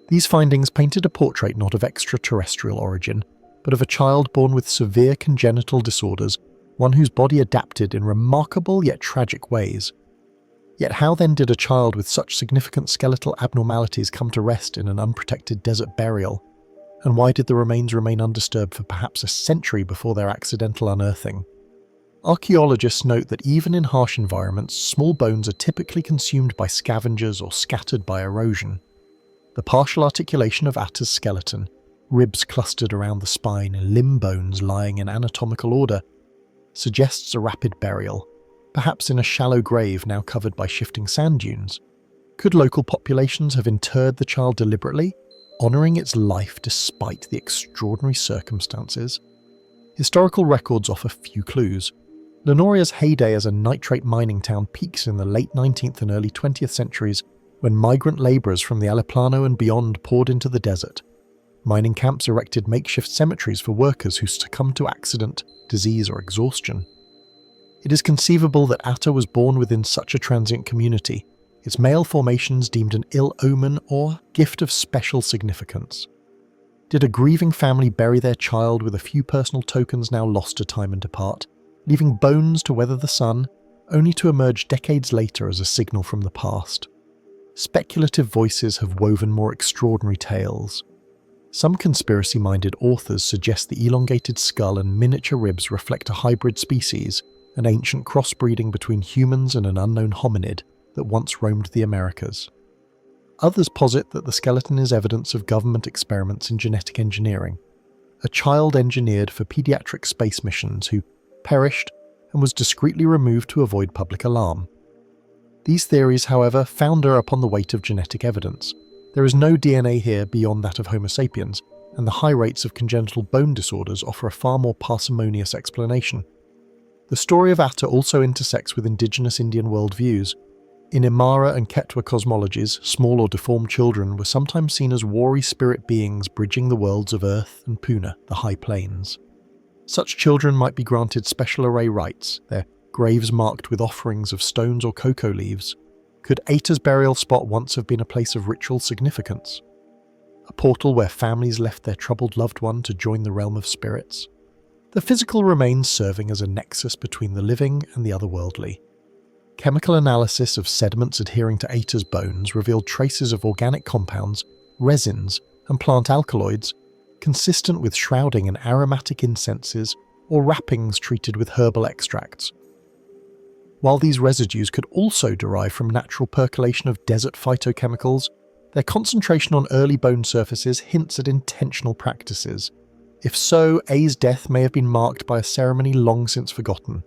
These findings painted a portrait not of extraterrestrial origin, but of a child born with severe congenital disorders, one whose body adapted in remarkable yet tragic ways. Yet how then did a child with such significant skeletal abnormalities come to rest in an unprotected desert burial? And why did the remains remain undisturbed for perhaps a century before their accidental unearthing? Archaeologists note that even in harsh environments, small bones are typically consumed by scavengers or scattered by erosion. The partial articulation of Atta's skeleton, ribs clustered around the spine and limb bones lying in anatomical order, suggests a rapid burial, perhaps in a shallow grave now covered by shifting sand dunes. Could local populations have interred the child deliberately, honouring its life despite the extraordinary circumstances? Historical records offer few clues. Lenoria's heyday as a nitrate mining town peaks in the late 19th and early 20th centuries when migrant labourers from the Altiplano and beyond poured into the desert. Mining camps erected makeshift cemeteries for workers who succumbed to accident, disease or exhaustion. It is conceivable that Atta was born within such a transient community, its male formations deemed an ill omen or gift of special significance. Did a grieving family bury their child with a few personal tokens now lost to time and depart, leaving bones to weather the sun, only to emerge decades later as a signal from the past? Speculative voices have woven more extraordinary tales. Some conspiracy-minded authors suggest the elongated skull and miniature ribs reflect a hybrid species, an ancient crossbreeding between humans and an unknown hominid, that once roamed the Americas. Others posit that the skeleton is evidence of government experiments in genetic engineering, a child engineered for pediatric space missions who perished and was discreetly removed to avoid public alarm. These theories, however, founder upon the weight of genetic evidence. There is no DNA here beyond that of Homo sapiens, and the high rates of congenital bone disorders offer a far more parsimonious explanation. The story of Atta also intersects with indigenous Indian worldviews. In Imara and Ketwa cosmologies, small or deformed children were sometimes seen as warry spirit beings bridging the worlds of Earth and Puna, the High Plains. Such children might be granted special array rites, their graves marked with offerings of stones or cocoa leaves. Could Atta's burial spot once have been a place of ritual significance? A portal where families left their troubled loved one to join the realm of spirits? The physical remains serving as a nexus between the living and the otherworldly. Chemical analysis of sediments adhering to Atta's bones revealed traces of organic compounds, resins, and plant alkaloids, consistent with shrouding in aromatic incenses or wrappings treated with herbal extracts. While these residues could also derive from natural percolation of desert phytochemicals, their concentration on early bone surfaces hints at intentional practices. If so, A's death may have been marked by a ceremony long since forgotten,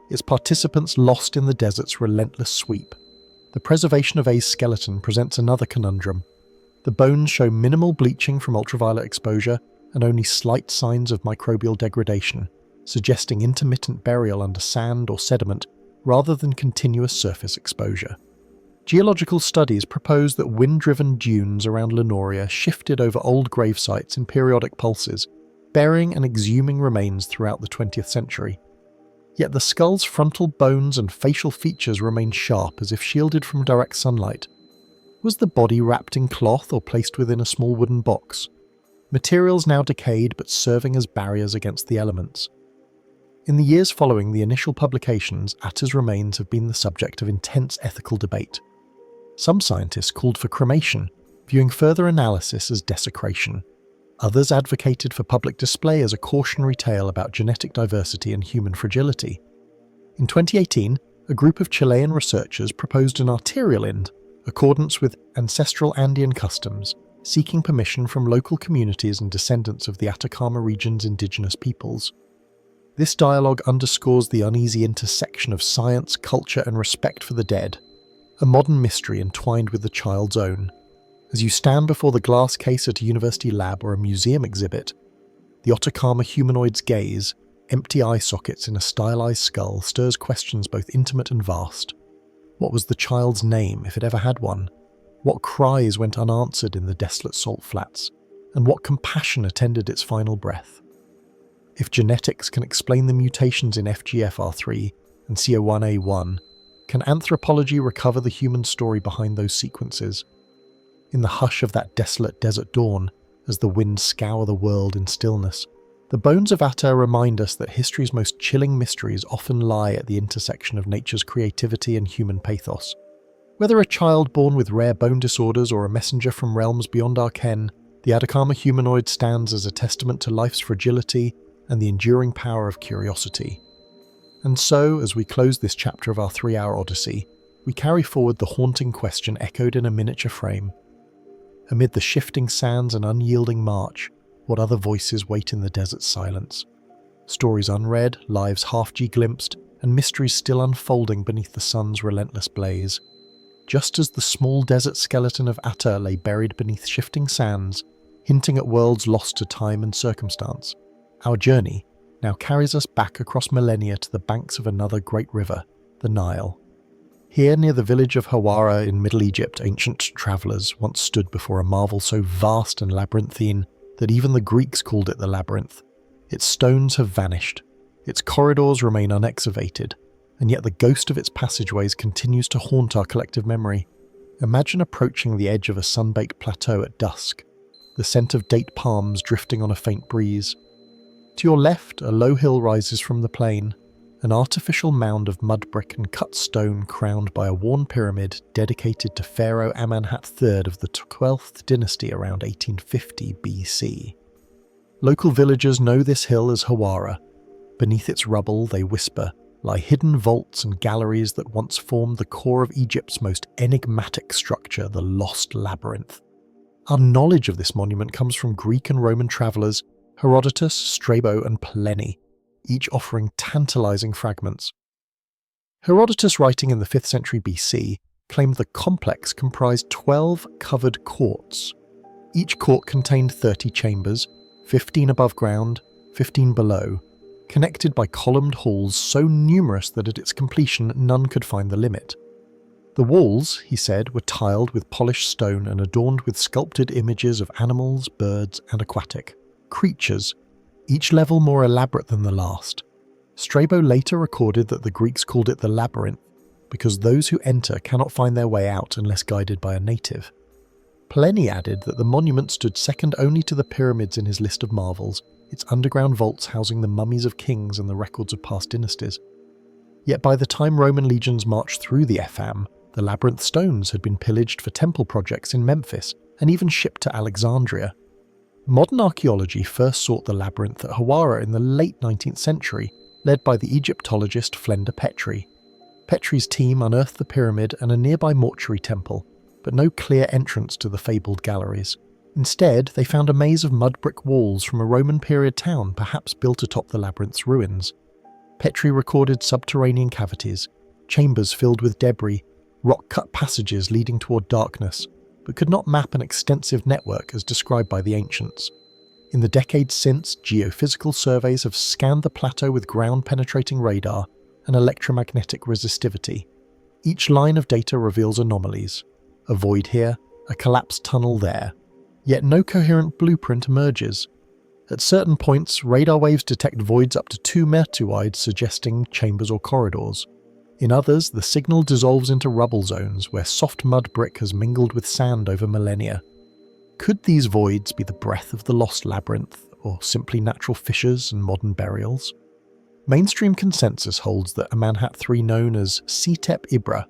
its participants lost in the desert's relentless sweep. The preservation of A's skeleton presents another conundrum. The bones show minimal bleaching from ultraviolet exposure and only slight signs of microbial degradation, suggesting intermittent burial under sand or sediment rather than continuous surface exposure. Geological studies propose that wind-driven dunes around Lenoria shifted over old grave sites in periodic pulses, burying and exhuming remains throughout the 20th century. Yet the skull's frontal bones and facial features remain sharp as if shielded from direct sunlight. Was the body wrapped in cloth or placed within a small wooden box? Materials now decayed but serving as barriers against the elements. In the years following the initial publications, Atta's remains have been the subject of intense ethical debate. Some scientists called for cremation, viewing further analysis as desecration. Others advocated for public display as a cautionary tale about genetic diversity and human fragility. In 2018, a group of Chilean researchers proposed an arterial in accordance with ancestral Andean customs, seeking permission from local communities and descendants of the Atacama region's indigenous peoples. This dialogue underscores the uneasy intersection of science, culture, and respect for the dead, a modern mystery entwined with the child's own. As you stand before the glass case at a university lab or a museum exhibit, the Atacama humanoid's gaze, empty eye sockets in a stylized skull, stirs questions both intimate and vast. What was the child's name, if it ever had one? What cries went unanswered in the desolate salt flats? And what compassion attended its final breath? If genetics can explain the mutations in FGFR3 and CO1A1, can anthropology recover the human story behind those sequences? In the hush of that desolate desert dawn, as the winds scour the world in stillness, the bones of Atta remind us that history's most chilling mysteries often lie at the intersection of nature's creativity and human pathos. Whether a child born with rare bone disorders or a messenger from realms beyond our ken, the Atacama humanoid stands as a testament to life's fragility and the enduring power of curiosity. And so, as we close this chapter of our 3-hour odyssey, we carry forward the haunting question echoed in a miniature frame. Amid the shifting sands and unyielding march, what other voices wait in the desert's silence? Stories unread, lives half-glimpsed, and mysteries still unfolding beneath the sun's relentless blaze. Just as the small desert skeleton of Atta lay buried beneath shifting sands, hinting at worlds lost to time and circumstance, our journey now carries us back across millennia to the banks of another great river, the Nile. Here, near the village of Hawara in Middle Egypt, ancient travellers once stood before a marvel so vast and labyrinthine that even the Greeks called it the labyrinth. Its stones have vanished, its corridors remain unexcavated, and yet the ghost of its passageways continues to haunt our collective memory. Imagine approaching the edge of a sun-baked plateau at dusk, the scent of date palms drifting on a faint breeze. To your left, a low hill rises from the plain, an artificial mound of mud brick and cut stone crowned by a worn pyramid dedicated to Pharaoh Amenhotep III of the 12th dynasty around 1850 BC. Local villagers know this hill as Hawara. Beneath its rubble, they whisper, lie hidden vaults and galleries that once formed the core of Egypt's most enigmatic structure, the Lost Labyrinth. Our knowledge of this monument comes from Greek and Roman travellers Herodotus, Strabo, and Pliny, each offering tantalizing fragments. Herodotus, writing in the 5th century BC, claimed the complex comprised 12 covered courts. Each court contained 30 chambers, 15 above ground, 15 below, connected by columned halls so numerous that at its completion none could find the limit. The walls, he said, were tiled with polished stone and adorned with sculpted images of animals, birds, and aquatic creatures, each level more elaborate than the last. Strabo later recorded that the Greeks called it the labyrinth because those who enter cannot find their way out unless guided by a native. Pliny added that the monument stood second only to the pyramids in his list of marvels, its underground vaults housing the mummies of kings and the records of past dynasties. Yet by the time Roman legions marched through the Epham, the labyrinth stones had been pillaged for temple projects in Memphis and even shipped to Alexandria. Modern archaeology first sought the labyrinth at Hawara in the late 19th century, led by the Egyptologist Flender Petrie. Petrie's team unearthed the pyramid and a nearby mortuary temple, but no clear entrance to the fabled galleries. Instead, they found a maze of mud brick walls from a Roman period town perhaps built atop the labyrinth's ruins. Petrie recorded subterranean cavities, chambers filled with debris, rock-cut passages leading toward darkness, but could not map an extensive network as described by the ancients. In the decades since, geophysical surveys have scanned the plateau with ground-penetrating radar and electromagnetic resistivity. Each line of data reveals anomalies. A void here, a collapsed tunnel there. Yet no coherent blueprint emerges. At certain points, radar waves detect voids up to 2 meters wide, suggesting chambers or corridors. In others, the signal dissolves into rubble zones where soft mud brick has mingled with sand over millennia. Could these voids be the breath of the lost labyrinth, or simply natural fissures and modern burials? Mainstream consensus holds that Amenhotep III, known as Setep Ibra,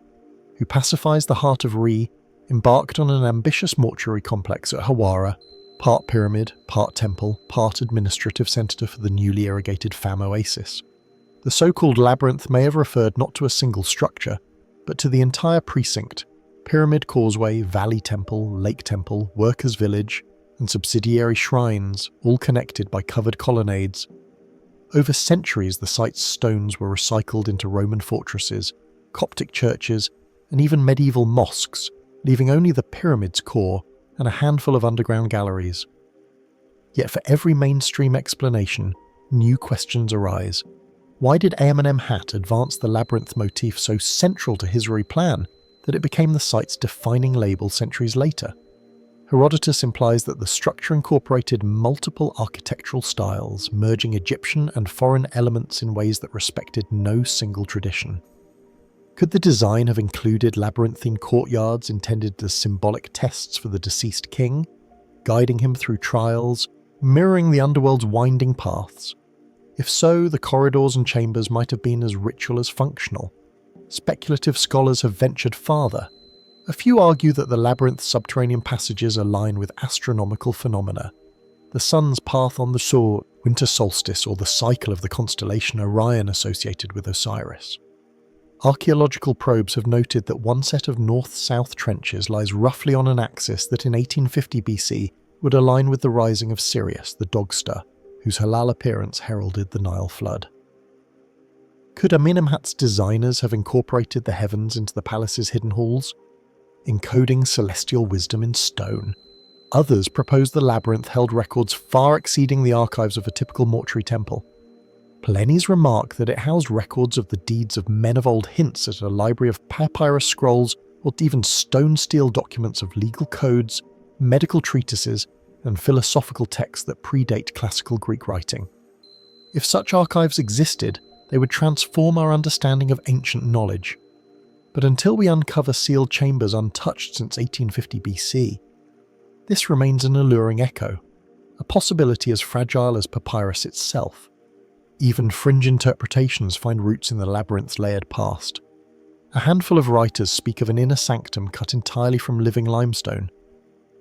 who pacifies the heart of Re, embarked on an ambitious mortuary complex at Hawara, part pyramid, part temple, part administrative centre for the newly irrigated Fam oasis. The so-called labyrinth may have referred not to a single structure, but to the entire precinct: pyramid, causeway, valley temple, lake temple, workers' village, and subsidiary shrines, all connected by covered colonnades. Over centuries, the site's stones were recycled into Roman fortresses, Coptic churches, and even medieval mosques, leaving only the pyramid's core and a handful of underground galleries. Yet for every mainstream explanation, new questions arise. Why did Amenemhat advance the labyrinth motif so central to his plan that it became the site's defining label centuries later? Herodotus implies that the structure incorporated multiple architectural styles, merging Egyptian and foreign elements in ways that respected no single tradition. Could the design have included labyrinthine courtyards intended as symbolic tests for the deceased king, guiding him through trials, mirroring the underworld's winding paths? If so, the corridors and chambers might have been as ritual as functional. Speculative scholars have ventured farther. A few argue that the labyrinth's subterranean passages align with astronomical phenomena. The sun's path on the shore, winter solstice, or the cycle of the constellation Orion associated with Osiris. Archaeological probes have noted that one set of north-south trenches lies roughly on an axis that in 1850 BC would align with the rising of Sirius, the dog star, whose halal appearance heralded the Nile flood. Could Amenemhat's designers have incorporated the heavens into the palace's hidden halls, encoding celestial wisdom in stone? Others propose the labyrinth held records far exceeding the archives of a typical mortuary temple. Pliny's remark that it housed records of the deeds of men of old hints at a library of papyrus scrolls or even stone-steel documents of legal codes, medical treatises, and philosophical texts that predate classical Greek writing. If such archives existed, they would transform our understanding of ancient knowledge. But until we uncover sealed chambers untouched since 1850 BC, this remains an alluring echo, a possibility as fragile as papyrus itself. Even fringe interpretations find roots in the labyrinth's layered past. A handful of writers speak of an inner sanctum cut entirely from living limestone,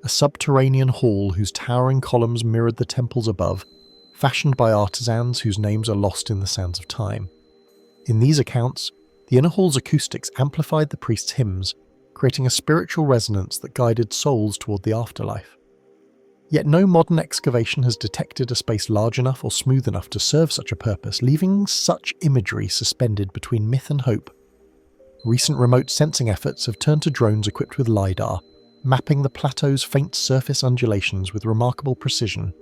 a subterranean hall whose towering columns mirrored the temples above, fashioned by artisans whose names are lost in the sands of time. In these accounts, the inner hall's acoustics amplified the priest's hymns, creating a spiritual resonance that guided souls toward the afterlife. Yet no modern excavation has detected a space large enough or smooth enough to serve such a purpose, leaving such imagery suspended between myth and hope. Recent remote sensing efforts have turned to drones equipped with LiDAR, mapping the plateau's faint surface undulations with remarkable precision.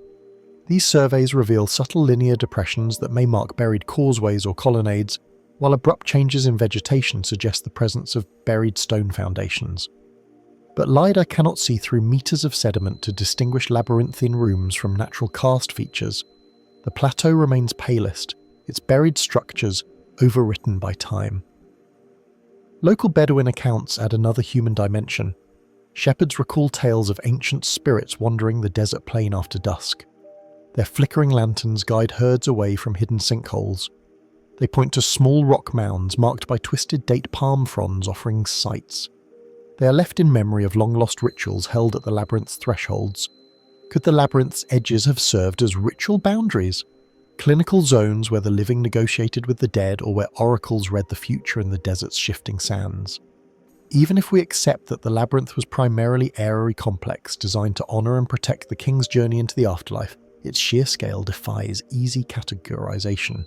These surveys reveal subtle linear depressions that may mark buried causeways or colonnades, while abrupt changes in vegetation suggest the presence of buried stone foundations. But LiDAR cannot see through meters of sediment to distinguish labyrinthine rooms from natural karst features. The plateau remains palest, its buried structures overwritten by time. Local Bedouin accounts add another human dimension. Shepherds recall tales of ancient spirits wandering the desert plain after dusk. Their flickering lanterns guide herds away from hidden sinkholes. They point to small rock mounds marked by twisted date palm fronds offering sights. They are left in memory of long-lost rituals held at the labyrinth's thresholds. Could the labyrinth's edges have served as ritual boundaries? Clinical zones where the living negotiated with the dead, or where oracles read the future in the desert's shifting sands? Even if we accept that the labyrinth was primarily airy complex designed to honor and protect the king's journey into the afterlife, its sheer scale defies easy categorization.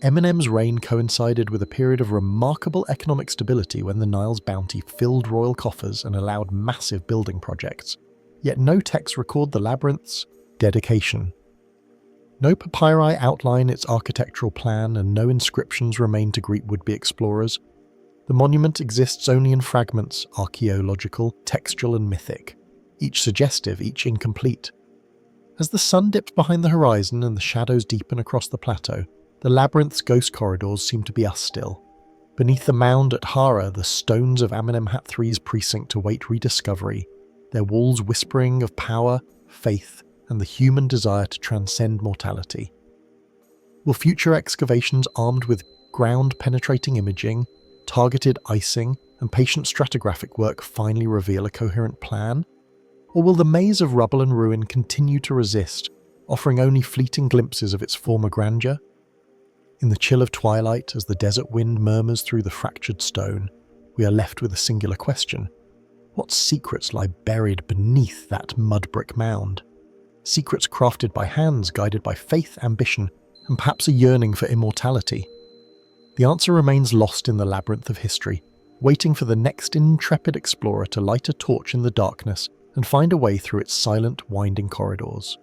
Eminem's reign coincided with a period of remarkable economic stability when the Nile's bounty filled royal coffers and allowed massive building projects. Yet no texts record the labyrinth's dedication. No papyri outline its architectural plan, and no inscriptions remain to greet would-be explorers. The monument exists only in fragments, archaeological, textual and mythic, each suggestive, each incomplete. As the sun dips behind the horizon and the shadows deepen across the plateau, the labyrinth's ghost corridors seem to be us still. Beneath the mound at Hara, the stones of Amenemhat III's precinct await rediscovery, their walls whispering of power, faith, and the human desire to transcend mortality. Will future excavations armed with ground-penetrating imaging, targeted icing, and patient stratigraphic work finally reveal a coherent plan? Or will the maze of rubble and ruin continue to resist, offering only fleeting glimpses of its former grandeur? In the chill of twilight, as the desert wind murmurs through the fractured stone, we are left with a singular question. What secrets lie buried beneath that mud brick mound? Secrets crafted by hands guided by faith, ambition, and perhaps a yearning for immortality. The answer remains lost in the labyrinth of history, waiting for the next intrepid explorer to light a torch in the darkness and find a way through its silent, winding corridors.